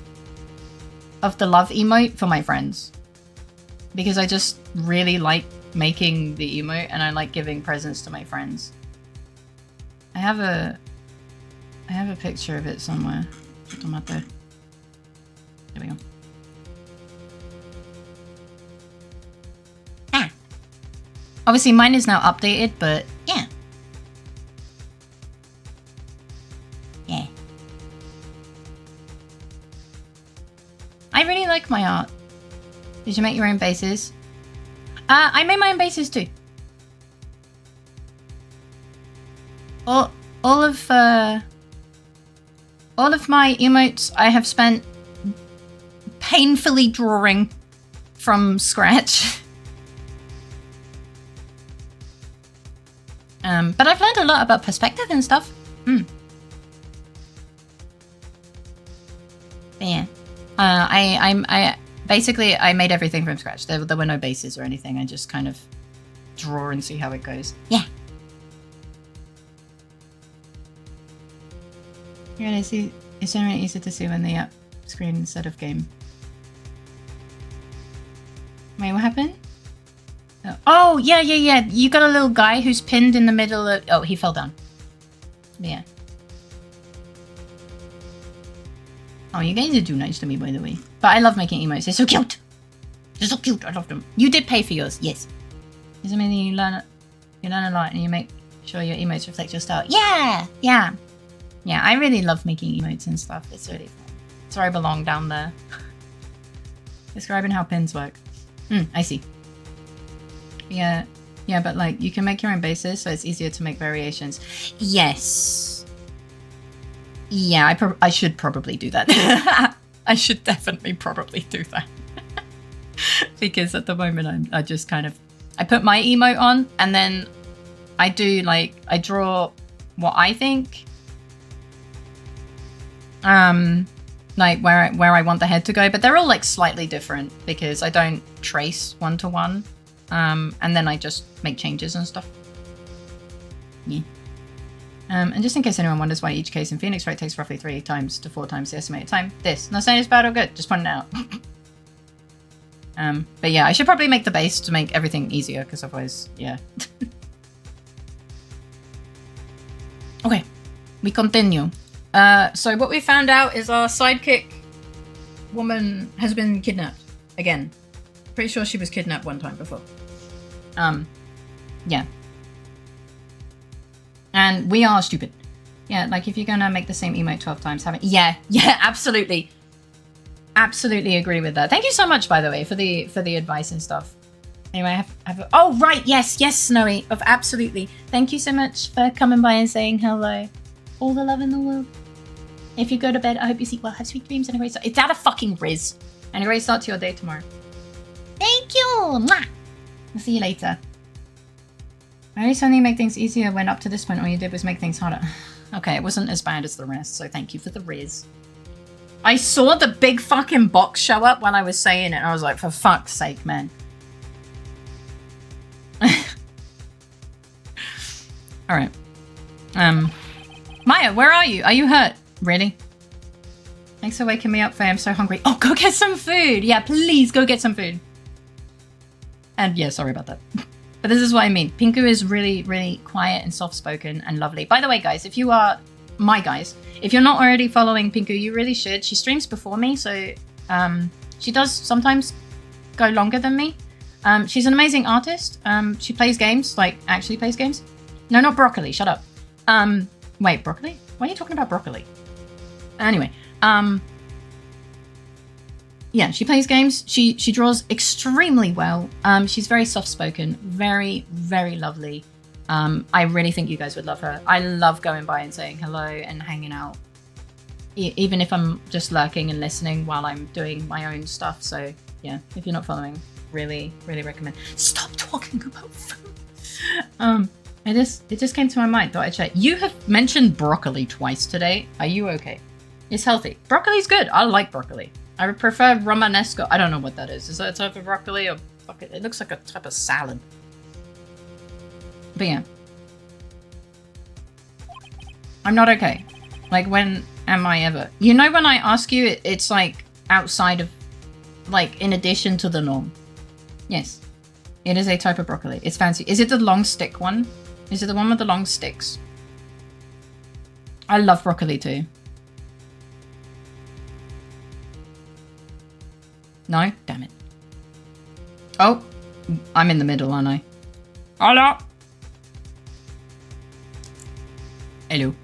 Speaker 1: of the love emote for my friends because I just really like making the emote and I like giving presents to my friends. I have a picture of it somewhere. There we go. Obviously mine is now updated, but yeah. Yeah. I really like my art. Did you make your own bases? I made my own bases too. All of my emotes I have spent painfully drawing from scratch. But I've learned a lot about perspective and stuff. But yeah. I basically I made everything from scratch. There were no bases or anything. I just kind of draw and see how it goes. Yeah. You're gonna see It's generally easier to see when the app screen instead of game. Wait, what happened? Oh, yeah. You got a little guy who's pinned in the middle of... Oh, he fell down. Yeah. Oh, you guys are too nice to me, by the way. But I love making emotes. They're so cute. They're so cute. I love them. You did pay for yours. Yes. Does it mean you learn a lot and you make sure your emotes reflect your style? Yeah. I really love making emotes and stuff. It's really fun. It's where I belong, down there. Describing how pins work. I see. Yeah, but like you can make your own bases, so it's easier to make variations. Yes. Yeah, I should probably do that. I should definitely probably do that. Because at the moment I just kind of... I put my emote on and then I do like... I draw what I think... like where I want the head to go, but they're all like slightly different because I don't trace one-to-one. And then I just make changes and stuff. Yeah. And just in case anyone wonders why each case in Phoenix Wright takes roughly 3 times to 4 times the estimated time. Not saying it's bad or good, just pointing it out. But yeah, I should probably make the base to make everything easier, because otherwise, yeah. Okay, we continue. So what we found out is our sidekick woman has been kidnapped again. Pretty sure she was kidnapped one time before. Yeah. And we are stupid. Yeah, like if you're gonna make the same emote 12 times, yeah, absolutely. Absolutely agree with that. Thank you so much, by the way, for the advice and stuff. Anyway, oh, right, yes, Snowy, absolutely. Thank you so much for coming by and saying hello. All the love in the world. If you go to bed, I hope you sleep well. Have sweet dreams and a great start. It's out of fucking Riz. And a great start to your day tomorrow. Thank you. Mwah. I'll see you later. Maybe something make things easier when up to this point all you did was make things harder. Okay, it wasn't as bad as the rest, so thank you for the Riz. I saw the big fucking box show up when I was saying it, and I was like, for fuck's sake, man. Alright. Maya, where are you? Are you hurt? Really? Thanks for waking me up, Faye. I'm so hungry. Oh, go get some food! Yeah, please go get some food. And yeah, sorry about that. But this is what I mean. Pinku is really, really quiet and soft-spoken and lovely. By the way, guys, if you are... My guys, if you're not already following Pinku, you really should. She streams before me, so she does sometimes go longer than me. She's an amazing artist. She plays games, like actually plays games. No, not broccoli. Shut up. Wait, broccoli? Why are you talking about broccoli? Anyway, yeah, she plays games. She draws extremely well. She's very soft-spoken, very, very lovely. I really think you guys would love her. I love going by and saying hello and hanging out. Even if I'm just lurking and listening while I'm doing my own stuff. So yeah, if you're not following, really, really recommend. Stop talking about food. It just came to my mind. Thought I'd check. You have mentioned broccoli twice today. Are you okay? It's healthy. Broccoli's good. I like broccoli. I would prefer romanesco. I don't know what that is. Is that a type of broccoli or fuck it? It looks like a type of salad. But yeah. I'm not okay. Like, when am I ever? You know when I ask you, it's like outside of, like, in addition to the norm. Yes. It is a type of broccoli. It's fancy. Is it the long stick one? Is it the one with the long sticks? I love broccoli too. No? Damn it. Oh. I'm in the middle, aren't I? Hello? Hello.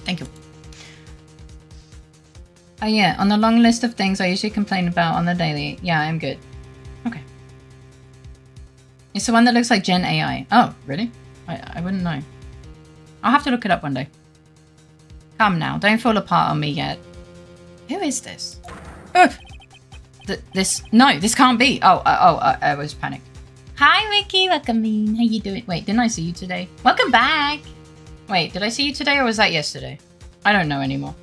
Speaker 1: Thank you. Oh yeah, on the long list of things I usually complain about on the daily. Yeah, I'm good. Okay. It's the one that looks like Gen AI. Oh, really? I wouldn't know. I'll have to look it up one day. Come now, don't fall apart on me yet. Who is this? Ugh! No, this can't be. I was panicked. Hi, Ricky. Welcome in. How you doing? Wait, didn't I see you today? Welcome back. Wait, did I see you today or was that yesterday? I don't know anymore.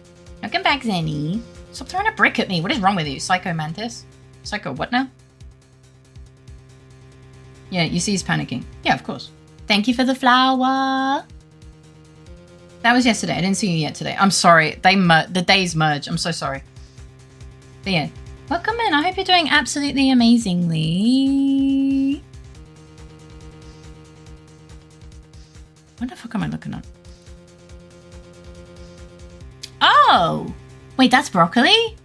Speaker 1: Welcome back, Zenny. Stop throwing a brick at me. What is wrong with you, Psycho Mantis? Psycho what now? Yeah, you see he's panicking. Yeah, of course. Thank you for the flower. That was yesterday. I didn't see you yet today. I'm sorry. The days merge. I'm so sorry. But yeah. Welcome in. I hope you're doing absolutely amazingly. What the fuck am I looking at? Oh! Wait, that's broccoli?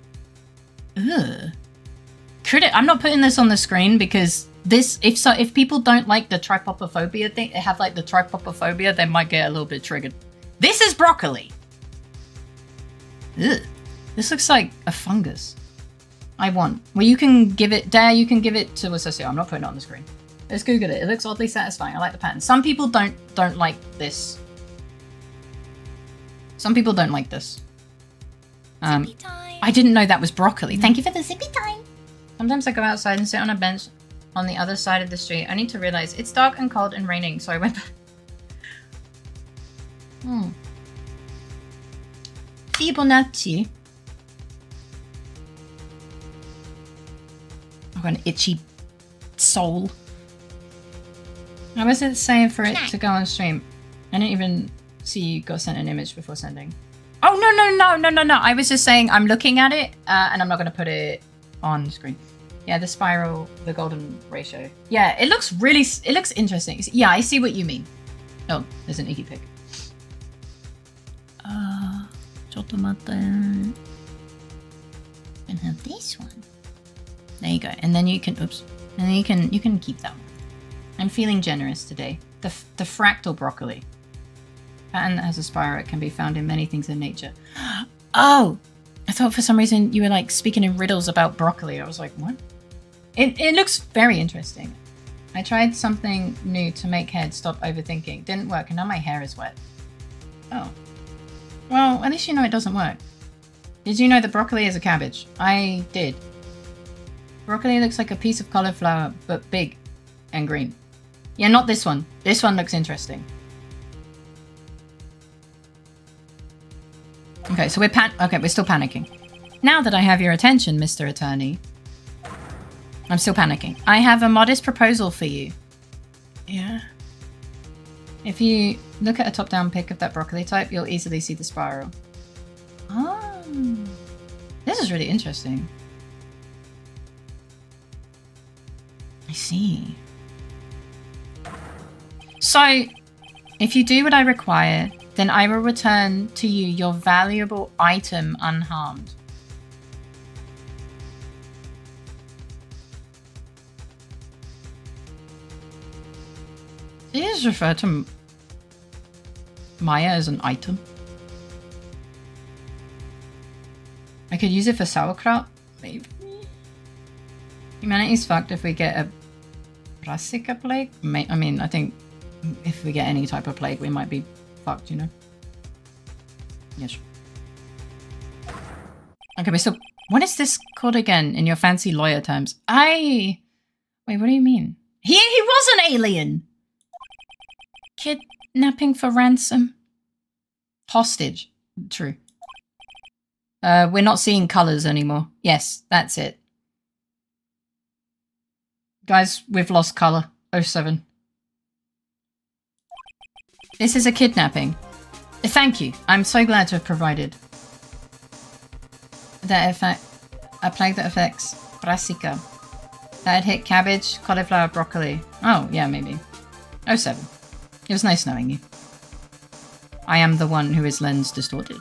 Speaker 1: Ugh. I'm not putting this on the screen because this, if people don't like the trypopophobia thing, they have like the trypopophobia, they might get a little bit triggered. This is broccoli. Ugh. This looks like a fungus. Well, you can give it, you can give it to Associate. I'm not putting it on the screen. Let's Google it. It looks oddly satisfying. I like the pattern. Some people don't like this. Some people don't like this.
Speaker 3: Zippy time.
Speaker 1: I didn't know that was broccoli. Thank you for the zippy time. Sometimes I go outside and sit on a bench on the other side of the street. I need to realize it's dark and cold and raining, so I went back. Fibonacci. I've got an itchy soul. How was it saying for it to go on stream? I didn't even see you got sent an image before sending. Oh, no. I was just saying I'm looking at it and I'm not going to put it on screen. Yeah, the spiral, the golden ratio. Yeah, it looks interesting. Yeah, I see what you mean. Oh, there's an icky pig. Chotomate. And have this one. There you go. And then you can, oops. And then you can keep that one. I'm feeling generous today. The fractal broccoli. Pattern that has a spiral. It can be found in many things in nature. Oh! I thought for some reason you were like speaking in riddles about broccoli. I was like, what? It looks very interesting. I tried something new to make head stop overthinking. Didn't work and now my hair is wet. Oh. Well, at least you know it doesn't work. Did you know that broccoli is a cabbage? I did. Broccoli looks like a piece of cauliflower, but big and green. Yeah, not this one. This one looks interesting. Okay, so we're still panicking. Now that I have your attention, Mr. Attorney. I'm still panicking. I have a modest proposal for you. Yeah. If you look at a top-down pic of that broccoli type, you'll easily see the spiral. Oh. This is really interesting. I see. So, if you do what I require, then I will return to you your valuable item unharmed. Do you just refer to Maya as an item? I could use it for sauerkraut? Maybe. Humanity's fucked if we get a Brassica plague? I mean, I think if we get any type of plague, we might be fucked, you know? Yes. Okay, we're still... What is this called again in your fancy lawyer terms? Wait, what do you mean? He was an alien! Kidnapping for ransom. Hostage. True. We're not seeing colours anymore. Yes, that's it. Guys, we've lost colour. 07. This is a kidnapping. Thank you. I'm so glad to have provided. A plague that affects Brassica. That'd hit cabbage, cauliflower, broccoli. Oh, yeah, maybe. 07. It was nice knowing you. I am the one who is lens distorted.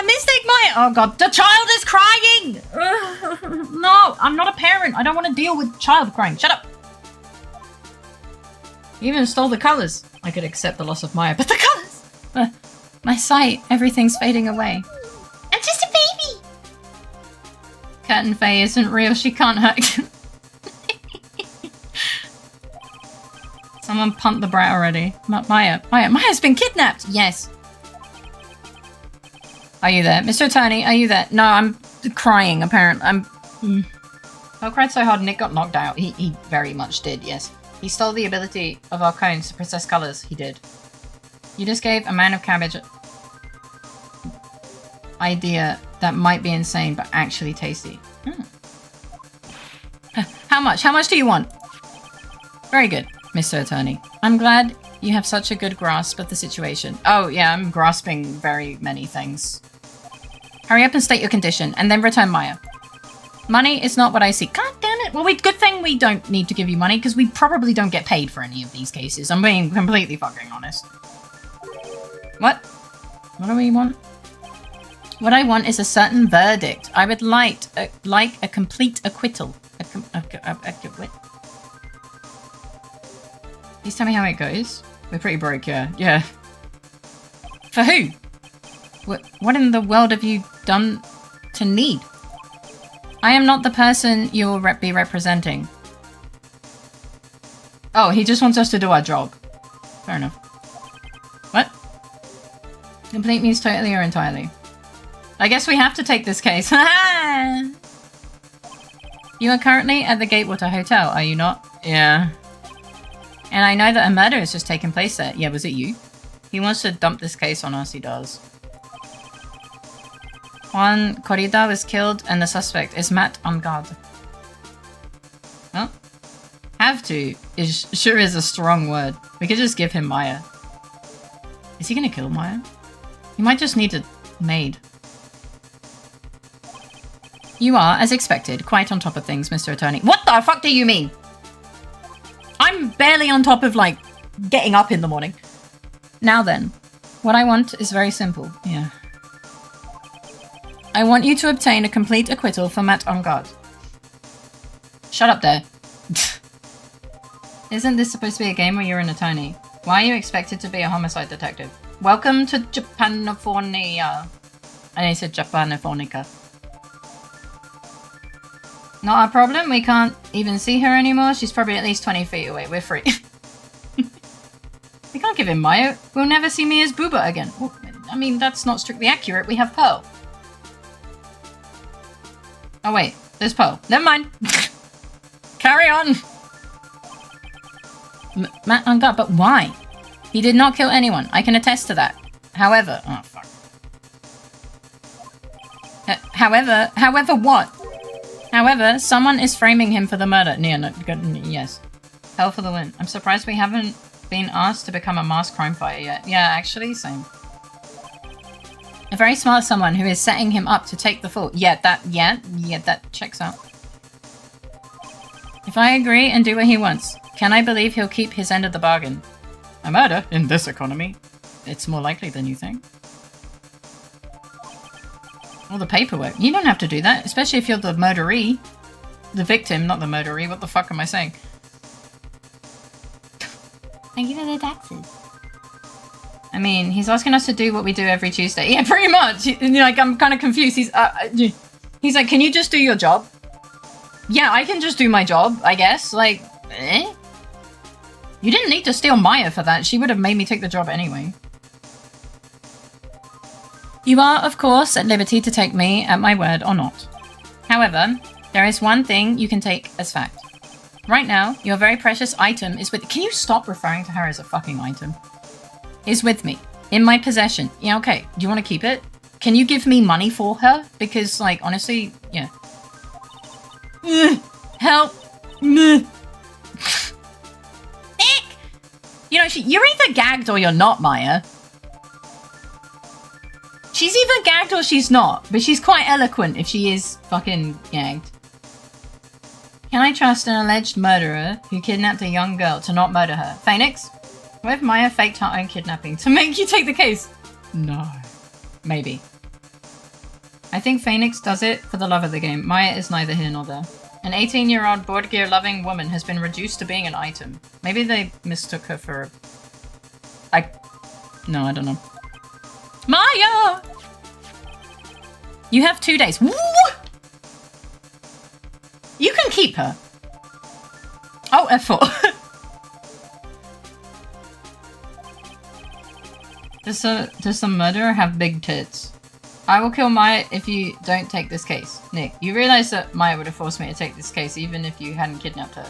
Speaker 1: Mistake Maya! Oh god, the child is crying! No, I'm not a parent. I don't want to deal with child crying. Shut up! You even stole the colours. I could accept the loss of Maya, but the colours! My sight, everything's fading away. I'm just a baby! Curtain Faye isn't real, she can't hurt. Someone pumped the brat already. Maya's been kidnapped! Yes. Are you there? Mr. Attorney, are you there? No, I'm crying, apparently. I cried so hard Nick got knocked out. He very much did, yes. He stole the ability of our cones to process colours. He did. You just gave a man of cabbage idea that might be insane, but actually tasty. How much? How much do you want? Very good, Mr. Attorney. I'm glad you have such a good grasp of the situation. Oh, yeah, I'm grasping very many things. Hurry up and state your condition, and then return Maya. Money is not what I seek. God damn it. Well, good thing we don't need to give you money, because we probably don't get paid for any of these cases. I'm being completely fucking honest. What? What do we want? What I want is a certain verdict. I would like a complete acquittal. Please tell me how it goes. We're pretty broke, yeah. Yeah. For who? What in the world have you done to need? I am not the person you will be representing. Oh, he just wants us to do our job. Fair enough. What? Complete means totally or entirely. I guess we have to take this case. You are currently at the Gatewater Hotel, are you not? Yeah. And I know that a murder has just taken place there. Yeah, was it you? He wants to dump this case on us, he does. Juan Corrida was killed and the suspect is Matt on guard. Well, have to sure is a strong word. We could just give him Maya. Is he gonna kill Maya? He might just need a maid. You are, as expected, quite on top of things, Mr. Attorney. What the fuck do you mean? I'm barely on top of, like, getting up in the morning. Now then, what I want is very simple. Yeah. I want you to obtain a complete acquittal for Matt on guard. Shut up there. Isn't this supposed to be a game where you're an attorney? Why are you expected to be a homicide detective? Welcome to Japanifornia. I said Japanifornica. Not a problem. We can't even see her anymore. She's probably at least 20 feet away. We're free. We can't give him Maya. We'll never see me as Booba again. Well, I mean, that's not strictly accurate. We have Pearl. Oh, wait. There's Pearl. Never mind. Carry on. Matt on guard, but why? He did not kill anyone. I can attest to that. However... Oh, fuck. However what? However, someone is framing him for the murder. Yes. Hell for the win. I'm surprised we haven't been asked to become a mass crime fighter yet. Yeah, actually, same. A very smart someone who is setting him up to take the fall. Yeah, that checks out. If I agree and do what he wants, can I believe he'll keep his end of the bargain? A murder? In this economy? It's more likely than you think. All the paperwork. You don't have to do that, especially if you're the murderee. The victim, not the murderee. What the fuck am I saying? Thank you for the taxes. I mean, he's asking us to do what we do every Tuesday. Yeah, pretty much. Like, I'm kind of confused. He's like, can you just do your job? Yeah, I can just do my job, I guess. Like, eh? You didn't need to steal Maya for that. She would have made me take the job anyway. You are, of course, at liberty to take me at my word or not. However, there is one thing you can take as fact. Right now, your very precious item is with- Can you stop referring to her as a fucking item? Is with me. In my possession. Yeah, okay. Do you want to keep it? Can you give me money for her? Because, like, honestly, yeah. Help. Nick! You know, you're either gagged or you're not, Maya. She's either gagged or she's not, but she's quite eloquent if she is fucking gagged. Can I trust an alleged murderer who kidnapped a young girl to not murder her? Phoenix? What if Maya faked her own kidnapping to make you take the case? No. Maybe. I think Phoenix does it for the love of the game. Maya is neither here nor there. An 18-year-old board gear loving woman has been reduced to being an item. Maybe they mistook her for a... No, I don't know. Maya! You have 2 days. What? You can keep her. Oh, F4. Does the murderer have big tits? I will kill Maya if you don't take this case. Nick, you realize that Maya would have forced me to take this case even if you hadn't kidnapped her.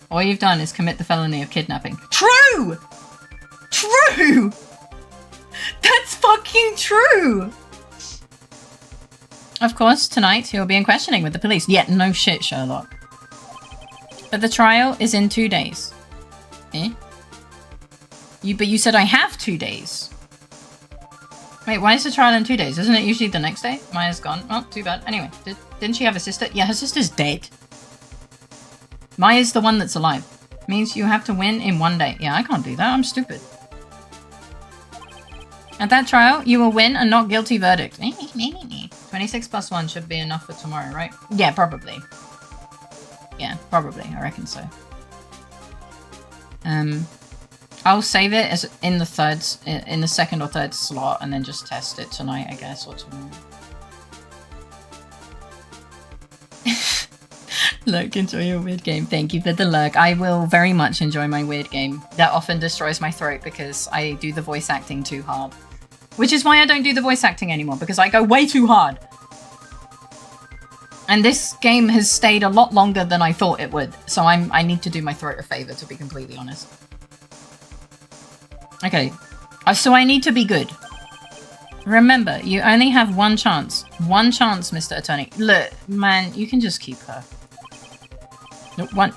Speaker 1: All you've done is commit the felony of kidnapping. True! True! That's fucking true! Of course, tonight he'll be in questioning with the police. Yeah, no shit, Sherlock. But the trial is in 2 days. Eh? But you said I have 2 days. Wait, why is the trial in 2 days? Isn't it usually the next day? Maya's gone. Oh, too bad. Anyway, didn't she have a sister? Yeah, her sister's dead. Maya's the one that's alive. Means you have to win in 1 day. Yeah, I can't do that. I'm stupid. At that trial, you will win a not guilty verdict. 26 plus 1 should be enough for tomorrow, right? Yeah, probably. Yeah, probably. I reckon so. I'll save it as in the second or third slot and then just test it tonight, I guess, or tomorrow. Look, enjoy your weird game. Thank you for the lurk. I will very much enjoy my weird game. That often destroys my throat because I do the voice acting too hard. Which is why I don't do the voice acting anymore, because I go way too hard. And this game has stayed a lot longer than I thought it would, so I need to do my throat a favor, to be completely honest. Okay, so I need to be good. Remember, you only have 1 chance. 1 chance, Mr. Attorney. Look, man, you can just keep her.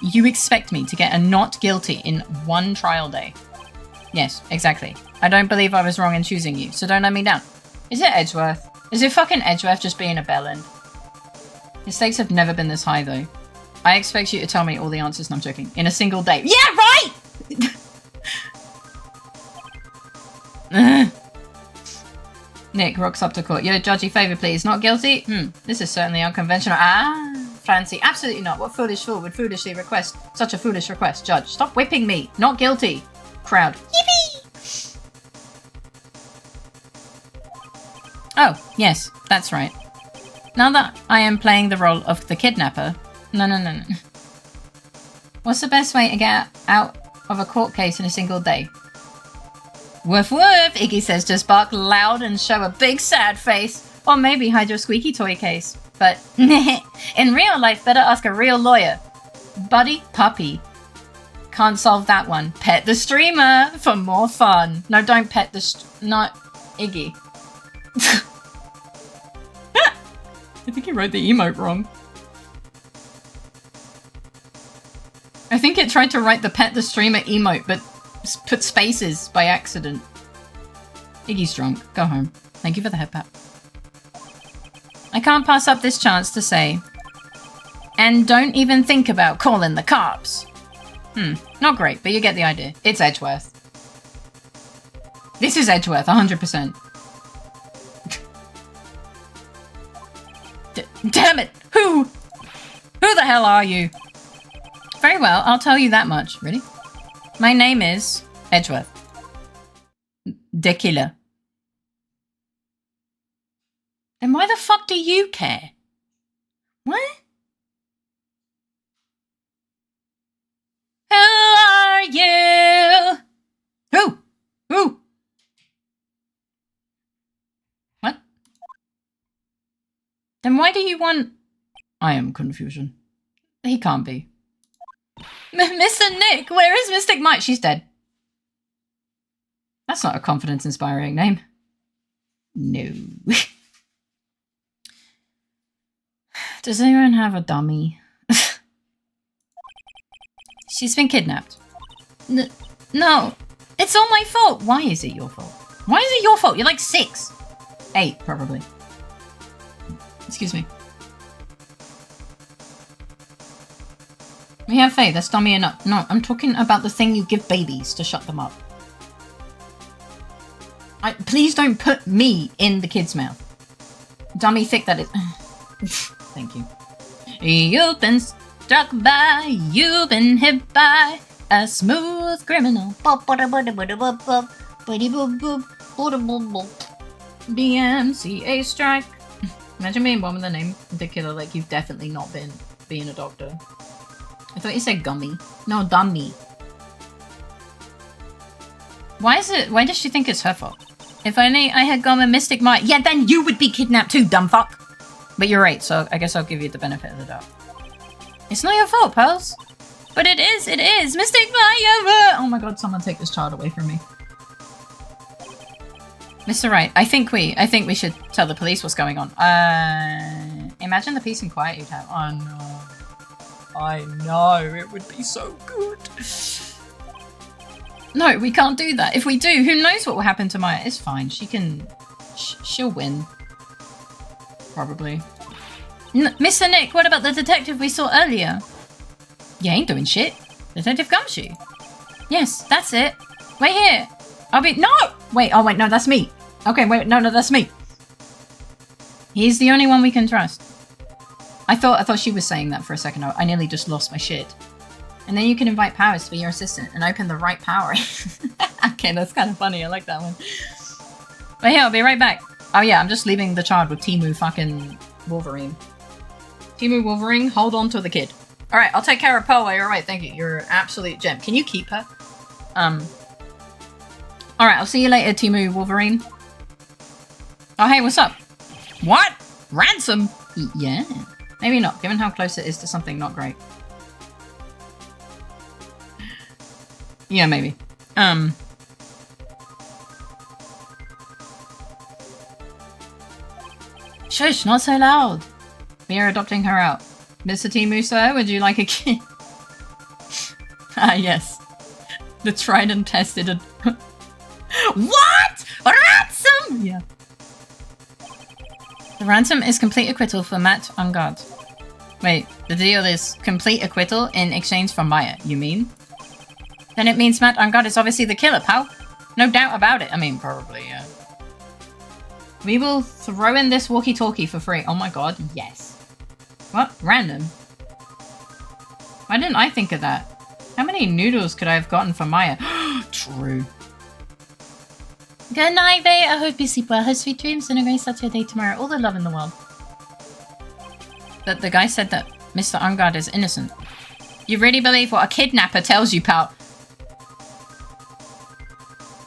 Speaker 1: You expect me to get a not guilty in 1 trial day. Yes, exactly. I don't believe I was wrong in choosing you, so don't let me down. Is it Edgeworth? Is it fucking Edgeworth just being a bellend? The stakes have never been this high, though. I expect you to tell me all the answers, and I'm joking. In a single day. Yeah, right! Nick rocks up to court. Your judgy favour, please. Not guilty? This is certainly unconventional. Fancy. Absolutely not. What foolish fool would foolishly request such a foolish request? Judge, stop whipping me. Not guilty. Crowd. Yippee! Oh, yes, that's right. Now that I am playing the role of the kidnapper... No. What's the best way to get out of a court case in a single day? Woof woof, Iggy says, just bark loud and show a big sad face. Or maybe hide your squeaky toy case. But in real life, better ask a real lawyer. Buddy Puppy. Can't solve that one. Pet the streamer for more fun. No, don't pet the not Iggy. I think he wrote the emote wrong. I think it tried to write the pet the streamer emote, but put spaces by accident. Iggy's drunk. Go home. Thank you for the head pat. I can't pass up this chance to say, and don't even think about calling the cops. Not great, but you get the idea. It's Edgeworth. This is Edgeworth, 100%. Damn it! Who the hell are you? Very well, I'll tell you that much. Ready? My name is Edgeworth. The killer. Then why the fuck do you care? What? Who are you? Who? What? Then why do you want... I am confusion. He can't be. Mr. Nick, where is Mystic Mike? She's dead. That's not a confidence-inspiring name. No. Does anyone have a dummy? She's been kidnapped. No, it's all my fault. Why is it your fault? Why is it your fault? You're like 6. 8, probably. Excuse me. We have faith, that's dummy enough. No, I'm talking about the thing you give babies to shut them up. Please don't put me in the kid's mouth. Dummy thick that is. Thank you. You've been struck by, you've been hit by a smooth criminal. BMCA strike. Imagine being born with a name particular like you've definitely not been being a doctor. I thought you said gummy. No, dummy. Why does she think it's her fault? If only I had gone with Mystic Mike. Yeah, then you would be kidnapped too, dumb fuck. But you're right, so I guess I'll give you the benefit of the doubt. It's not your fault, pals. But it is. Mystic Mike, oh my god, someone take this child away from me. Mr. Wright, I think we should tell the police what's going on. Imagine the peace and quiet you'd have. Oh no. I know, it would be so good. No, we can't do that. If we do, who knows what will happen to Maya? It's fine. She can... she'll win. Probably. Mr. Nick, what about the detective we saw earlier? You ain't doing shit. Detective Gumshoe. Yes, that's it. Wait here. I'll be... No! Wait, oh wait, no, that's me. Okay, wait, no, that's me. He's the only one we can trust. I thought she was saying that for a second. I nearly just lost my shit. And then you can invite Powers to be your assistant and open the right power. Okay, that's kind of funny. I like that one. But here, I'll be right back. Oh yeah, I'm just leaving the child with Timu fucking Wolverine. Timu Wolverine, hold on to the kid. Alright, I'll take care of Pearl while you're away. Thank you. You're an absolute gem. Can you keep her? Alright, I'll see you later, Timu Wolverine. Oh, hey, what's up? What? Ransom? Yeah. Maybe not, given how close it is to something not great. Yeah, maybe. Shush, not so loud. We are adopting her out. Mr. Timu, sir, would you like a kid? Ah, yes. The tried and tested... What? Ransom? Yeah. The ransom is complete acquittal for Matt on guard. Wait, the deal is complete acquittal in exchange for Maya, you mean? Then it means Matt on guard is obviously the killer, pal. No doubt about it. I mean, probably, yeah. We will throw in this walkie-talkie for free. Oh my god, yes. What? Random? Why didn't I think of that? How many noodles could I have gotten for Maya? True. Good night, babe. I hope you sleep well. Have sweet dreams and a great start to your day tomorrow. All the love in the world. But the guy said that Mr. Ungard is innocent. You really believe what a kidnapper tells you, pal?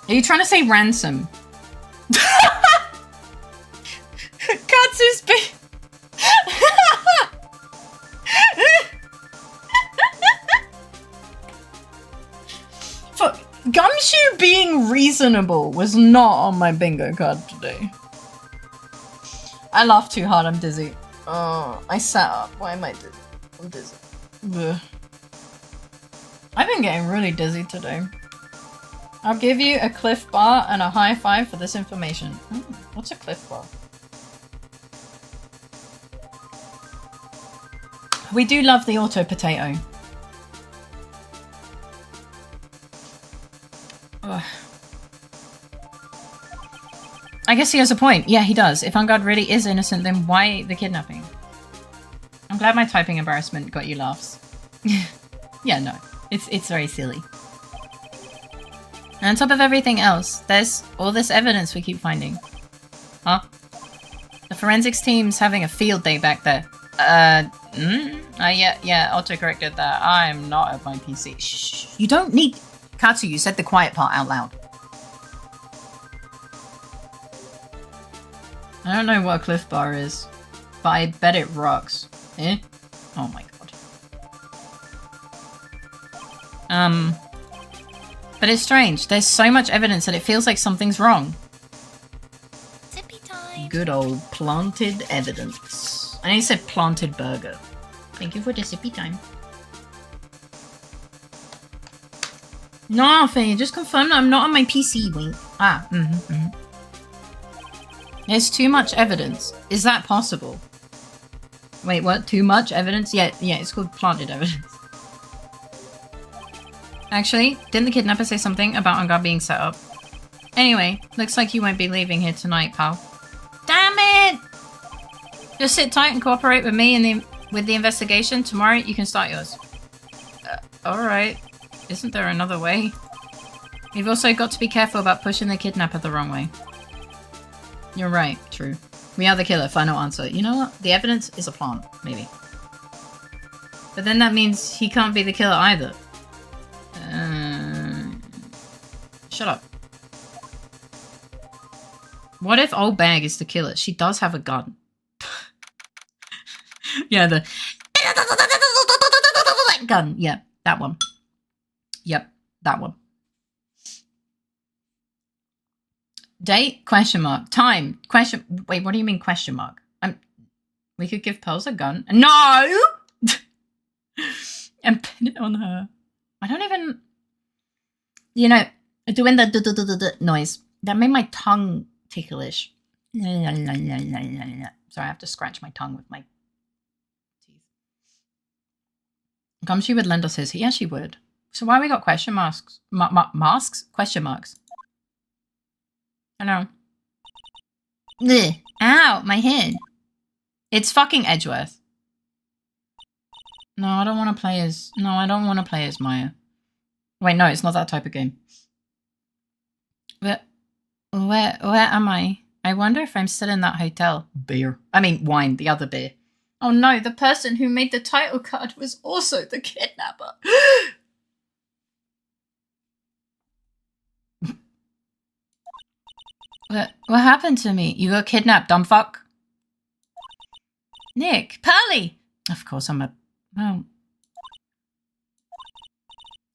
Speaker 1: Are you trying to say ransom? Katsu's big... Gumshoe being reasonable was not on my bingo card today. I laughed too hard, I'm dizzy. Oh, I sat up. Why am I dizzy? I'm dizzy. Ugh. I've been getting really dizzy today. I'll give you a Cliff Bar and a high five for this information. What's a Cliff Bar? We do love the auto potato. Ugh. I guess he has a point. Yeah, he does. If Ungard really is innocent, then why the kidnapping? I'm glad my typing embarrassment got you laughs. Yeah, no. It's very silly. And on top of everything else, there's all this evidence we keep finding. Huh? The forensics team's having a field day back there. Yeah, auto-corrected that. I'm not at my PC. Shh. You don't need... Katsu, you said the quiet part out loud. I don't know what a Cliff Bar is, but I bet it rocks. Eh? Oh my god. But it's strange. There's so much evidence that it feels like something's wrong.
Speaker 3: Zippy time.
Speaker 1: Good old planted evidence. I know you said planted burger. Thank you for the zippy time. Nothing. Just confirm that I'm not on my PC, Wink. Ah, There's too much evidence. Is that possible? Wait, what? Too much evidence? Yeah, it's called planted evidence. Actually, didn't the kidnapper say something about Ungard being set up? Anyway, looks like you won't be leaving here tonight, pal. Damn it! Just sit tight and cooperate with me with the investigation. Tomorrow you can start yours. Alright. Isn't there another way? You've also got to be careful about pushing the kidnapper the wrong way. You're right, true. We are the killer, final answer. You know what? The evidence is a plant, maybe. But then that means he can't be the killer either. Shut up. What if Old Bag is the killer? She does have a gun. Yeah, the gun. Yeah, that one. Yep, that one. Date? Question mark. Time? Question... Wait, what do you mean question mark? We could give Pearls a gun. No! And pin it on her. I don't even... You know, Doing the noise. That made my tongue ticklish. Sorry, I have to scratch my tongue with my teeth. Come, she would lend us his. Yeah, she would. So why we got question marks? Masks? Question marks. I know. Ugh. Ow, my head. It's fucking Edgeworth. No, I don't want to play as... No, I don't want to play as Maya. Wait, no, it's not that type of game. Where am I? I wonder if I'm still in that hotel. Beer. I mean, wine, the other beer. Oh no, the person who made the title card was also the kidnapper. What happened to me? You got kidnapped, dumb fuck. Nick, Pearly! Of course I'm a... Oh.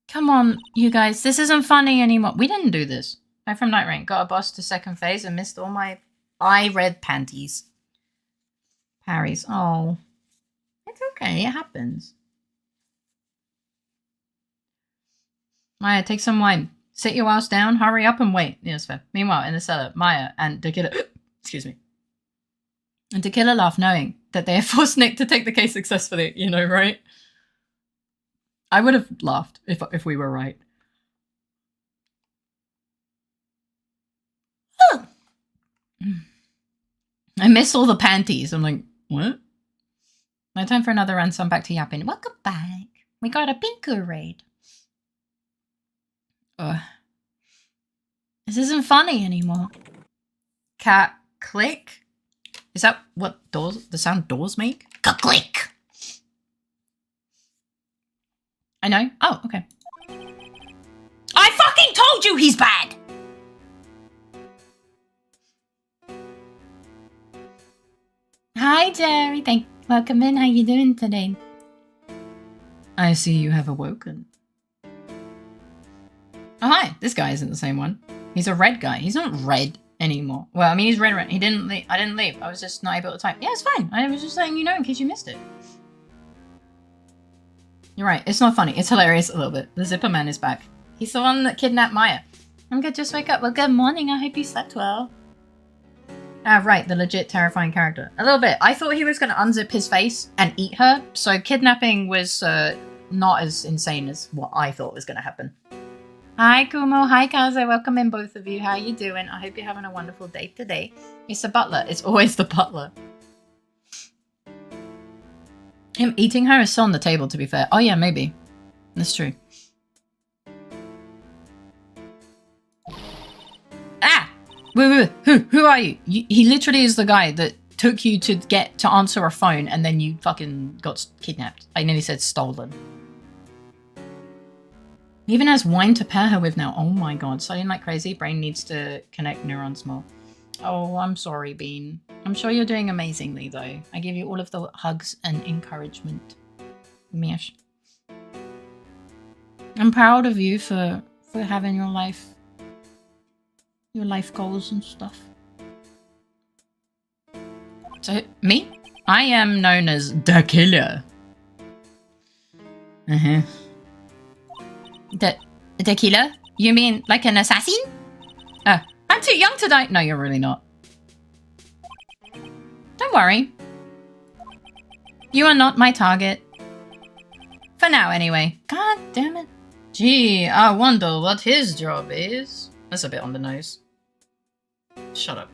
Speaker 1: Come on, you guys. This isn't funny anymore. We didn't do this. I'm from Night Rain. Got a boss to second phase and missed all my red panties. Parries. Oh. It's okay. It happens. Maya, take some wine. Sit your ass down. Hurry up and wait. Yeah, that's fair. Meanwhile, in the cellar, Maya and Tequila... excuse me. And Tequila laugh knowing that they have forced Nick to take the case successfully. You know, right? I would have laughed if we were right. I miss all the panties. I'm like, what? No time for another run, so I'm back to yapping. Welcome back. We got a bingo raid. This isn't funny anymore. Cat click? Is that what doors, the sound doors make? Click. I know. Oh, okay. I fucking told you he's bad! Hi, Jerry. Welcome in. How you doing today? I see you have awoken. Oh, hi. This guy isn't the same one. He's a red guy. He's not red anymore. Well, I mean, he's red. He didn't leave. I didn't leave. I was just not able to type. Yeah, it's fine. I was just letting you know in case you missed it. You're right. It's not funny. It's hilarious a little bit. The Zipper Man is back. He's the one that kidnapped Maya. I'm good. Just wake up. Well, good morning. I hope you slept well. Ah, right. The legit terrifying character. A little bit. I thought he was going to unzip his face and eat her. So kidnapping was not as insane as what I thought was going to happen. Hi, Kumo. Hi, Kaze. Welcome in, both of you. How you doing? I hope you're having a wonderful day today. It's the butler. It's always the butler. Him eating her is still on the table, to be fair. Oh, yeah, maybe. That's true. Ah! Wait. Who are you? He literally is the guy that took you to get to answer a phone and then you fucking got kidnapped. I nearly said stolen. He even has wine to pair her with now. Oh my god, studying like crazy. Brain needs to connect neurons more. Oh, I'm sorry, Bean. I'm sure you're doing amazingly, though. I give you all of the hugs and encouragement. Mesh. I'm proud of you for having your life goals and stuff. So, me? I am known as the killer. The killer? You mean like an assassin? I'm too young to die. No, you're really not. Don't worry. You are not my target. For now, anyway. God damn it. Gee, I wonder what his job is. That's a bit on the nose. Shut up.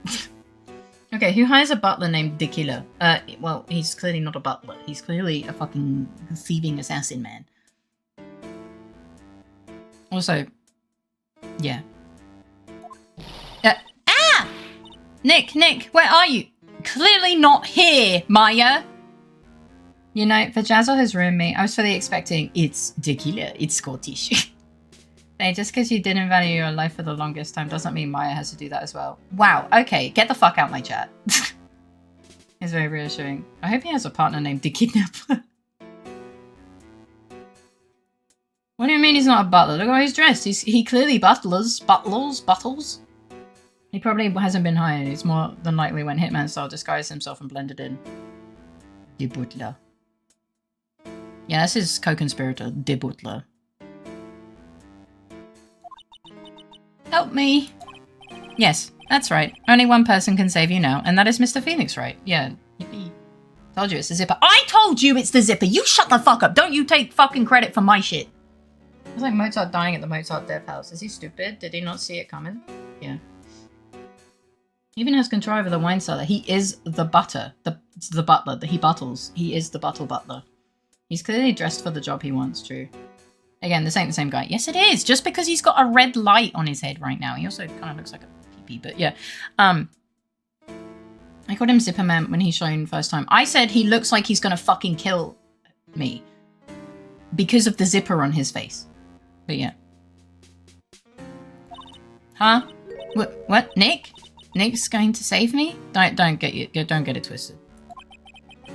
Speaker 1: Okay, who hires a butler named the killer? Well, he's clearly not a butler. He's clearly a fucking thieving assassin man. Also, yeah. Nick, where are you? Clearly not here, Maya. You know, for Jazz or his roommate, I was fully expecting it's tequila, it's Scottish. Hey, just because you didn't value your life for the longest time doesn't mean Maya has to do that as well. Wow, okay, get the fuck out my chat. It's very reassuring. I hope he has a partner named the Kidnapper. What do you mean he's not a butler? Look how he's dressed. He clearly buttles. He probably hasn't been hired. He's more than likely when Hitman style disguised himself and blended in. De butler. Yeah, that's his co-conspirator, De butler. Help me. Yes, that's right. Only one person can save you now, and that is Mr. Phoenix, right? Yeah. Yippee. Told you it's the zipper. I told you it's the zipper! You shut the fuck up! Don't you take fucking credit for my shit! It's like Mozart dying at the Mozart death house. Is he stupid? Did he not see it coming? Yeah. He even has control over the wine cellar. He is the butter. The butler. He buttles. He is the butler. He's clearly dressed for the job he wants, true. Again, this ain't the same guy. Yes, it is. Just because he's got a red light on his head right now. He also kind of looks like a pee-pee, but yeah. I called him Zipperman when he's shown first time. I said he looks like he's gonna fucking kill me because of the zipper on his face. But yeah. Huh? What? Nick? Nick's going to save me? Don't get it twisted.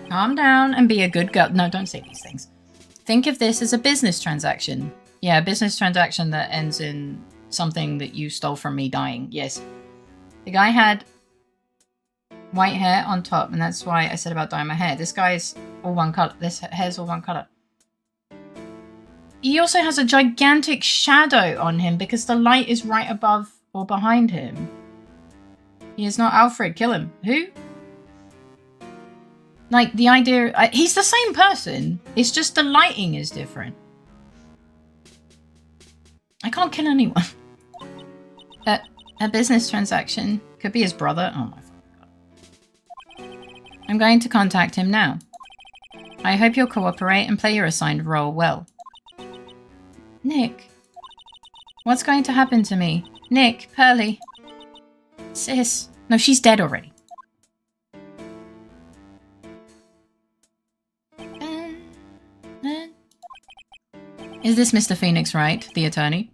Speaker 1: Calm down and be a good girl. No, don't say these things. Think of this as a business transaction. Yeah, a business transaction that ends in something that you stole from me dying. Yes. The guy had white hair on top, and that's why I said about dyeing my hair. This guy's all one color. This hair's all one color. He also has a gigantic shadow on him because the light is right above or behind him. He is not Alfred. Kill him. Who? Like, the idea... he's the same person. It's just the lighting is different. I can't kill anyone. A business transaction. Could be his brother. Oh my God. I'm going to contact him now. I hope you'll cooperate and play your assigned role well. Nick. What's going to happen to me? Nick, Pearly. Sis. No, she's dead already. Is this Mr. Phoenix, Wright, the attorney?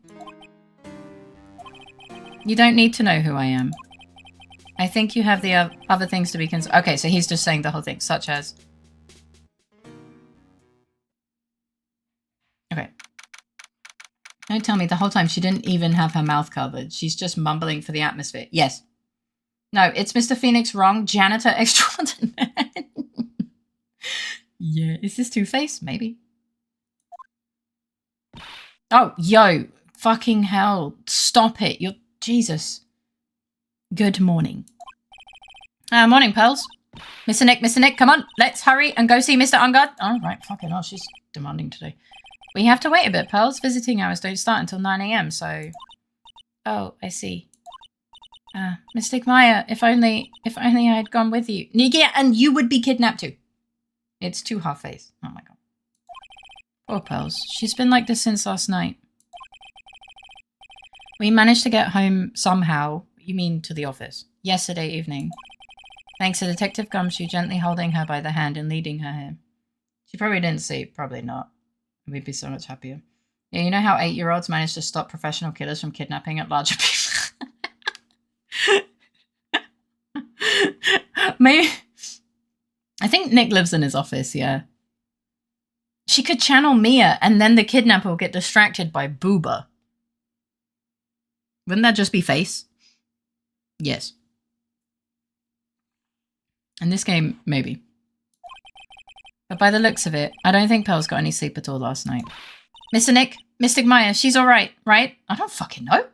Speaker 1: You don't need to know who I am. I think you have the other things to be concerned. Okay, so he's just saying the whole thing, such as... Okay. Don't tell me the whole time she didn't even have her mouth covered. She's just mumbling for the atmosphere. Yes. No, it's Mr. Phoenix wrong. Janitor extraordinaire. Yeah, is this Two-Face? Maybe. Oh, yo. Fucking hell. Stop it. You're... Jesus. Good morning. Morning, pals. Mr. Nick, come on. Let's hurry and go see Mr. Ungard. Oh, right. Fucking hell, she's demanding today. We have to wait a bit, pals. Visiting hours don't start until 9 AM, so... Oh, I see. Mystic Maya, if only I had gone with you. Yeah, and you would be kidnapped too. It's too half-faced. Oh my God. Poor pals. She's been like this since last night. We managed to get home somehow. You mean to the office? Yesterday evening. Thanks to Detective Gumshoe gently holding her by the hand and leading her here. She probably didn't see. Probably not. We'd be so much happier. Yeah, you know how 8-year-olds manage to stop professional killers from kidnapping at larger people? Maybe... I think Nick lives in his office, yeah. She could channel Mia and then the kidnapper will get distracted by Booba. Wouldn't that just be Face? Yes. In this game, maybe. But by the looks of it, I don't think Pearl's got any sleep at all last night. Mr. Nick, Mystic Maya, she's alright, right? I don't fucking know.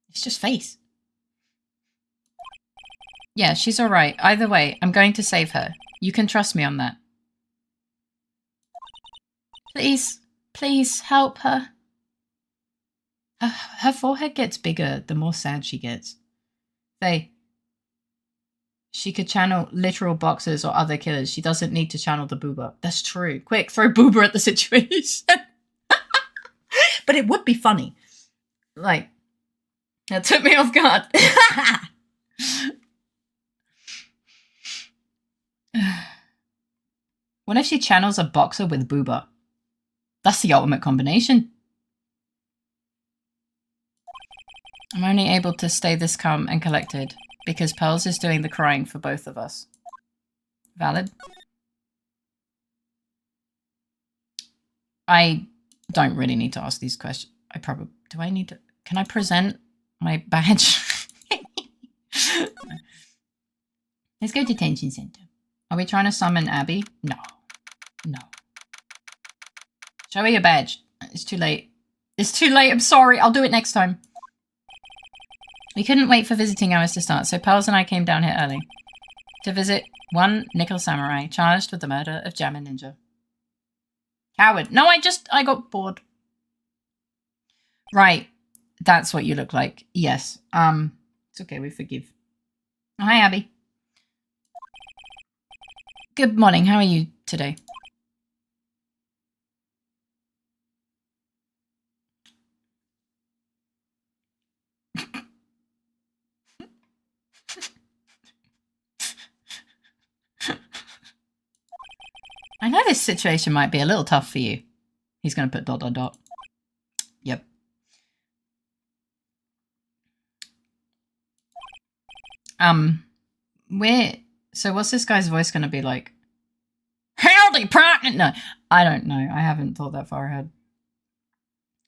Speaker 1: It's just Face. Yeah, she's alright. Either way, I'm going to save her. You can trust me on that. Please help her. Her forehead gets bigger the more sad she gets. She could channel literal boxers or other killers. She doesn't need to channel the Booba. That's true. Quick, throw Booba at the situation. But it would be funny. Like, that took me off guard. What if she channels a boxer with Booba? That's the ultimate combination. I'm only able to stay this calm and collected because Pearls is doing the crying for both of us. Valid? I don't really need to ask these questions. Do I need to... Can I present my badge? Let's go to detention center. Are we trying to summon Abby? No. No. Show her your badge. It's too late. It's too late. I'm sorry. I'll do it next time. We couldn't wait for visiting hours to start, so Pals and I came down here early to visit one nickel samurai charged with the murder of German ninja. Coward. No, I got bored. Right. That's what you look like. Yes. It's okay. We forgive. Oh, hi, Abby. Good morning. How are you today? I know this situation might be a little tough for you. He's going to put ... Yep. So what's this guy's voice going to be like? Howdy, partner! No, I don't know. I haven't thought that far ahead.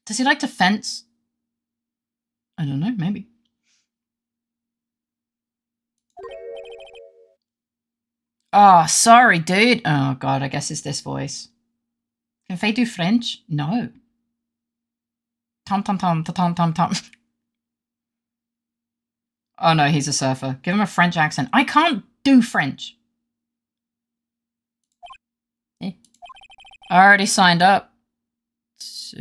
Speaker 1: Does he like to fence? I don't know, maybe. Oh, sorry, dude. Oh, God, I guess it's this voice. Can Faye do French? No. Tom, tom, tom, tom, tom, tom. Oh, no, he's a surfer. Give him a French accent. I can't do French. Eh. I already signed up. So...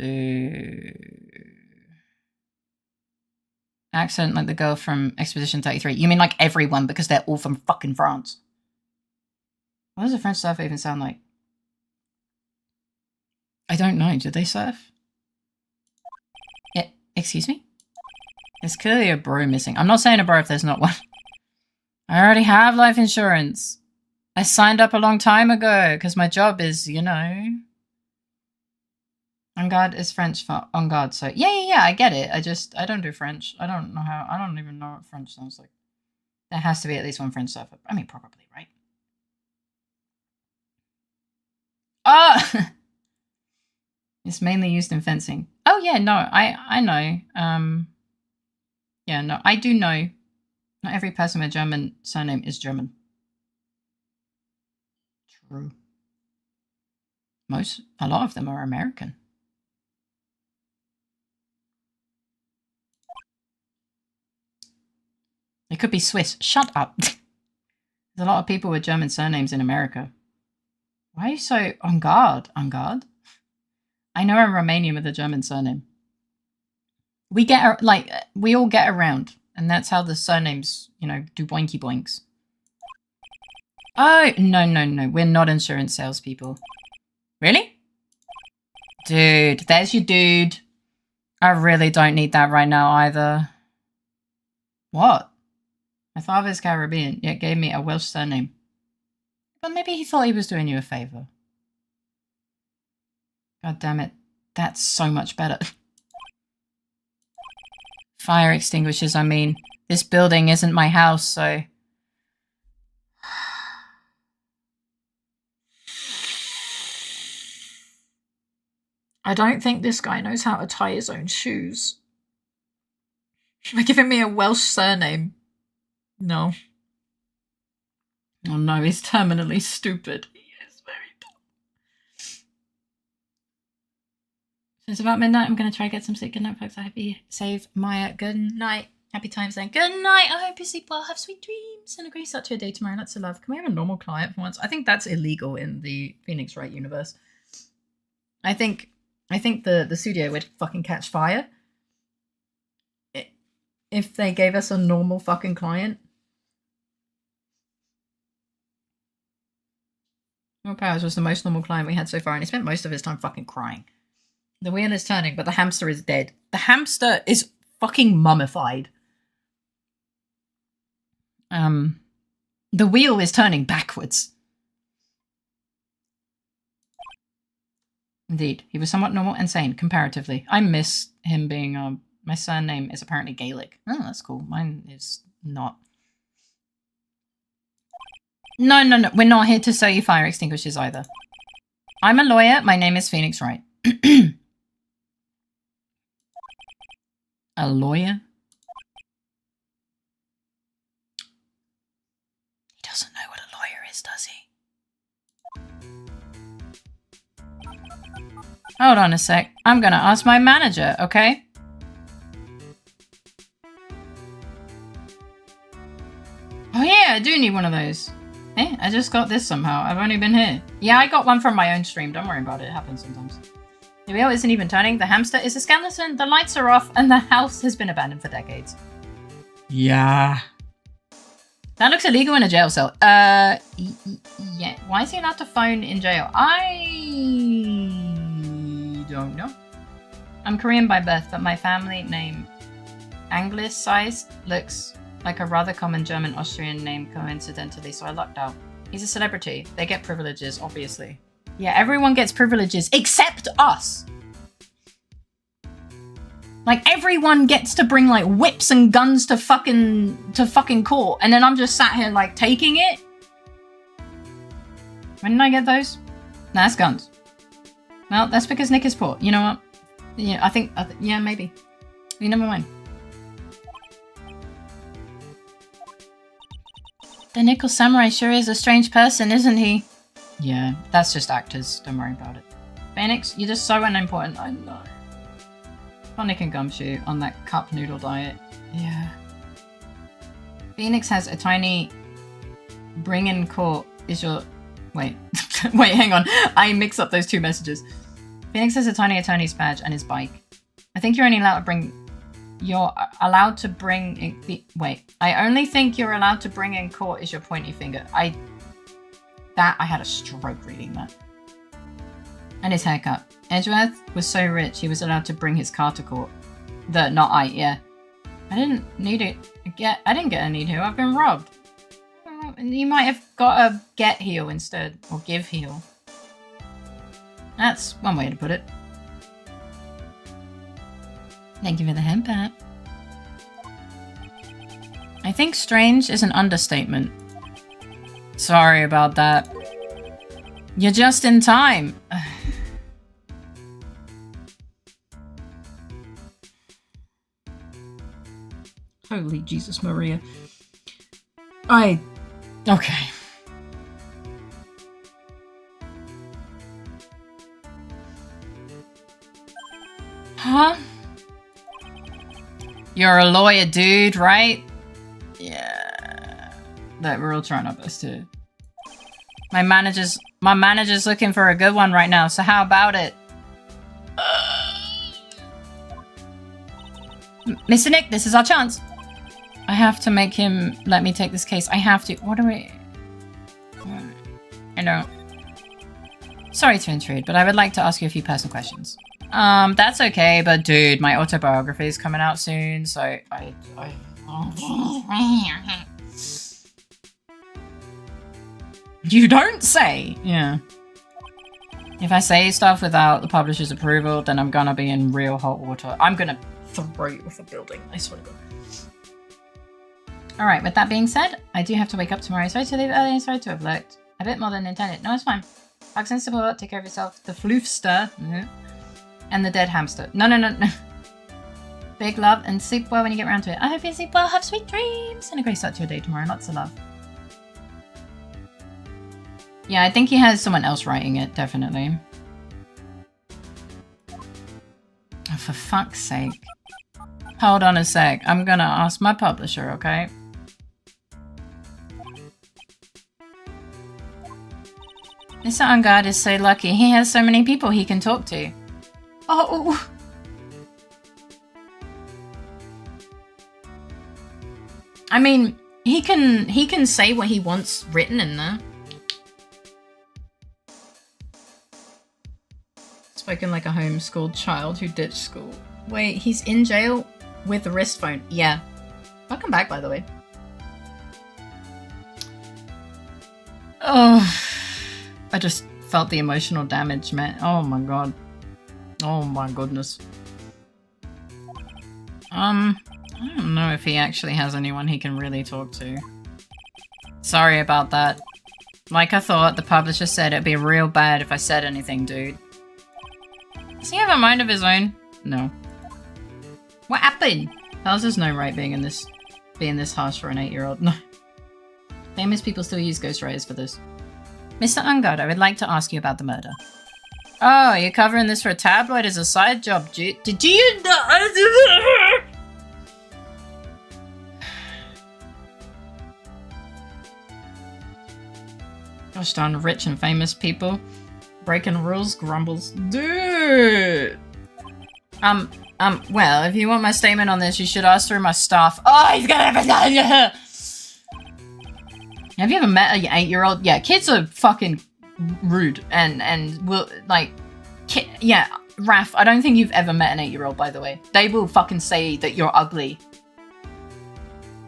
Speaker 1: Accent like the girl from Expedition 33. You mean like everyone because they're all from fucking France. What does a French surfer even sound like? I don't know. Do they surf? Yeah, excuse me? There's clearly a bro missing. I'm not saying a bro if there's not one. I already have life insurance. I signed up a long time ago because my job is, you know... On guard is French for on guard, so... Yeah, I get it. I don't do French. I don't even know what French sounds like. There has to be at least one French surfer. I mean, probably, right? Oh! It's mainly used in fencing. Oh, yeah, no, I know. Yeah, no, I do know. Not every person with a German surname is German. True. A lot of them are American. It could be Swiss. Shut up. There's a lot of people with German surnames in America. Why are you so on guard? On guard? I know a Romanian with a German surname. We all get around, and that's how the surnames, you know, do boinky boinks. Oh, no. We're not insurance salespeople. Really? Dude, there's your dude. I really don't need that right now either. What? My father's Caribbean, yet gave me a Welsh surname. But maybe he thought he was doing you a favour. God damn it. That's so much better. Fire extinguishers, I mean. This building isn't my house, so... I don't think this guy knows how to tie his own shoes. By giving me a Welsh surname. No. Oh no, he's terminally stupid. He is very dumb. It's about midnight. I'm going to try to get some sleep. Good night, folks. I hope you save Maya. Good night. Happy times then. Good night. I hope you sleep well. Have sweet dreams and a great start to your day tomorrow. Lots of love. Can we have a normal client for once? I think that's illegal in the Phoenix Wright universe. I think the studio would fucking catch fire if they gave us a normal fucking client. Will Powers was the most normal client we had so far, and he spent most of his time fucking crying. The wheel is turning, but the hamster is dead. The hamster is fucking mummified. The wheel is turning backwards. Indeed, he was somewhat normal and sane, comparatively. I miss him being, my surname is apparently Gaelic. Oh, that's cool. Mine is not. No, we're not here to sell you fire extinguishers either. I'm a lawyer. My name is Phoenix Wright. A lawyer? He doesn't know what a lawyer is, does he? Hold on a sec. I'm gonna ask my manager, okay? Oh yeah, I do need one of those. Eh, I just got this somehow. I've only been here. Yeah, I got one from my own stream. Don't worry about it. It happens sometimes. The wheel isn't even turning. The hamster is a skeleton. The lights are off. And the house has been abandoned for decades. Yeah. That looks illegal in a jail cell. Yeah. Why is he allowed to phone in jail? I don't know. I'm Korean by birth, but my family name anglicized looks like a rather common German Austrian name coincidentally, so I lucked out. He's a celebrity. They get privileges, obviously. Yeah, everyone gets privileges except us. Like, everyone gets to bring, like, whips and guns to fucking court, and then I'm just sat here, like, taking it? When did I get those? Nah, that's guns. Well, that's because Nick is poor. You know what? Yeah, I think yeah, maybe. You never mind. The Nickel Samurai sure is a strange person, isn't he? Yeah, that's just actors. Don't worry about it. Phoenix, you're just so unimportant. I know. Sonic and Gumshoe on that cup noodle diet. Yeah. Phoenix has a tiny bring in court is your... Wait. Wait, hang on. I mix up those two messages. Phoenix has a tiny attorney's badge and his bike. I think you're only allowed to bring... You're allowed to bring in... Wait. I only think you're allowed to bring in court is your pointy finger. I had a stroke reading that. And his haircut. Edgeworth was so rich he was allowed to bring his car to court. Not I, yeah. I didn't need it. I didn't get a need heal. I've been robbed. You might have got a get heal instead. Or give heal. That's one way to put it. Thank you for the head pat. I think strange is an understatement. Sorry about that. You're just in time. Holy Jesus Maria. Okay. Huh? You're a lawyer, dude, right? Yeah. That we're all trying our best to. My manager's looking for a good one right now, so how about it? Mr. Nick, this is our chance. I have to make him let me take this case. I have to. What are we... I know. Sorry to intrude, but I would like to ask you a few personal questions. That's okay, but dude, my autobiography is coming out soon, so You don't say! Yeah. If I say stuff without the publisher's approval, then I'm gonna be in real hot water. I'm gonna throw you off a building, I swear to God. Alright, with that being said, I do have to wake up tomorrow. Sorry to leave early and sorry to have lurked. A bit more than intended. No, it's fine. Hugs and support, take care of yourself. The floofster. And the dead hamster. No. Big love and sleep well when you get around to it. I hope you sleep well, have sweet dreams, and a great start to your day tomorrow. Lots of love. Yeah, I think he has someone else writing it, definitely. Oh, for fuck's sake. Hold on a sec. I'm gonna ask my publisher, okay? Mr. Ungard is so lucky. He has so many people he can talk to. Oh! I mean, he can say what he wants written in there. Spoken like a homeschooled child who ditched school. Wait, he's in jail with a wrist phone. Yeah. Welcome back, by the way. Oh, I just felt the emotional damage, man. Oh my god. Oh my goodness. I don't know if he actually has anyone he can really talk to. Sorry about that. Like I thought, the publisher said it'd be real bad if I said anything, dude. Does he have a mind of his own? No. What happened? How's there's no right being this harsh for an 8-year-old? No. Famous people still use ghostwriters for this. Mr. Ungard, I would like to ask you about the murder. Oh, you're covering this for a tabloid as a side job, did you know? Gosh darn rich and famous people. Breaking rules, grumbles. Dude! Well, if you want my statement on this, you should ask through my staff. Oh, he's gonna have a... Have you ever met an 8-year-old? Yeah, kids are fucking rude and will, like... Yeah, Raph, I don't think you've ever met an 8-year-old, by the way. They will fucking say that you're ugly.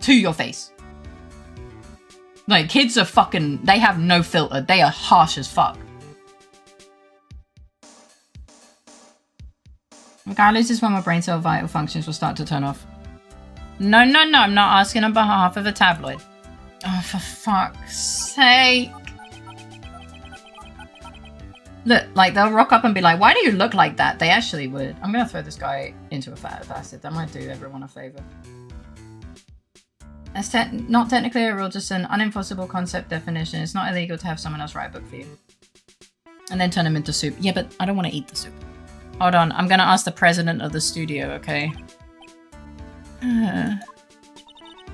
Speaker 1: To your face. Like, kids are fucking... They have no filter. They are harsh as fuck. Regardless is when my brain cell vital functions will start to turn off. No, I'm not asking on behalf of a tabloid. Oh, for fuck's sake. Look, like, they'll rock up and be like, why do you look like that? They actually would. I'm gonna throw this guy into a fat acid. That might do everyone a favor. That's not technically a rule, just an unenforceable concept definition. It's not illegal to have someone else write a book for you. And then turn him into soup. Yeah, but I don't want to eat the soup. Hold on, I'm gonna ask the president of the studio, okay?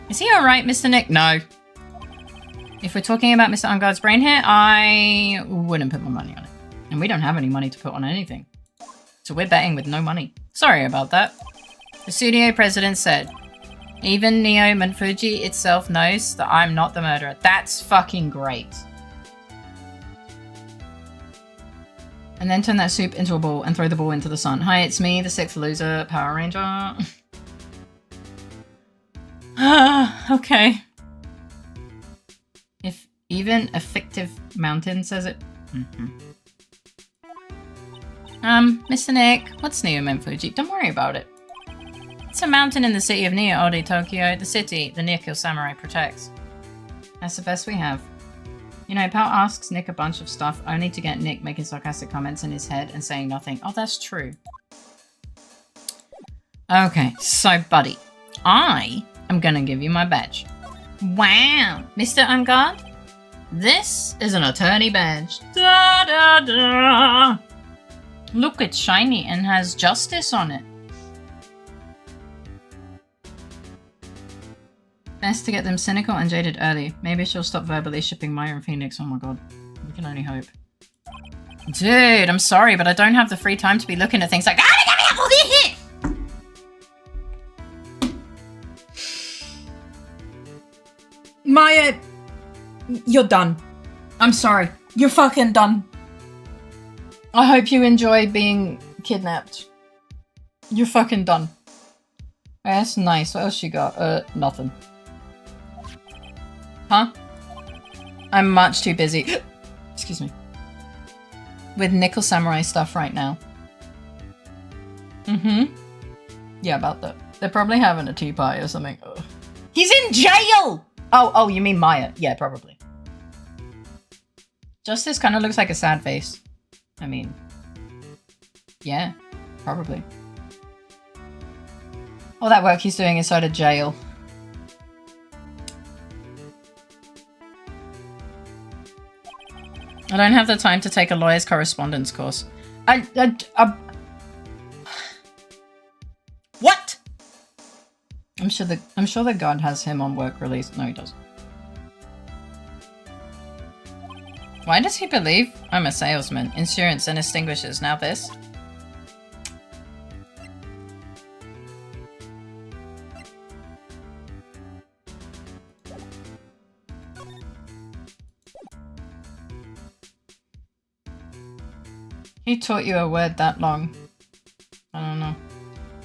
Speaker 1: Is he alright, Mr. Nick? No. If we're talking about Mr. Unguard's brain here, I wouldn't put my money on it. And we don't have any money to put on anything. So we're betting with no money. Sorry about that. The studio president said, even Neo Manfuji itself knows that I'm not the murderer. That's fucking great. And then turn that soup into a ball and throw the ball into the sun. Hi, it's me, the 6th loser Power Ranger. Okay. If even a fictive mountain says it. Mr. Nick, what's Neo Manfuji? Don't worry about it. It's a mountain in the city of Neo-Ori, Tokyo, the city the Nick Samurai protects. That's the best we have. You know, Pal asks Nick a bunch of stuff only to get Nick making sarcastic comments in his head and saying nothing. Oh, that's true. Okay, so buddy, I am gonna give you my badge. Wow, Mr. Unguard? This is an attorney badge. Da, da, da. Look, it's shiny and has justice on it. Best to get them cynical and jaded early. Maybe she'll stop verbally shipping Maya and Phoenix. Oh my god. We can only hope. Dude, I'm sorry, but I don't have the free time to be looking at things like Maya, you're done. I'm sorry. You're fucking done. I hope you enjoy being kidnapped. You're fucking done. That's nice. What else you got? Nothing. Huh? I'm much too busy. Excuse me. With Nickel Samurai stuff right now. Yeah, about that. They're probably having a tea party or something. Ugh. He's in jail! Oh, you mean Maya. Yeah, probably. Justice kind of looks like a sad face. I mean, yeah, probably. All that work he's doing inside a jail. I don't have the time to take a lawyer's correspondence course. What? I'm sure the guard has him on work release. No, he doesn't. Why does he believe I'm a salesman? Insurance and extinguishers. Now this. Who taught you a word that long? I don't know.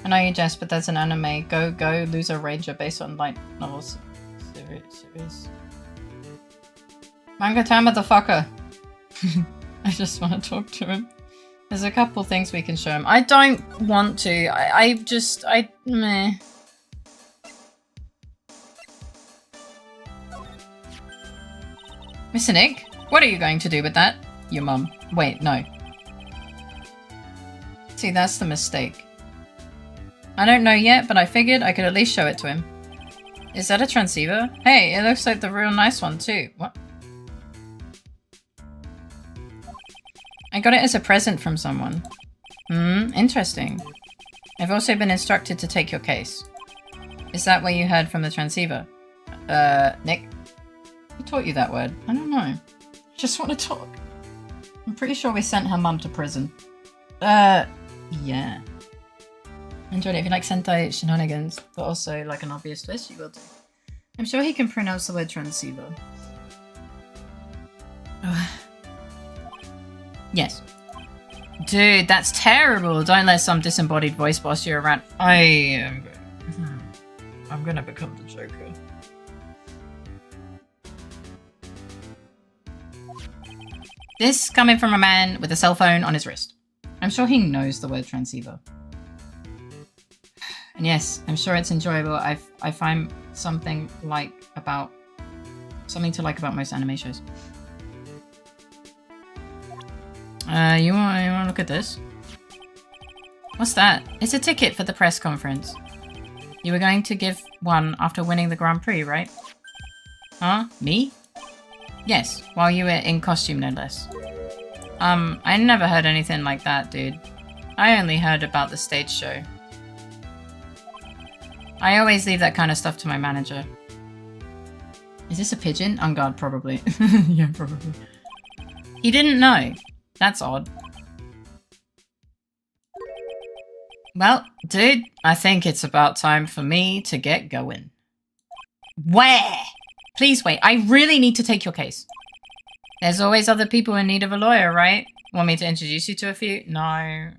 Speaker 1: I know you jest, but there's an anime, Go, Loser Ranger, based on light novels. Series. Manga time, motherfucker! I just want to talk to him. There's a couple things we can show him. I don't want to. Meh. Mr. Nick, what are you going to do with that? Your mum. Wait, no. See, that's the mistake. I don't know yet, but I figured I could at least show it to him. Is that a transceiver? Hey, it looks like the real nice one too. What? I got it as a present from someone. Interesting. I've also been instructed to take your case. Is that what you heard from the transceiver? Nick? Who taught you that word? I don't know. Just want to talk. I'm pretty sure we sent her mum to prison. Yeah. Enjoyed it. If you like Sentai shenanigans, but also like an obvious twist, you will do. I'm sure he can pronounce the word transceiver. Yes. Dude, that's terrible. Don't let some disembodied voice boss you around. I'm gonna become the Joker. This coming from a man with a cell phone on his wrist. I'm sure he knows the word transceiver. And yes, I'm sure it's enjoyable. I find something to like about most anime shows. You wanna look at this? What's that? It's a ticket for the press conference. You were going to give one after winning the Grand Prix, right? Huh? Me? Yes, while you were in costume, no less. I never heard anything like that, dude. I only heard about the stage show. I always leave that kind of stuff to my manager. Is this a pigeon? On guard, probably. Yeah, probably. He didn't know. That's odd. Well, dude, I think it's about time for me to get going. Where? Please wait. I really need to take your case. There's always other people in need of a lawyer, right? Want me to introduce you to a few? No.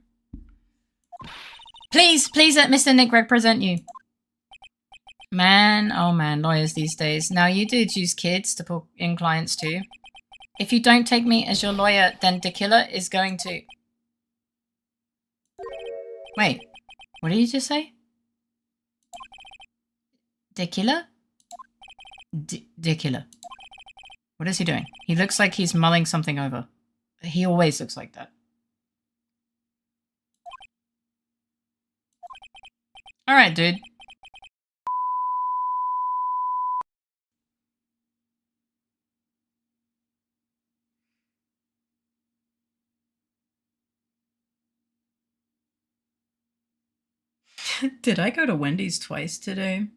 Speaker 1: Please let Mr. Nick represent you. Man, oh man, lawyers these days. Now you do choose kids to pull in clients too. If you don't take me as your lawyer, then the killer is going to... Wait, what did you just say? The killer? The killer. What is he doing? He looks like he's mulling something over. He always looks like that. Alright, dude. Did I go to Wendy's twice today?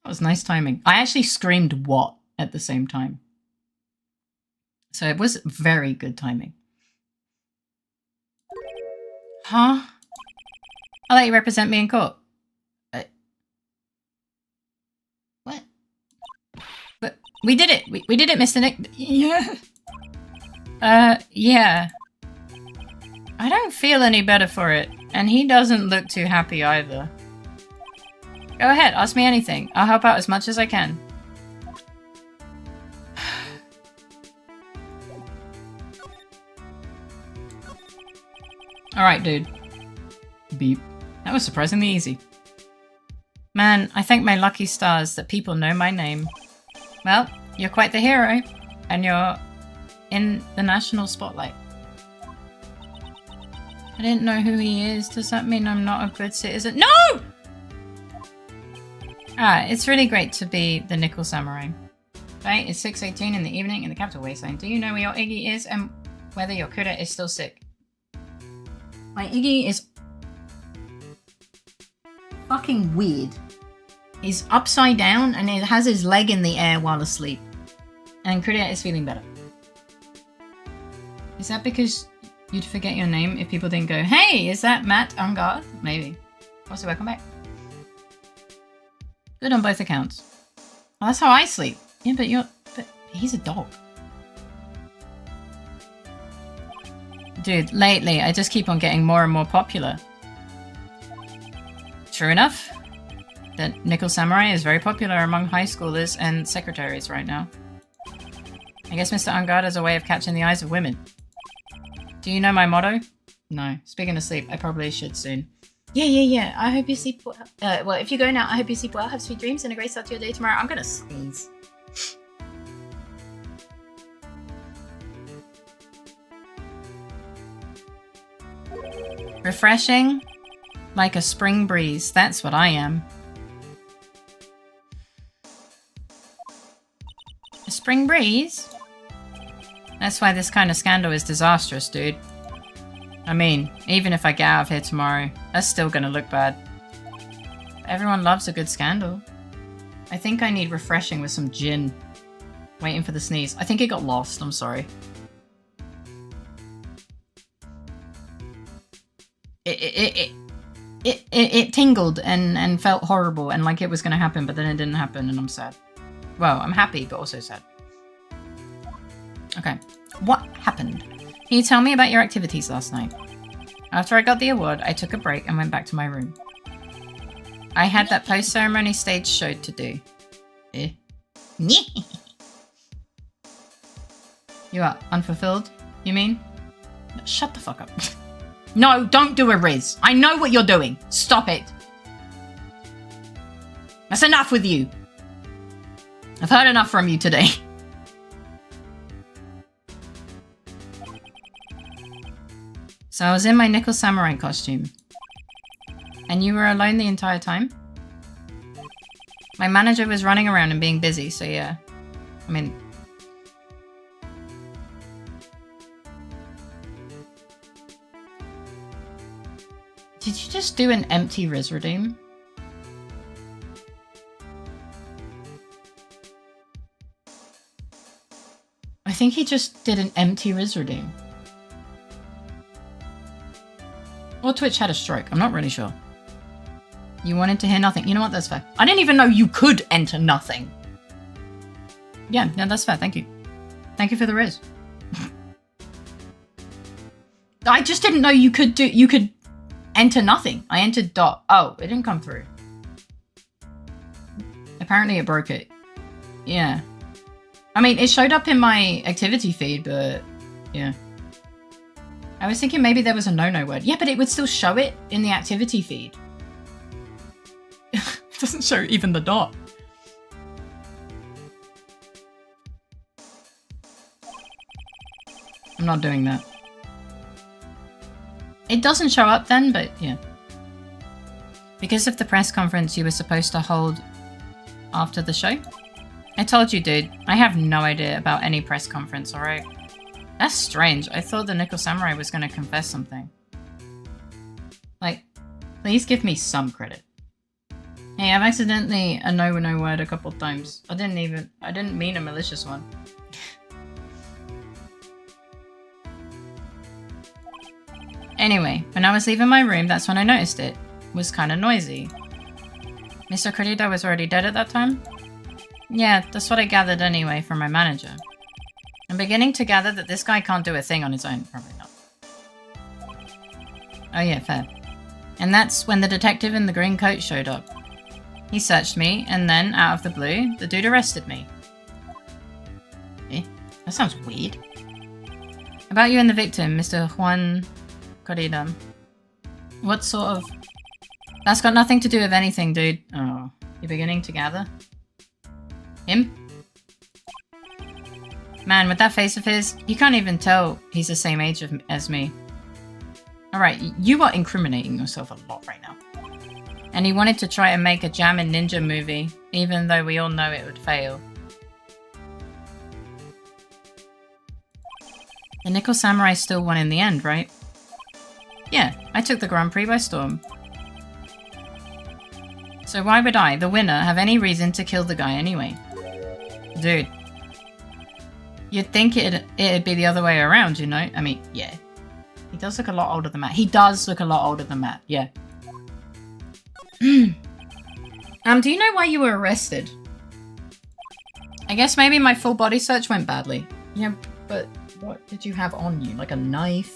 Speaker 1: That was nice timing. I actually screamed "what" at the same time. So it was very good timing. Huh? I'll let you represent me in court. What? But we did it! We did it, Mr. Nick! Yeah! Yeah. I don't feel any better for it, and he doesn't look too happy either. Go ahead, ask me anything. I'll help out as much as I can. Alright, dude. Beep. That was surprisingly easy. Man, I thank my lucky stars that people know my name. Well, you're quite the hero, and you're in the national spotlight. I didn't know who he is. Does that mean I'm not a good citizen? No! It's really great to be the Nickel Samurai. Right, it's 6:18 in the evening in the capital wasteland. Do you know where your Iggy is and whether your Kuda is still sick? My Iggy is fucking weird. He's upside down and he has his leg in the air while asleep. And Kuda is feeling better. Is that because you'd forget your name if people didn't go, hey, is that Matt on guard? Maybe. Also, welcome back. Good on both accounts. Well, that's how I sleep. Yeah, but he's a dog. Dude, lately, I just keep on getting more and more popular. True enough, the Nickel Samurai is very popular among high schoolers and secretaries right now. I guess Mr. Ungard has a way of catching the eyes of women. Do you know my motto? No. Speaking of sleep, I probably should soon. Yeah. I hope you sleep well. Well, if you go now, I hope you sleep well. Have sweet dreams and a great start to your day tomorrow. I'm gonna sneeze. Refreshing? Like a spring breeze. That's what I am. spring breeze? That's why this kind of scandal is disastrous, dude. I mean, even if I get out of here tomorrow, that's still gonna look bad. Everyone loves a good scandal. I think I need refreshing with some gin. Waiting for the sneeze. I think it got lost, I'm sorry. It tingled and felt horrible and like it was gonna happen, but then it didn't happen and I'm sad. Well, I'm happy, but also sad. Okay, what happened? Can you tell me about your activities last night? After I got the award, I took a break and went back to my room. I had that post-ceremony stage show to do. Eh? You are unfulfilled, you mean? Shut the fuck up. No, don't do a riz. I know what you're doing. Stop it. That's enough with you. I've heard enough from you today. So I was in my nickel samurai costume. And you were alone the entire time? My manager was running around and being busy, so yeah. I mean... Did you just do an empty Riz redeem? I think he just did an empty Riz redeem. Or Twitch had a stroke, I'm not really sure. You wanted to hear nothing. You know what, that's fair. I didn't even know you could enter nothing. Yeah, no, that's fair, thank you. Thank you for the Riz. I just didn't know you could enter nothing. I entered dot. Oh, it didn't come through. Apparently it broke it. Yeah. I mean, it showed up in my activity feed, but yeah. I was thinking maybe there was a no-no word. Yeah, but it would still show it in the activity feed. It doesn't show even the dot. I'm not doing that. It doesn't show up then, but yeah. Because of the press conference you were supposed to hold after the show? I told you, dude. I have no idea about any press conference, alright? That's strange. I thought the Nickel Samurai was going to confess something. Like, please give me some credit. Hey, I've accidentally a no word a couple times. I didn't mean a malicious one. Anyway, when I was leaving my room, that's when I noticed it. It was kind of noisy. Mr. Corrido was already dead at that time? Yeah, that's what I gathered anyway from my manager. I'm beginning to gather that this guy can't do a thing on his own. Probably not. Oh yeah, fair. And that's when the detective in the green coat showed up. He searched me, and then, out of the blue, the dude arrested me. Eh? That sounds weird. About you and the victim, Mr. Juan Corrida. What sort of... That's got nothing to do with anything, dude. Oh, you're beginning to gather? Him? Man, with that face of his, you can't even tell he's the same age as me. Alright, you are incriminating yourself a lot right now. And he wanted to try and make a Jammin' Ninja movie, even though we all know it would fail. The Nickel Samurai still won in the end, right? Yeah, I took the Grand Prix by storm. So why would I, the winner, have any reason to kill the guy anyway? Dude. You'd think it'd be the other way around, you know? I mean, yeah. He does look a lot older than Matt. He does look a lot older than Matt, yeah. Do you know why you were arrested? I guess maybe my full body search went badly. Yeah, but what did you have on you? Like a knife?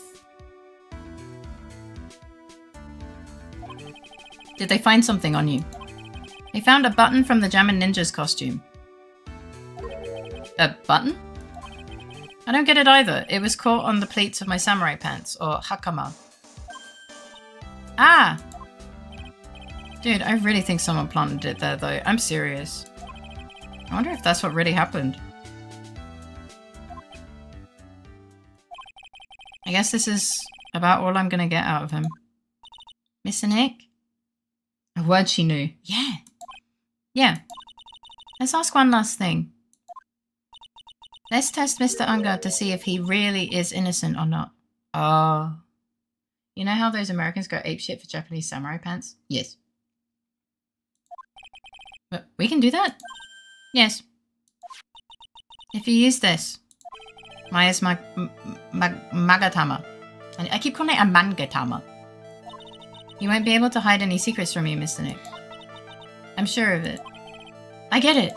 Speaker 1: Did they find something on you? They found a button from the Jammin' Ninja's costume. A button? I don't get it either. It was caught on the pleats of my samurai pants, or hakama. Ah! Dude, I really think someone planted it there, though. I'm serious. I wonder if that's what really happened. I guess this is about all I'm gonna get out of him. Mr. Nick? A word she knew. Yeah. Yeah. Let's ask one last thing. Let's test Mr. Unger to see if he really is innocent or not. Oh. You know how those Americans go apeshit for Japanese samurai pants? Yes. But we can do that? Yes. If you use this. Maya's Magatama. And I keep calling it a Mangatama. You won't be able to hide any secrets from me, Mr. Nick. I'm sure of it. I get it.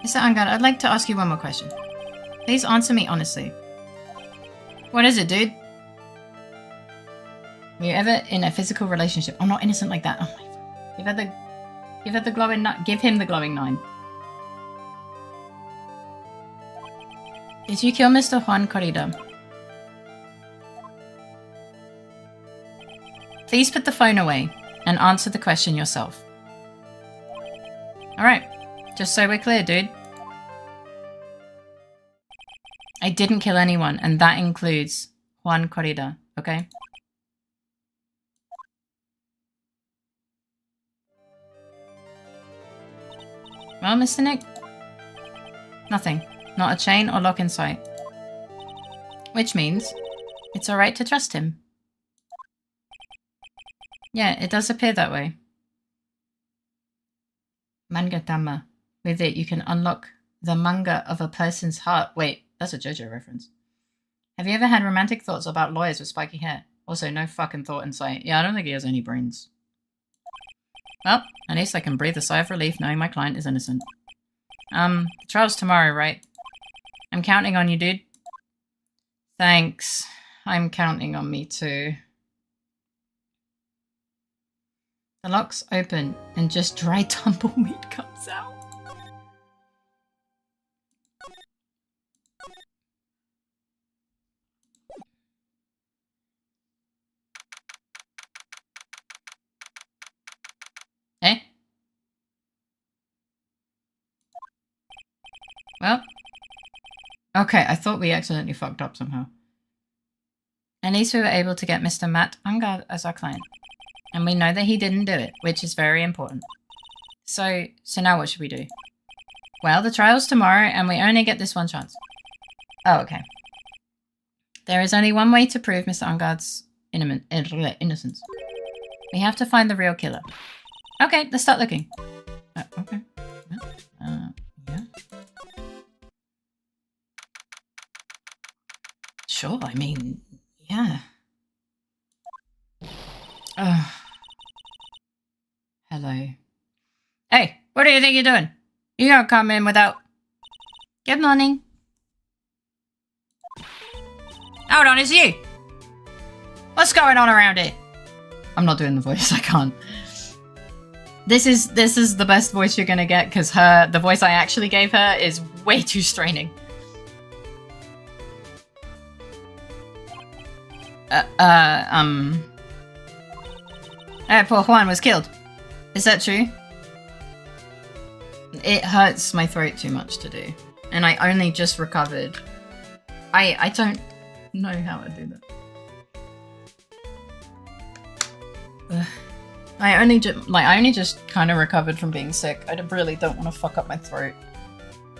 Speaker 1: Mr. Angad, I'd like to ask you one more question. Please answer me honestly. What is it, dude? Were you ever in a physical relationship? I'm not innocent like that. Oh my god. Give her the glowing 9. Give him the glowing 9. Did you kill Mr. Juan Corrida? Please put the phone away and answer the question yourself. Alright. Just so we're clear, dude. I didn't kill anyone, and that includes Juan Corrida, okay? Well, Mr. Nick? Nothing. Not a chain or lock in sight. Which means it's alright to trust him. Yeah, it does appear that way. Mangatama. With it, you can unlock the manga of a person's heart. Wait, that's a JoJo reference. Have you ever had romantic thoughts about lawyers with spiky hair? Also, no fucking thought in sight. Yeah, I don't think he has any brains. Well, at least I can breathe a sigh of relief knowing my client is innocent. The trial's tomorrow, right? I'm counting on you, dude. Thanks. I'm counting on me too. The lock's open and just dry tumbleweed comes out. Eh? Well. Okay, I thought we accidentally fucked up somehow. At least we were able to get Mr. Matt Ungard as our client. And we know that he didn't do it, which is very important. So now what should we do? Well, the trial's tomorrow and we only get this one chance. Oh, okay. There is only one way to prove Mr. Ungard's innocence. We have to find the real killer. Okay, let's start looking. Okay. Yeah. Sure, I mean, yeah. Hello. Hey, what do you think you're doing? You don't come in without... Good morning. Hold on, it's you! What's going on around here? I'm not doing the voice, I can't. This is the best voice you're gonna get, because the voice I actually gave her is way too straining. Poor Juan was killed. Is that true? It hurts my throat too much to do. And I only just recovered. I don't know how to do that. I only just kind of recovered from being sick. I really don't want to fuck up my throat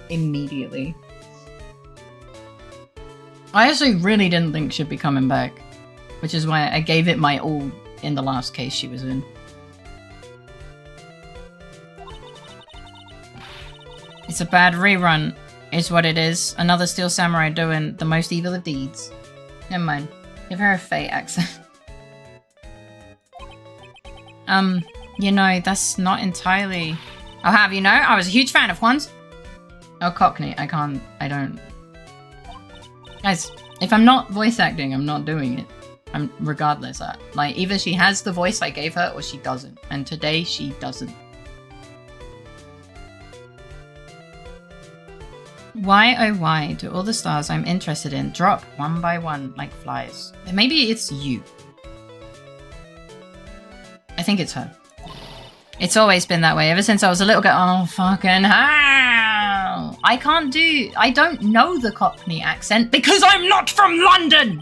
Speaker 1: immediately. I actually really didn't think she'd be coming back, which is why I gave it my all in the last case she was in. It's a bad rerun, is what it is. Another Steel Samurai doing the most evil of deeds. Never mind. Give her a Fae accent. You know, that's not entirely... I'll have you know, I was a huge fan of Juan's. Oh, Cockney, I don't... Guys, if I'm not voice acting, I'm not doing it. Regardless. Like, either she has the voice I gave her, or she doesn't. And today, she doesn't. Why, oh why, do all the stars I'm interested in drop one by one like flies? Maybe it's you. I think it's her. It's always been that way, ever since I was a little girl. Oh, fucking hell. I don't know the Cockney accent because I'm not from London!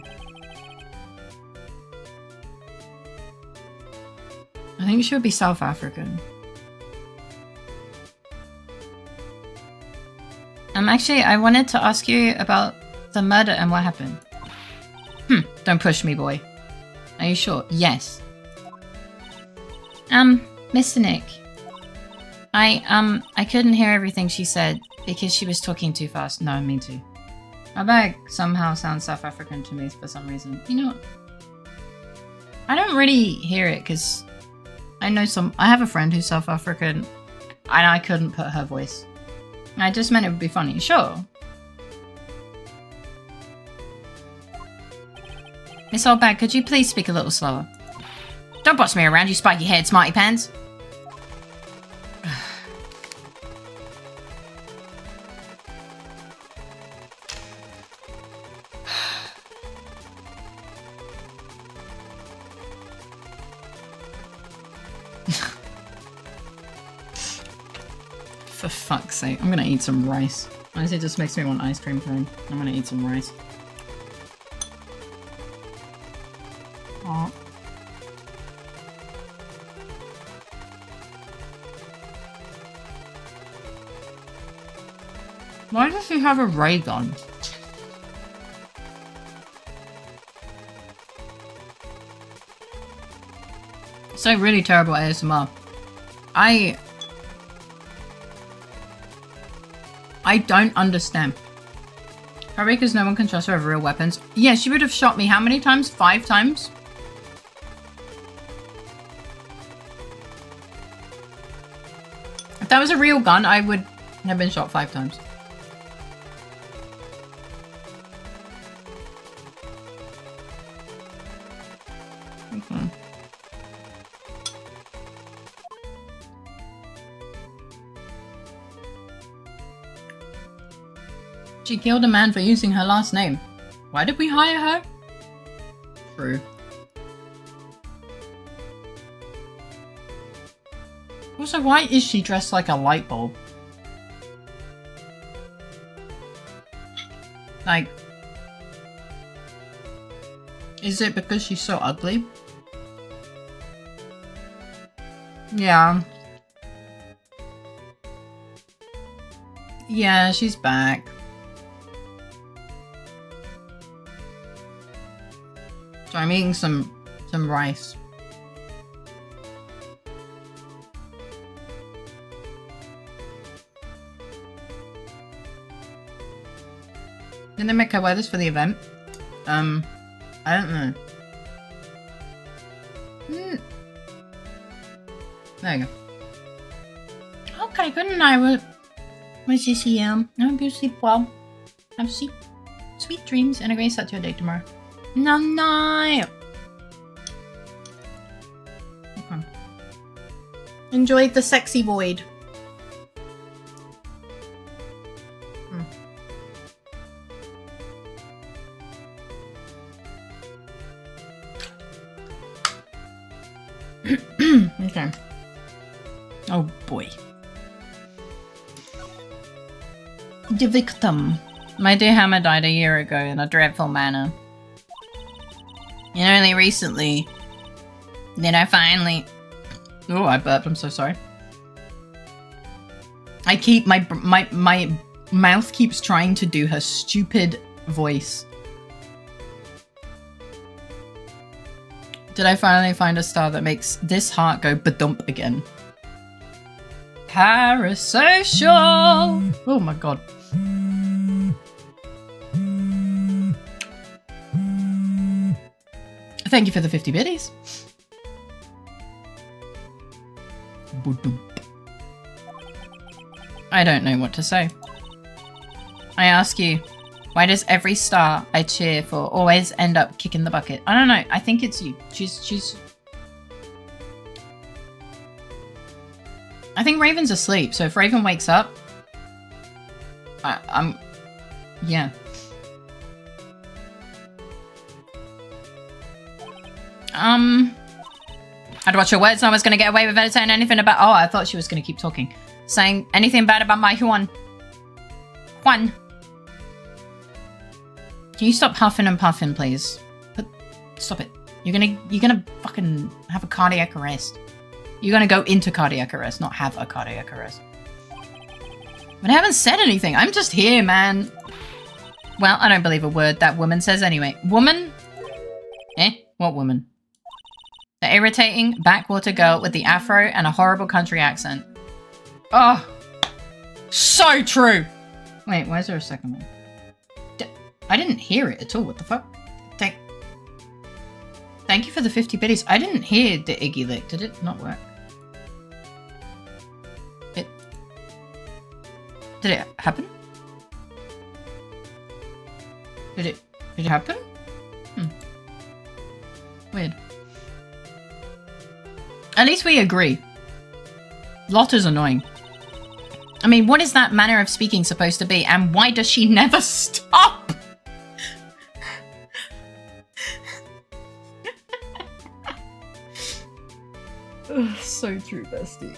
Speaker 1: I think she would be South African. Actually, I wanted to ask you about the murder and what happened. Don't push me, boy. Are you sure? Yes. Mr. Nick. I couldn't hear everything she said because she was talking too fast. No, me too. My bag somehow sounds South African to me for some reason. You know what? I don't really hear it because I have a friend who's South African and I couldn't put her voice. I just meant it would be funny. Sure. Miss Oldbag, could you please speak a little slower? Don't boss me around, you spiky head smarty pants. For fuck's sake, I'm gonna eat some rice. Honestly, it just makes me want ice cream cone. I'm gonna eat some rice. Aw. Why does he have a ray gun? So really terrible ASMR. I don't understand. Probably because no one can trust her with real weapons. Yeah, she would have shot me how many times? 5 times? If that was a real gun, I would have been shot 5 times. Okay. She killed a man for using her last name. Why did we hire her? True. Also, why is she dressed like a light bulb? Like, is it because she's so ugly? Yeah. Yeah, she's back. So I'm eating some rice. Didn't they make her wear this for the event? I don't know. There you go. Okay, good night. What's this here? I hope you sleep well. Have sweet dreams and a great start to your day tomorrow. Night. Okay. Enjoy the sexy void. Okay. Oh boy. The victim. My dear Hammer died a year ago in a dreadful manner. And only recently did I finally... Oh, I burped. I'm so sorry. I keep... My mouth keeps trying to do her stupid voice. Did I finally find a star that makes this heart go ba-dump again? Parasocial! Oh my god. Thank you for the 50 biddies. I don't know what to say. I ask you, why does every star I cheer for always end up kicking the bucket? I don't know. I think it's you. She's... I think Raven's asleep, so if Raven wakes up... I'm... Yeah. I'd watch your words. No one's gonna get away with her saying anything about... Oh, I thought she was gonna keep talking. Saying anything bad about my Juan. Can you stop huffing and puffing, please? Stop it. You're gonna fucking have a cardiac arrest. You're gonna go into cardiac arrest, not have a cardiac arrest. But I haven't said anything. I'm just here, man. Well, I don't believe a word that woman says anyway. Woman? Eh? What woman? The irritating backwater girl with the afro and a horrible country accent. Oh, so true. Wait, why is there a second one? I didn't hear it at all. What the fuck? Thank you for the 50 biddies. I didn't hear the Iggy lick. Did it not work? Did it happen? Did it happen? Weird. At least we agree. Lotta's annoying. I mean, what is that manner of speaking supposed to be? And why does she never stop? So true, bestie.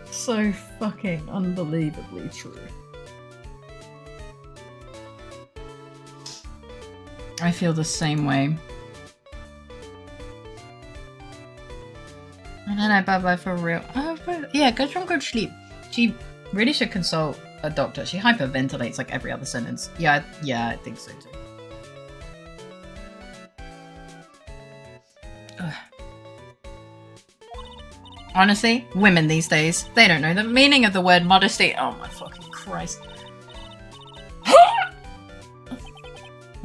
Speaker 1: So fucking unbelievably true. I feel the same way. And then I bye-bye for real. Oh, but yeah, get some good sleep. She really should consult a doctor. She hyperventilates like every other sentence. Yeah, I think so too. Ugh. Honestly, women these days, they don't know the meaning of the word modesty. Oh my fucking Christ.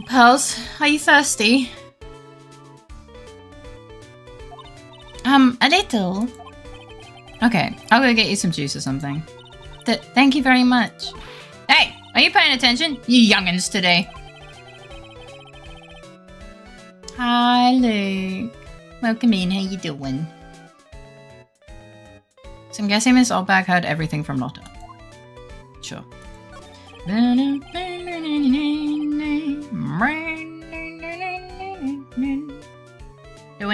Speaker 1: Pearls, are you thirsty? A little. Okay, I'll go get you some juice or something. Thank you very much. Hey, are you paying attention? You youngins today. Hi, Luke. Welcome in, how you doing? So I'm guessing Miss Oldbag heard everything from Lotta. Sure. Doing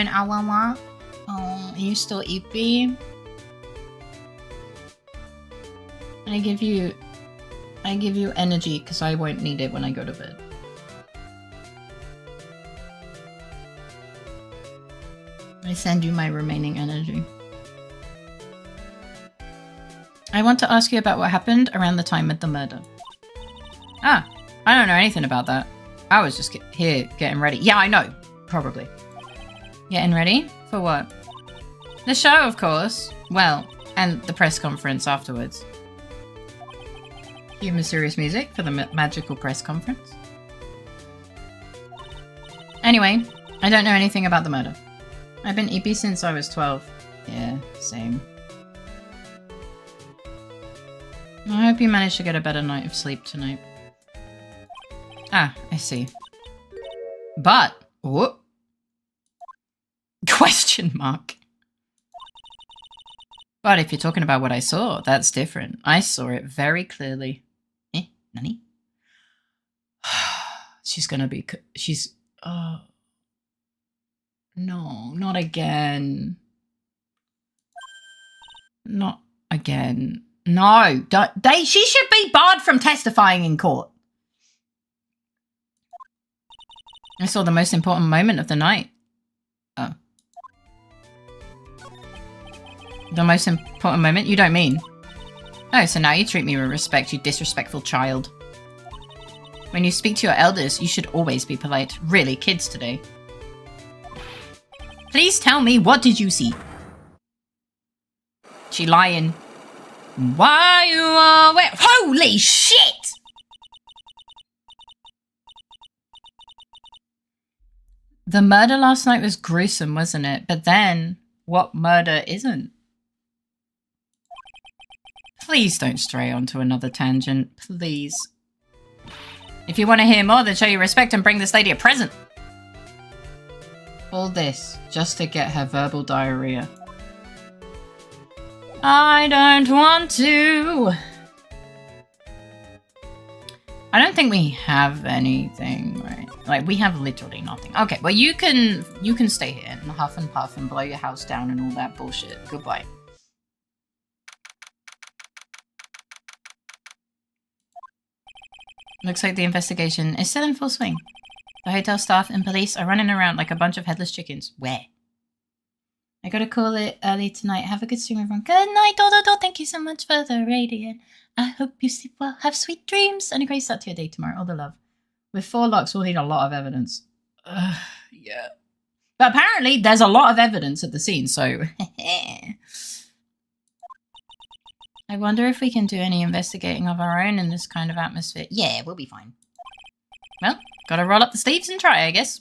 Speaker 1: awawa? Oh, are you still eepy? I give you energy because I won't need it when I go to bed. I send you my remaining energy. I want to ask you about what happened around the time of the murder. Ah, I don't know anything about that. I was just here getting ready. Yeah, I know. Probably. Getting ready? For what? The show, of course. Well, and the press conference afterwards. Cue mysterious music for the magical press conference. Anyway, I don't know anything about the murder. I've been EP since I was 12. Yeah, same. I hope you managed to get a better night of sleep tonight. Ah, I see. But, what? Question mark. But if you're talking about what I saw, that's different. I saw it very clearly. Eh, Nani? She's gonna be, no, not again. Not again. No, she should be barred from testifying in court. I saw the most important moment of the night. Oh. The most important moment? You don't mean? Oh, so now you treat me with respect, you disrespectful child. When you speak to your elders, you should always be polite. Really, kids today. Please tell me, what did you see? She lying. Why you are where? Holy shit! The murder last night was gruesome, wasn't it? But then, what murder isn't? Please don't stray onto another tangent, please. If you want to hear more, then show your respect and bring this lady a present. All this, just to get her verbal diarrhea. I don't want to. I don't think we have anything, right? Like, we have literally nothing. Okay, well, you can stay here and huff and puff and blow your house down and all that bullshit. Goodbye. Looks like the investigation is still in full swing. The hotel staff and police are running around like a bunch of headless chickens. Where? gotta call it early tonight. Have a good stream, everyone. Good night, Dodo. Thank you so much for the radiant. I hope you sleep well. Have sweet dreams and a great start to your day tomorrow. All the love. With 4 locks, we'll need a lot of evidence. Yeah. But apparently, there's a lot of evidence at the scene, so... I wonder if we can do any investigating of our own in this kind of atmosphere. Yeah, we'll be fine. Well, gotta roll up the sleeves and try, I guess.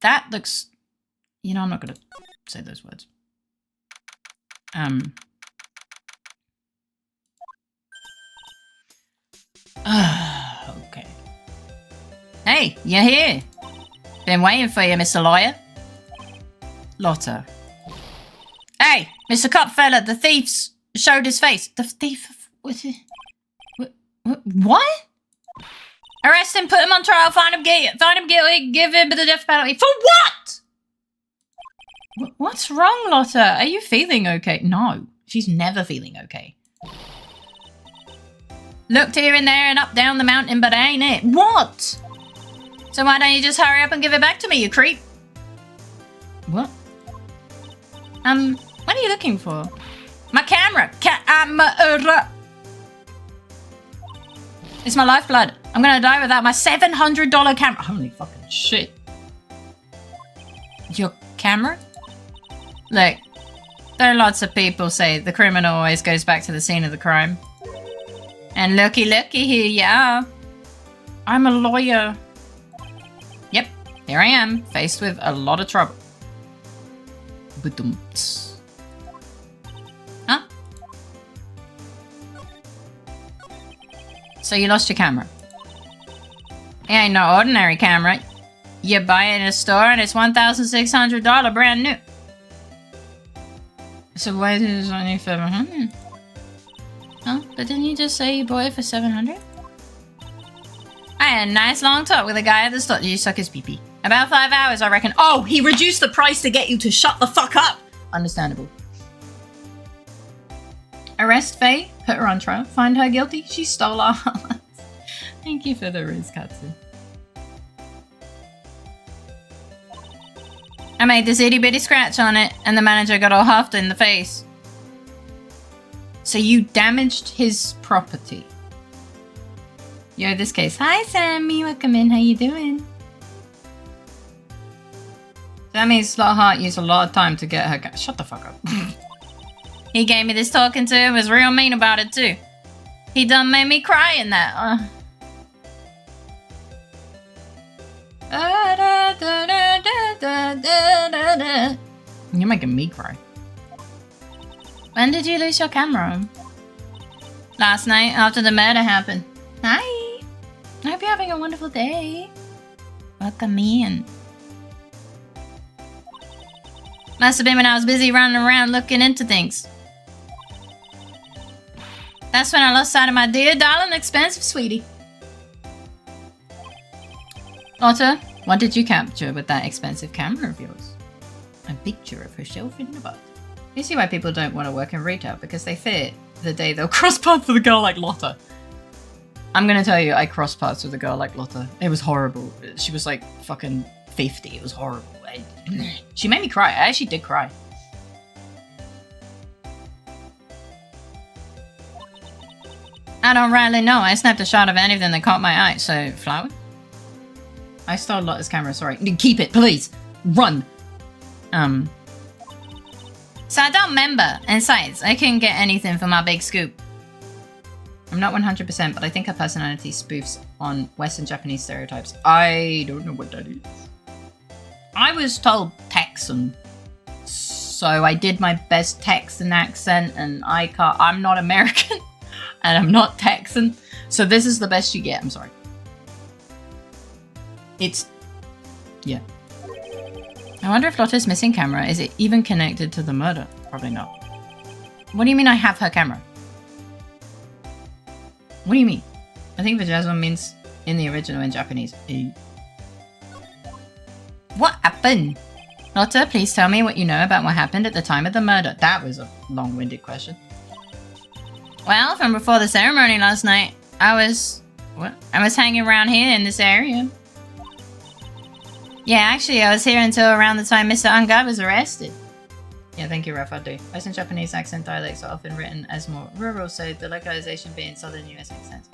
Speaker 1: That looks... You know, I'm not gonna say those words. Okay. Hey, you're here. Been waiting for you, Mr. Lawyer. Lotta. Hey, Mr. Copfella, the thief's showed his face. The thief... What? Arrest him, put him on trial, find him guilty, give him the death penalty. For what? What's wrong, Lotta? Are you feeling okay? No, she's never feeling okay. Looked here and there and up down the mountain, but ain't it. What? So why don't you just hurry up and give it back to me, you creep? What? What are you looking for? My camera! It's my lifeblood. I'm gonna die without my $700 camera. Holy fucking shit. Your camera? Look, there are lots of people say the criminal always goes back to the scene of the crime. And looky, here you are. I'm a lawyer. Yep, here I am, faced with a lot of trouble. Huh? So you lost your camera. It ain't no ordinary camera. You buy it in a store and it's $1,600 brand new. So why is it only $700? Huh? But didn't you just say you bought it for $700? I had a nice long talk with a guy at the store. You suck his pee-pee. About 5 hours, I reckon. Oh, he reduced the price to get you to shut the fuck up. Understandable. Arrest Faye, put her on trial, find her guilty. She stole our hearts. Thank you for the riz, Katsu. I made this itty bitty scratch on it, and the manager got all huffed in the face. So you damaged his property. Yo, this case. Hi, Sammy. Welcome in. How you doing? Sammy's heart used a lot of time to get her... Shut the fuck up. He gave me this talking to. Was real mean about it, too. He done made me cry in that. You're making me cry. When did you lose your camera? Last night, after the murder happened. Hi! I hope you're having a wonderful day. Welcome in. Must have been when I was busy running around looking into things. That's when I lost sight of my dear, darling, expensive sweetie. Otter, what did you capture with that expensive camera of yours? A picture of herself in the butt. You see why people don't want to work in retail, because they fear the day they'll cross paths with a girl like Lotta. I'm gonna tell you, I crossed paths with a girl like Lotta. It was horrible. She was like fucking 50. It was horrible. She made me cry. I actually did cry. I don't really know. I snapped a shot of anything that caught my eye. So, flower? I stole Lotta's camera, sorry. Keep it, please. Run. So I don't remember. And besides, I couldn't get anything for my big scoop. I'm not 100%, but I think her personality spoofs on Western Japanese stereotypes. I don't know what that is. I was told Texan. So I did my best Texan accent, and I'm not American. And I'm not Texan. So this is the best you get. I'm sorry. Yeah. I wonder if Lotta's missing camera, is it even connected to the murder? Probably not. What do you mean I have her camera? What do you mean? I think the Jasmine means in the original in Japanese. What happened? Lotta, please tell me what you know about what happened at the time of the murder. That was a long-winded question. Well, from before the ceremony last night, I was hanging around here in this area.
Speaker 3: Yeah, actually, I was here until around the time Mr. Unguy was arrested. Yeah, thank you, Ref, I do. Western Japanese accent dialects are often written as more rural, so the localization being southern US makes sense.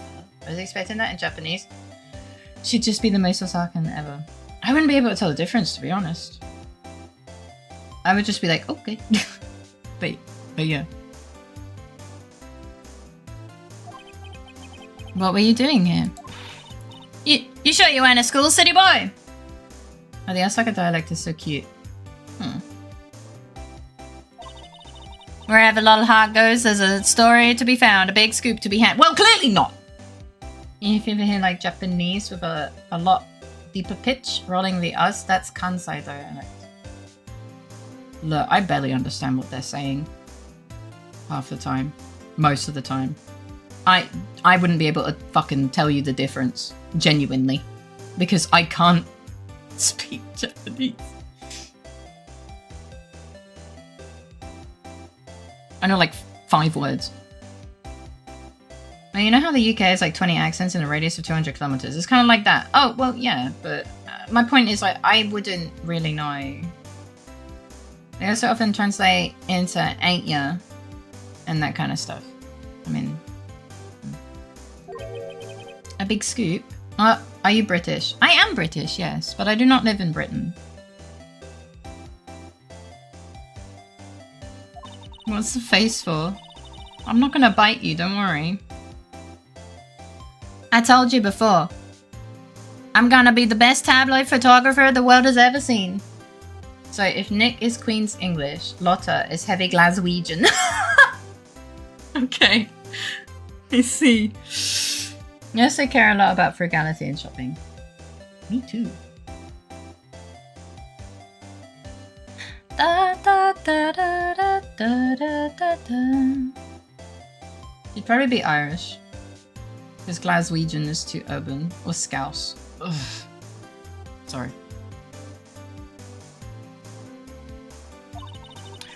Speaker 3: I was expecting that in Japanese. Should just be the most Osakan ever. I wouldn't be able to tell the difference, to be honest. I would just be like, okay. but yeah. What were you doing here? You sure you weren't a school city boy? Oh, the Osaka dialect is so cute. Wherever Lol Heart goes, there's a story to be found, a big scoop to be had. Well, clearly not! If you ever hear like Japanese with a lot deeper pitch, rolling the us, that's Kansai dialect. Look, I barely understand what they're saying. Half the time. Most of the time. I wouldn't be able to fucking tell you the difference. Genuinely. Because I can't speak Japanese. I know like 5 words. Now, you know how the UK has like 20 accents in a radius of 200 kilometers? It's kind of like that. Oh, well, yeah, but my point is like, I wouldn't really know. They also often translate into ain't ya and that kind of stuff. I mean, a big scoop. Are you British? I am British, yes, but I do not live in Britain. What's the face for? I'm not gonna bite you, don't worry. I told you before. I'm gonna be the best tabloid photographer the world has ever seen. So if Nick is Queen's English, Lotta is heavy Glaswegian. Okay. I see. Yes, I care a lot about frugality in shopping. Me too. Da, da, da, da, da, da, da, da. You'd probably be Irish. Because Glaswegian is too urban. Or Scouse. Ugh. Sorry.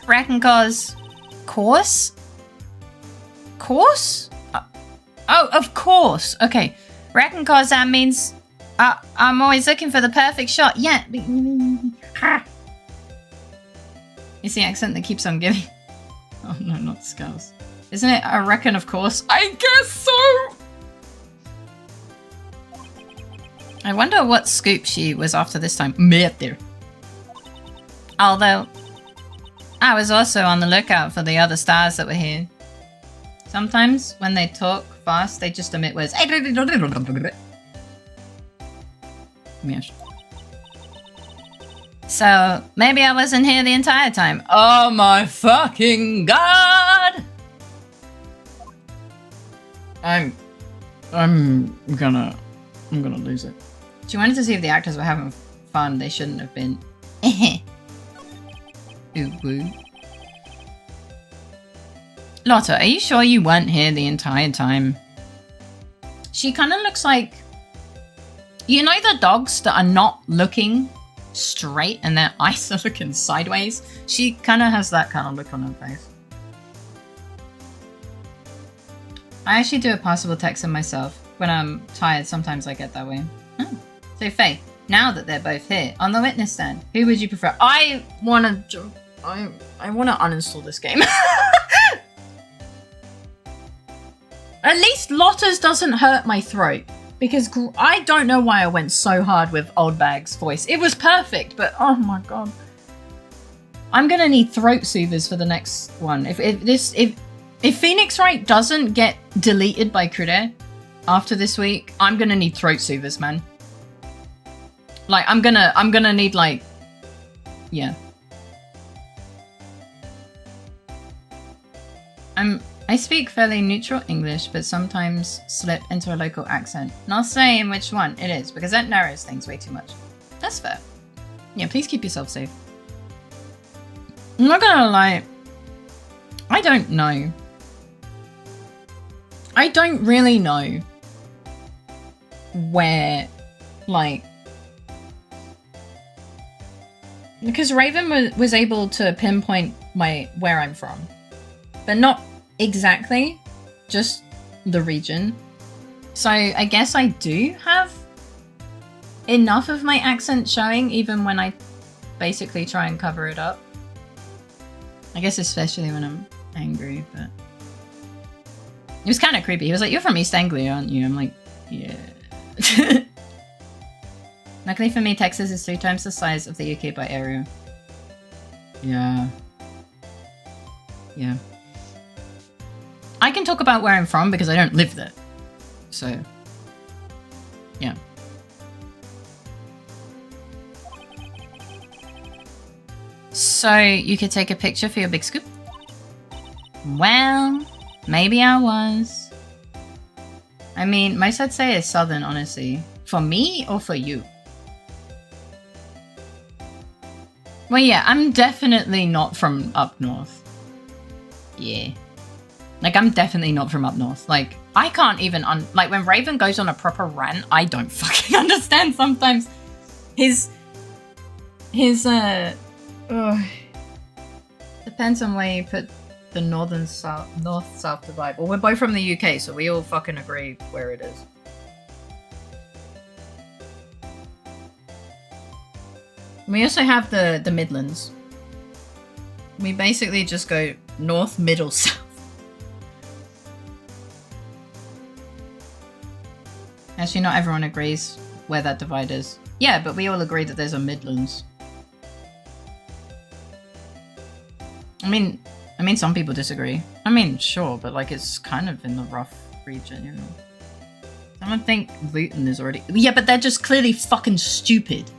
Speaker 3: Reckon cause... Course? Course? Oh, of course. Okay. Reckon cause that means... I'm always looking for the perfect shot. Yeah. It's the accent that keeps on giving. Oh no, not Scouse. Isn't it? I reckon, of course. I guess so! I wonder what scoop she was after this time. Murder. Although, I was also on the lookout for the other stars that were here. Sometimes, when they talk fast, they just emit words. Yes. So, maybe I wasn't here the entire time. Oh my fucking god! I'm gonna lose it. She wanted to see if the actors were having fun. They shouldn't have been. Ooh, woo. Lotta, are you sure you weren't here the entire time? She kind of looks like... You know the dogs that are not looking straight and their eyes are looking sideways? She kind of has that kind of look on her face. I actually do a passable text of myself. When I'm tired, sometimes I get that way. Oh. So Faye, now that they're both here, on the witness stand, who would you prefer? I want to uninstall this game. At least Lotta's doesn't hurt my throat. Because I don't know why I went so hard with Old Bag's voice. It was perfect, but oh my god. I'm gonna need throat soothers for the next one. If Phoenix Wright doesn't get deleted by Crude after this week, I'm gonna need throat soothers, man. Like, I'm gonna need, like... Yeah. I speak fairly neutral English, but sometimes slip into a local accent. Not saying which one it is, because that narrows things way too much. That's fair. Yeah, please keep yourself safe. I'm not gonna lie. I don't know. I don't really know where, like... Because Raven was able to pinpoint where I'm from. But not exactly, just the region. So I guess I do have
Speaker 1: enough of my accent showing, even when I basically try and cover it up. I guess especially when I'm angry, but... It was kind of creepy. He was like, "You're from East Anglia, aren't you?" I'm like, "Yeah." Luckily for me, Texas is 3 times the size of the UK by area. Yeah. Yeah. I can talk about where I'm from because I don't live there. So, yeah. So, you could take a picture for your big scoop? Well, maybe I was. I mean, most I'd say is southern, honestly. For me or for you? Well, yeah, I'm definitely not from up north. Yeah. Like, I'm definitely not from up north. Like, I can't even... like, when Raven goes on a proper rant, I don't fucking understand sometimes. His depends on where you put the north-south divide. Well, we're both from the UK, so we all fucking agree where it is. We also have the Midlands. We basically just go north, middle, south. Actually, not everyone agrees where that divide is. Yeah, but we all agree that there's a Midlands. I mean, some people disagree. I mean, sure, but like it's kind of in the rough region, you know. Someone think Luton is already... Yeah, but they're just clearly fucking stupid.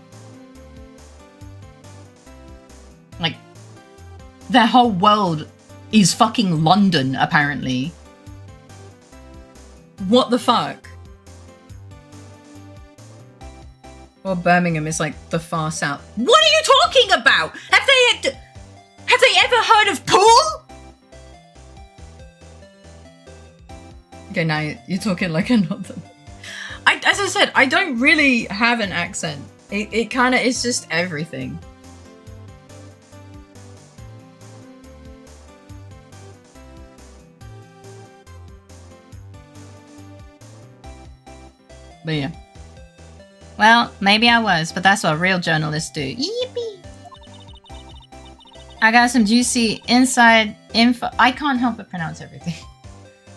Speaker 1: Like, their whole world is fucking London, apparently. What the fuck? Or Birmingham is like the far south. What are you talking about? Have they ever heard of Poole? Okay, now you're talking like another. As I said, I don't really have an accent. It kind of is just everything. But yeah. Well, maybe I was, but that's what real journalists do. Yippee! I got some juicy inside info. I can't help but pronounce everything.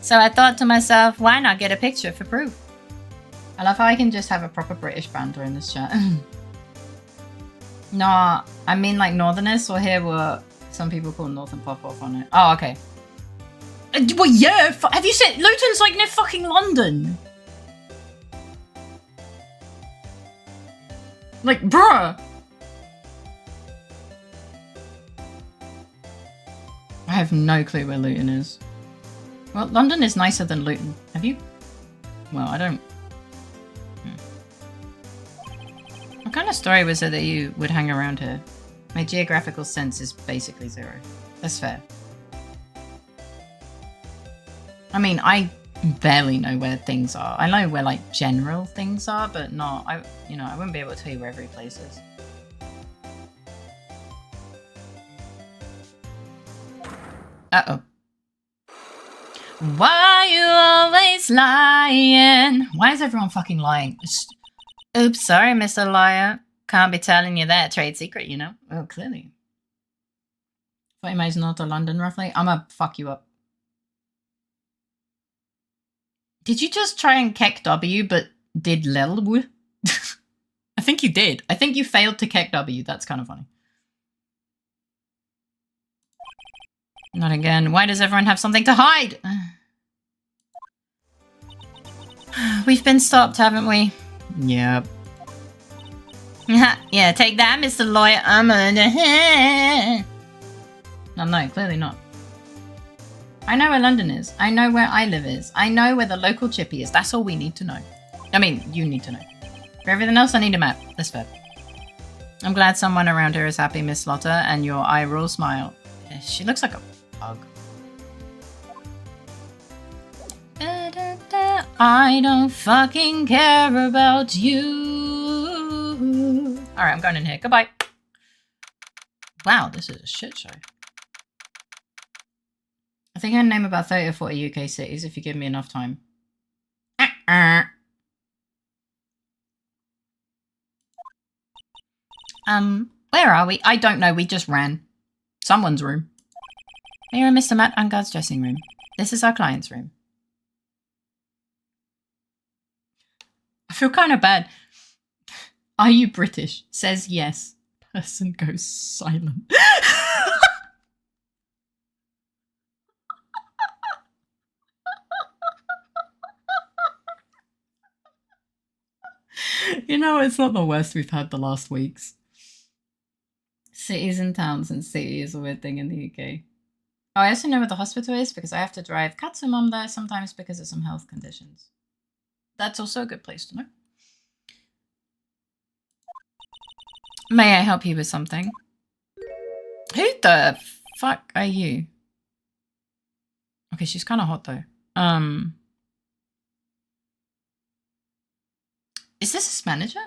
Speaker 1: So I thought to myself, why not get a picture for proof? I love how I can just have a proper British banter in this chat. No, I mean like Northerners, or here what some people call Northern pop-off on it. Oh, okay. Well, yeah, have you said Luton's like near fucking London? Like, bruh! I have no clue where Luton is. Well, London is nicer than Luton. Have you? Well, I don't... What kind of story was it that you would hang around here? My geographical sense is basically 0. That's fair. I mean, I barely know where things are. I know where, like, general things are, but not... I wouldn't be able to tell you where every place is. Uh-oh. Why you always lying? Why is everyone fucking lying? Oops, sorry, Mr. Liar. Can't be telling you that trade secret, you know? Oh, clearly. 40 miles north of London, roughly. I'ma fuck you up. Did you just try and keck W, but did Lil? I think you did. I think you failed to keck W. That's kind of funny. Not again. Why does everyone have something to hide? We've been stopped, haven't we? Yep. Yeah, take that, Mr. Lawyer. I'm a... No, clearly not. I know where London is. I know where I live is. I know where the local chippy is. That's all we need to know. I mean, you need to know. For everything else, I need a map. That's fair. I'm glad someone around here is happy, Miss Lotta, and your eye roll smile. She looks like a pug. I don't fucking care about you. Alright, I'm going in here. Goodbye. Wow, this is a shit show. I think I can name about 30 or 40 UK cities if you give me enough time. Where are we? I don't know. We just ran. Someone's room. We are in Mr. Matt Unguard's dressing room. This is our client's room. I feel kind of bad. Are you British? Says yes. Person goes silent. You know, it's not the worst we've had the last weeks. Cities and towns and city is a weird thing in the UK. Oh, I also know where the hospital is because I have to drive Katsu mum there sometimes because of some health conditions. That's also a good place to know. May I help you with something? Who the fuck are you? Okay, she's kind of hot though. Is this his manager?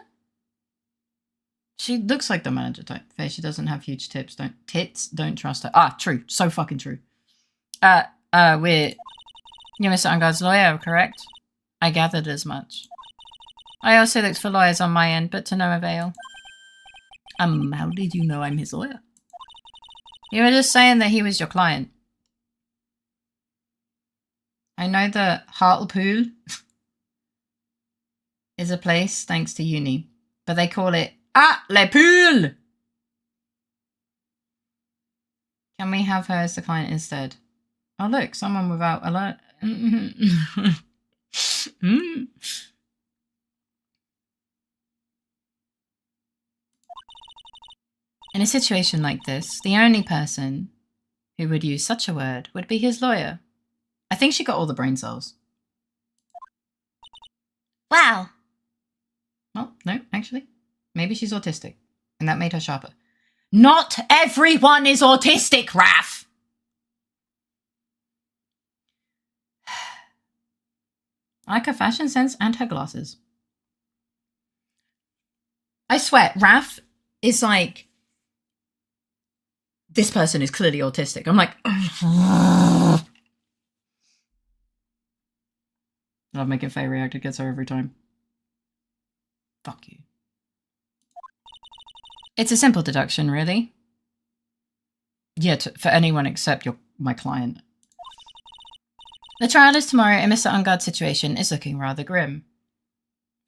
Speaker 1: She looks like the manager type. Fair, she doesn't have huge tits. Don't trust her. Ah, true. So fucking true. You're Mr. Unguard's lawyer, correct? I gathered as much. I also looked for lawyers on my end, but to no avail. How did you know I'm his lawyer? You were just saying that he was your client. I know that Hartlepool is a place thanks to uni, but they call it Le Pool. Can we have her as the client instead? Oh look, someone without alert. In a situation like this, the only person who would use such a word would be his lawyer. I think she got all the brain cells.
Speaker 3: Wow.
Speaker 1: Well, no, actually. Maybe she's autistic, and that made her sharper. Not everyone is autistic, Raph! I like her fashion sense and her glasses. I swear, Raph is like, this person is clearly autistic. I'm like, love making Faye react. It gets her every time. Fuck you. It's a simple deduction, really. Yeah, for anyone except my client. The trial is tomorrow, and Mr. Unguard's situation is looking rather grim.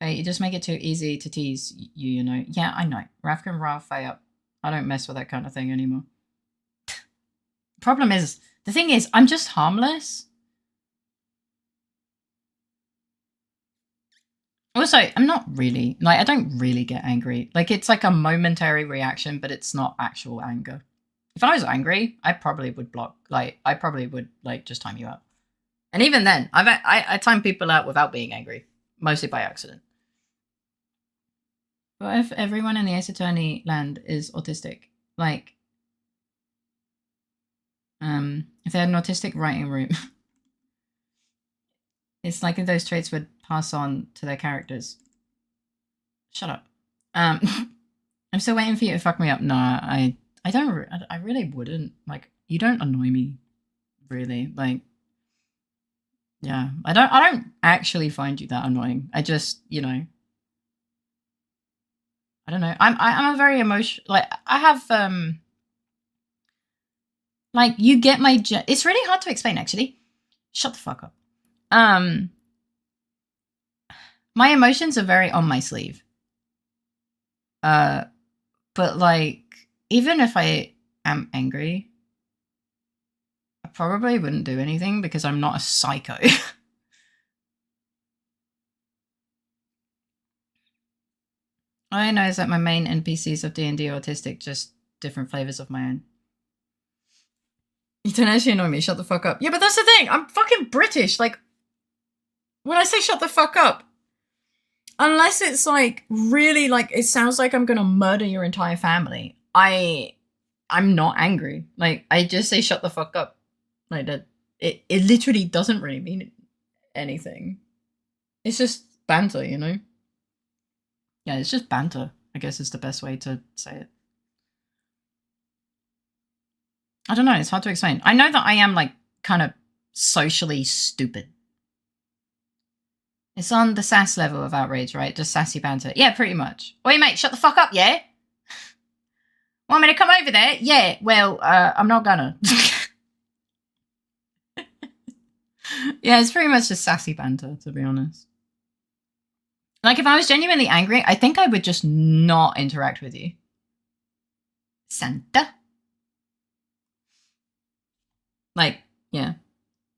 Speaker 1: Hey, you just make it too easy to tease you know. Yeah, I know. Raph can rile Faye up. I don't mess with that kind of thing anymore. The thing is, I'm just harmless. Also, I'm not really, like, I don't really get angry. Like, it's like a momentary reaction, but it's not actual anger. If I was angry, I probably would block, like, I probably would, like, just time you out. And even then, I time people out without being angry, mostly by accident. What if everyone in the Ace Attorney land is autistic? Like, if they had an autistic writing room, it's like if those traits would pass on to their characters. Shut up. I'm still waiting for you to fuck me up. No, I really wouldn't. Like, you don't annoy me, really. Like, yeah, I don't actually find you that annoying. I just, you know, I don't know. I'm a very emotional. Like, I have like, you get my. It's really hard to explain, actually. Shut the fuck up. My emotions are very on my sleeve. But like, even if I am angry, I probably wouldn't do anything because I'm not a psycho. All I know is that my main NPCs of D&D are autistic, just different flavors of my own. You don't actually annoy me, shut the fuck up. Yeah, but that's the thing, I'm fucking British. Like, when I say shut the fuck up, unless it's like really like it sounds like I'm gonna murder your entire family, I'm not angry. Like, I just say shut the fuck up. Like, that it literally doesn't really mean anything. It's just banter, you know? Yeah, it's just banter, I guess is the best way to say it. I don't know, it's hard to explain. I know that I am like kind of socially stupid. It's on the sass level of outrage, right? Just sassy banter. Yeah, pretty much. Oi, mate, shut the fuck up, yeah? Want me to come over there? Yeah, well, I'm not gonna. Yeah, it's pretty much just sassy banter, to be honest. Like, if I was genuinely angry, I think I would just not interact with you. Santa. Like, yeah.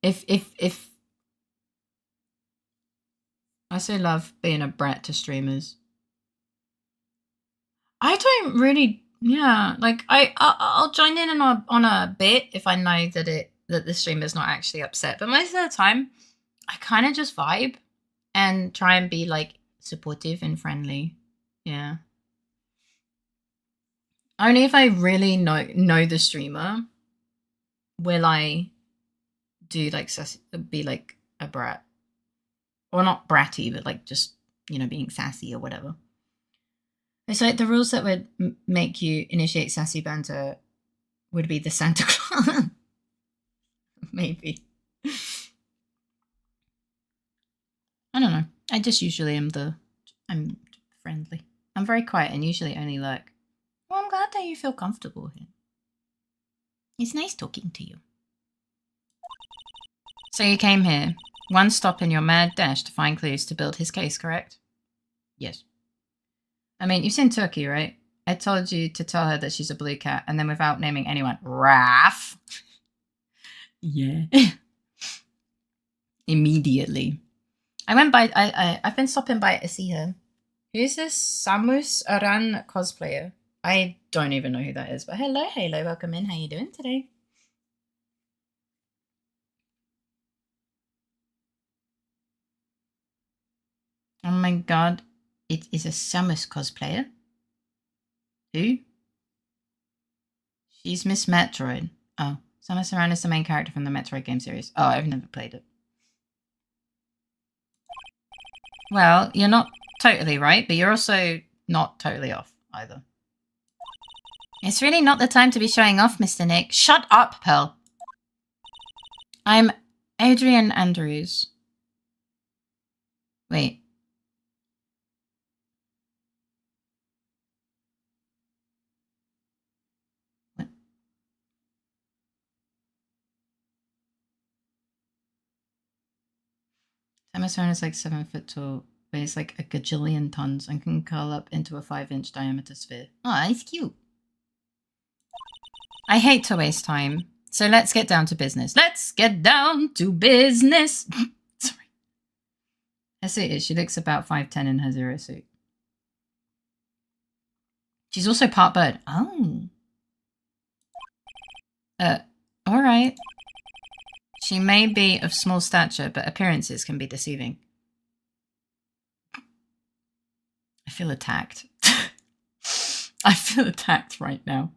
Speaker 1: If I so love being a brat to streamers. I don't really, yeah, like I'll join in on a bit if I know that the streamer's not actually upset. But most of the time, I kind of just vibe and try and be like supportive and friendly. Yeah. Only if I really know the streamer will I do like be like a brat. Or not bratty, but like just, you know, being sassy or whatever. It's like the rules that would make you initiate sassy banter would be the Santa Claus. Maybe. I don't know. I just usually I'm friendly. I'm very quiet and usually only lurk. Well, I'm glad that you feel comfortable here. It's nice talking to you. So you came here. One stop in your mad dash to find clues to build his case, correct? Yes. I mean, you've seen Turkey, right? I told you to tell her that she's a blue cat, and then without naming anyone, Raph. Yeah. Immediately. I went by, I've been stopping by to see her. Who's this Samus Aran cosplayer? I don't even know who that is, but hello, Halo, welcome in. How you doing today? Oh my god, it is a Samus cosplayer. Who? She's Miss Metroid. Oh, Samus Aran is the main character from the Metroid game series. Oh, I've never played it. Well, you're not totally right, but you're also not totally off either. It's really not the time to be showing off, Mr. Nick. Shut up, Pearl. I'm Adrian Andrews. Wait. What? Samus Aran is like 7 foot tall, weighs like a gajillion tons, and can curl up into a 5-inch diameter sphere. Oh, it's cute. I hate to waste time, so let's get down to business. Let's get down to business. Sorry. Her suit is, she looks about 5'10" in her zero suit. She's also part bird. Oh. Alright. She may be of small stature, but appearances can be deceiving. I feel attacked. I feel attacked right now.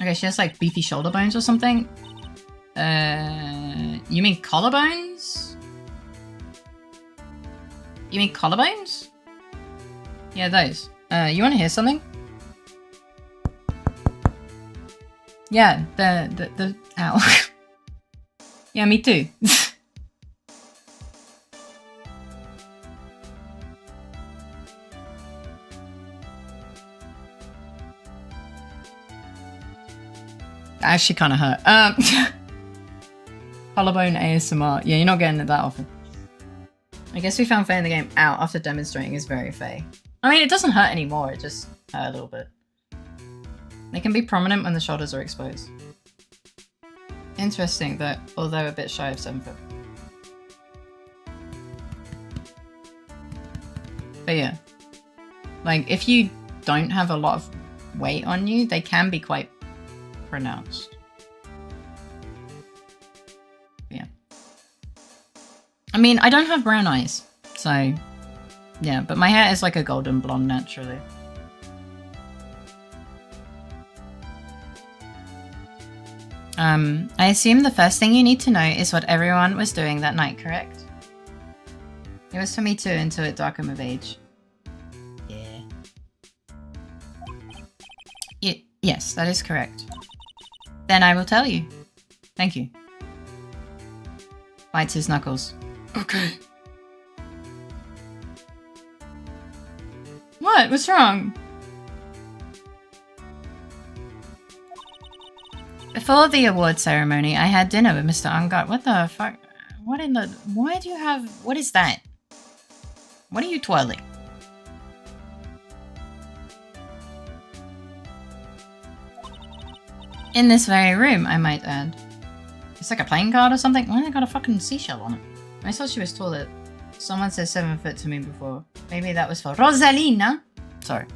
Speaker 1: Okay, she has like beefy shoulder bones or something. You mean collarbones? You mean collarbones? Yeah, those. You want to hear something? Yeah, the ow. Yeah, me too. That actually kind of hurt. Collarbone ASMR. Yeah, you're not getting it that often. I guess we found Faye in the game out after demonstrating is very Faye. I mean, it doesn't hurt anymore, it just hurt a little bit. They can be prominent when the shoulders are exposed. Interesting that, although a bit shy of 7 foot. But yeah. Like, if you don't have a lot of weight on you, they can be quite pronounced. Yeah. I mean, I don't have brown eyes, so yeah, but my hair is like a golden blonde naturally. I assume the first thing you need to know is what everyone was doing that night, correct? It was for me too until it darkened with age. Yeah. Yes, that is correct. Then I will tell you.
Speaker 3: Thank you. Bites his knuckles. Okay. What? What's wrong? Before the award ceremony, I had dinner with Mr. Ungut. What the fuck? What in the... Why do you have... What is that? What are you twirling? In this very room, I might add. It's like a playing card or something? Why they got a fucking seashell on it? I thought she was taller. Someone said 7 foot to me before. Maybe that was for Rosalina? Sorry.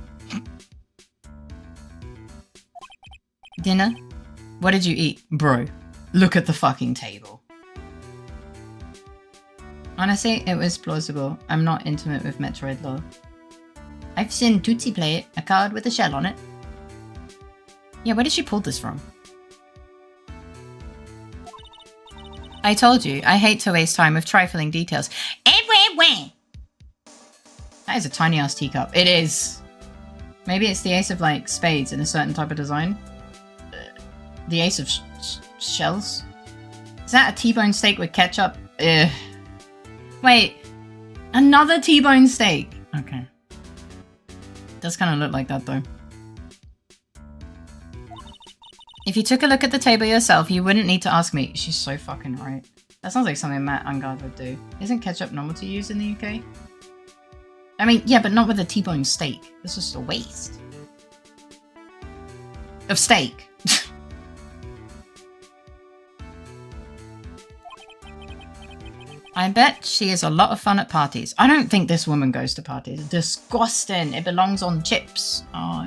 Speaker 3: Dinner? What did you eat? Bro, look at the fucking table. Honestly, it was plausible. I'm not intimate with Metroid lore. I've seen Tootsie play it, a card with a shell on it. Yeah, where did she pull this from? I told you, I hate to waste time with trifling details. That is a tiny ass teacup. It is. Maybe it's the ace of like spades in a certain type of design. The ace of shells? Is that a T-bone steak with ketchup? Ugh. Wait, another T-bone steak. Okay. Does kind of look like that though. If you took a look at the table yourself, you wouldn't need to ask me. She's so fucking right. That sounds like something Matt Ungard would do. Isn't ketchup normal to use in the UK? I mean, yeah, but not with a T-bone steak. It's just a waste. Of steak. I bet she is a lot of fun at parties. I don't think this woman goes to parties. Disgusting. It belongs on chips. Oh.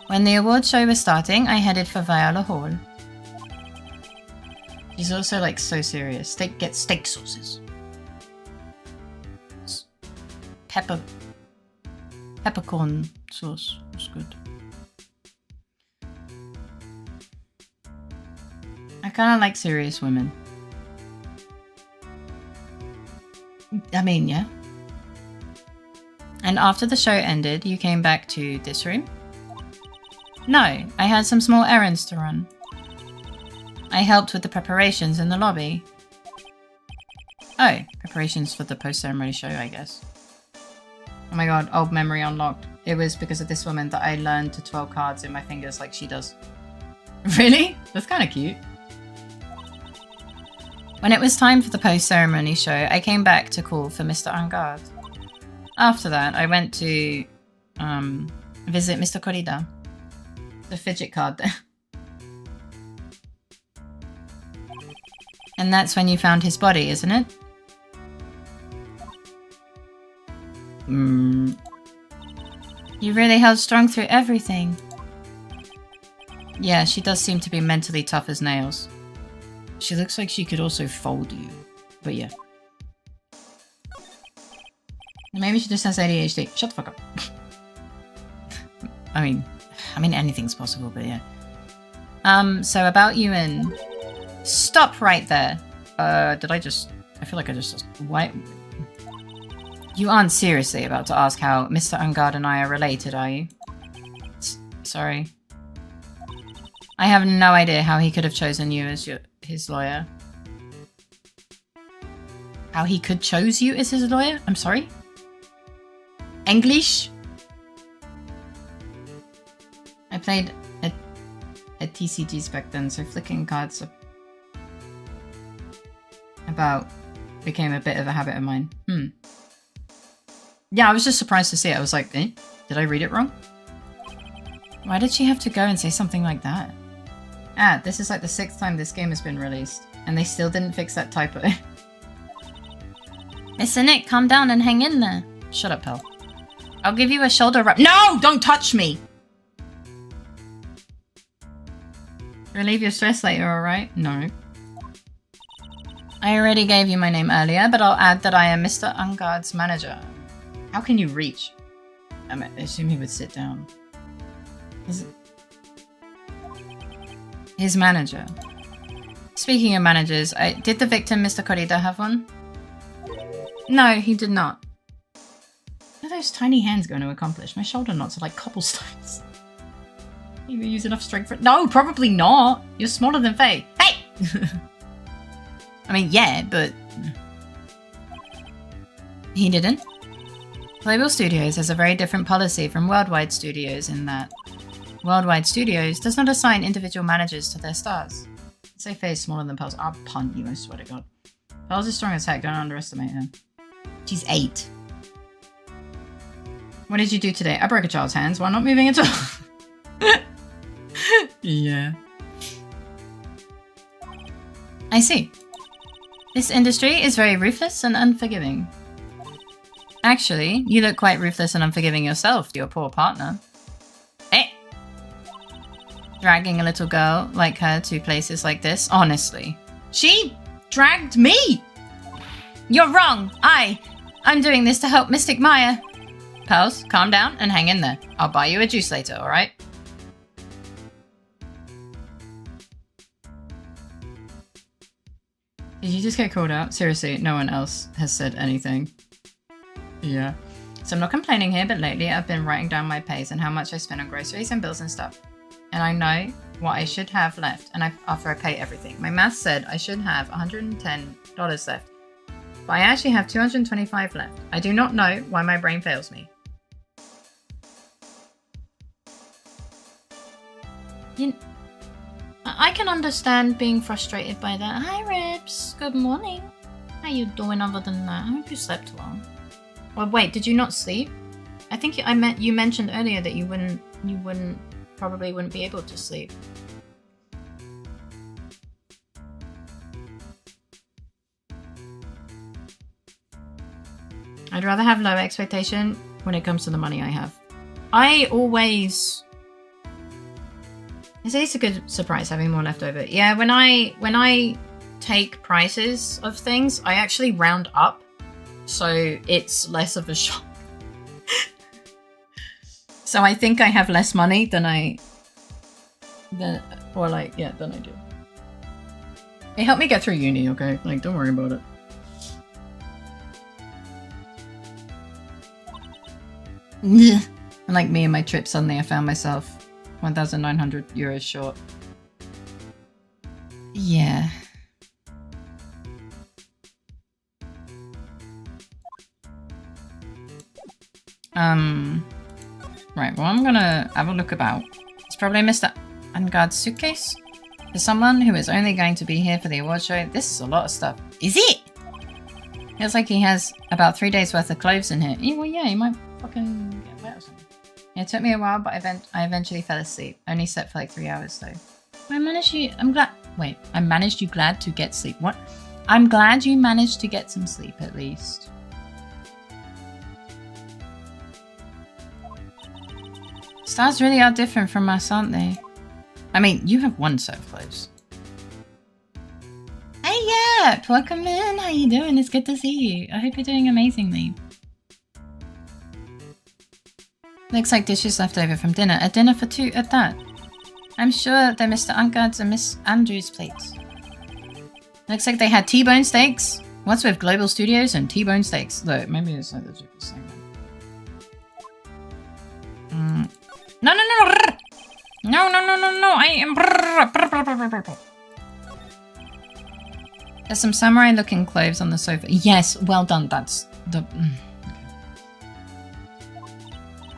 Speaker 3: When the award show was starting, I headed for Viola Hall. She's also like so serious. Get steak sauces. Peppercorn sauce. It's good. I kind of like serious women. I mean, yeah. And after the show ended, you came back to this room? No, I had some small errands to run. I helped with the preparations in the lobby. Oh, preparations for the post-ceremony show, I guess. Oh my god, old memory unlocked. It was because of this woman that I learned to twirl cards in my fingers like she does. Really? That's kind of cute. When it was time for the post-ceremony show, I came back to call for Mr. Ungard. After that, I went to visit Mr. Corrida. The fidget card there. And that's when you found his body, isn't it? You really held strong through everything. Yeah, she does seem to be mentally tough as nails. She looks like she could also fold you. But yeah. Maybe she just has ADHD. Shut the fuck up. I mean anything's possible, but yeah. So about you and... Stop right there. Did I just... I feel like I just... Why... You aren't seriously about to ask how Mr. Ungard and I are related, are you? Sorry. I have no idea how he could have chosen you as his lawyer. How he could chose you as his lawyer? I'm sorry? English? I played at TCGs back then, so flicking cards about became a bit of a habit of mine. Yeah, I was just surprised to see it. I was like, eh? Did I read it wrong? Why did she have to go and say something like that? Ah, this is like the 6th time this game has been released, and they still didn't fix that typo. Mr. Nick, calm down and hang in there. Shut up, pal. I'll give you a shoulder rub. No! Don't touch me! Relieve your stress later, alright? No. I already gave you my name earlier, but I'll add that I am Mr. Ungard's manager. How can you reach? I assume he would sit down. His manager. Speaking of managers, did the victim, Mr. Corrida, have one? No, he did not. What are those tiny hands going to accomplish? My shoulder knots are like cobblestones.
Speaker 1: You use enough strength for it. No, probably not. You're smaller than Faye. Hey! I mean, yeah, but... He didn't. Global Studios has a very different policy from Worldwide Studios in that Worldwide Studios does not assign individual managers to their stars. Say Faye is smaller than Pearls. I'll punt you, I swear to God. Pearls is strong as heck, don't underestimate her. She's 8. What did you do today? I broke a child's hands while not moving at all. Yeah. I see. This industry is very ruthless and unforgiving. Actually, you look quite ruthless and unforgiving yourself to your poor partner. Eh? Dragging a little girl like her to places like this? Honestly. She dragged me! You're wrong! I'm doing this to help Mystic Maya. Pals, calm down and hang in there. I'll buy you a juice later, alright? Did you just get called out? Seriously, no one else has said anything. Yeah. So I'm not complaining here, but lately I've been writing down my pays and how much I spend on groceries and bills and stuff. And I know what I should have left after I pay everything. My math said I should have $110 left. But I actually have $225 left. I do not know why my brain fails me. I can understand being frustrated by that. Hi, Ribs. Good morning. How you doing other than that? I hope you slept well. Well, wait, did you not sleep? I think you mentioned earlier that you probably wouldn't be able to sleep. I'd rather have low expectation when it comes to the money I have. I say it's a good surprise having more left over. Yeah, when I take prices of things, I actually round up, so it's less of a shock. So I think I have less money than I do. It helped me get through uni, okay? Like, don't worry about it. And like me and my trip, suddenly I found myself 1,900 euros short. Yeah. Right, well, I'm gonna have a look about. It's probably Mr. Angard's suitcase. For someone who is only going to be here for the award show, this is a lot of stuff. Is it? Feels like he has about 3 days worth of clothes in here. Well, yeah, he might fucking get wet or something. It took me a while, but I eventually fell asleep. Only slept for like 3 hours though. I managed you glad to get sleep. What? I'm glad you managed to get some sleep at least. Stars really are different from us, aren't they? I mean, you have one set of clothes. Hey, yeah! Welcome in! How you doing? It's good to see you. I hope you're doing amazingly. Looks like dishes left over from dinner. A dinner for 2 at that. I'm sure they're Mr. Unkard's and Miss Andrews' plates. Looks like they had T-bone steaks. What's with Global Studios and T-bone steaks? Look, maybe it's like the cheapest thing. No. No. I am. There's some samurai-looking clothes on the sofa. Yes, well done. That's the.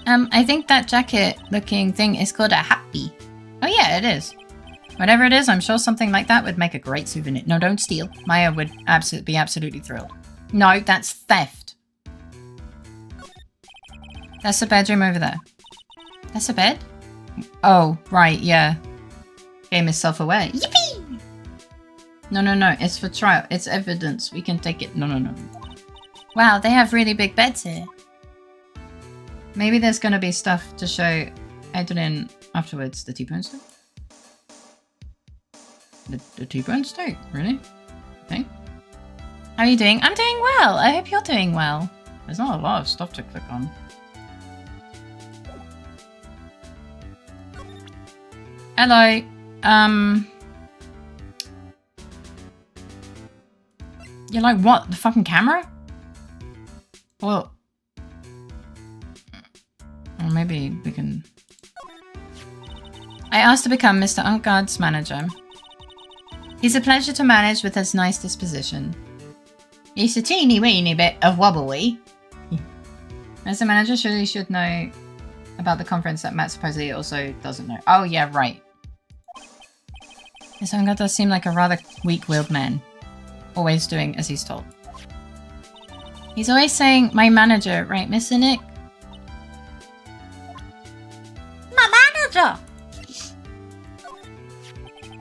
Speaker 1: I think that jacket-looking thing is called a happy. Oh yeah, it is. Whatever it is, I'm sure something like that would make a great souvenir. No, don't steal. Maya would be absolutely thrilled. No, that's theft. That's the bedroom over there. That's a bed? Oh, right, yeah. Game is self-aware. Yippee! No. It's for trial. It's evidence. We can take it. No. Wow, they have really big beds here. Maybe there's gonna be stuff to show Adrian afterwards. The T-bone steak? The T-bone steak? Really? Okay. How are you doing? I'm doing well. I hope you're doing well. There's not a lot of stuff to click on. Hello. You're like, what? The fucking camera? Well, or maybe we can... I asked to become Mr. Untguard's manager. He's a pleasure to manage with his nice disposition. He's a teeny weeny bit of wobbly. As the manager, surely should know about the conference that Matt supposedly also doesn't know. Oh yeah, right. Mr. Untguard does seem like a rather weak-willed man. Always doing as he's told. He's always saying, my manager, right, Mr. Nick?
Speaker 3: My manager!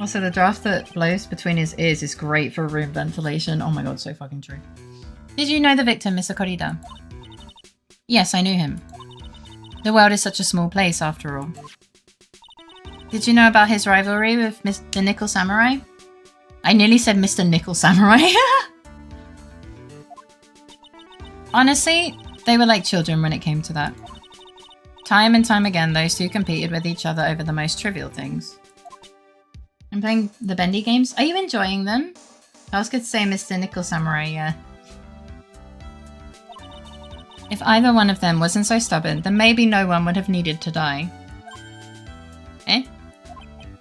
Speaker 1: Also, the draft that blows between his ears is great for room ventilation. Oh my god, so fucking true. Did you know the victim, Mr. Corrida? Yes, I knew him. The world is such a small place, after all. Did you know about his rivalry with the Nickel Samurai? I nearly said Mr. Nickel Samurai. Honestly, they were like children when it came to that. Time and time again, those two competed with each other over the most trivial things. I'm playing the bendy games. Are you enjoying them? I was going to say Mr. Nickel Samurai, yeah. If either one of them wasn't so stubborn, then maybe no one would have needed to die. Eh?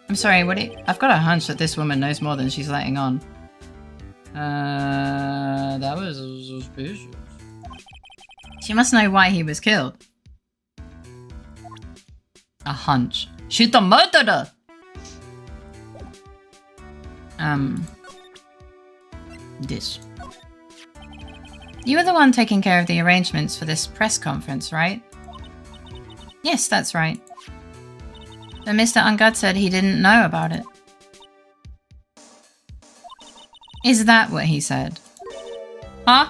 Speaker 1: I'm sorry, I've got a hunch that this woman knows more than she's letting on. That was suspicious. She must know why he was killed. A hunch. She's the murderer! This. You were the one taking care of the arrangements for this press conference, right? Yes, that's right. But Mr. Untguard said he didn't know about it. Is that what he said? Huh?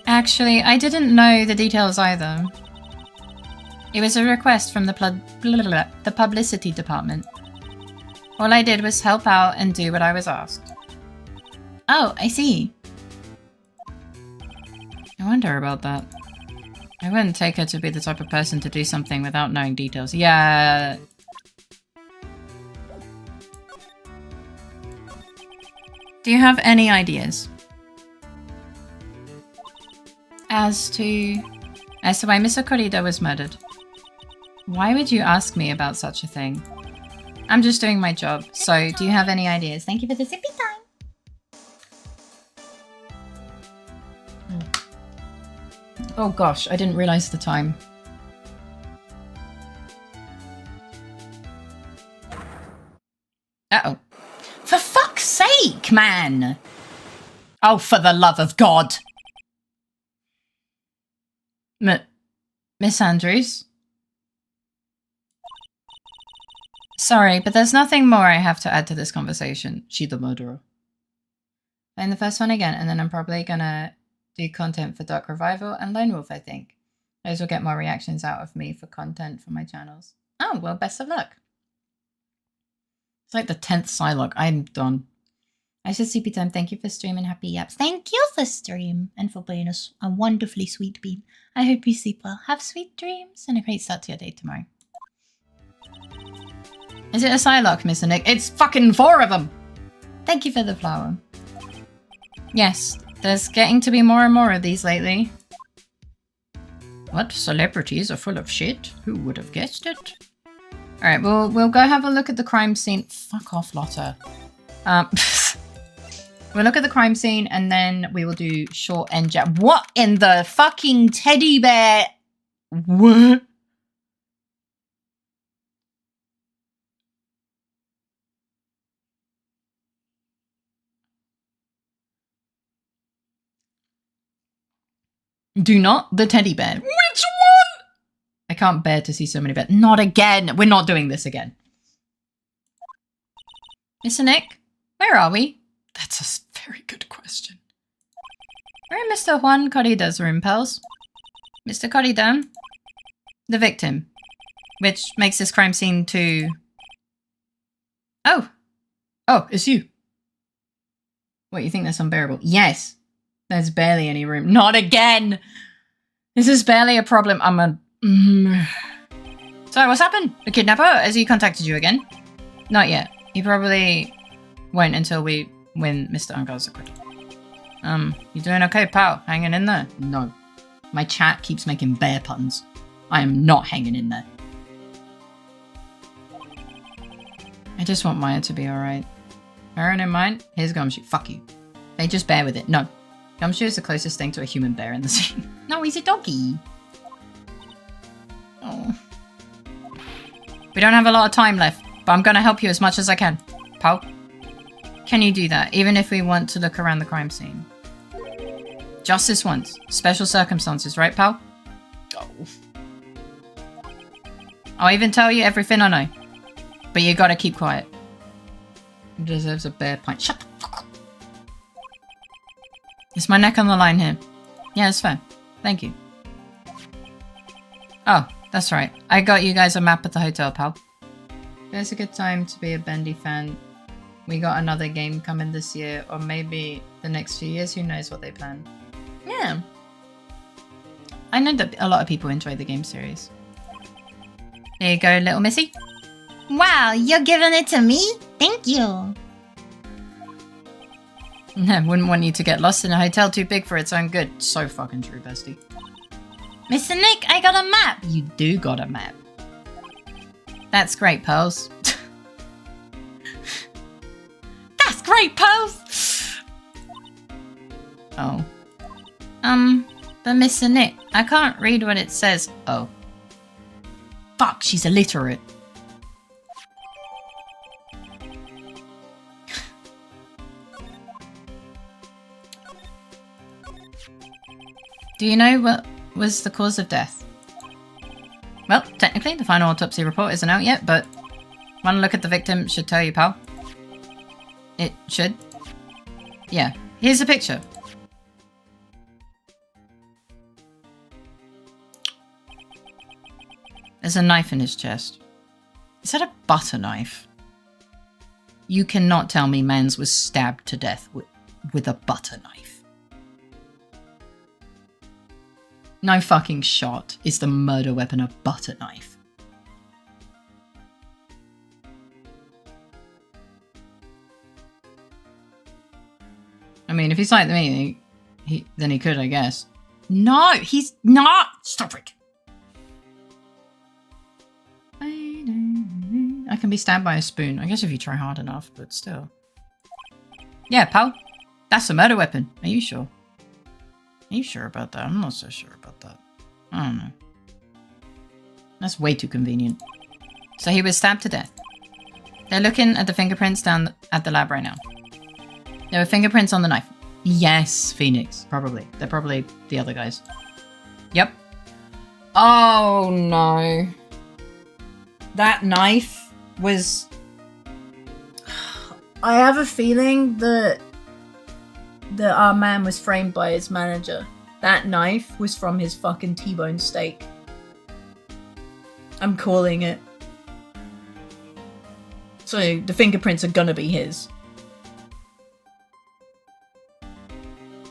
Speaker 1: Actually, I didn't know the details either. It was a request from the publicity department. All I did was help out and do what I was asked. Oh, I see. I wonder about that. I wouldn't take her to be the type of person to do something without knowing details. Yeah. Do you have any ideas? As to why Mr. Corrida was murdered? Why would you ask me about such a thing? I'm just doing my job, so do you have any ideas? Thank you for the sippy time. Oh gosh, I didn't realize the time. Uh-oh. For fuck's sake, man! Oh, for the love of God! Miss Andrews? Sorry, but there's nothing more I have to add to this conversation. She the murderer. Playing the first one again, and then I'm probably gonna do content for Dark Revival and Lone Wolf, I think. Those will get more reactions out of me for content for my channels. Oh, well, best of luck. It's like the 10th Psylocke. I'm done. I said CP time. Thank you for stream and happy yaps. Thank you for stream and for being a wonderfully sweet bean. I hope you sleep well. Have sweet dreams and a great start to your day tomorrow. Is it a Psylocke, Mr. Nick? It's fucking 4 of them! Thank you for the flower. Yes, there's getting to be more and more of these lately. What? Celebrities are full of shit? Who would have guessed it? Alright, we'll go have a look at the crime scene. Fuck off, Lotta. We'll look at the crime scene and then we will do short end jab. What in the fucking teddy bear? What? Do not the teddy bear. Which one? I can't bear to see so many bears. Not again. We're not doing this again. Mr. Nick, where are we? That's a very good question. We're in Mr. Juan Corrida's room, pals. Mr. Corrida, the victim, which makes this crime scene too... Oh, it's you. What, you think that's unbearable? Yes. There's barely any room. Not again! This is barely a problem. So, what's happened? The kidnapper? Has he contacted you again? Not yet. He probably won't until we win Mr. Untguard's acquittal. You doing okay, pal? Hanging in there? No. My chat keeps making bear puns. I am not hanging in there. I just want Maya to be alright. Bearing in mind, here's Gumshoe. Fuck you. They just bear with it. No. Gumshoe is the closest thing to a human bear in the scene. No, he's a doggy. Oh. We don't have a lot of time left, but I'm gonna help you as much as I can. Pal? Can you do that, even if we want to look around the crime scene? Just this once. Special circumstances, right, pal? Oh. I'll even tell you everything I know. But you gotta keep quiet. He deserves a bear pint. Shut the fuck up. Is my neck on the line here? Yeah, it's fair. Thank you. Oh, that's right. I got you guys a map at the hotel, pal. There's a good time to be a Bendy fan. We got another game coming this year, or maybe the next few years. Who knows what they plan. Yeah. I know that a lot of people enjoy the game series. There you go, little missy.
Speaker 3: Wow, you're giving it to me? Thank you.
Speaker 1: I wouldn't want you to get lost in a hotel too big for its own good. So fucking true, bestie.
Speaker 3: Mr. Nick, I got a map.
Speaker 1: You do got a map. That's great, Pearls.
Speaker 3: That's great, Pearls.
Speaker 1: Oh. But Mr. Nick, I can't read what it says. Oh. Fuck, she's illiterate. Do you know what was the cause of death? Well, technically, the final autopsy report isn't out yet, but one look at the victim should tell you, pal. It should. Yeah, here's a picture. There's a knife in his chest. Is that a butter knife? You cannot tell me Mans was stabbed to death with a butter knife. No fucking shot is the murder weapon a butter knife. I mean, if he's like me, then he could, I guess. No, he's not! Stop it! I can be stabbed by a spoon. I guess if you try hard enough, but still. Yeah, pal. That's a murder weapon. Are you sure? Are you sure about that? I'm not so sure about that. I don't know. That's way too convenient. So he was stabbed to death. They're looking at the fingerprints down at the lab right now. There were fingerprints on the knife. Yes, Phoenix. Probably. They're probably the other guys. Yep. Oh no. That knife was... I have a feeling that our man was framed by his manager. That knife was from his fucking T-bone steak. I'm calling it. So the fingerprints are gonna be his.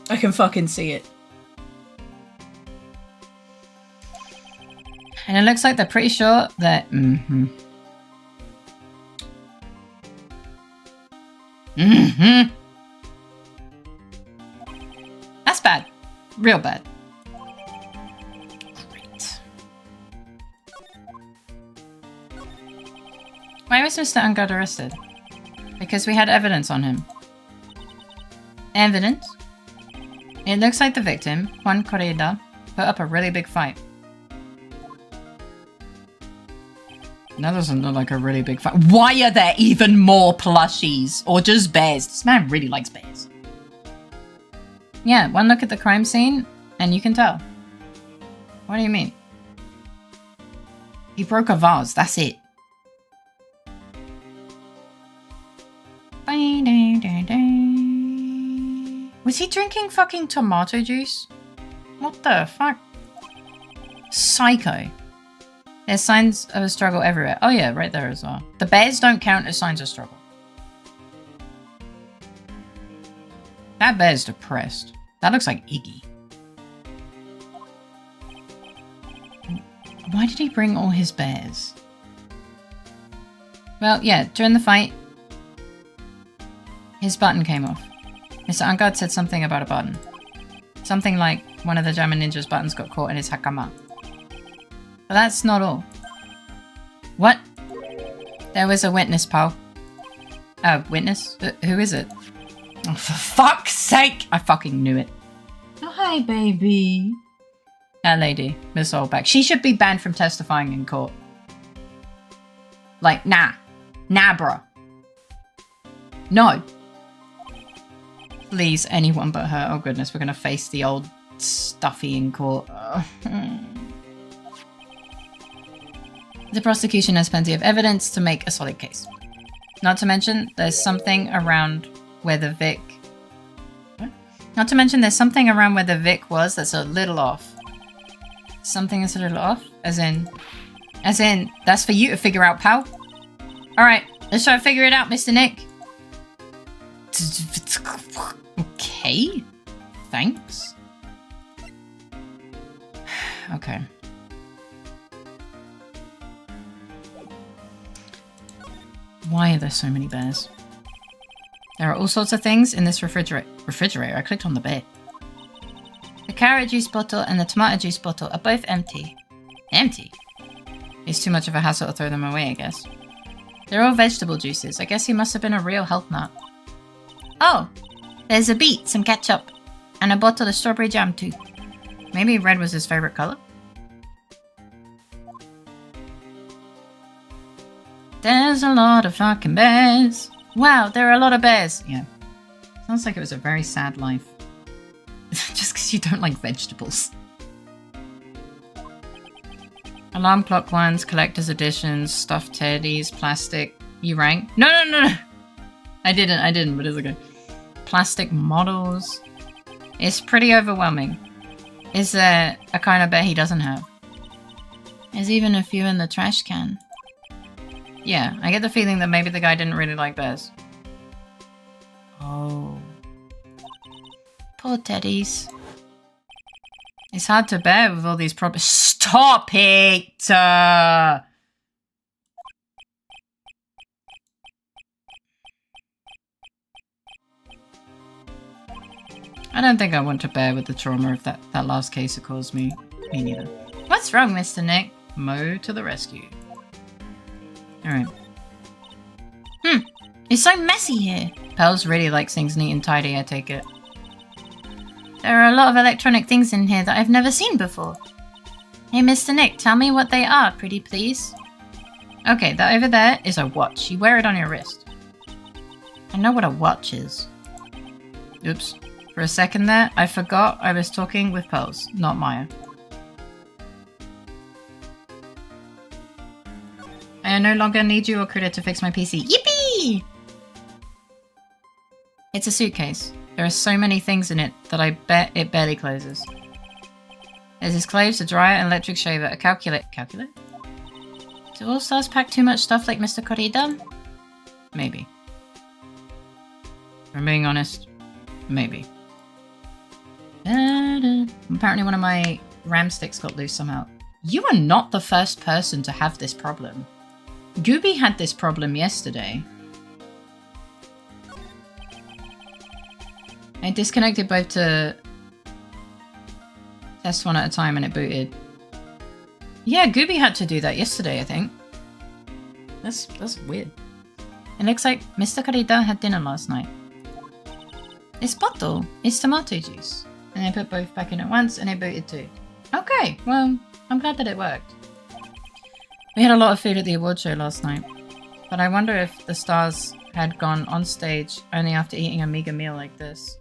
Speaker 1: I can fucking see it. And it looks like they're pretty sure that... That's bad. Real bad. Great. Why was Mr. Ungod arrested? Because we had evidence on him. Evidence? It looks like the victim, Juan Corrida, put up a really big fight. That doesn't look like a really big fight. Why are there even more plushies? Or just bears? This man really likes bears. Yeah, one look at the crime scene, and you can tell. What do you mean? He broke a vase, that's it. Was he drinking fucking tomato juice? What the fuck? Psycho. There's signs of a struggle everywhere. Oh yeah, right there as well. The bears don't count as signs of struggle. That bear's depressed. That looks like Iggy. Why did he bring all his bears? Well, yeah, during the fight, his button came off. Mr. Ungod said something about a button. Something like one of the German ninja's buttons got caught in his hakama. But that's not all. What? There was a witness, pal. Witness? Who is it? Oh, for fuck's sake! I fucking knew it. Oh, hi, baby. That lady, Miss Oldback. She should be banned from testifying in court. Like, nah. Nah, bruh. No. Please, anyone but her. Oh, goodness, we're gonna face the old stuffy in court. The prosecution has plenty of evidence to make a solid case. Not to mention, there's something around where the Vic... What? Not to mention, there's something around where the Vic was that's a little off. Something is a little off? As in, that's for you to figure out, pal. Alright, let's try to figure it out, Mr. Nick. Okay. Thanks. Okay. Why are there so many bears? There are all sorts of things in this refrigerator. I clicked on the bear. The carrot juice bottle and the tomato juice bottle are both empty. Empty? It's too much of a hassle to throw them away, I guess. They're all vegetable juices. I guess he must have been a real health nut. Oh! There's a beet, some ketchup, and a bottle of strawberry jam too. Maybe red was his favorite color? There's a lot of fucking bears. Wow, there are a lot of bears. Yeah. Sounds like it was a very sad life. Just because you don't like vegetables. Alarm clock ones, collector's editions, stuffed teddies, plastic. You rang? No. I didn't, but it's okay. Plastic models. It's pretty overwhelming. Is there a kind of bear he doesn't have? There's even a few in the trash can. Yeah, I get the feeling that maybe the guy didn't really like bears. Oh. Poor teddies. It's hard to bear with all these problems. Stop it! I don't think I want to bear with the trauma of that last case it caused me. Me neither. What's wrong, Mr. Nick? Mo to the rescue. Alright. It's so messy here. Pels really likes things neat and tidy, I take it. There are a lot of electronic things in here that I've never seen before. Hey, Mr. Nick, tell me what they are, pretty please. Okay, that over there is a watch. You wear it on your wrist. I know what a watch is. Oops. For a second there, I forgot I was talking with Pels, not Maya. I no longer need you or Critter to fix my PC. Yippee! It's a suitcase. There are so many things in it that I bet it barely closes. There's his clothes, a dryer, an electric shaver, a calculator. Calculator? Do all stars pack too much stuff like Mr. Corrida? Maybe. If I'm being honest, maybe. Apparently one of my RAM sticks got loose somehow. You are not the first person to have this problem. Gooby had this problem yesterday. I disconnected both to test one at a time and it booted. Yeah, Gooby had to do that yesterday, I think. That's weird. It looks like Mr. Corrida had dinner last night. This bottle is tomato juice. And I put both back in at once and it booted too. Okay, well, I'm glad that it worked. We had a lot of food at the award show last night. But I wonder if the stars had gone on stage only after eating a meager meal like this.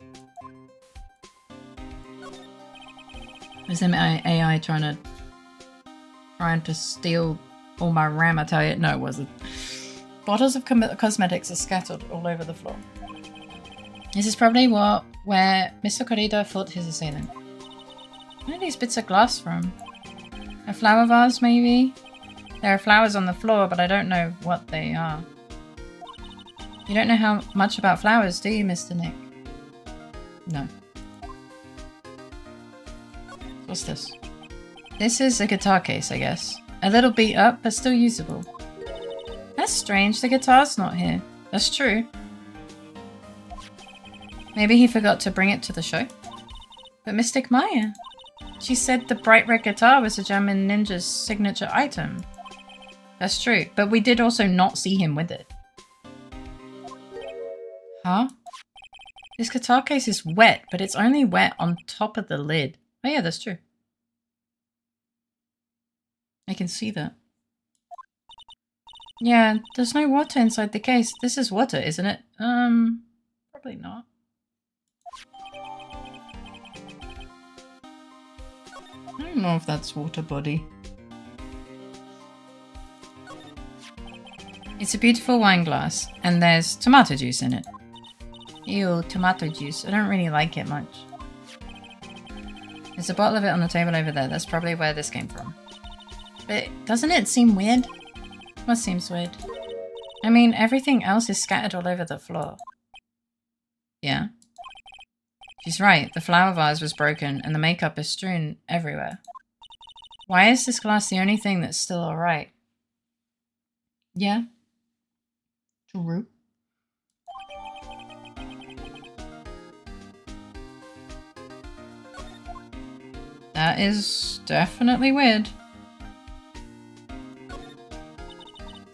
Speaker 1: Was them AI trying to steal all my RAM, I tell you? No, it wasn't. Bottles of cosmetics are scattered all over the floor. This is probably where Mr. Corrida fought his assailant. Where are these bits of glass from? A flower vase, maybe? There are flowers on the floor, but I don't know what they are. You don't know how much about flowers, do you, Mr. Nick? No. What's this? This is a guitar case, I guess. A little beat up, but still usable. That's strange, the guitar's not here. That's true. Maybe he forgot to bring it to the show? But Mystic Maya, she said the bright red guitar was a German ninja's signature item. That's true, but we did also not see him with it. Huh? This guitar case is wet, but it's only wet on top of the lid. Oh yeah, that's true. I can see that. Yeah, there's no water inside the case. This is water, isn't it? Probably not. I don't know if that's water body. It's a beautiful wine glass, and there's tomato juice in it. Ew, tomato juice. I don't really like it much. There's a bottle of it on the table over there. That's probably where this came from. But doesn't it seem weird? What seems weird? I mean, everything else is scattered all over the floor. Yeah. She's right. The flower vase was broken and the makeup is strewn everywhere. Why is this glass the only thing that's still alright? Yeah. True. That is definitely weird.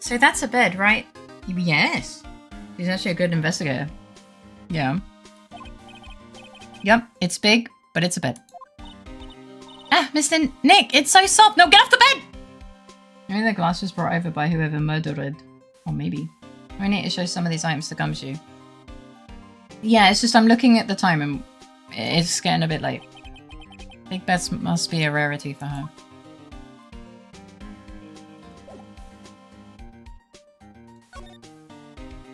Speaker 1: So that's a bed, right? Yes. He's actually a good investigator. Yeah. Yep, it's big, but it's a bed. Ah, Mr. Nick, it's so soft. No, get off the bed! Maybe the glass was brought over by whoever murdered it. Or maybe. I need to show some of these items to Gumshoe. Yeah, it's just I'm looking at the time and it's getting a bit late. Big beds must be a rarity for her.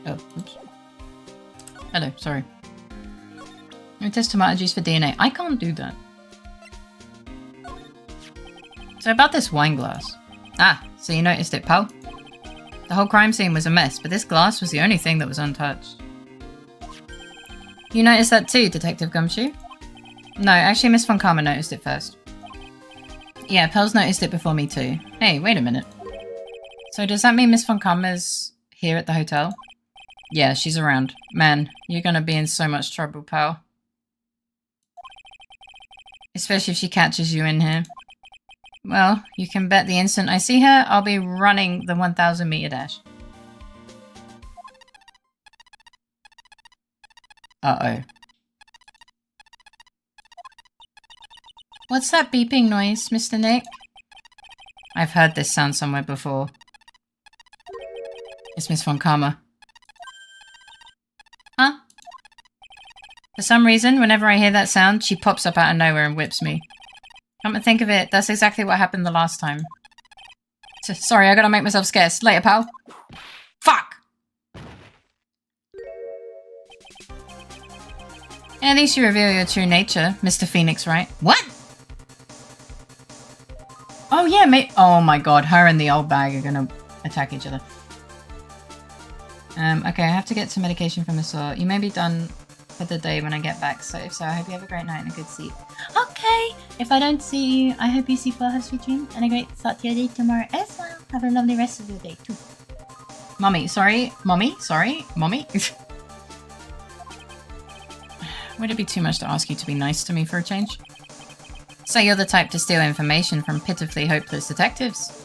Speaker 1: Oh, oops. Hello, sorry. Let me test tomato juice for DNA. I can't do that. So about this wine glass. Ah, so you noticed it, pal? The whole crime scene was a mess, but this glass was the only thing that was untouched. You noticed that too, Detective Gumshoe? No, actually Miss Von Karma noticed it first. Yeah, Pearl's noticed it before me too. Hey, wait a minute. So does that mean Miss Von Karma's here at the hotel? Yeah, she's around. Man, you're gonna be in so much trouble, pal. Especially if she catches you in here. Well, you can bet the instant I see her, I'll be running the 1,000 meter dash. Uh-oh. What's that beeping noise, Mr. Nick? I've heard this sound somewhere before. It's Miss Von Karma. Huh? For some reason, whenever I hear that sound, she pops up out of nowhere and whips me. Come to think of it, that's exactly what happened the last time. Sorry, I gotta make myself scarce. Later, pal. Fuck! At least you reveal your true nature, Mr. Phoenix, right? What? Oh yeah, mate. Oh my god, her and the old bag are gonna attack each other. Okay, I have to get some medication from the store. You may be done for the day when I get back, so if so, I hope you have a great night and a good sleep. Okay! If I don't see you, I hope you sleep well, have sweet dreams, and a great start to your day tomorrow as well. Have a lovely rest of your day, too. Mommy, sorry. Mommy, sorry. Mommy. Would it be too much to ask you to be nice to me for a change? So you're the type to steal information from pitifully hopeless detectives?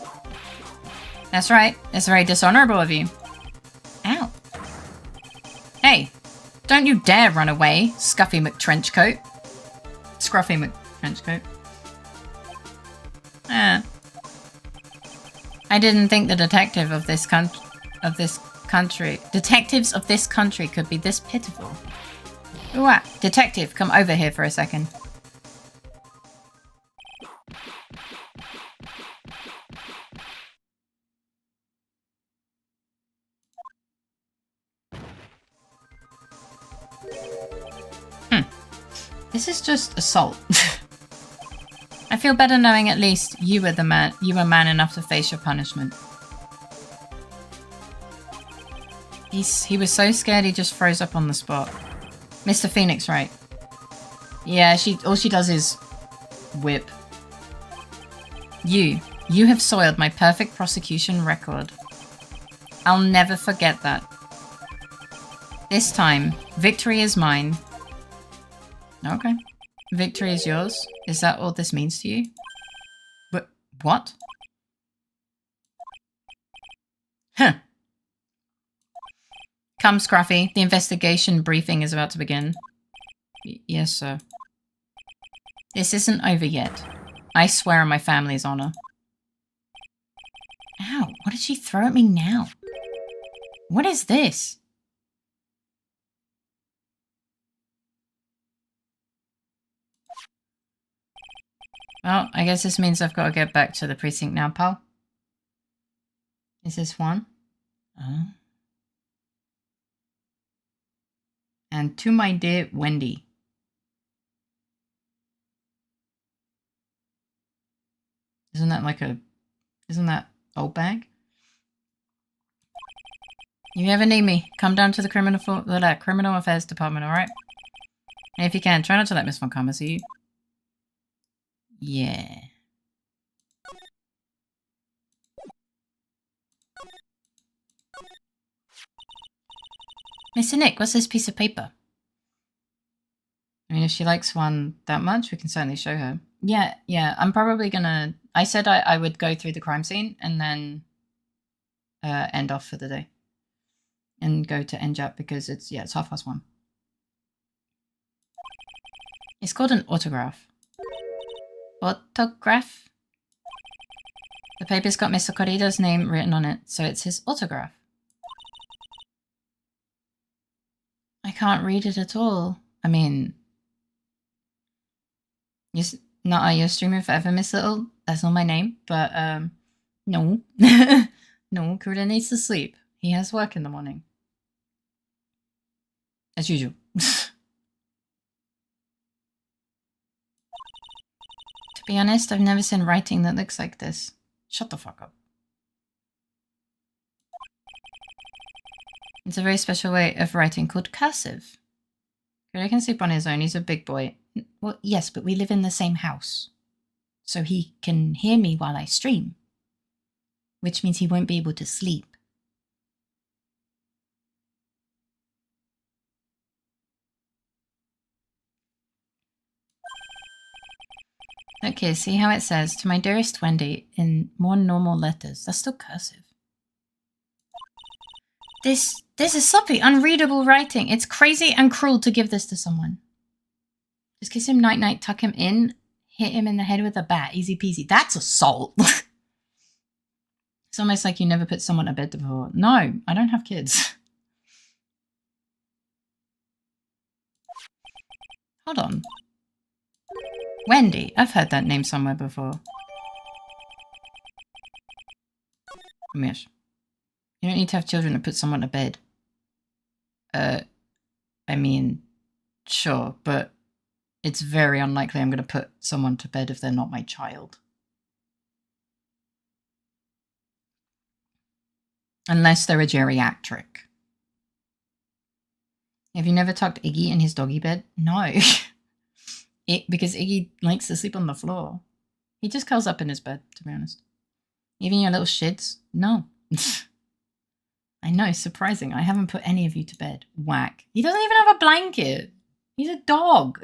Speaker 1: That's right. It's very dishonorable of you. Ow. Hey, don't you dare run away, Scuffy McTrenchcoat. Scruffy McTrenchcoat. Ah. I didn't think the detectives of this country could be this pitiful. Ooh, ah. Detective, come over here for a second. This is just assault. I feel better knowing at least you were man enough to face your punishment. He was so scared he just froze up on the spot. Mr. Phoenix, right? Yeah, all she does is whip. You have soiled my perfect prosecution record. I'll never forget that. This time, victory is mine. Okay. Victory is yours? Is that all this means to you? But what? Huh. Come, Scruffy. The investigation briefing is about to begin. Yes, sir. This isn't over yet. I swear on my family's honor. Ow, what did she throw at me now? What is this? Well, I guess this means I've got to get back to the precinct now, pal. Is this one? Oh. And to my dear Wendy. Isn't that old bag? If you ever need me, come down to the criminal affairs department, alright? And if you can, try not to let Miss Von Karma see you. Yeah. Mr. Nick, what's this piece of paper? I mean, if she likes one that much, we can certainly show her. Yeah, I'm probably gonna... I said I would go through the crime scene and then end off for the day. And go to NJAP because it's 1:30. It's called an autograph. Autograph? The paper's got Mr. Corrida's name written on it, so it's his autograph. I can't read it at all. I mean... You're streaming forever, Miss Little? That's not my name, but, no. No, Corrida needs to sleep. He has work in the morning. As usual. To be honest, I've never seen writing that looks like this. Shut the fuck up. It's a very special way of writing called cursive. Corrida can sleep on his own, he's a big boy. Well, yes, but we live in the same house. So he can hear me while I stream. Which means he won't be able to sleep. Okay, see how it says, to my dearest Wendy, in more normal letters. That's still cursive. This is sloppy, unreadable writing. It's crazy and cruel to give this to someone. Just kiss him night-night, tuck him in, hit him in the head with a bat. Easy peasy. That's assault. It's almost like you never put someone to bed before. No, I don't have kids. Hold on. Wendy. I've heard that name somewhere before. Mish. You don't need to have children to put someone to bed. I mean, sure, but it's very unlikely I'm going to put someone to bed if they're not my child. Unless they're a geriatric. Have you never tucked Iggy in his doggy bed? No. Because Iggy likes to sleep on the floor. He just curls up in his bed, to be honest. Even your little shits? No. I know, surprising. I haven't put any of you to bed. Whack. He doesn't even have a blanket. He's a dog.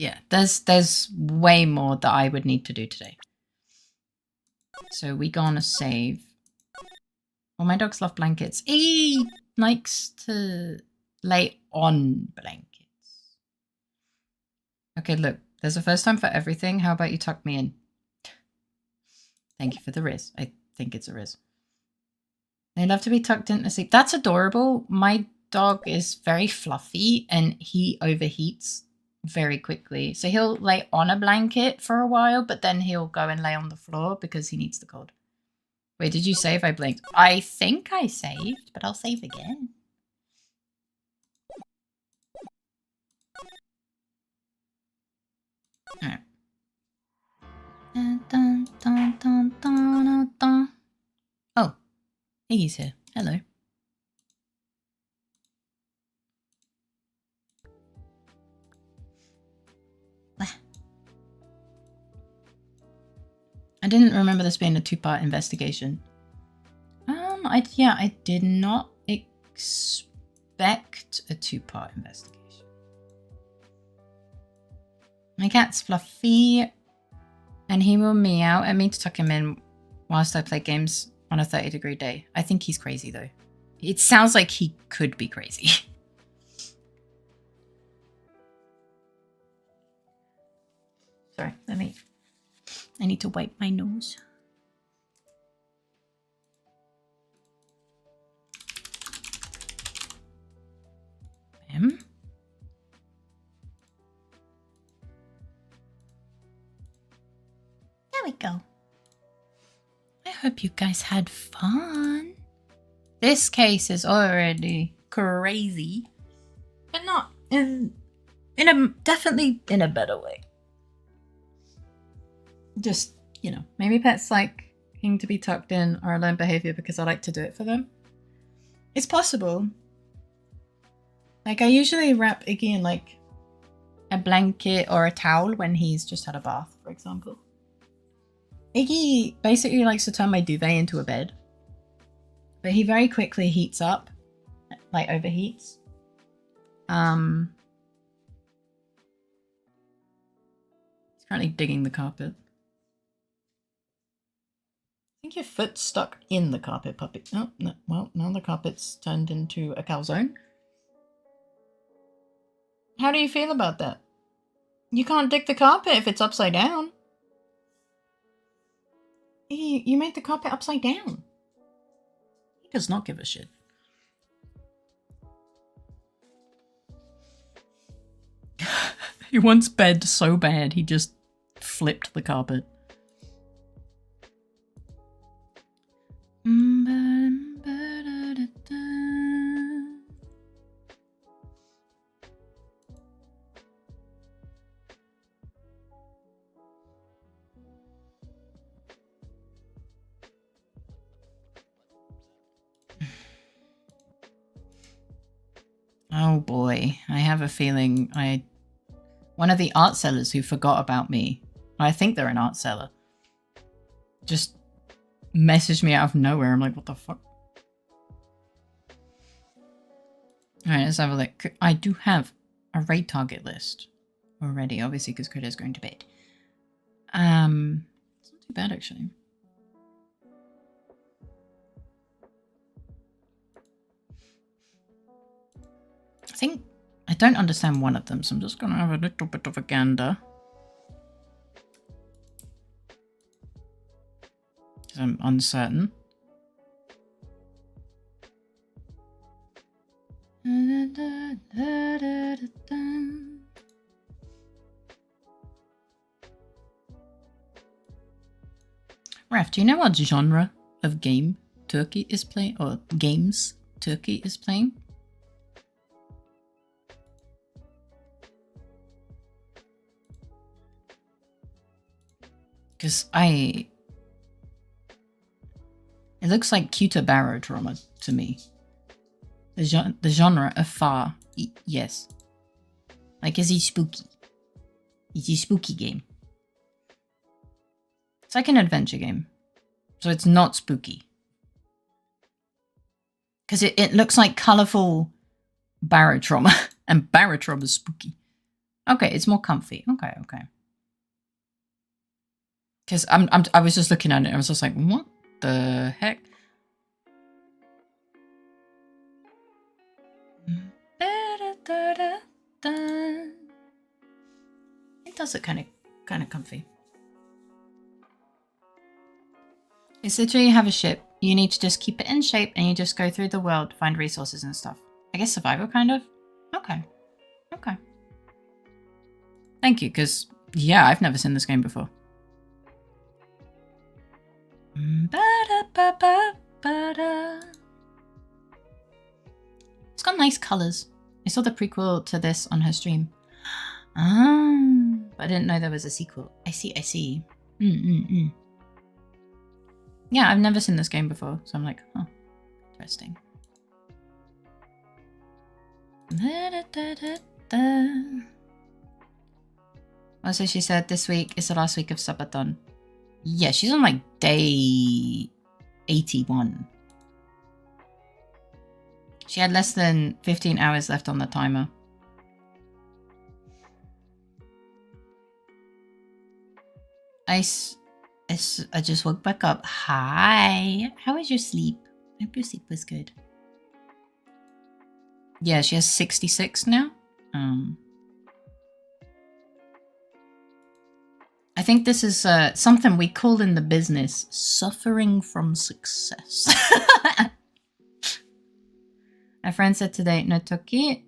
Speaker 1: Yeah, there's way more that I would need to do today. So we gonna save. Well, my dogs love blankets. He likes to lay on blankets. Okay, look. There's a first time for everything. How about you tuck me in? Thank you for the riz. I think it's a riz. They love to be tucked in to sleep. That's adorable. My dog is very fluffy and he overheats very quickly. So he'll lay on a blanket for a while, but then he'll go and lay on the floor because he needs the cold. Wait, did you save? I blinked. I think I saved, but I'll save again. Alright. Dun, dun, dun, dun, dun, dun. Oh, Iggy's here. Hello. I didn't remember this being a two-part investigation. I did not expect a two-part investigation. My cat's fluffy. And he will meow at me to tuck him in whilst I play games on a 30-degree day. I think he's crazy though. It sounds like he could be crazy. Sorry, I need to wipe my nose. Bam. There we go. I hope you guys had fun. This case is already crazy, but not definitely in a better way. Just, you know, maybe pets like to be tucked in or learn behavior because I like to do it for them. It's possible. Like I usually wrap Iggy in like a blanket or a towel when he's just had a bath, for example. Iggy basically likes to turn my duvet into a bed. But he very quickly heats up, like overheats. He's currently digging the carpet. I think your foot's stuck in the carpet, puppy. Oh, no, well, now the carpet's turned into a calzone. How do you feel about that? You can't dig the carpet if it's upside down. You made the carpet upside down. He does not give a shit. He wants bed so bad, he just flipped the carpet. Oh boy, I have a feeling one of the art sellers who forgot about me, I think they're an art seller, just messaged me out of nowhere. I'm like, what the fuck? Alright, let's have a look. I do have a raid target list already, obviously, because Critter's going to bed. It's not too bad, actually. I don't understand one of them, so I'm just going to have a little bit of a gander. Because I'm uncertain. Raf, do you know what genre of game Turkey is playing? Or games Turkey is playing? Because it looks like cuter barrow trauma to me. The genre of far, yes. Like, is he spooky? Is he a spooky game? It's like an adventure game. So it's not spooky. Because it looks like colourful barrow trauma. And barrow trauma is spooky. Okay, it's more comfy. Okay. Because I was just looking at it, I was just like, what the heck? It does look kind of comfy. It's literally you have a ship. You need to just keep it in shape, and you just go through the world, find resources and stuff. I guess survival, kind of. Okay. Thank you, because yeah, I've never seen this game before. It's got nice colors. I saw the prequel to this on her stream. But I didn't know there was a sequel. I see. Yeah, I've never seen this game before, so I'm like, huh, interesting. Also, she said this week is the last week of Subathon. Yeah, she's on like day 81. She had less than 15 hours left on the timer. I just woke back up. Hi. How was your sleep? I hope your sleep was good. Yeah, she has 66 now. I think this is something we call in the business suffering from success. A friend said today, no Toki,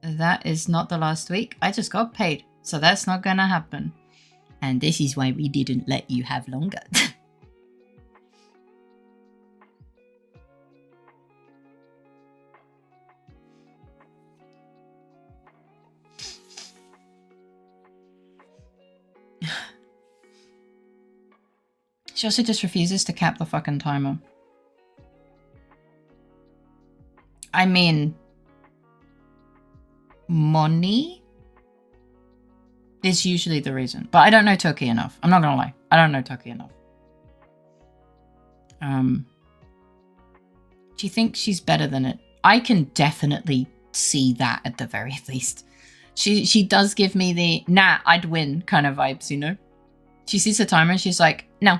Speaker 1: that is not the last week. I just got paid, so that's not gonna happen. And this is why we didn't let you have longer. She also just refuses to cap the fucking timer. I mean, money is usually the reason. But I don't know Toki enough. I'm not gonna lie. I don't know Toki enough. She thinks she's better than it. I can definitely see that at the very least. She does give me the, nah, I'd win kind of vibes, you know? She sees the timer and she's like, no.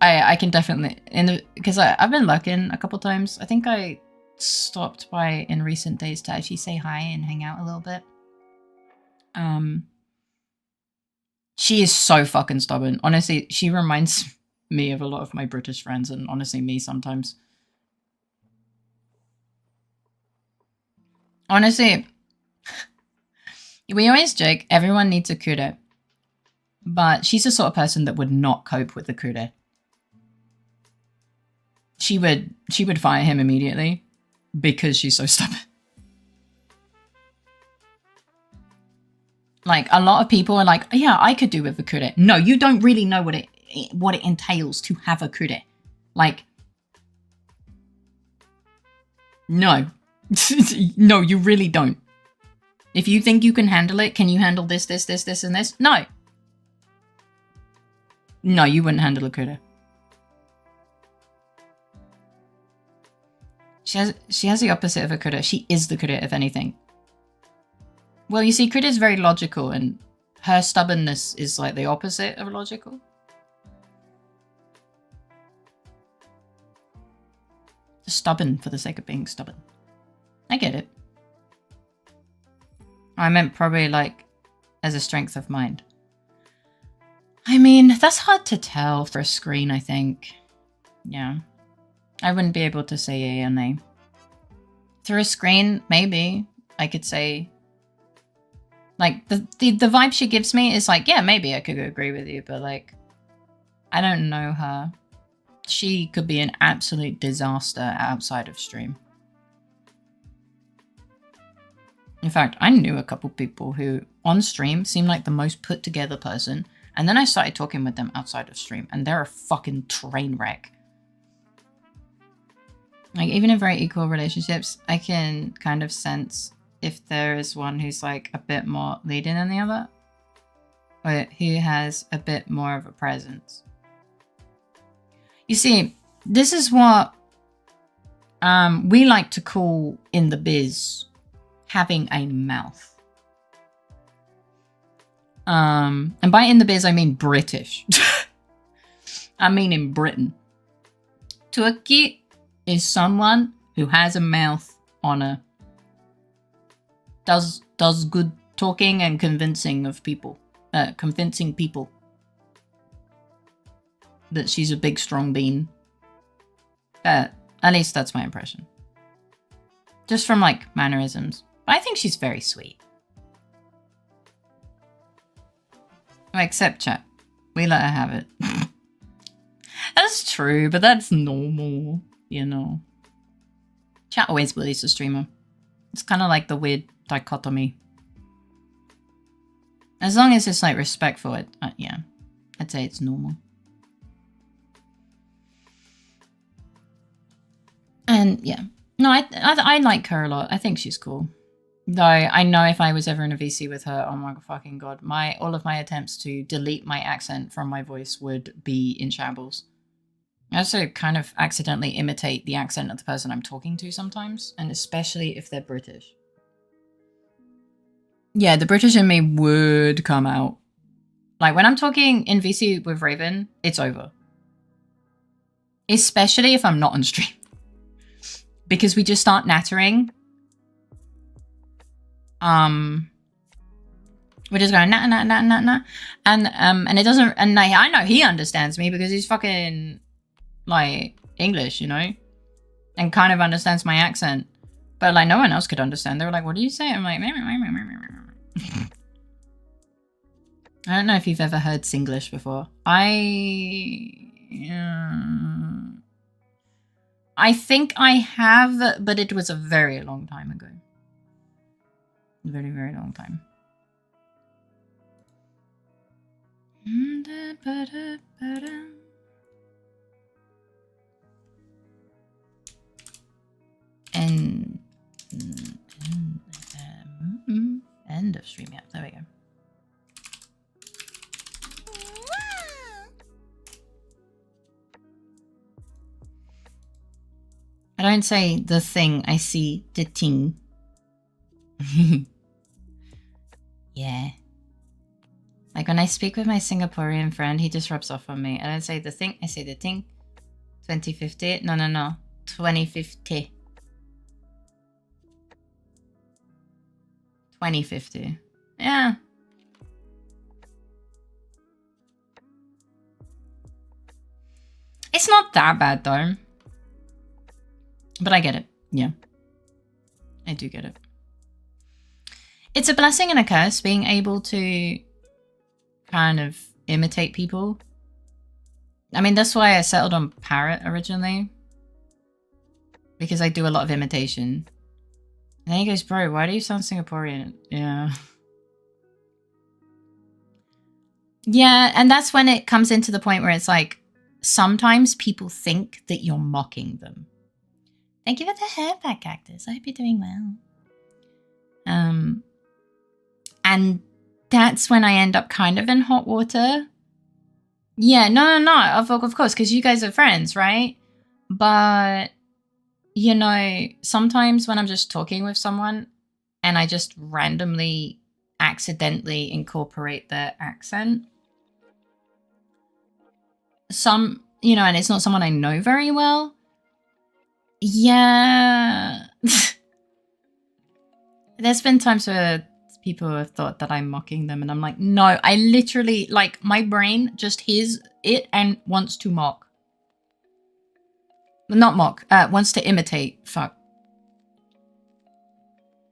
Speaker 1: I can definitely, because I've been lurking a couple times. I think I stopped by in recent days to actually say hi and hang out a little bit. She is so fucking stubborn. Honestly, she reminds me of a lot of my British friends, and honestly me sometimes. Honestly, we always joke everyone needs a kure, but she's the sort of person that would not cope with the kure. She would fire him immediately because she's so stubborn. Like, a lot of people are like, yeah, I could do with a kure. No, you don't really know what it entails to have a kure. Like, no. No, you really don't. If you think you can handle it, can you handle this, this, this, this, and this? No. No, you wouldn't handle a kure. She has the opposite of a kure. She is the kure, if anything. Well, you see, kure is very logical, and her stubbornness is like the opposite of logical. Just stubborn for the sake of being stubborn. I get it. I meant probably like as a strength of mind. I mean, that's hard to tell for a screen, I think. Yeah. I wouldn't be able to say yay or nay. Through a screen, maybe I could say, like, the vibe she gives me is like, yeah, maybe I could agree with you, but like, I don't know her. She could be an absolute disaster outside of stream. In fact, I knew a couple people who on stream seemed like the most put together person, and then I started talking with them outside of stream, and they're a fucking train wreck. Like, even in very equal relationships, I can kind of sense if there is one who's like a bit more leading than the other, or who has a bit more of a presence. You see, this is what we like to call in the biz having a mouth. And by in the biz, I mean British. I mean in Britain. Turkey is someone who has a mouth on her. Does good talking and convincing of people. Convincing people that she's a big strong bean. At least that's my impression. Just from like mannerisms. But I think she's very sweet. Well, except chat. We let her have it. That's true, but that's normal. You know, chat always bullies the streamer. It's kind of like the weird dichotomy. As long as it's like respectful, yeah, I'd say it's normal. And yeah, no, I like her a lot. I think she's cool. Though I know if I was ever in a VC with her, oh my fucking god, all of my attempts to delete my accent from my voice would be in shambles. I also kind of accidentally imitate the accent of the person I'm talking to sometimes, and especially if they're British. Yeah, the British in me would come out. Like, when I'm talking in VC with Raven, it's over. Especially if I'm not on stream. Because we just start nattering. We're just going nah nah nah nah nah. And it doesn't, and I know he understands me because he's fucking like English, you know? And kind of understands my accent. But like no one else could understand. They were like, what do you say? I'm like, I don't know if you've ever heard Singlish before. I think I have, but it was a very long time ago. Very, very long time. And end of stream. Yeah, there we go. I don't say the thing, I see the ting. Yeah. Like when I speak with my Singaporean friend, he just rubs off on me. I don't say the thing, I say the ting. 2050? No. 2050. 2050. Yeah. It's not that bad though. But I get it. Yeah. I do get it. It's a blessing and a curse being able to kind of imitate people. I mean, that's why I settled on Parrot originally. Because I do a lot of imitation. And then he goes, bro, why do you sound Singaporean? Yeah. Yeah, and that's when it comes into the point where it's like, sometimes people think that you're mocking them. Thank you for the hair back, Cactus. I hope you're doing well. And that's when I end up kind of in hot water. Yeah, no, of course, because you guys are friends, right? But, you know, sometimes when I'm just talking with someone and I just randomly, accidentally incorporate their accent, you know, and it's not someone I know very well. Yeah. There's been times where people have thought that I'm mocking them and I'm like, no, I literally, like, my brain just hears it and wants to mock. Not mock, wants to imitate. Fuck.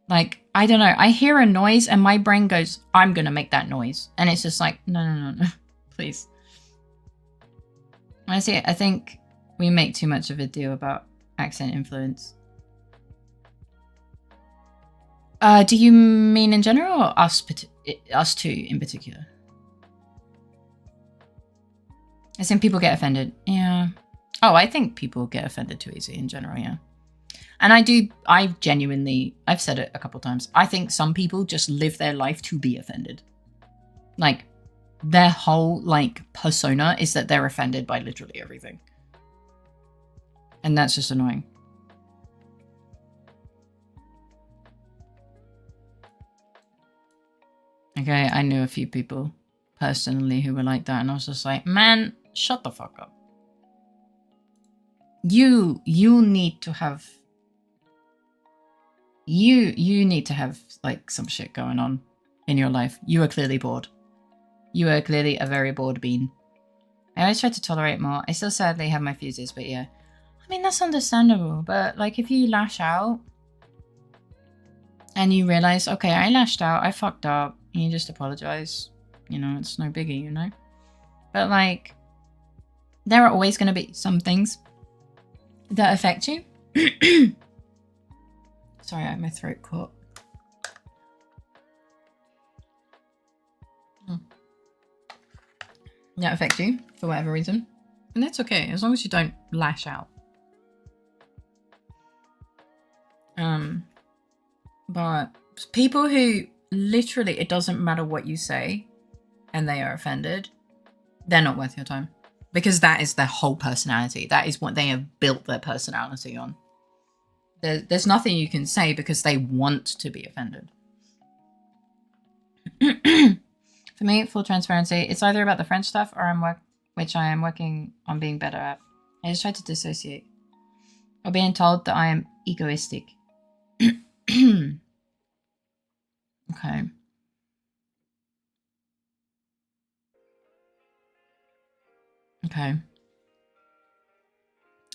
Speaker 1: Like, I don't know. I hear a noise and my brain goes, I'm gonna make that noise. And it's just like, no. Please. Honestly, I think we make too much of a deal about accent influence. Do you mean in general or us two in particular? As in people get offended. Yeah. Oh, I think people get offended too easy in general, yeah. And I've said it a couple times. I think some people just live their life to be offended. Like, their whole, like, persona is that they're offended by literally everything. And that's just annoying. Okay, I knew a few people personally who were like that, and I was just like, man, shut the fuck up. You need to have... You need to have, like, some shit going on in your life. You are clearly bored. You are clearly a very bored bean. I always try to tolerate more. I still sadly have my fuses, but yeah. I mean, that's understandable, but, like, if you lash out and you realize, okay, I lashed out, I fucked up, and you just apologize, you know, it's no biggie, you know? But, like, there are always going to be some things that affect you. Sorry, I had my throat caught. That affect you for whatever reason. And that's okay, as long as you don't lash out. But people who literally, it doesn't matter what you say and they are offended, they're not worth your time. Because that is their whole personality. That is what they have built their personality on. There's nothing you can say because they want to be offended. For me, full transparency, it's either about the French stuff or which I am working on being better at. I just try to dissociate. Or being told that I am egoistic. Okay. Okay.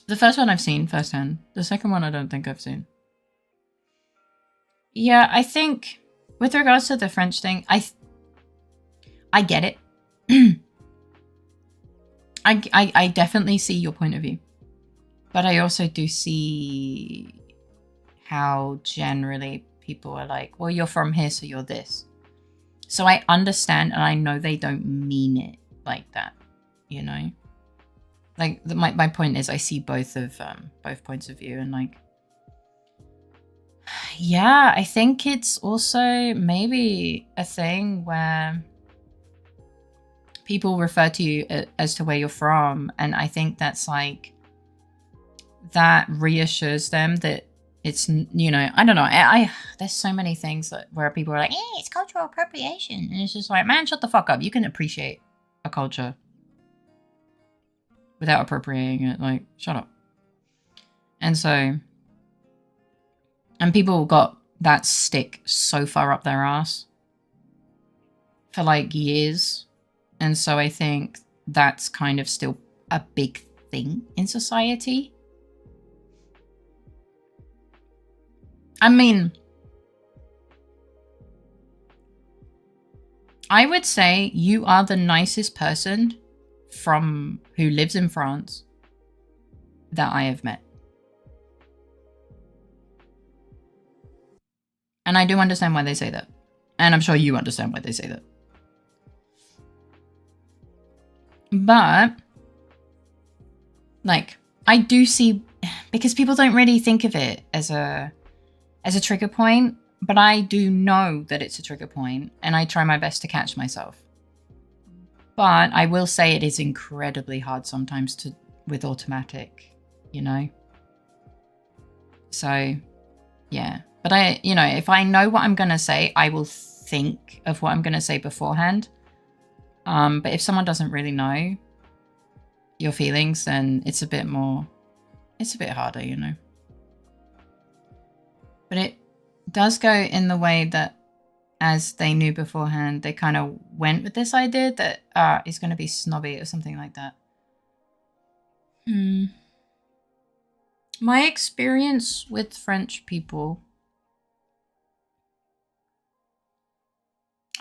Speaker 1: The first one I've seen firsthand. The second one I don't think I've seen. Yeah, I think with regards to the French thing, I get it. I definitely see your point of view. But I also do see how generally people are like, well, you're from here, so you're this. So I understand, and I know they don't mean it like that, you know? Like, my point is I see both points of view, and like, yeah, I think it's also maybe a thing where people refer to you as to where you're from, and I think that's like, that reassures them that it's, you know, I don't know. There's so many things where people are like, it's cultural appropriation. And it's just like, man, shut the fuck up. You can appreciate a culture without appropriating it. Like, shut up. And so, and people got that stick so far up their ass for like years. And so I think that's kind of still a big thing in society. I mean, I would say you are the nicest person who lives in France that I have met. And I do understand why they say that. And I'm sure you understand why they say that. But, like, I do see, because people don't really think of it as a trigger point, but I do know that it's a trigger point, and I try my best to catch myself. But I will say it is incredibly hard sometimes with automatic, you know? So, yeah. But if I know what I'm going to say, I will think of what I'm going to say beforehand. But if someone doesn't really know your feelings, then it's a bit harder, you know? But it does go in the way that, as they knew beforehand, they kind of went with this idea that he's going to be snobby or something like that. My experience with French people,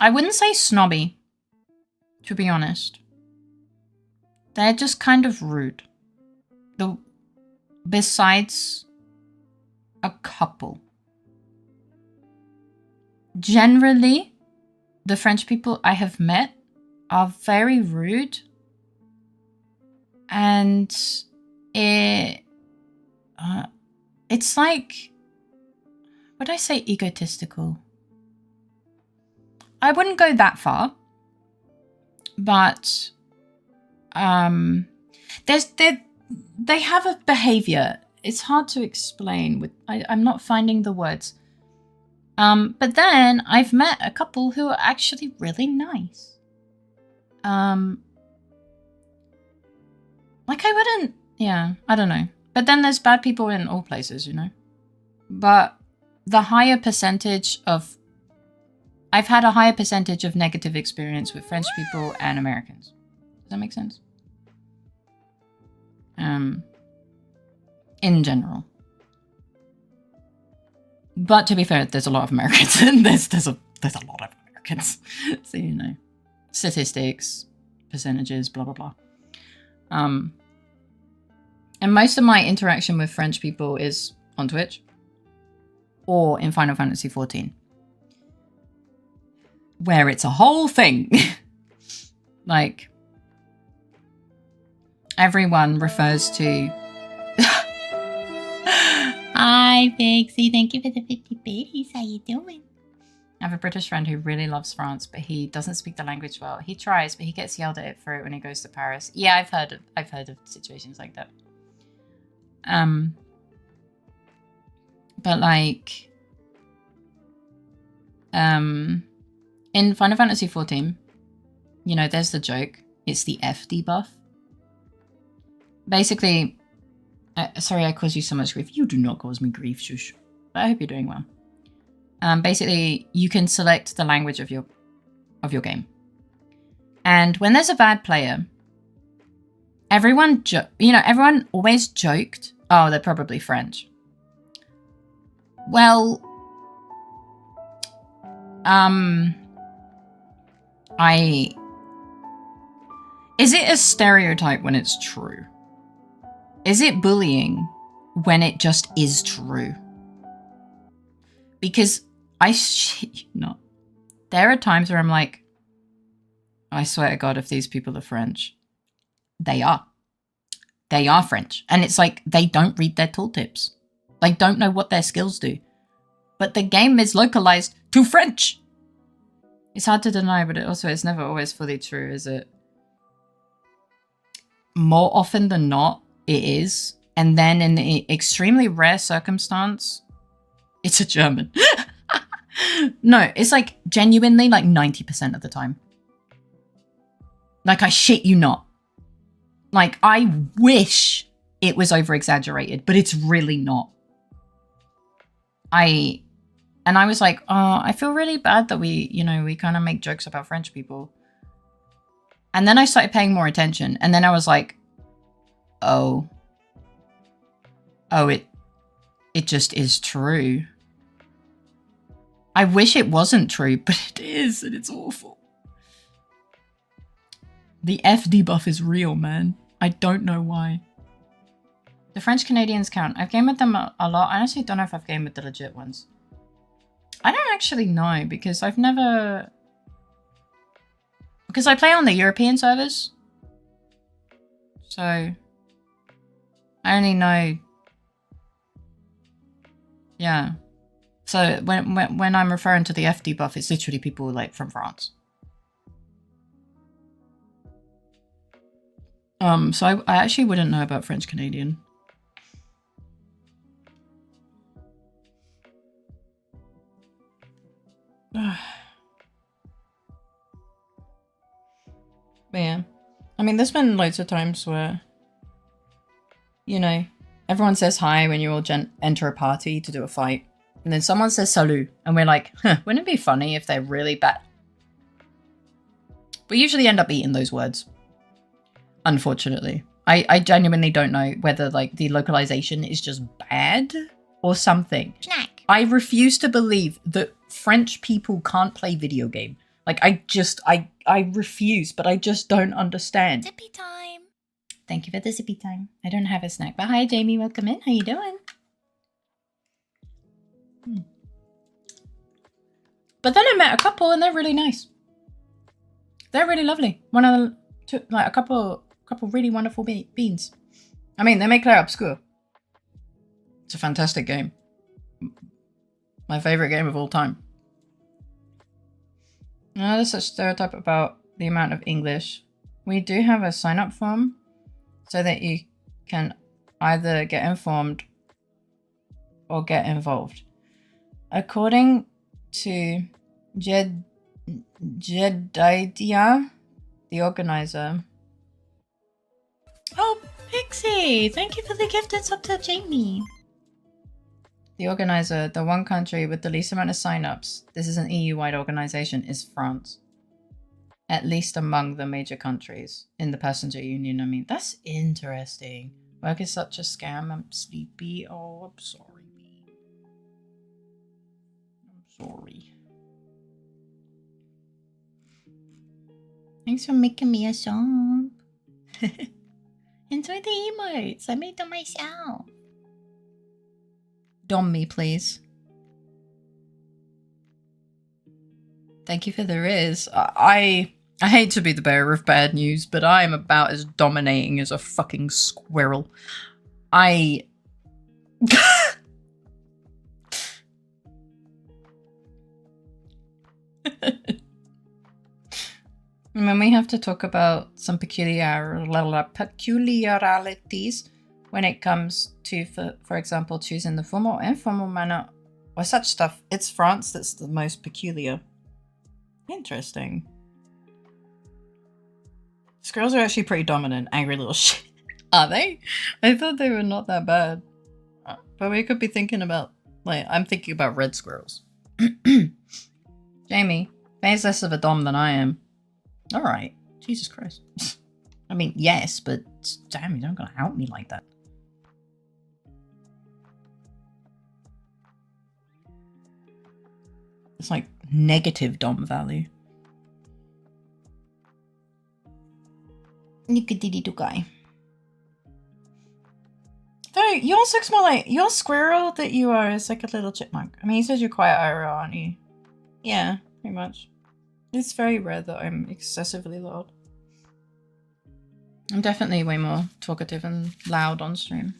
Speaker 1: I wouldn't say snobby, to be honest. They're just kind of rude. Besides a couple. Generally, the French people I have met are very rude, and it's like, would I say egotistical? I wouldn't go that far, but they have a behavior. It's hard to explain. I'm not finding the words. But then I've met a couple who are actually really nice. Like I wouldn't, yeah, I don't know. But then there's bad people in all places, you know? But I've had a higher percentage of negative experience with French people and Americans. Does that make sense? In general. But to be fair, there's a lot of Americans, and there's a lot of Americans. So, you know, statistics, percentages, blah, blah, blah. And most of my interaction with French people is on Twitch or in Final Fantasy XIV, where it's a whole thing. Like, everyone refers to... Hi, Pixie. Thank you for the 50 biddies. How you doing? I have a British friend who really loves France, but he doesn't speak the language well. He tries, but he gets yelled at for it when he goes to Paris. Yeah, I've heard of situations like that. But like, In Final Fantasy XIV, you know, there's the joke. It's the F debuff. Basically, sorry I caused you so much grief. You do not cause me grief, shush. But I hope you're doing well. Basically, you can select the language of your game. And when there's a bad player, everyone always joked, oh, they're probably French. Well, is it a stereotype when it's true? Is it bullying when it just is true? Because I shit you not. There are times where I'm like, I swear to God, if these people are French, they are. They are French. And it's like, they don't read their tooltips. They don't know what their skills do. But the game is localized to French. It's hard to deny, but it's never always fully true, is it? More often than not, it is. And then in the extremely rare circumstance, it's a German. No, it's like genuinely like 90% of the time. Like, I shit you not. Like, I wish it was over-exaggerated, but it's really not. I was like, oh, I feel really bad that we kind of make jokes about French people. And then I started paying more attention. And then I was like, oh, it just is true. I wish it wasn't true, but it is, and it's awful. The F debuff is real, man. I don't know why. The French Canadians count. I've gamed with them a lot. I honestly don't know if I've gamed with the legit ones. I don't actually know, because I've never... Because I play on the European servers. So... I only know... Yeah. So when I'm referring to the F debuff, it's literally people like from France. So I actually wouldn't know about French Canadian. But yeah. I mean, there's been loads of times where, you know, everyone says hi when you all enter a party to do a fight. And then someone says salut. And we're like, wouldn't it be funny if they're really bad? We usually end up eating those words. Unfortunately. I genuinely don't know whether, like, the localization is just bad or something.
Speaker 3: Snack.
Speaker 1: I refuse to believe that French people can't play video game. Like, I refuse, but I just don't understand.
Speaker 3: Zippy time.
Speaker 1: Thank you for the zippy time. I don't have a snack, but hi, Jamie. Welcome in. How you doing? But then I met a couple, and they're really nice. They're really lovely. One of the two, like a couple really wonderful beans. I mean, they make Claire obscure. It's a fantastic game. My favorite game of all time. Now, there's such stereotype about the amount of English. We do have a sign-up form so that you can either get informed or get involved. According to Jedediah, the organizer. Oh, Pixie! Thank you for the gifted sub to Jamie. The organizer, the one country with the least amount of sign-ups, this is an EU-wide organization, is France. At least among the major countries in the passenger union. I mean, that's interesting. Work is such a scam. I'm sleepy. Oh, I'm sorry. Sorry. Thanks for making me a song. Enjoy the emotes. I made them myself. Dom me, please. Thank you for the Riz. I hate to be the bearer of bad news, but I am about as dominating as a fucking squirrel. And then we have to talk about some peculiarities when it comes to, for example, choosing the formal or informal manner or such stuff. It's France that's the most peculiar. Interesting. Squirrels are actually pretty dominant, angry little shit. Are they? I thought they were not that bad. But we could be thinking about, like, I'm thinking about red squirrels. Jamie, Faye's less of a dom than I am. Alright. Jesus Christ. I mean, yes, but damn, you're not gonna help me like that. It's like negative dom value. Nickadiddy guy. Though, you also look more like, your squirrel that you are is like a little chipmunk. I mean, he says you're quite IRL, aren't you? Yeah, pretty much. It's very rare that I'm excessively loud. I'm definitely way more talkative and loud on stream.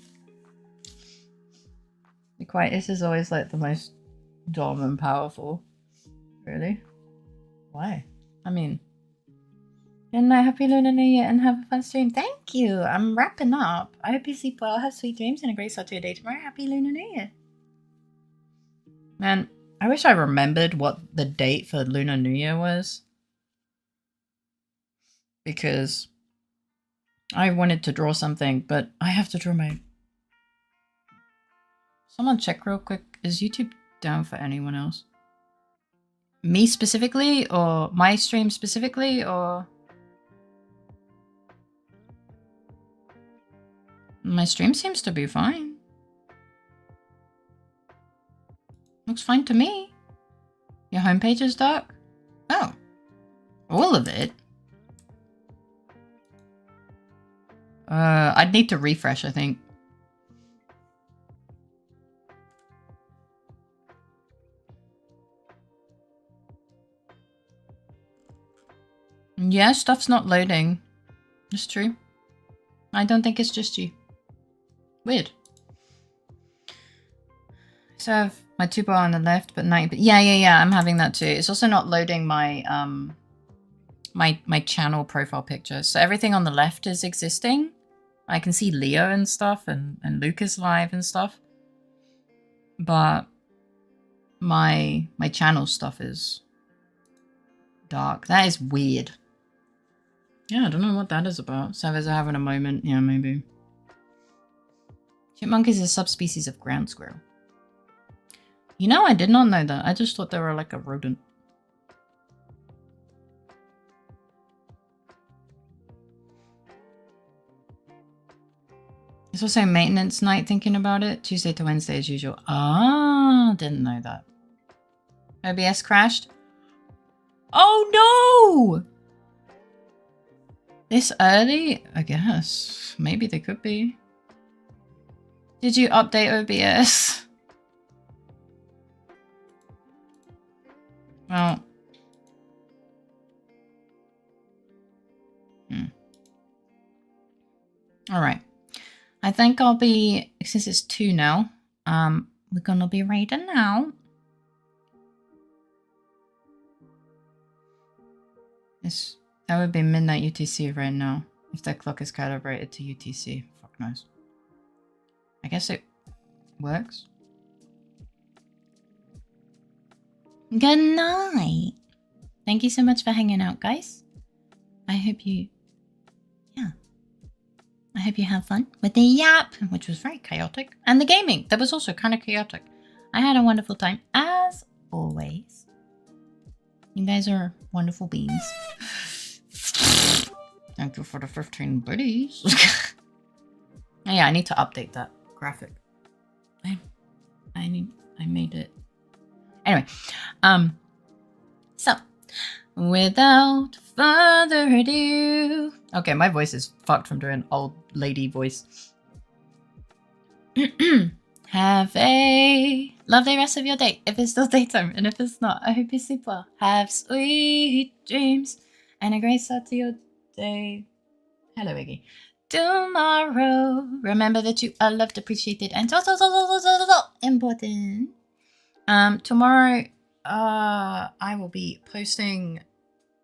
Speaker 1: The quietest is always like the most dom and powerful. Really? Why? I mean, good night, happy Lunar New Year, and have a fun stream. Thank you. I'm wrapping up. I hope you sleep well, have sweet dreams, and a great start to your day tomorrow. Happy Lunar New Year. Man, I wish I remembered what the date for Lunar New Year was. Because I wanted to draw something, but I have to draw my... Someone check real quick. Is YouTube down for anyone else? Me specifically, or my stream specifically, or... My stream seems to be fine. Looks fine to me. Your homepage is dark? Oh. All of it? I'd need to refresh, I think. Yeah, stuff's not loading. It's true. I don't think it's just you. Weird. So I have my 2 bar on the left, but 90. Yeah, I'm having that too. It's also not loading my my channel profile picture. So everything on the left is existing. I can see Leo and stuff, and Lucas live and stuff. But my channel stuff is dark. That is weird. Yeah, I don't know what that is about. Servers are having a moment. Yeah, maybe. Chipmunk is a subspecies of ground squirrel. You know, I did not know that. I just thought they were like a rodent. It's also maintenance night thinking about it. Tuesday to Wednesday as usual. Ah, didn't know that. OBS crashed. Oh no! This early? I guess. Maybe they could be. Did you update OBS? Well. Alright. I think I'll be, since it's 2 now, we're gonna be raiding now. That would be midnight UTC right now, if that clock is calibrated to UTC. Fuck knows. I guess it works. Good night. Thank you so much for hanging out, guys. I hope you, I hope you have fun with the yap, which was very chaotic, and the gaming, that was also kind of chaotic. I had a wonderful time, as always. You guys are wonderful beings. Thank you for the 15 biddies. Yeah, I need to update that graphic. I made it. Anyway, so without further ado, okay, my voice is fucked from doing old lady voice. Have a lovely rest of your day, if it's still daytime, and if it's not, I hope you sleep well. Have sweet dreams and a great start to your day. Hello, Iggy. Tomorrow, remember that you are loved, appreciated, and so important. Tomorrow, I will be posting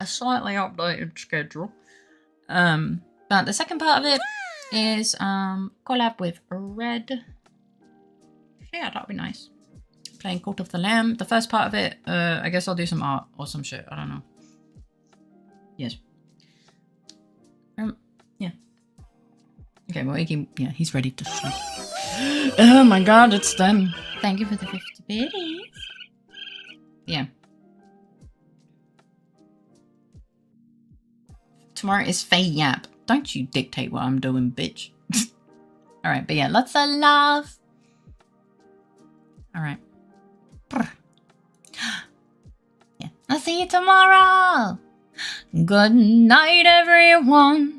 Speaker 1: a slightly updated schedule. But the second part of it is collab with Red. Yeah, that'd be nice. playing Cult of the Lamb. The first part of it, I guess I'll do some art or some shit. I don't know. Yes. Yeah. Okay, well, he's ready to sleep. Oh my god, it's done. Thank you for the 50 biddies. Yeah. Tomorrow is Faye Yap. Don't you dictate what I'm doing, bitch. Alright, but yeah, lots of love. Alright. Yeah. I'll see you tomorrow. Good night, everyone.